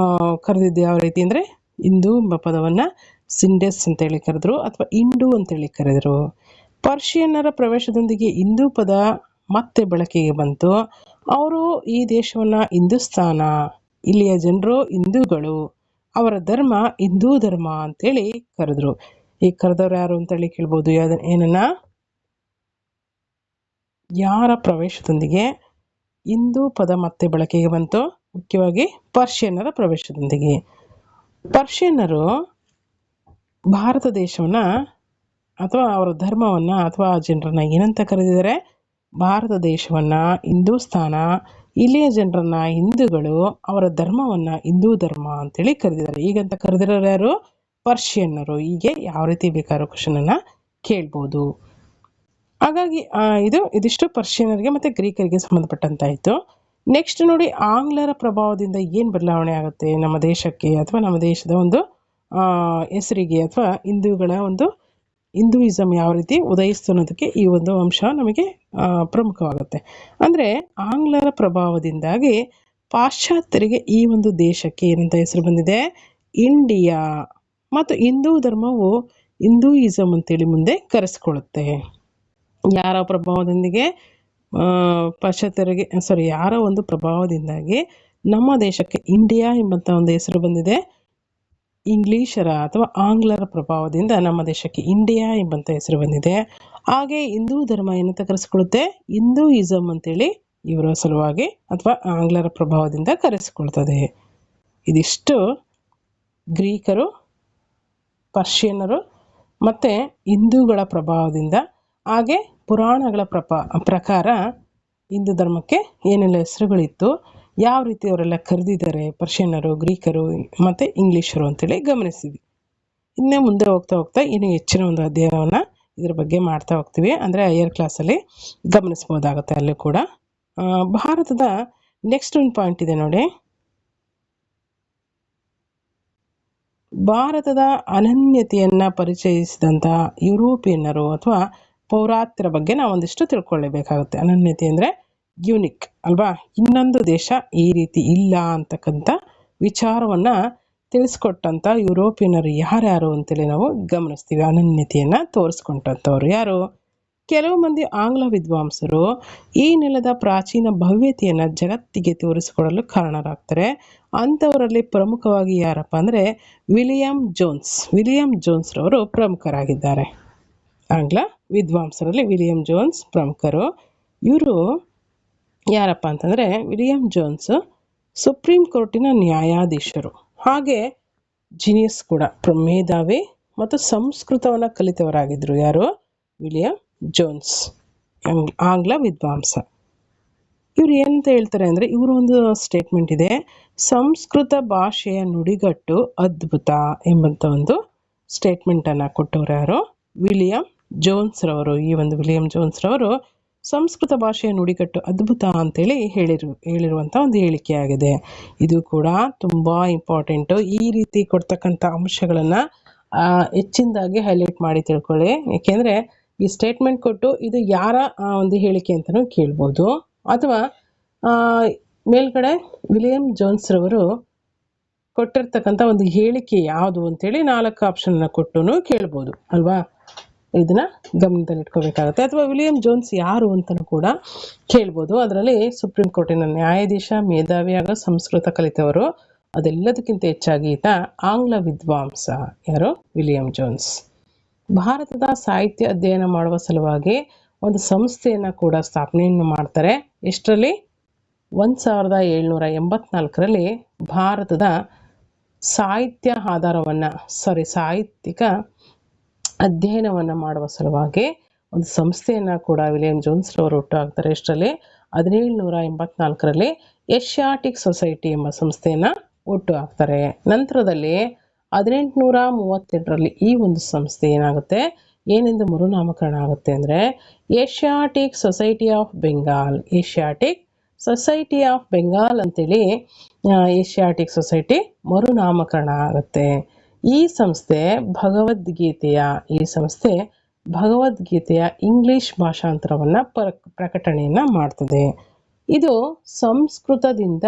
ಕರೆದಿದ್ದು ಯಾವ ರೀತಿ ಅಂದರೆ ಹಿಂದೂ ಎಂಬ ಪದವನ್ನು ಸಿಂಡೆಸ್ ಅಂತೇಳಿ ಕರೆದ್ರು ಅಥವಾ ಇಂಡು ಅಂತೇಳಿ ಕರೆದರು. ಪರ್ಷಿಯನ್ನರ ಪ್ರವೇಶದೊಂದಿಗೆ ಹಿಂದೂ ಪದ ಮತ್ತೆ ಬಳಕೆಗೆ ಬಂತು. ಅವರು ಈ ದೇಶವನ್ನು ಹಿಂದೂಸ್ತಾನ, ಇಲ್ಲಿಯ ಜನರು ಹಿಂದೂಗಳು, ಅವರ ಧರ್ಮ ಹಿಂದೂ ಧರ್ಮ ಅಂತೇಳಿ ಕರೆದ್ರು. ಈ ಕರೆದವ್ರು ಯಾರು ಅಂತೇಳಿ ಕೇಳ್ಬೋದು. ಏನನ್ನ ಯಾರ ಪ್ರವೇಶದೊಂದಿಗೆ ಹಿಂದೂ ಪದ ಮತ್ತೆ ಬಳಕೆಗೆ ಬಂತು? ಮುಖ್ಯವಾಗಿ ಪರ್ಷಿಯನ್ನರ ಪ್ರವೇಶದೊಂದಿಗೆ. ಪರ್ಷಿಯನ್ನರು ಭಾರತ ದೇಶವನ್ನು ಅಥವಾ ಅವರ ಧರ್ಮವನ್ನು ಅಥವಾ ಜನರನ್ನು ಏನಂತ ಕರೆದಿದ್ದಾರೆ? ಭಾರತ ದೇಶವನ್ನು ಹಿಂದೂಸ್ತಾನ, ಇಲ್ಲಿಯ ಜನರನ್ನ ಹಿಂದೂಗಳು, ಅವರ ಧರ್ಮವನ್ನು ಹಿಂದೂ ಧರ್ಮ ಅಂತೇಳಿ ಕರೆದಿದ್ದಾರೆ. ಈಗಂತ ಕರೆದಿರೋರು ಯಾರು? ಪರ್ಷಿಯನ್ನರು. ಹೀಗೆ ಯಾವ ರೀತಿ ಬೇಕಾದ್ರೂ ಕ್ವಶನನ್ನು ಕೇಳ್ಬೋದು. ಹಾಗಾಗಿ ಇದಿಷ್ಟು ಪರ್ಷಿಯನರಿಗೆ ಮತ್ತು ಗ್ರೀಕರಿಗೆ ಸಂಬಂಧಪಟ್ಟಂತಾಯಿತು. ನೆಕ್ಸ್ಟ್ ನೋಡಿ, ಆಂಗ್ಲರ ಪ್ರಭಾವದಿಂದ ಏನು ಬದಲಾವಣೆ ಆಗುತ್ತೆ ನಮ್ಮ ದೇಶಕ್ಕೆ ಅಥವಾ ನಮ್ಮ ದೇಶದ ಒಂದು ಹೆಸರಿಗೆ ಅಥವಾ ಹಿಂದೂಗಳ ಒಂದು ಹಿಂದೂಯಿಸಮ್ ಯಾವ ರೀತಿ ಉದಯಿಸ್ತು ಅನ್ನೋದಕ್ಕೆ ಈ ಒಂದು ಅಂಶ ನಮಗೆ ಪ್ರಮುಖವಾಗುತ್ತೆ. ಅಂದರೆ ಆಂಗ್ಲರ ಪ್ರಭಾವದಿಂದಾಗಿ ಪಾಶ್ಚಾತ್ಯರಿಗೆ ಈ ಒಂದು ದೇಶಕ್ಕೆ ಏನಂತ ಹೆಸರು ಬಂದಿದೆ? ಇಂಡಿಯಾ. ಮತ್ತು ಹಿಂದೂ ಧರ್ಮವು ಹಿಂದೂಯಿಸಮ್ ಅಂತೇಳಿ ಮುಂದೆ ಕರೆಸ್ಕೊಳ್ಳುತ್ತೆ. ಯಾರ ಪ್ರಭಾವದೊಂದಿಗೆ? ಪಾಶ್ಚಾತ್ಯರಿಗೆ ಯಾರ ಒಂದು ಪ್ರಭಾವದಿಂದಾಗಿ ನಮ್ಮ ದೇಶಕ್ಕೆ ಇಂಡಿಯಾ ಎಂಬಂಥ ಒಂದು ಹೆಸರು ಬಂದಿದೆ? ಇಂಗ್ಲೀಷರ ಅಥವಾ ಆಂಗ್ಲರ ಪ್ರಭಾವದಿಂದ ನಮ್ಮ ದೇಶಕ್ಕೆ ಇಂಡಿಯಾ ಎಂಬಂಥ ಹೆಸರು ಬಂದಿದೆ. ಹಾಗೆ ಹಿಂದೂ ಧರ್ಮ ಏನಂತ ಕರೆಸಿಕೊಳ್ಳುತ್ತೆ? ಹಿಂದೂಯಿಸಮ್ ಅಂತೇಳಿ ಇವರ ಸಲುವಾಗಿ ಅಥವಾ ಆಂಗ್ಲರ ಪ್ರಭಾವದಿಂದ ಕರೆಸಿಕೊಳ್ತದೆ. ಇದಿಷ್ಟು ಗ್ರೀಕರು, ಪರ್ಷಿಯನ್ನರು ಮತ್ತು ಹಿಂದೂಗಳ ಪ್ರಭಾವದಿಂದ. ಹಾಗೆ ಪುರಾಣಗಳ ಪ್ರಕಾರ ಹಿಂದೂ ಧರ್ಮಕ್ಕೆ ಏನೆಲ್ಲ ಹೆಸರುಗಳಿತ್ತು, ಯಾವ ರೀತಿ ಅವರೆಲ್ಲ ಕರೆದಿದ್ದಾರೆ ಪರ್ಷಿಯನ್ನರು, ಗ್ರೀಕರು ಮತ್ತು ಇಂಗ್ಲೀಷರು ಅಂತೇಳಿ ಗಮನಿಸಿದ್ವಿ. ಇನ್ನೇ ಮುಂದೆ ಹೋಗ್ತಾ ಇನ್ನೂ ಹೆಚ್ಚಿನ ಒಂದು ಅಧ್ಯಯನವನ್ನು ಇದ್ರ ಬಗ್ಗೆ ಮಾಡ್ತಾ ಹೋಗ್ತೀವಿ. ಅಂದರೆ ಹೈಯರ್ ಕ್ಲಾಸಲ್ಲಿ ಗಮನಿಸ್ಬೋದಾಗುತ್ತೆ. ಅಲ್ಲೂ ಕೂಡ ಭಾರತದ ನೆಕ್ಸ್ಟ್ ಒಂದು ಪಾಯಿಂಟ್ ಇದೆ ನೋಡಿ. ಭಾರತದ ಅನನ್ಯತೆಯನ್ನು ಪರಿಚಯಿಸಿದಂಥ ಯುರೋಪಿಯನ್ನರು ಅಥವಾ ಪೌರಾತ್ಯರ ಬಗ್ಗೆ ನಾವು ಒಂದಿಷ್ಟು ತಿಳ್ಕೊಳ್ಳೇಬೇಕಾಗುತ್ತೆ. ಅನನ್ಯತೆ ಅಂದರೆ ಯೂನಿಕ್ ಅಲ್ವಾ? ಇನ್ನೊಂದು ದೇಶ ಈ ರೀತಿ ಇಲ್ಲ ಅಂತಕ್ಕಂಥ ವಿಚಾರವನ್ನು ತಿಳಿಸ್ಕೊಟ್ಟಂಥ ಯುರೋಪಿಯನ್ನರು ಯಾರ್ಯಾರು ಅಂತೇಳಿ ನಾವು ಗಮನಿಸ್ತೀವಿ. ಅನನ್ಯತೆಯನ್ನು ತೋರಿಸ್ಕೊಂಡಂಥವ್ರು ಯಾರು? ಕೆಲವು ಮಂದಿ ಆಂಗ್ಲ ವಿದ್ವಾಂಸರು ಈ ನೆಲದ ಪ್ರಾಚೀನ ಭವ್ಯತೆಯನ್ನು ಜಗತ್ತಿಗೆ ತೋರಿಸಿಕೊಡಲು ಕಾರಣರಾಗ್ತಾರೆ. ಅಂಥವರಲ್ಲಿ ಪ್ರಮುಖವಾಗಿ ಯಾರಪ್ಪ ಅಂದರೆ ವಿಲಿಯಂ ಜೋನ್ಸ್ರವರು ಪ್ರಮುಖರಾಗಿದ್ದಾರೆ. ಆಂಗ್ಲ ವಿದ್ವಾಂಸರಲ್ಲಿ ವಿಲಿಯಂ ಜೋನ್ಸ್ ಪ್ರಮುಖರು. ಇವರು ಯಾರಪ್ಪ ಅಂತಂದರೆ, ವಿಲಿಯಂ ಜೋನ್ಸ್ ಸುಪ್ರೀಂ ಕೋರ್ಟಿನ ನ್ಯಾಯಾಧೀಶರು, ಹಾಗೆ ಜೀನಿಯಸ್ ಕೂಡ, ಮೇಧಾವಿ ಮತ್ತು ಸಂಸ್ಕೃತವನ್ನು ಕಲಿತವರಾಗಿದ್ದರು. ಯಾರು? ವಿಲಿಯಂ ಜೋನ್ಸ್, ಆಂಗ್ಲ ವಿದ್ವಾಂಸ. ಇವರು ಏನಂತ ಹೇಳ್ತಾರೆ ಅಂದರೆ, ಇವರು ಒಂದು ಸ್ಟೇಟ್ಮೆಂಟ್ ಇದೆ, ಸಂಸ್ಕೃತ ಭಾಷೆಯ ನುಡಿಗಟ್ಟು ಅದ್ಭುತ ಎಂಬಂಥ ಒಂದು ಸ್ಟೇಟ್ಮೆಂಟನ್ನು ಕೊಟ್ಟವರು ಯಾರು? ವಿಲಿಯಂ ಜೋನ್ಸ್ರವರು. ಈ ಒಂದು ವಿಲಿಯಂ ಜೋನ್ಸ್ರವರು ಸಂಸ್ಕೃತ ಭಾಷೆಯ ನುಡಿಗಟ್ಟು ಅದ್ಭುತ ಅಂತೇಳಿ ಹೇಳಿರುವಂಥ ಒಂದು ಹೇಳಿಕೆಯಾಗಿದೆ. ಇದು ಕೂಡ ತುಂಬ ಇಂಪಾರ್ಟೆಂಟು. ಈ ರೀತಿ ಕೊಡ್ತಕ್ಕಂಥ ಅಂಶಗಳನ್ನು ಹೆಚ್ಚಿನದಾಗಿ ಹೈಲೈಟ್ ಮಾಡಿ ತಿಳ್ಕೊಳ್ಳಿ. ಏಕೆಂದರೆ ಈ ಸ್ಟೇಟ್ಮೆಂಟ್ ಕೊಟ್ಟು ಇದು ಯಾರ ಒಂದು ಹೇಳಿಕೆ ಅಂತಲೂ ಕೇಳ್ಬೋದು. ಅಥವಾ ಮೇಲ್ಗಡೆ ವಿಲಿಯಂ ಜೋನ್ಸ್ರವರು ಕೊಟ್ಟಿರ್ತಕ್ಕಂಥ ಒಂದು ಹೇಳಿಕೆ ಯಾವುದು ಅಂತೇಳಿ 4 ಆಪ್ಷನ್ನ ಕೊಟ್ಟು ಕೇಳ್ಬೋದು ಅಲ್ವಾ? ಇದನ್ನ ಗಮನದಲ್ಲಿಟ್ಕೋಬೇಕಾಗುತ್ತೆ. ಅಥವಾ ವಿಲಿಯಂ ಜೋನ್ಸ್ ಯಾರು ಅಂತಲೂ ಕೂಡ ಕೇಳ್ಬೋದು. ಅದರಲ್ಲಿ ಸುಪ್ರೀಂ ಕೋರ್ಟಿನ ನ್ಯಾಯಾಧೀಶ, ಮೇಧಾವಿ ಹಾಗೂ ಸಂಸ್ಕೃತ ಕಲಿತವರು. ಅದೆಲ್ಲದಕ್ಕಿಂತ ಹೆಚ್ಚಾಗಿ ಈತ ಆಂಗ್ಲ ವಿದ್ವಾಂಸ. ಯಾರು? William Jones. ಭಾರತದ ಸಾಹಿತ್ಯ ಅಧ್ಯಯನ ಮಾಡುವ ಸಲುವಾಗಿ ಒಂದು ಸಂಸ್ಥೆಯನ್ನು ಕೂಡ ಸ್ಥಾಪನೆಯನ್ನು ಮಾಡ್ತಾರೆ. ಎಷ್ಟರಲ್ಲಿ? 1784ರಲ್ಲಿ ಭಾರತದ ಸಾಹಿತ್ಯಿಕ ಅಧ್ಯಯನವನ್ನು ಮಾಡುವ ಸಲುವಾಗಿ ಒಂದು ಸಂಸ್ಥೆಯನ್ನು ಕೂಡ ವಿಲಿಯಂ ಜೋನ್ಸ್ ರವರು ಹುಟ್ಟು ಹಾಕ್ತಾರೆ. ಎಷ್ಟರಲ್ಲಿ? 1784ರಲ್ಲಿ ಏಷ್ಯಾಟಿಕ್ ಸೊಸೈಟಿ ಎಂಬ ಸಂಸ್ಥೆಯನ್ನು ಹುಟ್ಟು ಹಾಕ್ತಾರೆ. ನಂತರದಲ್ಲಿ 1832ರಲ್ಲಿ ಈ ಒಂದು ಸಂಸ್ಥೆ ಏನಾಗುತ್ತೆ, ಏನೆಂದು ಮರುನಾಮಕರಣ ಆಗುತ್ತೆ ಅಂದರೆ Asiatic society of Bengal. Asiatic society of Bengal ಅಂತೇಳಿ ಏಷ್ಯಾಟಿಕ್ ಸೊಸೈಟಿ ಮರುನಾಮಕರಣ ಆಗುತ್ತೆ. ಈ ಸಂಸ್ಥೆ ಭಗವದ್ಗೀತೆಯ ಇಂಗ್ಲಿಷ್ ಭಾಷಾಂತರವನ್ನು ಪ್ರಕಟಣೆಯನ್ನು ಮಾಡ್ತದೆ. ಇದು ಸಂಸ್ಕೃತದಿಂದ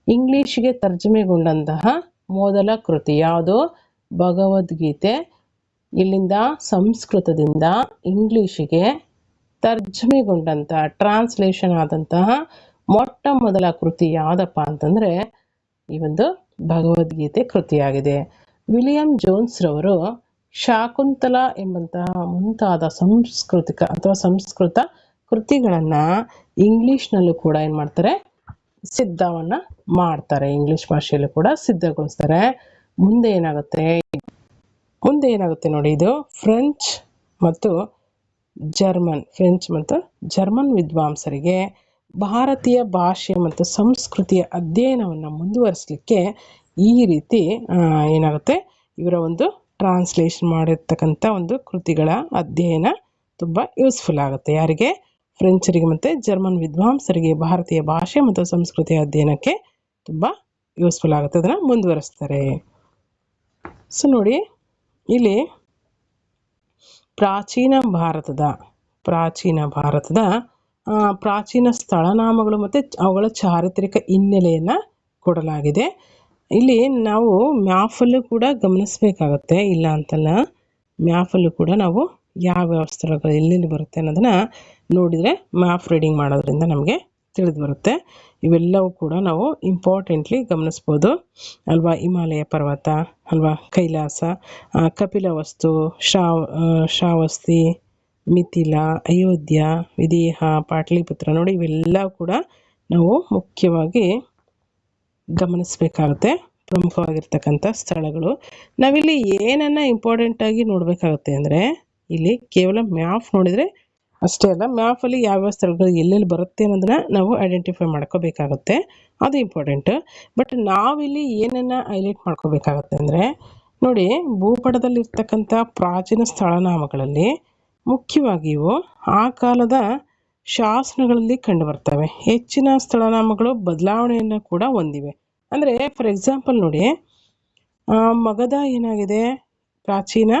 ಇಂಗ್ಲಿಷ್ಗೆ ತರ್ಜಮೆಗೊಂಡಂತಹ ಮೊದಲ ಕೃತಿ. ಯಾವುದು? ಭಗವದ್ಗೀತೆ ಇಲ್ಲಿಂದ ಸಂಸ್ಕೃತದಿಂದ ಇಂಗ್ಲಿಷಿಗೆ ತರ್ಜಮೆಗೊಂಡಂತಹ, ಟ್ರಾನ್ಸ್ಲೇಷನ್ ಆದಂತಹ ಮೊಟ್ಟ ಮೊದಲ ಕೃತಿ ಯಾವುದಪ್ಪ ಅಂತಂದರೆ ಈ ಒಂದು ಭಗವದ್ಗೀತೆ ಕೃತಿಯಾಗಿದೆ. ವಿಲಿಯಂ ಜೋನ್ಸ್ ರವರು ಶಾಕುಂತಲ ಎಂಬಂತಹ ಮುಂತಾದ ಸಂಸ್ಕೃತ ಕೃತಿಗಳನ್ನು ಇಂಗ್ಲಿಷ್ನಲ್ಲೂ ಕೂಡ ಏನು ಮಾಡ್ತಾರೆ, ಸಿದ್ಧವನ್ನು ಮಾಡ್ತಾರೆ. ಇಂಗ್ಲಿಷ್ ಭಾಷೆಯಲ್ಲೂ ಕೂಡ ಸಿದ್ಧಗೊಳಿಸ್ತಾರೆ. ಮುಂದೆ ಏನಾಗುತ್ತೆ ನೋಡಿ, ಇದು ಫ್ರೆಂಚ್ ಮತ್ತು ಜರ್ಮನ್ ವಿದ್ವಾಂಸರಿಗೆ ಭಾರತೀಯ ಭಾಷೆ ಮತ್ತು ಸಂಸ್ಕೃತಿಯ ಅಧ್ಯಯನವನ್ನು ಮುಂದುವರಿಸಲಿಕ್ಕೆ ಈ ರೀತಿ ಏನಾಗುತ್ತೆ, ಇವರ ಒಂದು ಟ್ರಾನ್ಸ್ಲೇಷನ್ ಮಾಡಿರ್ತಕ್ಕಂಥ ಒಂದು ಕೃತಿಗಳ ಅಧ್ಯಯನ ತುಂಬ ಯೂಸ್ಫುಲ್ ಆಗುತ್ತೆ. ಯಾರಿಗೆ? ಫ್ರೆಂಚರಿಗೆ ಮತ್ತು ಜರ್ಮನ್ ವಿದ್ವಾಂಸರಿಗೆ ಭಾರತೀಯ ಭಾಷೆ ಮತ್ತು ಸಂಸ್ಕೃತಿಯ ಅಧ್ಯಯನಕ್ಕೆ ತುಂಬ ಯೂಸ್ಫುಲ್ ಆಗುತ್ತೆ. ಅದನ್ನು ಮುಂದುವರಿಸ್ತಾರೆ. ಸೊ ನೋಡಿ, ಇಲ್ಲಿ ಪ್ರಾಚೀನ ಭಾರತದ ಪ್ರಾಚೀನ ಸ್ಥಳನಾಮಗಳು ಮತ್ತು ಅವುಗಳ ಚಾರಿತ್ರಿಕ ಹಿನ್ನೆಲೆಯನ್ನು ಕೊಡಲಾಗಿದೆ. ಇಲ್ಲಿ ನಾವು ಮ್ಯಾಪಲ್ಲೂ ಕೂಡ ಗಮನಿಸಬೇಕಾಗತ್ತೆ, ಇಲ್ಲ ಅಂತಲ್ಲ. ಮ್ಯಾಪಲ್ಲೂ ಕೂಡ ನಾವು ಯಾವ್ಯಾವ ಸ್ಥಳಗಳು ಎಲ್ಲೆಲ್ಲಿ ಬರುತ್ತೆ ಅನ್ನೋದನ್ನು ನೋಡಿದರೆ ಮ್ಯಾಪ್ ರೀಡಿಂಗ್ ಮಾಡೋದ್ರಿಂದ ನಮಗೆ ತಿಳಿದು ಬರುತ್ತೆ. ಇವೆಲ್ಲವೂ ಕೂಡ ನಾವು ಇಂಪಾರ್ಟೆಂಟ್ಲಿ ಗಮನಿಸ್ಬೋದು ಅಲ್ವಾ. ಹಿಮಾಲಯ ಪರ್ವತ ಅಲ್ವಾ, ಕೈಲಾಸ, ಕಪಿಲವಸ್ತು, ಶ್ರಾವಸ್ತಿ, ಮಿಥಿಲ, ಅಯೋಧ್ಯ, ವಿದೇಹ, ಪಾಟಲಿಪುತ್ರ, ನೋಡಿ ಇವೆಲ್ಲ ಕೂಡ ನಾವು ಮುಖ್ಯವಾಗಿ ಗಮನಿಸಬೇಕಾಗುತ್ತೆ. ಪ್ರಮುಖವಾಗಿರ್ತಕ್ಕಂಥ ಸ್ಥಳಗಳು. ನಾವಿಲ್ಲಿ ಏನನ್ನು ಇಂಪಾರ್ಟೆಂಟಾಗಿ ನೋಡಬೇಕಾಗುತ್ತೆ ಅಂದರೆ, ಇಲ್ಲಿ ಕೇವಲ ಮ್ಯಾಪ್ ನೋಡಿದರೆ ಅಷ್ಟೇ ಅಲ್ಲ, ಮ್ಯಾಪಲ್ಲಿ ಯಾವ್ಯಾವ ಸ್ಥಳಗಳು ಎಲ್ಲೆಲ್ಲಿ ಬರುತ್ತೆ ಅನ್ನೋದನ್ನು ನಾವು ಐಡೆಂಟಿಫೈ ಮಾಡ್ಕೋಬೇಕಾಗುತ್ತೆ. ಅದು ಇಂಪಾರ್ಟೆಂಟ್. ಬಟ್ ನಾವಿಲ್ಲಿ ಏನನ್ನು ಹೈಲೈಟ್ ಮಾಡ್ಕೋಬೇಕಾಗತ್ತೆ ಅಂದರೆ ನೋಡಿ, ಭೂಪಟದಲ್ಲಿರ್ತಕ್ಕಂಥ ಪ್ರಾಚೀನ ಸ್ಥಳನಾಮಗಳಲ್ಲಿ ಮುಖ್ಯವಾಗಿಯೂ ಆ ಕಾಲದ ಶಾಸನಗಳಲ್ಲಿ ಕಂಡುಬರ್ತವೆ. ಹೆಚ್ಚಿನ ಸ್ಥಳನಾಮಗಳು ಬದಲಾವಣೆಯನ್ನು ಕೂಡ ಹೊಂದಿವೆ. ಅಂದರೆ ಫಾರ್ ಎಕ್ಸಾಂಪಲ್ ನೋಡಿ, ಮಗಧ ಏನಾಗಿದೆ, ಪ್ರಾಚೀನ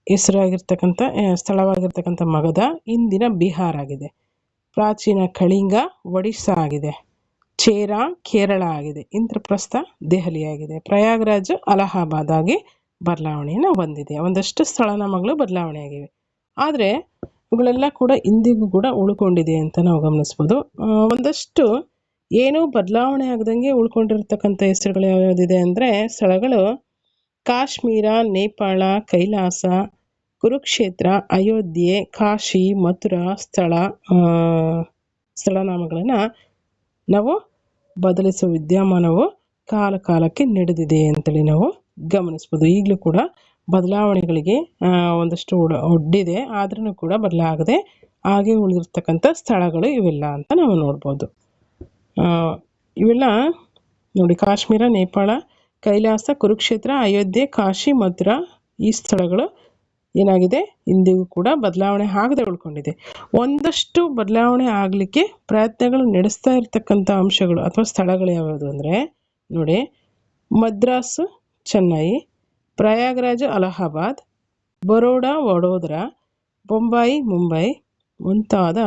ಹೆಸರಾಗಿರ್ತಕ್ಕಂಥ ಸ್ಥಳವಾಗಿರ್ತಕ್ಕಂಥ ಮಗಧ ಇಂದಿನ ಬಿಹಾರ್ ಆಗಿದೆ. ಪ್ರಾಚೀನ ಕಳಿಂಗ ಒಡಿಸ್ಸಾ ಆಗಿದೆ. ಚೇರ ಕೇರಳ ಆಗಿದೆ. ಇಂದ್ರಪ್ರಸ್ಥ ದೆಹಲಿ ಆಗಿದೆ. ಪ್ರಯಾಗ್ರಾಜ್ ಅಲಹಾಬಾದ್ ಆಗಿ ಬದಲಾವಣೆಯನ್ನು ಹೊಂದಿದೆ. ಒಂದಷ್ಟು ಸ್ಥಳನಾಮಗಳು ಬದಲಾವಣೆ ಆಗಿವೆ. ಆದರೆ ಇವುಗಳೆಲ್ಲ ಕೂಡ ಇಂದಿಗೂ ಕೂಡ ಉಳ್ಕೊಂಡಿದೆ ಅಂತ ನಾವು ಗಮನಿಸ್ಬೋದು. ಒಂದಷ್ಟು ಏನೂ ಬದಲಾವಣೆ ಆಗದಂಗೆ ಉಳ್ಕೊಂಡಿರ್ತಕ್ಕಂಥ ಹೆಸರುಗಳು ಯಾವ್ಯಾವುದಿದೆ ಅಂದರೆ ಸ್ಥಳಗಳು ಕಾಶ್ಮೀರ, ನೇಪಾಳ, ಕೈಲಾಸ, ಕುರುಕ್ಷೇತ್ರ, ಅಯೋಧ್ಯೆ, ಕಾಶಿ, ಮಥುರಾ ಸ್ಥಳನಾಮಗಳನ್ನು ನಾವು ಬದಲಿಸುವ ವಿದ್ಯಮಾನವು ಕಾಲಕ್ಕೆ ನಡೆದಿದೆ ಅಂತೇಳಿ ನಾವು ಗಮನಿಸ್ಬೋದು. ಈಗಲೂ ಕೂಡ ಬದಲಾವಣೆಗಳಿಗೆ ಒಂದಷ್ಟು ಒಡ್ಡಿದೆ, ಆದ್ರೂ ಕೂಡ ಬದಲಾಗದೆ ಹಾಗೆ ಉಳಿದಿರ್ತಕ್ಕಂಥ ಸ್ಥಳಗಳು ಇವೆಲ್ಲ ಅಂತ ನಾವು ನೋಡ್ಬೋದು. ಇವೆಲ್ಲ ನೋಡಿ, ಕಾಶ್ಮೀರ, ನೇಪಾಳ, ಕೈಲಾಸ, ಕುರುಕ್ಷೇತ್ರ, ಅಯೋಧ್ಯೆ, ಕಾಶಿ, ಮಥುರಾ ಈ ಸ್ಥಳಗಳು ಏನಾಗಿದೆ, ಇಂದಿಗೂ ಕೂಡ ಬದಲಾವಣೆ ಆಗದೆ ಉಳ್ಕೊಂಡಿದೆ. ಒಂದಷ್ಟು ಬದಲಾವಣೆ ಆಗಲಿಕ್ಕೆ ಪ್ರಯತ್ನಗಳು ನಡೆಸ್ತಾ ಇರ್ತಕ್ಕಂಥ ಅಂಶಗಳು ಅಥವಾ ಸ್ಥಳಗಳು ಯಾವ್ಯಾವುದು ಅಂದರೆ ನೋಡಿ, ಮದ್ರಾಸ್ ಚೆನ್ನೈ, ಪ್ರಯಾಗ್ರಾಜ್ ಅಲಹಾಬಾದ್, ಬರೋಡಾ ವಡೋದರಾ, ಬೊಂಬಾಯಿ ಮುಂಬೈ ಮುಂತಾದ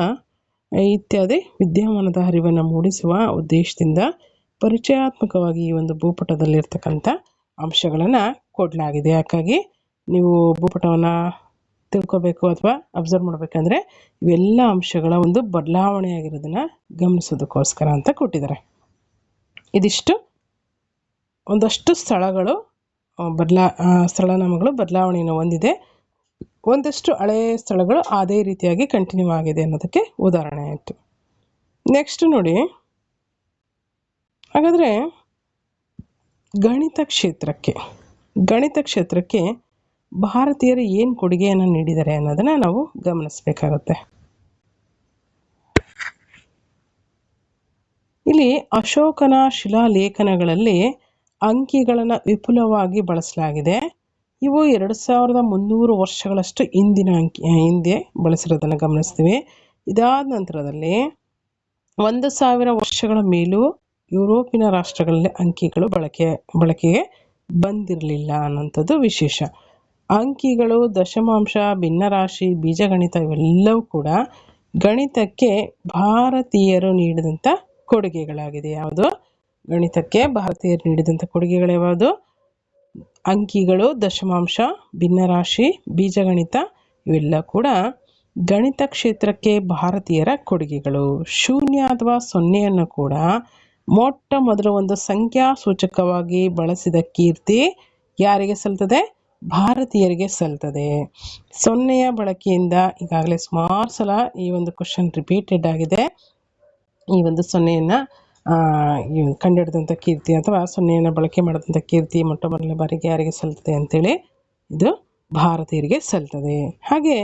ಇತ್ಯಾದಿ ವಿದ್ಯಮಾನದ ಅರಿವನ್ನು ಮೂಡಿಸುವ ಉದ್ದೇಶದಿಂದ ಪರಿಚಯಾತ್ಮಕವಾಗಿ ಈ ಒಂದು ಭೂಪಟದಲ್ಲಿರ್ತಕ್ಕಂಥ ಅಂಶಗಳನ್ನು ಕೊಡಲಾಗಿದೆ. ಯಾಕಾಗಿ ನೀವು ಭೂಪಟವನ್ನು ತಿಳ್ಕೋಬೇಕು ಅಥವಾ ಅಬ್ಸರ್ವ್ ಮಾಡಬೇಕಂದ್ರೆ ಇವೆಲ್ಲ ಅಂಶಗಳ ಒಂದು ಬದಲಾವಣೆ ಆಗಿರೋದನ್ನು ಗಮನಿಸೋದಕ್ಕೋಸ್ಕರ ಅಂತ ಕೊಟ್ಟಿದ್ದಾರೆ. ಇದಿಷ್ಟು ಒಂದಷ್ಟು ಸ್ಥಳಗಳು ಸ್ಥಳನಾಮಗಳು ಬದಲಾವಣೆಯನ್ನು ಹೊಂದಿದೆ. ಒಂದಷ್ಟು ಹಳೆಯ ಸ್ಥಳಗಳು ಅದೇ ರೀತಿಯಾಗಿ ಕಂಟಿನ್ಯೂ ಆಗಿದೆ ಅನ್ನೋದಕ್ಕೆ ಉದಾಹರಣೆ ಆಯಿತು. ನೆಕ್ಸ್ಟ್ ನೋಡಿ, ಹಾಗಾದರೆ ಗಣಿತ ಕ್ಷೇತ್ರಕ್ಕೆ ಭಾರತೀಯರು ಏನು ಕೊಡುಗೆಯನ್ನು ನೀಡಿದ್ದಾರೆ ಅನ್ನೋದನ್ನ ನಾವು ಗಮನಿಸಬೇಕಾಗುತ್ತೆ. ಇಲ್ಲಿ ಅಶೋಕನ ಶಿಲಾಲೇಖನಗಳಲ್ಲಿ ಅಂಕಿಗಳನ್ನು ವಿಪುಲವಾಗಿ ಬಳಸಲಾಗಿದೆ. ಇವು 2300 ವರ್ಷಗಳಷ್ಟು ಹಿಂದೆ ಬಳಸಿರೋದನ್ನು ಗಮನಿಸ್ತೀವಿ. ಇದಾದ ನಂತರದಲ್ಲಿ 1000 ವರ್ಷಗಳ ಮೇಲೂ ಯುರೋಪಿನ ರಾಷ್ಟ್ರಗಳಲ್ಲಿ ಅಂಕಿಗಳು ಬಳಕೆಗೆ ಬಂದಿರಲಿಲ್ಲ ಅನ್ನೋಂಥದ್ದು ವಿಶೇಷ. ಅಂಕಿಗಳು, ದಶಮಾಂಶ, ಭಿನ್ನರಾಶಿ, ಬೀಜಗಣಿತ ಇವೆಲ್ಲವೂ ಕೂಡ ಗಣಿತಕ್ಕೆ ಭಾರತೀಯರು ನೀಡಿದಂಥ ಕೊಡುಗೆಗಳಾಗಿದೆ. ಯಾವುದು? ಗಣಿತಕ್ಕೆ ಭಾರತೀಯರು ನೀಡಿದಂಥ ಕೊಡುಗೆಗಳು ಯಾವುದು? ಅಂಕಿಗಳು, ದಶಮಾಂಶ, ಭಿನ್ನರಾಶಿ, ಬೀಜಗಣಿತ ಇವೆಲ್ಲ ಕೂಡ ಗಣಿತ ಕ್ಷೇತ್ರಕ್ಕೆ ಭಾರತೀಯರ ಕೊಡುಗೆಗಳು. ಶೂನ್ಯ ಅಥವಾ ಸೊನ್ನೆಯನ್ನು ಕೂಡ ಮೊಟ್ಟ ಮೊದಲು ಒಂದು ಸಂಖ್ಯಾ ಸೂಚಕವಾಗಿ ಬಳಸಿದ ಕೀರ್ತಿ ಯಾರಿಗೆ ಸಲ್ತದೆ? ಭಾರತೀಯರಿಗೆ ಸಲ್ತದೆ. ಸೊನ್ನೆಯ ಬಳಕೆಯಿಂದ ಈಗಾಗಲೇ ಸುಮಾರು ಸಲ ಈ ಒಂದು ಕ್ವಶನ್ ರಿಪೀಟೆಡ್ ಆಗಿದೆ. ಈ ಒಂದು ಸೊನ್ನೆಯನ್ನು ಕಂಡುಹಿಡಿದಂಥ ಕೀರ್ತಿ ಅಥವಾ ಸೊನ್ನೆಯನ್ನು ಬಳಕೆ ಮಾಡಿದಂಥ ಕೀರ್ತಿ ಮೊಟ್ಟ ಮೊದಲನೇ ಬಾರಿಗೆ ಯಾರಿಗೆ ಸಲ್ತದೆ ಅಂತೇಳಿ ಇದು ಭಾರತೀಯರಿಗೆ ಸಲ್ತದೆ. ಹಾಗೆ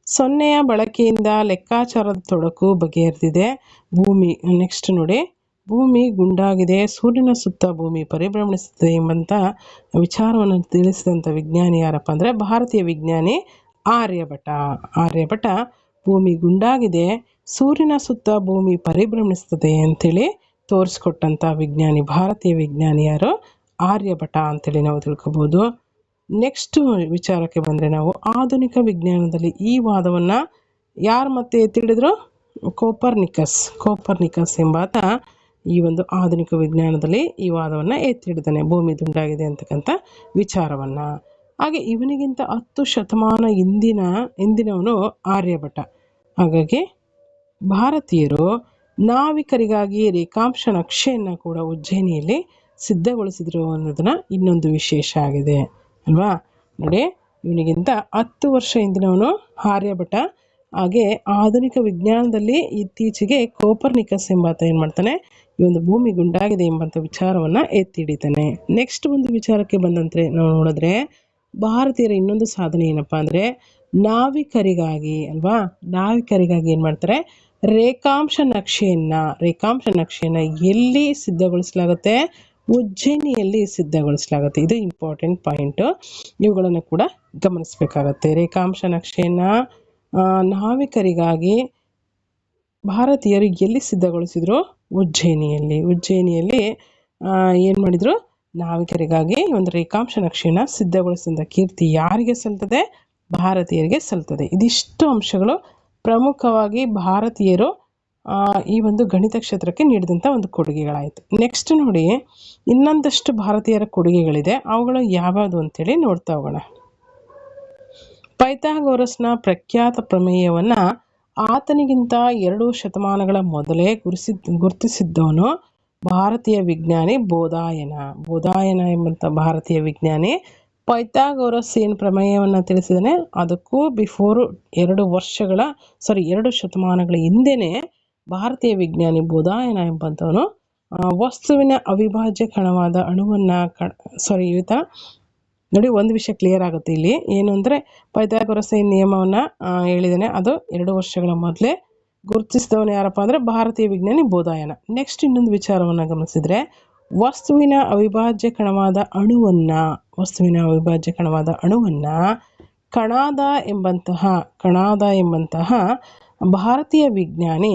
ಸೊನ್ನೆಯ ಬಳಕೆಯಿಂದ ಲೆಕ್ಕಾಚಾರದ ತೊಡಕು ಬಗೆಹರಿದಿದೆ. ಭೂಮಿ ನೆಕ್ಸ್ಟ್ ನೋಡಿ, ಭೂಮಿ ಗುಂಡಾಗಿದೆ, ಸೂರ್ಯನ ಸುತ್ತ ಭೂಮಿ ಪರಿಭ್ರಮಣಿಸುತ್ತದೆ ಎಂಬಂಥ ವಿಚಾರವನ್ನು ತಿಳಿಸಿದಂಥ ವಿಜ್ಞಾನಿ ಯಾರಪ್ಪ ಅಂದರೆ ಭಾರತೀಯ ವಿಜ್ಞಾನಿ ಆರ್ಯಭಟ. ಆರ್ಯಭಟ ಭೂಮಿ ಗುಂಡಾಗಿದೆ, ಸೂರ್ಯನ ಸುತ್ತ ಭೂಮಿ ಪರಿಭ್ರಮಿಸ್ತದೆ ಅಂತೇಳಿ ತೋರಿಸ್ಕೊಟ್ಟಂಥ ವಿಜ್ಞಾನಿ, ಭಾರತೀಯ ವಿಜ್ಞಾನಿ ಯಾರು? ಆರ್ಯಭಟ ಅಂತೇಳಿ ನಾವು ತಿಳ್ಕೊಬೋದು. ನೆಕ್ಸ್ಟ್ ವಿಚಾರಕ್ಕೆ ಬಂದರೆ ನಾವು ಆಧುನಿಕ ವಿಜ್ಞಾನದಲ್ಲಿ ಈ ವಾದವನ್ನು ಯಾರು ಮತ್ತೆ ಎತ್ತಿಡಿದ್ರು? ಕೋಪರ್ನಿಕಸ್ ಎಂಬಾತ ಈ ಒಂದು ಆಧುನಿಕ ವಿಜ್ಞಾನದಲ್ಲಿ ಈ ವಾದವನ್ನು ಎತ್ತಿಡಿದಾನೆ, ಭೂಮಿ ದುಂಡಾಗಿದೆ ಅಂತಕ್ಕಂಥ ವಿಚಾರವನ್ನು. ಹಾಗೆ ಇವನಿಗಿಂತ 10 ಶತಮಾನ ಹಿಂದಿನವನು ಆರ್ಯಭಟ. ಹಾಗಾಗಿ ಭಾರತೀಯರು ನಾವಿಕರಿಗಾಗಿ ರೇಖಾಂಶ ನಕ್ಷೆಯನ್ನು ಕೂಡ ಉಜ್ಜಯಿನಿಯಲ್ಲಿ ಸಿದ್ಧಗೊಳಿಸಿದ್ರು ಅನ್ನೋದನ್ನ ಇನ್ನೊಂದು ವಿಶೇಷ ಆಗಿದೆ ಅಲ್ವಾ. ನೋಡಿ, ಇವನಿಗಿಂತ 10 ವರ್ಷ ಹಿಂದಿನವನು ಆರ್ಯಭಟ. ಹಾಗೆ ಆಧುನಿಕ ವಿಜ್ಞಾನದಲ್ಲಿ ಇತ್ತೀಚೆಗೆ ಕೋಪರ್ನಿಕಸ್ ಎಂಬಾತ ಏನು ಮಾಡ್ತಾನೆ? ಈ ಒಂದು ಭೂಮಿ ಗುಂಡಾಗಿದೆ ಎಂಬಂಥ ವಿಚಾರವನ್ನು ಎತ್ತಿ ಹಿಡಿತಾನೆ. ನೆಕ್ಸ್ಟ್ ಒಂದು ವಿಚಾರಕ್ಕೆ ಬಂದಂತೆ ನಾವು ನೋಡಿದ್ರೆ ಭಾರತೀಯರ ಇನ್ನೊಂದು ಸಾಧನೆ ಏನಪ್ಪ ಅಂದರೆ ನಾವಿಕರಿಗಾಗಿ ಏನು ಮಾಡ್ತಾರೆ? ರೇಖಾಂಶ ನಕ್ಷೆಯನ್ನು ಎಲ್ಲಿ ಸಿದ್ಧಗೊಳಿಸಲಾಗುತ್ತೆ? ಉಜ್ಜಯಿನಿಯಲ್ಲಿ ಸಿದ್ಧಗೊಳಿಸಲಾಗುತ್ತೆ. ಇದು ಇಂಪಾರ್ಟೆಂಟ್ ಪಾಯಿಂಟು, ಇವುಗಳನ್ನು ಕೂಡ ಗಮನಿಸಬೇಕಾಗತ್ತೆ. ರೇಖಾಂಶ ನಕ್ಷೆಯನ್ನು ನಾವಿಕರಿಗಾಗಿ ಭಾರತೀಯರು ಎಲ್ಲಿ ಸಿದ್ಧಗೊಳಿಸಿದ್ರು? ಉಜ್ಜಯಿನಿಯಲ್ಲಿ ಏನು ಮಾಡಿದ್ರು? ನಾವಿಕರಿಗಾಗಿ ಒಂದು ರೇಖಾಂಶ ನಕ್ಷೆಯನ್ನು ಸಿದ್ಧಗೊಳಿಸಿದ ಕೀರ್ತಿ ಯಾರಿಗೆ ಸಲ್ತದೆ? ಭಾರತೀಯರಿಗೆ ಸಲ್ತದೆ. ಇದಿಷ್ಟು ಅಂಶಗಳು ಪ್ರಮುಖವಾಗಿ ಭಾರತೀಯರು ಈ ಒಂದು ಗಣಿತ ಕ್ಷೇತ್ರಕ್ಕೆ ನೀಡಿದಂಥ ಒಂದು ಕೊಡುಗೆಗಳಾಯಿತು. ನೆಕ್ಸ್ಟ್ ನೋಡಿ, ಇನ್ನೊಂದಷ್ಟು ಭಾರತೀಯರ ಕೊಡುಗೆಗಳಿದೆ, ಅವುಗಳು ಯಾವ್ಯಾವುದು ಅಂತೇಳಿ ನೋಡ್ತಾ ಹೋಗೋಣ. ಪೈಥಾಗೋರಸ್ನ ಪ್ರಖ್ಯಾತ ಪ್ರಮೇಯವನ್ನು ಆತನಿಗಿಂತ 2 ಶತಮಾನಗಳ ಮೊದಲೇ ಗುರುತಿಸಿದ್ದವನು ಭಾರತೀಯ ವಿಜ್ಞಾನಿ ಬೋಧಾಯನ ಎಂಬಂಥ ಭಾರತೀಯ ವಿಜ್ಞಾನಿ ಪೈಥಾಗೋರಸ್ ಏನು ಪ್ರಮೇಯವನ್ನು ತಿಳಿಸಿದಾನೆ ಅದಕ್ಕೂ ಬಿಫೋರ್ 2 ಶತಮಾನಗಳ ಹಿಂದೆನೇ ಭಾರತೀಯ ವಿಜ್ಞಾನಿ ಬೋಧಾಯನ ಎಂಬಂಥವನು ವಸ್ತುವಿನ ಅವಿಭಾಜ್ಯ ಕಣವಾದ ಅಣುವನ್ನು ನೋಡಿ, ಒಂದು ವಿಷಯ ಕ್ಲಿಯರ್ ಆಗುತ್ತೆ ಇಲ್ಲಿ. ಏನು ಅಂದರೆ ಪೈಥಾಗೋರಸ್ ನಿಯಮವನ್ನು ಹೇಳಿದಾನೆ, ಅದು 2 ವರ್ಷಗಳ ಮೊದಲೇ ಗುರುತಿಸಿದವನು ಯಾರಪ್ಪ ಅಂದರೆ ಭಾರತೀಯ ವಿಜ್ಞಾನಿ ಬೋಧಾಯನ. ನೆಕ್ಸ್ಟ್ ಇನ್ನೊಂದು ವಿಚಾರವನ್ನು ಗಮನಿಸಿದರೆ ವಸ್ತುವಿನ ಅವಿಭಾಜ್ಯ ಕಣವಾದ ಅಣುವನ್ನು ಕಣಾದ ಎಂಬಂತಹ ಭಾರತೀಯ ವಿಜ್ಞಾನಿ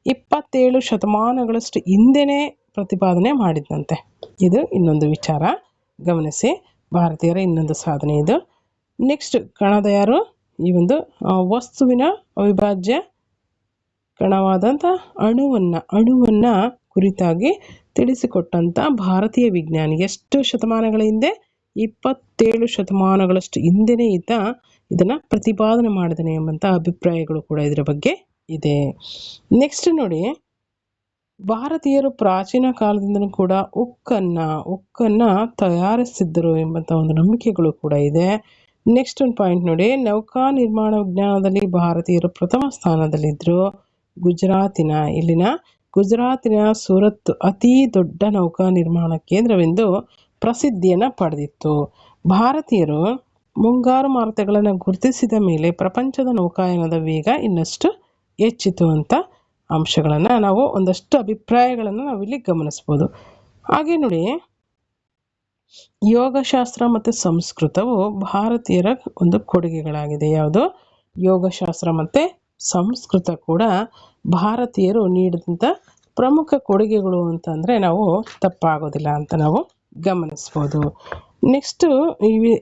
27 ಶತಮಾನಗಳಷ್ಟು ಹಿಂದೆನೇ ಪ್ರತಿಪಾದನೆ ಮಾಡಿದಂತೆ. ಇದು ಇನ್ನೊಂದು ವಿಚಾರ ಗಮನಿಸಿ, ಭಾರತೀಯರ ಇನ್ನೊಂದು ಸಾಧನೆ ಇದು. ನೆಕ್ಸ್ಟ್ ಕಣದ ಯಾರು? ಈ ಒಂದು ವಸ್ತುವಿನ ಅವಿಭಾಜ್ಯ ಕಣವಾದಂಥ ಅಣುವನ್ನು ಕುರಿತಾಗಿ ತಿಳಿಸಿಕೊಟ್ಟಂಥ ಭಾರತೀಯ ವಿಜ್ಞಾನಿ ಎಷ್ಟು ಶತಮಾನಗಳ ಹಿಂದೆ? 27 ಶತಮಾನಗಳಷ್ಟು ಹಿಂದೆನೇ ಇದನ್ನು ಪ್ರತಿಪಾದನೆ ಮಾಡಿದಾನೆ ಎಂಬಂಥ ಅಭಿಪ್ರಾಯಗಳು ಕೂಡ ಇದರ ಬಗ್ಗೆ ಇದೆ. ನೆಕ್ಸ್ಟ್ ನೋಡಿ, ಭಾರತೀಯರು ಪ್ರಾಚೀನ ಕಾಲದಿಂದಲೂ ಕೂಡ ಉಕ್ಕನ್ನು ತಯಾರಿಸಿದ್ದರು ಎಂಬಂಥ ಒಂದು ನಂಬಿಕೆಗಳು ಕೂಡ ಇದೆ. ನೆಕ್ಸ್ಟ್ ಒಂದು ಪಾಯಿಂಟ್ ನೋಡಿ, ನೌಕಾ ನಿರ್ಮಾಣ ವಿಜ್ಞಾನದಲ್ಲಿ ಭಾರತೀಯರು ಪ್ರಥಮ ಸ್ಥಾನದಲ್ಲಿದ್ದರು. ಗುಜರಾತಿನ ಸೂರತ್ ಅತಿ ದೊಡ್ಡ ನೌಕಾ ನಿರ್ಮಾಣ ಕೇಂದ್ರವೆಂದು ಪ್ರಸಿದ್ಧಿಯನ್ನು ಪಡೆದಿತ್ತು. ಭಾರತೀಯರು ಮುಂಗಾರು ಮಾರುತಗಳನ್ನು ಗುರುತಿಸಿದ ಮೇಲೆ ಪ್ರಪಂಚದ ನೌಕಾಯಾನದ ವೇಗ ಇನ್ನಷ್ಟು ಹೆಚ್ಚಿತು ಅಂತ ಅಂಶಗಳನ್ನು ನಾವು ಒಂದಷ್ಟು ಅಭಿಪ್ರಾಯಗಳನ್ನು ನಾವಿಲ್ಲಿ ಗಮನಿಸ್ಬೋದು. ಹಾಗೆ ನೋಡಿ, ಯೋಗಶಾಸ್ತ್ರ ಮತ್ತು ಸಂಸ್ಕೃತವು ಭಾರತೀಯರ ಒಂದು ಕೊಡುಗೆಗಳಾಗಿದೆ. ಯಾವುದು? ಯೋಗಶಾಸ್ತ್ರ ಮತ್ತು ಸಂಸ್ಕೃತ ಕೂಡ ಭಾರತೀಯರು ನೀಡಿದಂಥ ಪ್ರಮುಖ ಕೊಡುಗೆಗಳು ಅಂತಂದರೆ ನಾವು ತಪ್ಪಾಗೋದಿಲ್ಲ ಅಂತ ನಾವು ಗಮನಿಸ್ಬೋದು. ನೆಕ್ಸ್ಟು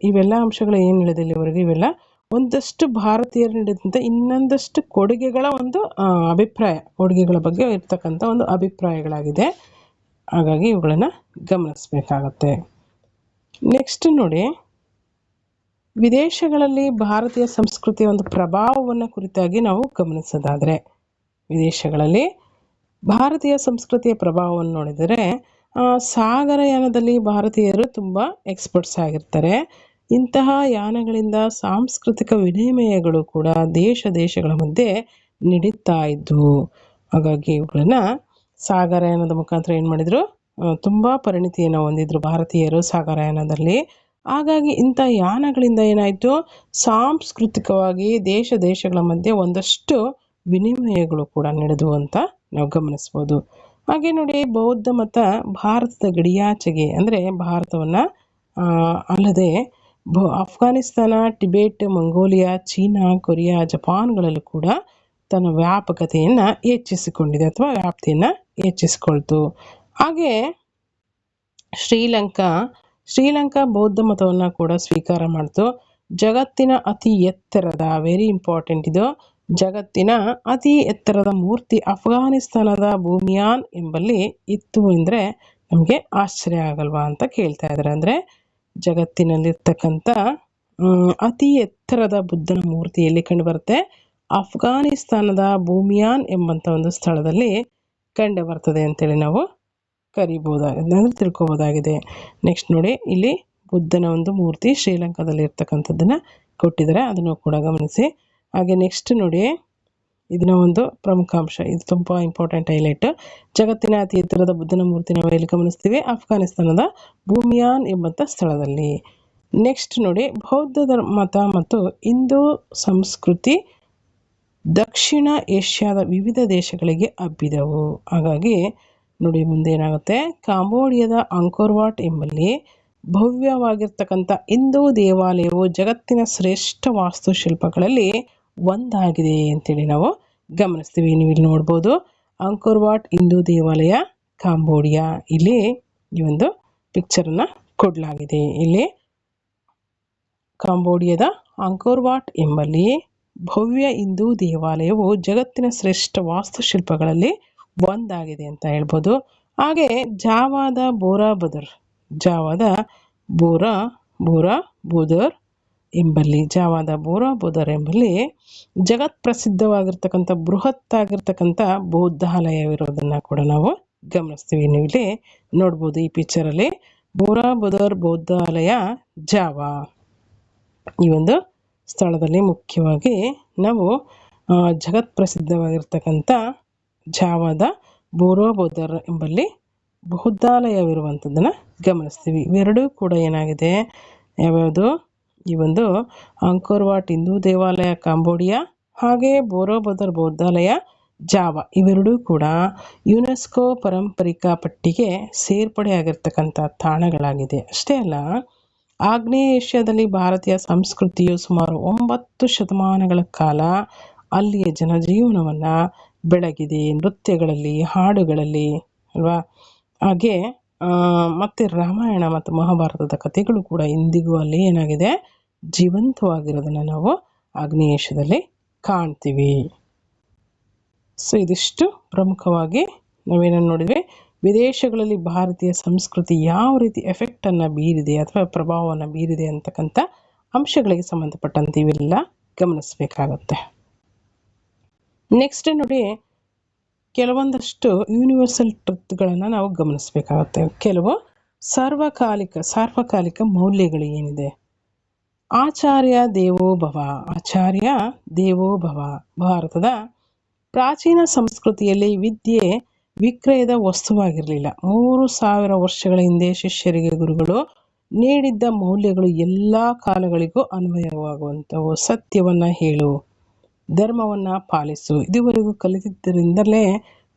ಇವೆಲ್ಲ ಅಂಶಗಳು ಏನು ಹೇಳಿದೆ ಇಲ್ಲಿವರೆಗೂ, ಇವೆಲ್ಲ ಒಂದಷ್ಟು ಭಾರತೀಯರು ನೀಡಿದಂಥ ಇನ್ನೊಂದಷ್ಟು ಕೊಡುಗೆಗಳ ಒಂದು ಅಭಿಪ್ರಾಯ, ಕೊಡುಗೆಗಳ ಬಗ್ಗೆ ಇರ್ತಕ್ಕಂಥ ಒಂದು ಅಭಿಪ್ರಾಯಗಳಾಗಿದೆ. ಹಾಗಾಗಿ ಇವುಗಳನ್ನು ಗಮನಿಸಬೇಕಾಗತ್ತೆ. ನೆಕ್ಸ್ಟ್ ನೋಡಿ, ವಿದೇಶಗಳಲ್ಲಿ ಭಾರತೀಯ ಸಂಸ್ಕೃತಿಯ ಒಂದು ಪ್ರಭಾವವನ್ನು ಕುರಿತಾಗಿ ನಾವು ಗಮನಿಸೋದಾದರೆ, ವಿದೇಶಗಳಲ್ಲಿ ಭಾರತೀಯ ಸಂಸ್ಕೃತಿಯ ಪ್ರಭಾವವನ್ನು ನೋಡಿದರೆ ಸಾಗರಯಾನದಲ್ಲಿ ಭಾರತೀಯರು ತುಂಬ ಎಕ್ಸ್ಪರ್ಟ್ಸ್ ಆಗಿರ್ತಾರೆ. ಇಂತಹ ಯಾನಗಳಿಂದ ಸಾಂಸ್ಕೃತಿಕ ವಿನಿಮಯಗಳು ಕೂಡ ದೇಶಗಳ ಮಧ್ಯೆ ನಡೀತಾ ಇದ್ವು. ಹಾಗಾಗಿ ಇವುಗಳನ್ನು ಸಾಗರಯಾನದ ಮುಖಾಂತರ ಏನು ಮಾಡಿದರು, ತುಂಬ ಪರಿಣಿತಿಯನ್ನು ಹೊಂದಿದ್ರು ಭಾರತೀಯರು ಸಾಗರಯಾನದಲ್ಲಿ. ಹಾಗಾಗಿ ಇಂಥ ಯಾನಗಳಿಂದ ಏನಾಯಿತು, ಸಾಂಸ್ಕೃತಿಕವಾಗಿ ದೇಶಗಳ ಮಧ್ಯೆ ಒಂದಷ್ಟು ವಿನಿಮಯಗಳು ಕೂಡ ನಡೆದವು ಅಂತ ನಾವು ಗಮನಿಸ್ಬೋದು. ಹಾಗೆ ನೋಡಿ, ಬೌದ್ಧ ಮತ ಭಾರತದ ಗಡಿಯಾಚೆಗೆ ಅಂದರೆ ಭಾರತವನ್ನು ಅಲ್ಲದೆ Afghanistan, Tibet, Mongolia, China, Korea, ಜಪಾನ್ಗಳಲ್ಲೂ ಕೂಡ ತನ್ನ ವ್ಯಾಪಕತೆಯನ್ನು ಹೆಚ್ಚಿಸಿಕೊಂಡಿದೆ ಅಥವಾ ವ್ಯಾಪ್ತಿಯನ್ನು ಹೆಚ್ಚಿಸಿಕೊಳ್ತು. ಹಾಗೆ ಶ್ರೀಲಂಕಾ ಬೌದ್ಧ ಮತವನ್ನು ಕೂಡ ಸ್ವೀಕಾರ ಮಾಡ್ತು. ಜಗತ್ತಿನ ಅತಿ ಎತ್ತರದ, ವೆರಿ ಇಂಪಾರ್ಟೆಂಟ್ ಇದು, ಜಗತ್ತಿನ ಅತಿ ಎತ್ತರದ ಮೂರ್ತಿ ಅಫ್ಘಾನಿಸ್ತಾನದ ಬೂಮಿಯಾನ್ ಎಂಬಲ್ಲಿ ಇತ್ತು ಅಂದರೆ ನಮಗೆ ಆಶ್ಚರ್ಯ ಆಗಲ್ವಾ ಅಂತ ಕೇಳ್ತಾ ಇದ್ದಾರೆ. ಅಂದರೆ ಜಗತ್ತಿನಲ್ಲಿರ್ತಕ್ಕಂಥ ಅತಿ ಎತ್ತರದ ಬುದ್ಧನ ಮೂರ್ತಿ ಎಲ್ಲಿ ಕಂಡು ಬರುತ್ತೆ? ಅಫ್ಘಾನಿಸ್ತಾನದ ಬೂಮಿಯಾನ್ ಎಂಬಂಥ ಒಂದು ಸ್ಥಳದಲ್ಲಿ ಕಂಡು ಬರ್ತದೆ ಅಂತೇಳಿ ನಾವು ಕರಿಬೋದಾಗಿದೆ, ತಿಳ್ಕೊಬೋದಾಗಿದೆ. ನೆಕ್ಸ್ಟ್ ನೋಡಿ, ಇಲ್ಲಿ ಬುದ್ಧನ ಒಂದು ಮೂರ್ತಿ ಶ್ರೀಲಂಕಾದಲ್ಲಿ ಇರ್ತಕ್ಕಂಥದ್ದನ್ನು ಕೊಟ್ಟಿದ್ದಾರೆ, ಅದನ್ನು ಕೂಡ ಗಮನಿಸಿ. ಹಾಗೆ ನೆಕ್ಸ್ಟ್ ನೋಡಿ, ಇದನ್ನ ಒಂದು ಪ್ರಮುಖ ಅಂಶ, ಇದು ತುಂಬ ಇಂಪಾರ್ಟೆಂಟ್ ಹೈಲೈಟ್. ಜಗತ್ತಿನ ಅತಿ ಎತ್ತರದ ಬುದ್ಧನ ಮೂರ್ತಿ ನಾವು ಎಲ್ಲಿ ಗಮನಿಸ್ತೀವಿ? ಅಫ್ಘಾನಿಸ್ತಾನದ ಬೂಮಿಯಾನ್ ಎಂಬಂಥ ಸ್ಥಳದಲ್ಲಿ. ನೆಕ್ಸ್ಟ್ ನೋಡಿ, ಬೌದ್ಧ ಮತ ಮತ್ತು ಹಿಂದೂ ಸಂಸ್ಕೃತಿ ದಕ್ಷಿಣ ಏಷ್ಯಾದ ವಿವಿಧ ದೇಶಗಳಿಗೆ ಹಬ್ಬಿದವು. ಹಾಗಾಗಿ ನೋಡಿ, ಮುಂದೆ ಏನಾಗುತ್ತೆ, ಕಾಂಬೋಡಿಯಾದ ಅಂಕೋರ್ ವಾಟ್ ಎಂಬಲ್ಲಿ ಭವ್ಯವಾಗಿರ್ತಕ್ಕಂಥ ಹಿಂದೂ ದೇವಾಲಯವು ಜಗತ್ತಿನ ಶ್ರೇಷ್ಠ ವಾಸ್ತುಶಿಲ್ಪಗಳಲ್ಲಿ ಒಂದಾಗಿದೆ ಅಂತೇಳಿ ನಾವು ಗಮನಿಸ್ತೀವಿ. ನೀವು ಇಲ್ಲಿ ನೋಡ್ಬೋದು, ಅಂಕೋರ್ ವಾಟ್ ಹಿಂದೂ ದೇವಾಲಯ, ಕಾಂಬೋಡಿಯಾ. ಇಲ್ಲಿ ಈ ಒಂದು ಪಿಕ್ಚರನ್ನು ಕೊಡಲಾಗಿದೆ. ಇಲ್ಲಿ ಕಾಂಬೋಡಿಯಾದ ಅಂಕೋರ್ ವಾಟ್ ಎಂಬಲ್ಲಿ ಭವ್ಯ ಹಿಂದೂ ದೇವಾಲಯವು ಜಗತ್ತಿನ ಶ್ರೇಷ್ಠ ವಾಸ್ತುಶಿಲ್ಪಗಳಲ್ಲಿ ಒಂದಾಗಿದೆ ಅಂತ ಹೇಳ್ಬೋದು. ಹಾಗೆ ಜಾವಾದ ಬೋರಾ ಬುದರ್ ಎಂಬಲ್ಲಿ ಜಗತ್ ಪ್ರಸಿದ್ಧವಾಗಿರ್ತಕ್ಕಂಥ ಬೃಹತ್ತಾಗಿರ್ತಕ್ಕಂಥ ಬೌದ್ಧಾಲಯವಿರೋದನ್ನು ಕೂಡ ನಾವು ಗಮನಿಸ್ತೀವಿ. ನೀವು ಇಲ್ಲಿ ನೋಡ್ಬೋದು ಈ ಪಿಕ್ಚರಲ್ಲಿ ಬೋರಾ ಬುದರ್ ಬೌದ್ಧಾಲಯ ಜಾವಾ, ಈ ಒಂದು ಸ್ಥಳದಲ್ಲಿ ಮುಖ್ಯವಾಗಿ ನಾವು ಜಗತ್ ಪ್ರಸಿದ್ಧವಾಗಿರ್ತಕ್ಕಂಥ ಜಾವಾದ ಬೋರಾ ಬುದರ್ ಎಂಬಲ್ಲಿ ಬೌದ್ಧಾಲಯವಿರುವಂಥದ್ದನ್ನು ಗಮನಿಸ್ತೀವಿ. ಇವೆರಡೂ ಕೂಡ ಏನಾಗಿದೆ, ಯಾವ್ಯಾವುದು? ಈ ಒಂದು ಅಂಕೋರ್ ವಾಟ್ ಹಿಂದೂ ದೇವಾಲಯ ಕಾಂಬೋಡಿಯಾ, ಹಾಗೆ ಬೋರಾ ಬುದರ್ ಬೌದ್ಧಾಲಯ ಜಾವಾ, ಇವೆರಡೂ ಕೂಡ ಯುನೆಸ್ಕೋ ಪಾರಂಪರಿಕ ಪಟ್ಟಿಗೆ ಸೇರ್ಪಡೆಯಾಗಿರ್ತಕ್ಕಂಥ ತಾಣಗಳಾಗಿದೆ. ಅಷ್ಟೇ ಅಲ್ಲ, ಆಗ್ನೇಯ ಏಷ್ಯಾದಲ್ಲಿ ಭಾರತೀಯ ಸಂಸ್ಕೃತಿಯು ಸುಮಾರು 9 ಶತಮಾನಗಳ ಕಾಲ ಅಲ್ಲಿಯ ಜನಜೀವನವನ್ನು ಬೆಳಗಿದೆ. ನೃತ್ಯಗಳಲ್ಲಿ, ಹಾಡುಗಳಲ್ಲಿ ಅಲ್ವಾ. ಹಾಗೆ ಮತ್ತು ರಾಮಾಯಣ ಮತ್ತು ಮಹಾಭಾರತದ ಕಥೆಗಳು ಕೂಡ ಇಂದಿಗೂ ಅಲ್ಲಿ ಏನಾಗಿದೆ, ಜೀವಂತವಾಗಿರೋದನ್ನು ನಾವು ಆಗ್ನೇಯ ಏಷ್ಯಾದಲ್ಲಿ ಕಾಣ್ತೀವಿ. ಸೊ ಇದಿಷ್ಟು ಪ್ರಮುಖವಾಗಿ ನಾವೇನನ್ನು ನೋಡಿದ್ವಿ, ವಿದೇಶಗಳಲ್ಲಿ ಭಾರತೀಯ ಸಂಸ್ಕೃತಿ ಯಾವ ರೀತಿ ಎಫೆಕ್ಟನ್ನು ಬೀರಿದೆ ಅಥವಾ ಪ್ರಭಾವವನ್ನು ಬೀರಿದೆ ಅಂತಕ್ಕಂಥ ಅಂಶಗಳಿಗೆ ಸಂಬಂಧಪಟ್ಟಂತೆ ಇವೆಲ್ಲ ಗಮನಿಸಬೇಕಾಗತ್ತೆ. ನೆಕ್ಸ್ಟ್ ನೋಡಿ, ಕೆಲವೊಂದಷ್ಟು ಯೂನಿವರ್ಸಲ್ ಟ್ರುತ್ಗಳನ್ನು ನಾವು ಗಮನಿಸಬೇಕಾಗುತ್ತೆ. ಕೆಲವು ಸಾರ್ವಕಾಲಿಕ ಮೌಲ್ಯಗಳು ಏನಿದೆ. ಆಚಾರ್ಯ ದೇವೋ ಭವ. ಭಾರತದ ಪ್ರಾಚೀನ ಸಂಸ್ಕೃತಿಯಲ್ಲಿ ವಿದ್ಯೆ ವಿಕ್ರಯದ ವಸ್ತುವಾಗಿರಲಿಲ್ಲ. 3000 ವರ್ಷಗಳ ಹಿಂದೆ ಶಿಷ್ಯರಿಗೆ ಗುರುಗಳು ನೀಡಿದ್ದ ಮೌಲ್ಯಗಳು ಎಲ್ಲ ಕಾಲಗಳಿಗೂ ಅನ್ವಯವಾಗುವಂಥವು. ಸತ್ಯವನ್ನು ಹೇಳು, ಧರ್ಮವನ್ನು ಪಾಲಿಸು, ಇದುವರೆಗೂ ಕಲಿತಿದ್ದರಿಂದಲೇ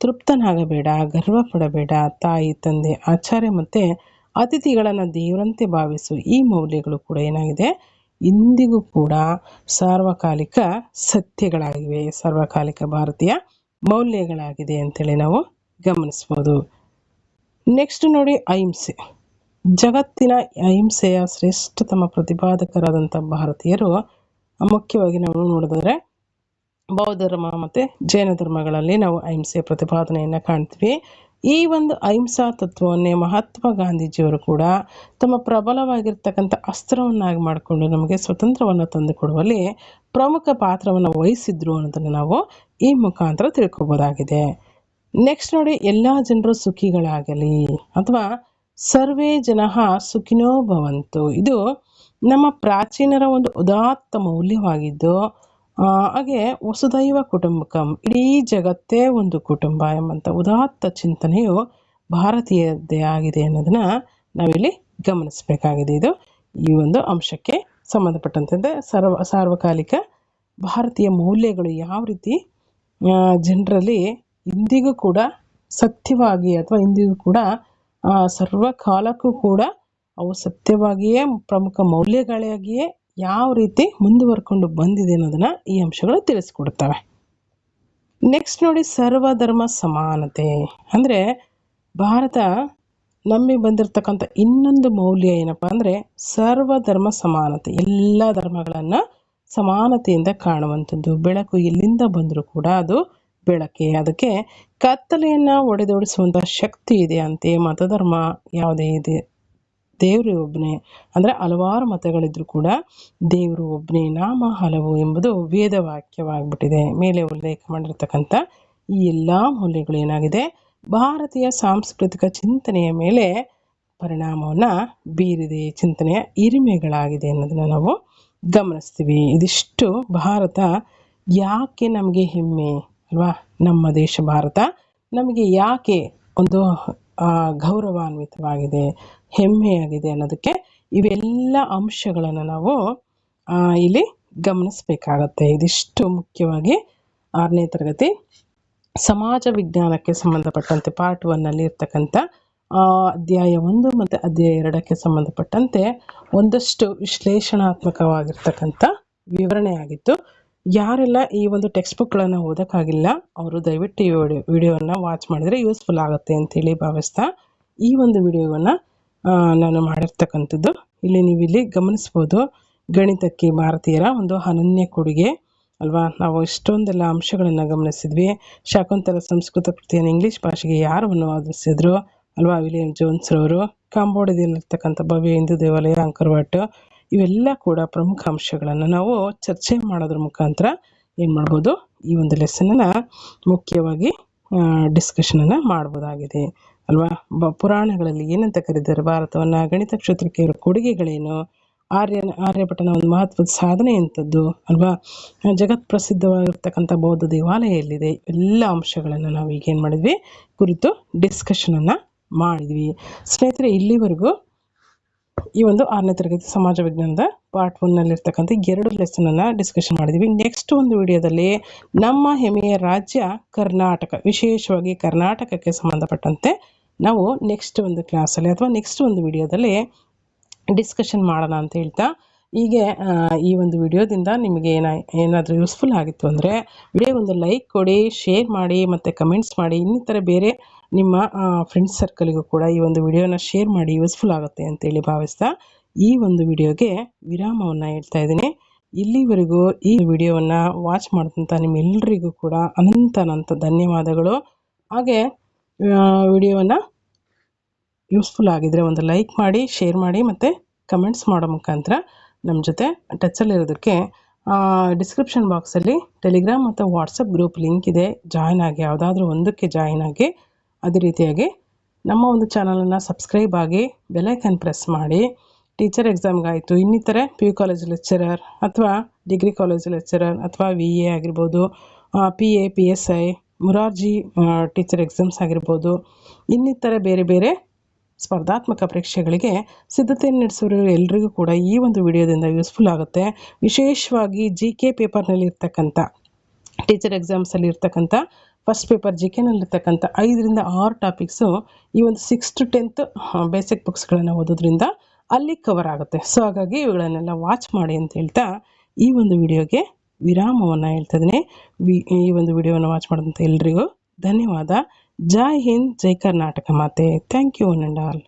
ತೃಪ್ತನಾಗಬೇಡ, ಗರ್ವ ಪಡಬೇಡ, ತಾಯಿ ತಂದೆ ಆಚಾರ್ಯ ಮತ್ತು ಅತಿಥಿಗಳನ್ನು ದೇವರಂತೆ ಭಾವಿಸು. ಈ ಮೌಲ್ಯಗಳು ಕೂಡ ಏನಾಗಿದೆ, ಇಂದಿಗೂ ಕೂಡ ಸಾರ್ವಕಾಲಿಕ ಸತ್ಯಗಳಾಗಿವೆ, ಸಾರ್ವಕಾಲಿಕ ಭಾರತೀಯ ಮೌಲ್ಯಗಳಾಗಿದೆ ಅಂತೇಳಿ ನಾವು ಗಮನಿಸ್ಬೋದು. ನೆಕ್ಸ್ಟ್ ನೋಡಿ, ಅಹಿಂಸೆ. ಜಗತ್ತಿನ ಅಹಿಂಸೆಯ ಶ್ರೇಷ್ಠತಮ ಪ್ರತಿಪಾದಕರಾದಂಥ ಭಾರತೀಯರು ಮುಖ್ಯವಾಗಿ ನಾವು ನೋಡಿದ್ರೆ ಬೌದ್ಧ ಧರ್ಮ ಮತ್ತು ಜೈನ ಧರ್ಮಗಳಲ್ಲಿ ನಾವು ಅಹಿಂಸೆಯ ಪ್ರತಿಪಾದನೆಯನ್ನು ಕಾಣ್ತೀವಿ. ಈ ಒಂದು ಅಹಿಂಸಾ ತತ್ವವನ್ನೇ ಮಹಾತ್ಮ ಗಾಂಧೀಜಿಯವರು ಕೂಡ ತಮ್ಮ ಪ್ರಬಲವಾಗಿರ್ತಕ್ಕಂಥ ಅಸ್ತ್ರವನ್ನಾಗಿ ಮಾಡಿಕೊಂಡು ನಮಗೆ ಸ್ವತಂತ್ರವನ್ನು ತಂದುಕೊಡುವಲ್ಲಿ ಪ್ರಮುಖ ಪಾತ್ರವನ್ನು ವಹಿಸಿದ್ರು ಅನ್ನೋದನ್ನು ನಾವು ಈ ಮುಖಾಂತರ ತಿಳ್ಕೊಬೋದಾಗಿದೆ. ನೆಕ್ಸ್ಟ್ ನೋಡಿ, ಎಲ್ಲ ಜನರು ಸುಖಿಗಳಾಗಲಿ ಅಥವಾ ಸರ್ವೇ ಜನಃ ಸುಖಿನೋ ಭವಂತು. ಇದು ನಮ್ಮ ಪ್ರಾಚೀನರ ಒಂದು ಉದಾತ್ತ ಮೌಲ್ಯವಾಗಿದ್ದು, ಹಾಗೆ ವಸುದೈವ ಕುಟುಂಬಕಂ, ಇಡೀ ಜಗತ್ತೇ ಒಂದು ಕುಟುಂಬ ಎಂಬಂಥ ಉದಾತ್ತ ಚಿಂತನೆಯು ಭಾರತೀಯದ್ದೇ ಆಗಿದೆ ಅನ್ನೋದನ್ನು ನಾವಿಲ್ಲಿ ಗಮನಿಸಬೇಕಾಗಿದೆ. ಇದು ಈ ಒಂದು ಅಂಶಕ್ಕೆ ಸಂಬಂಧಪಟ್ಟಂತೆ ಸಾರ್ವಕಾಲಿಕ ಭಾರತೀಯ ಮೌಲ್ಯಗಳು ಯಾವ ರೀತಿ ಜನರಲ್ಲಿ ಇಂದಿಗೂ ಕೂಡ ಸತ್ಯವಾಗಿ ಅಥವಾ ಇಂದಿಗೂ ಕೂಡ ಸರ್ವಕಾಲಕ್ಕೂ ಕೂಡ ಅವು ಸತ್ಯವಾಗಿಯೇ ಪ್ರಮುಖ ಮೌಲ್ಯಗಳಾಗಿಯೇ ಯಾವ ರೀತಿ ಮುಂದುವರ್ಕೊಂಡು ಬಂದಿದೆ ಅನ್ನೋದನ್ನು ಈ ಅಂಶಗಳು ತಿಳಿಸ್ಕೊಡ್ತವೆ. ನೆಕ್ಸ್ಟ್ ನೋಡಿ, ಸರ್ವಧರ್ಮ ಸಮಾನತೆ. ಅಂದರೆ ಭಾರತ ನಂಬಿ ಬಂದಿರತಕ್ಕಂಥ ಇನ್ನೊಂದು ಮೌಲ್ಯ ಏನಪ್ಪ ಅಂದರೆ ಸರ್ವಧರ್ಮ ಸಮಾನತೆ. ಎಲ್ಲ ಧರ್ಮಗಳನ್ನು ಸಮಾನತೆಯಿಂದ ಕಾಣುವಂಥದ್ದು. ಬೆಳಕು ಎಲ್ಲಿಂದ ಬಂದರೂ ಕೂಡ ಅದು ಬೆಳಕೆ, ಅದಕ್ಕೆ ಕತ್ತಲೆಯನ್ನು ಒಡೆದೋಡಿಸುವಂಥ ಶಕ್ತಿ ಇದೆ ಅಂತೆ. ಮತಧರ್ಮ ಯಾವುದೇ ಇದೆ, ದೇವರು ಒಬ್ಬನೇ. ಅಂದರೆ ಹಲವಾರು ಮತಗಳಿದ್ರೂ ಕೂಡ ದೇವರು ಒಬ್ಬನೇ, ನಾಮ ಹಲವು ಎಂಬುದು ವೇದ ವಾಕ್ಯವಾಗಿಬಿಟ್ಟಿದೆ. ಮೇಲೆ ಉಲ್ಲೇಖ ಮಾಡಿರ್ತಕ್ಕಂಥ ಈ ಎಲ್ಲ ಮೌಲ್ಯಗಳು ಏನಾಗಿದೆ, ಭಾರತೀಯ ಸಾಂಸ್ಕೃತಿಕ ಚಿಂತನೆಯ ಮೇಲೆ ಪರಿಣಾಮವನ್ನು ಬೀರಿದೆ, ಚಿಂತನೆಯ ಹಿರಿಮೆಗಳಾಗಿದೆ ಅನ್ನೋದನ್ನು ನಾವು ಗಮನಿಸ್ತೀವಿ. ಇದಿಷ್ಟು ಭಾರತ ಯಾಕೆ ನಮಗೆ ಹೆಮ್ಮೆ ಅಲ್ವಾ, ನಮ್ಮ ದೇಶ ಭಾರತ ನಮಗೆ ಯಾಕೆ ಒಂದು ಗೌರವಾನ್ವಿತವಾಗಿದೆ, ಹೆಮ್ಮೆಯಾಗಿದೆ ಅನ್ನೋದಕ್ಕೆ ಇವೆಲ್ಲ ಅಂಶಗಳನ್ನು ನಾವು ಇಲ್ಲಿ ಗಮನಿಸಬೇಕಾಗತ್ತೆ. ಇದಿಷ್ಟು ಮುಖ್ಯವಾಗಿ 6ನೇ ತರಗತಿ ಸಮಾಜ ವಿಜ್ಞಾನಕ್ಕೆ ಸಂಬಂಧಪಟ್ಟಂತೆ ಪಾರ್ಟ್ 1ನಲ್ಲಿ ಇರ್ತಕ್ಕಂಥ ಅಧ್ಯಾಯ 1 ಮತ್ತು ಅಧ್ಯಾಯ 2ಕ್ಕೆ ಸಂಬಂಧಪಟ್ಟಂತೆ ಒಂದಷ್ಟು ವಿಶ್ಲೇಷಣಾತ್ಮಕವಾಗಿರ್ತಕ್ಕಂಥ ವಿವರಣೆ ಆಗಿತ್ತು. ಯಾರೆಲ್ಲ ಈ ಒಂದು ಟೆಕ್ಸ್ಟ್ ಬುಕ್ಗಳನ್ನು ಓದೋಕ್ಕಾಗಿಲ್ಲ ಅವರು ದಯವಿಟ್ಟು ಈ ವಿಡಿಯೋವನ್ನು ವಾಚ್ ಮಾಡಿದರೆ ಯೂಸ್ಫುಲ್ ಆಗುತ್ತೆ ಅಂತೇಳಿ ಭಾವಿಸ್ತಾ ಈ ಒಂದು ವಿಡಿಯೋವನ್ನು ನಾನು ಮಾಡಿರ್ತಕ್ಕಂಥದ್ದು. ಇಲ್ಲಿ ನೀವು ಇಲ್ಲಿ ಗಮನಿಸ್ಬೋದು, ಗಣಿತಕ್ಕೆ ಭಾರತೀಯರ ಒಂದು ಅನನ್ಯ ಕೊಡುಗೆ ಅಲ್ವಾ. ನಾವು ಇಷ್ಟೊಂದೆಲ್ಲ ಅಂಶಗಳನ್ನು ಗಮನಿಸಿದ್ವಿ. ಶಾಕುಂತಲ ಸಂಸ್ಕೃತ ಕೃತಿಯನ್ನು ಇಂಗ್ಲೀಷ್ ಭಾಷೆಗೆ ಯಾರು ಅನುವಾದಿಸಿದ್ರು ಅಲ್ವಾ, ವಿಲಿಯಂ ಜೋನ್ಸ್ ರವರು. ಕಾಂಬೋಡಿಯದಲ್ಲಿರ್ತಕ್ಕಂಥ ಭವ್ಯ ಹಿಂದೂ ದೇವಾಲಯ ಅಂಕರ್ವಾಟ್, ಇವೆಲ್ಲ ಕೂಡ ಪ್ರಮುಖ ಅಂಶಗಳನ್ನು ನಾವು ಚರ್ಚೆ ಮಾಡೋದ್ರ ಮುಖಾಂತರ ಏನು ಮಾಡ್ಬೋದು, ಈ ಒಂದು ಲೆಸನನ್ನು ಮುಖ್ಯವಾಗಿ ಡಿಸ್ಕಷನನ್ನು ಮಾಡ್ಬೋದಾಗಿದೆ ಅಲ್ವಾ. ಪುರಾಣಗಳಲ್ಲಿ ಏನಂತ ಕರೀತಾರೆ ಭಾರತವನ್ನು, ಗಣಿತ ಕ್ಷೇತ್ರಕ್ಕೆ ಇರೋ ಕೊಡುಗೆಗಳೇನು, ಆರ್ಯಭಟನ ಒಂದು ಮಹತ್ವದ ಸಾಧನೆ ಎಂಥದ್ದು ಅಲ್ವಾ, ಜಗತ್ ಪ್ರಸಿದ್ಧವಾಗಿರ್ತಕ್ಕಂಥ ಬೌದ್ಧ ದೇವಾಲಯ ಎಲ್ಲಿದೆ, ಎಲ್ಲ ಅಂಶಗಳನ್ನು ನಾವು ಈಗೇನು ಮಾಡಿದ್ವಿ ಕುರಿತು ಡಿಸ್ಕಷನನ್ನು ಮಾಡಿದ್ವಿ. ಸ್ನೇಹಿತರೆ, ಇಲ್ಲಿವರೆಗೂ ಈ ಒಂದು 6ನೇ ತರಗತಿ ಸಮಾಜ ವಿಜ್ಞಾನದ ಪಾರ್ಟ್ 1ನಲ್ಲಿರ್ತಕ್ಕಂಥ 2 ಲೆಸನನ್ನು ಡಿಸ್ಕಷನ್ ಮಾಡಿದ್ವಿ. ನೆಕ್ಸ್ಟ್ ಒಂದು ವಿಡಿಯೋದಲ್ಲಿ ನಮ್ಮ ಹೆಮ್ಮೆಯ ರಾಜ್ಯ ಕರ್ನಾಟಕ, ವಿಶೇಷವಾಗಿ ಕರ್ನಾಟಕಕ್ಕೆ ಸಂಬಂಧಪಟ್ಟಂತೆ ನಾವು ನೆಕ್ಸ್ಟ್ ಒಂದು ಕ್ಲಾಸಲ್ಲಿ ಅಥವಾ ನೆಕ್ಸ್ಟ್ ಒಂದು ವಿಡಿಯೋದಲ್ಲಿ ಡಿಸ್ಕಷನ್ ಮಾಡೋಣ ಅಂತ ಹೇಳ್ತಾ, ಹೀಗೆ ಈ ಒಂದು ವಿಡಿಯೋದಿಂದ ನಿಮಗೆ ಏನಾದರೂ ಯೂಸ್ಫುಲ್ ಆಗಿತ್ತು ಅಂದರೆ ವಿಡಿಯೋ ಒಂದು ಲೈಕ್ ಕೊಡಿ, ಶೇರ್ ಮಾಡಿ ಮತ್ತು ಕಮೆಂಟ್ಸ್ ಮಾಡಿ. ಇನ್ನಿತರ ಬೇರೆ ನಿಮ್ಮ ಫ್ರೆಂಡ್ಸ್ ಸರ್ಕಲಿಗೂ ಕೂಡ ಈ ಒಂದು ವಿಡಿಯೋನ ಶೇರ್ ಮಾಡಿ, ಯೂಸ್ಫುಲ್ ಆಗುತ್ತೆ ಅಂತೇಳಿ ಭಾವಿಸ್ತಾ ಈ ಒಂದು ವಿಡಿಯೋಗೆ ವಿರಾಮವನ್ನು ಹೇಳ್ತಾ ಇದ್ದೀನಿ. ಇಲ್ಲಿವರೆಗೂ ಈ ವಿಡಿಯೋವನ್ನು ವಾಚ್ ಮಾಡಿದಂಥ ನಿಮ್ಮೆಲ್ಲರಿಗೂ ಕೂಡ ಅನಂತ ಧನ್ಯವಾದಗಳು. ಹಾಗೆ ವಿಡಿಯೋವನ್ನು ಯೂಸ್ಫುಲ್ ಆಗಿದ್ದರೆ ಒಂದು ಲೈಕ್ ಮಾಡಿ, ಶೇರ್ ಮಾಡಿ ಮತ್ತು ಕಮೆಂಟ್ಸ್ ಮಾಡೋ ಮುಖಾಂತರ ನಮ್ಮ ಜೊತೆ ಟಚ್ಚಲ್ಲಿರೋದಕ್ಕೆ ಡಿಸ್ಕ್ರಿಪ್ಷನ್ ಬಾಕ್ಸಲ್ಲಿ ಟೆಲಿಗ್ರಾಮ್ ಮತ್ತು ವಾಟ್ಸಪ್ ಗ್ರೂಪ್ ಲಿಂಕ್ ಇದೆ, ಜಾಯ್ನ್ ಆಗಿ, ಯಾವುದಾದ್ರೂ ಒಂದಕ್ಕೆ ಜಾಯ್ನ್ ಆಗಿ. ಅದೇ ರೀತಿಯಾಗಿ ನಮ್ಮ ಒಂದು ಚಾನಲನ್ನು ಸಬ್ಸ್ಕ್ರೈಬ್ ಆಗಿ ಬೆಲೈಕನ್ ಪ್ರೆಸ್ ಮಾಡಿ. ಟೀಚರ್ ಎಕ್ಸಾಮ್ಗಾಯಿತು, ಇನ್ನಿತರೆ PU ಕಾಲೇಜ್ ಲೆಕ್ಚರರ್ ಅಥವಾ ಡಿಗ್ರಿ ಕಾಲೇಜ್ ಲೆಕ್ಚರರ್ ಅಥವಾ VA ಆಗಿರ್ಬೋದು, PA PSI, Morarji teacher exams ಆಗಿರ್ಬೋದು, ಇನ್ನಿತರ ಬೇರೆ ಬೇರೆ ಸ್ಪರ್ಧಾತ್ಮಕ ಪರೀಕ್ಷೆಗಳಿಗೆ ಸಿದ್ಧತೆಯನ್ನು ನಡೆಸೋರು ಎಲ್ರಿಗೂ ಕೂಡ ಈ ಒಂದು ವಿಡಿಯೋದಿಂದ ಯೂಸ್ಫುಲ್ ಆಗುತ್ತೆ. ವಿಶೇಷವಾಗಿ GK ಪೇಪರ್ನಲ್ಲಿ ಇರ್ತಕ್ಕಂಥ ಟೀಚರ್ ಎಕ್ಸಾಮ್ಸಲ್ಲಿ ಇರ್ತಕ್ಕಂಥ ಫಸ್ಟ್ ಪೇಪರ್ GKನಲ್ಲಿರ್ತಕ್ಕಂಥ 5ರಿಂದ 6 ಟಾಪಿಕ್ಸು ಈ ಒಂದು 6 to 10th ಬೇಸಿಕ್ ಬುಕ್ಸ್ಗಳನ್ನು ಓದೋದ್ರಿಂದ ಅಲ್ಲಿ ಕವರ್ ಆಗುತ್ತೆ. ಸೊ ಹಾಗಾಗಿ ಇವುಗಳನ್ನೆಲ್ಲ ವಾಚ್ ಮಾಡಿ ಅಂತ ಹೇಳ್ತಾ ಈ ಒಂದು ವಿಡಿಯೋಗೆ ವಿರಾಮವನ್ನು ಹೇಳ್ತಾ ಇದ್ದೀನಿ. ಈ ಒಂದು ವಿಡಿಯೋವನ್ನು ವಾಚ್ ಮಾಡಿದಂಥ ಎಲ್ರಿಗೂ ಧನ್ಯವಾದ. ಜೈ ಹಿಂದ್, ಜೈ ಕರ್ನಾಟಕ ಮಾತೆ. Thank you one and all.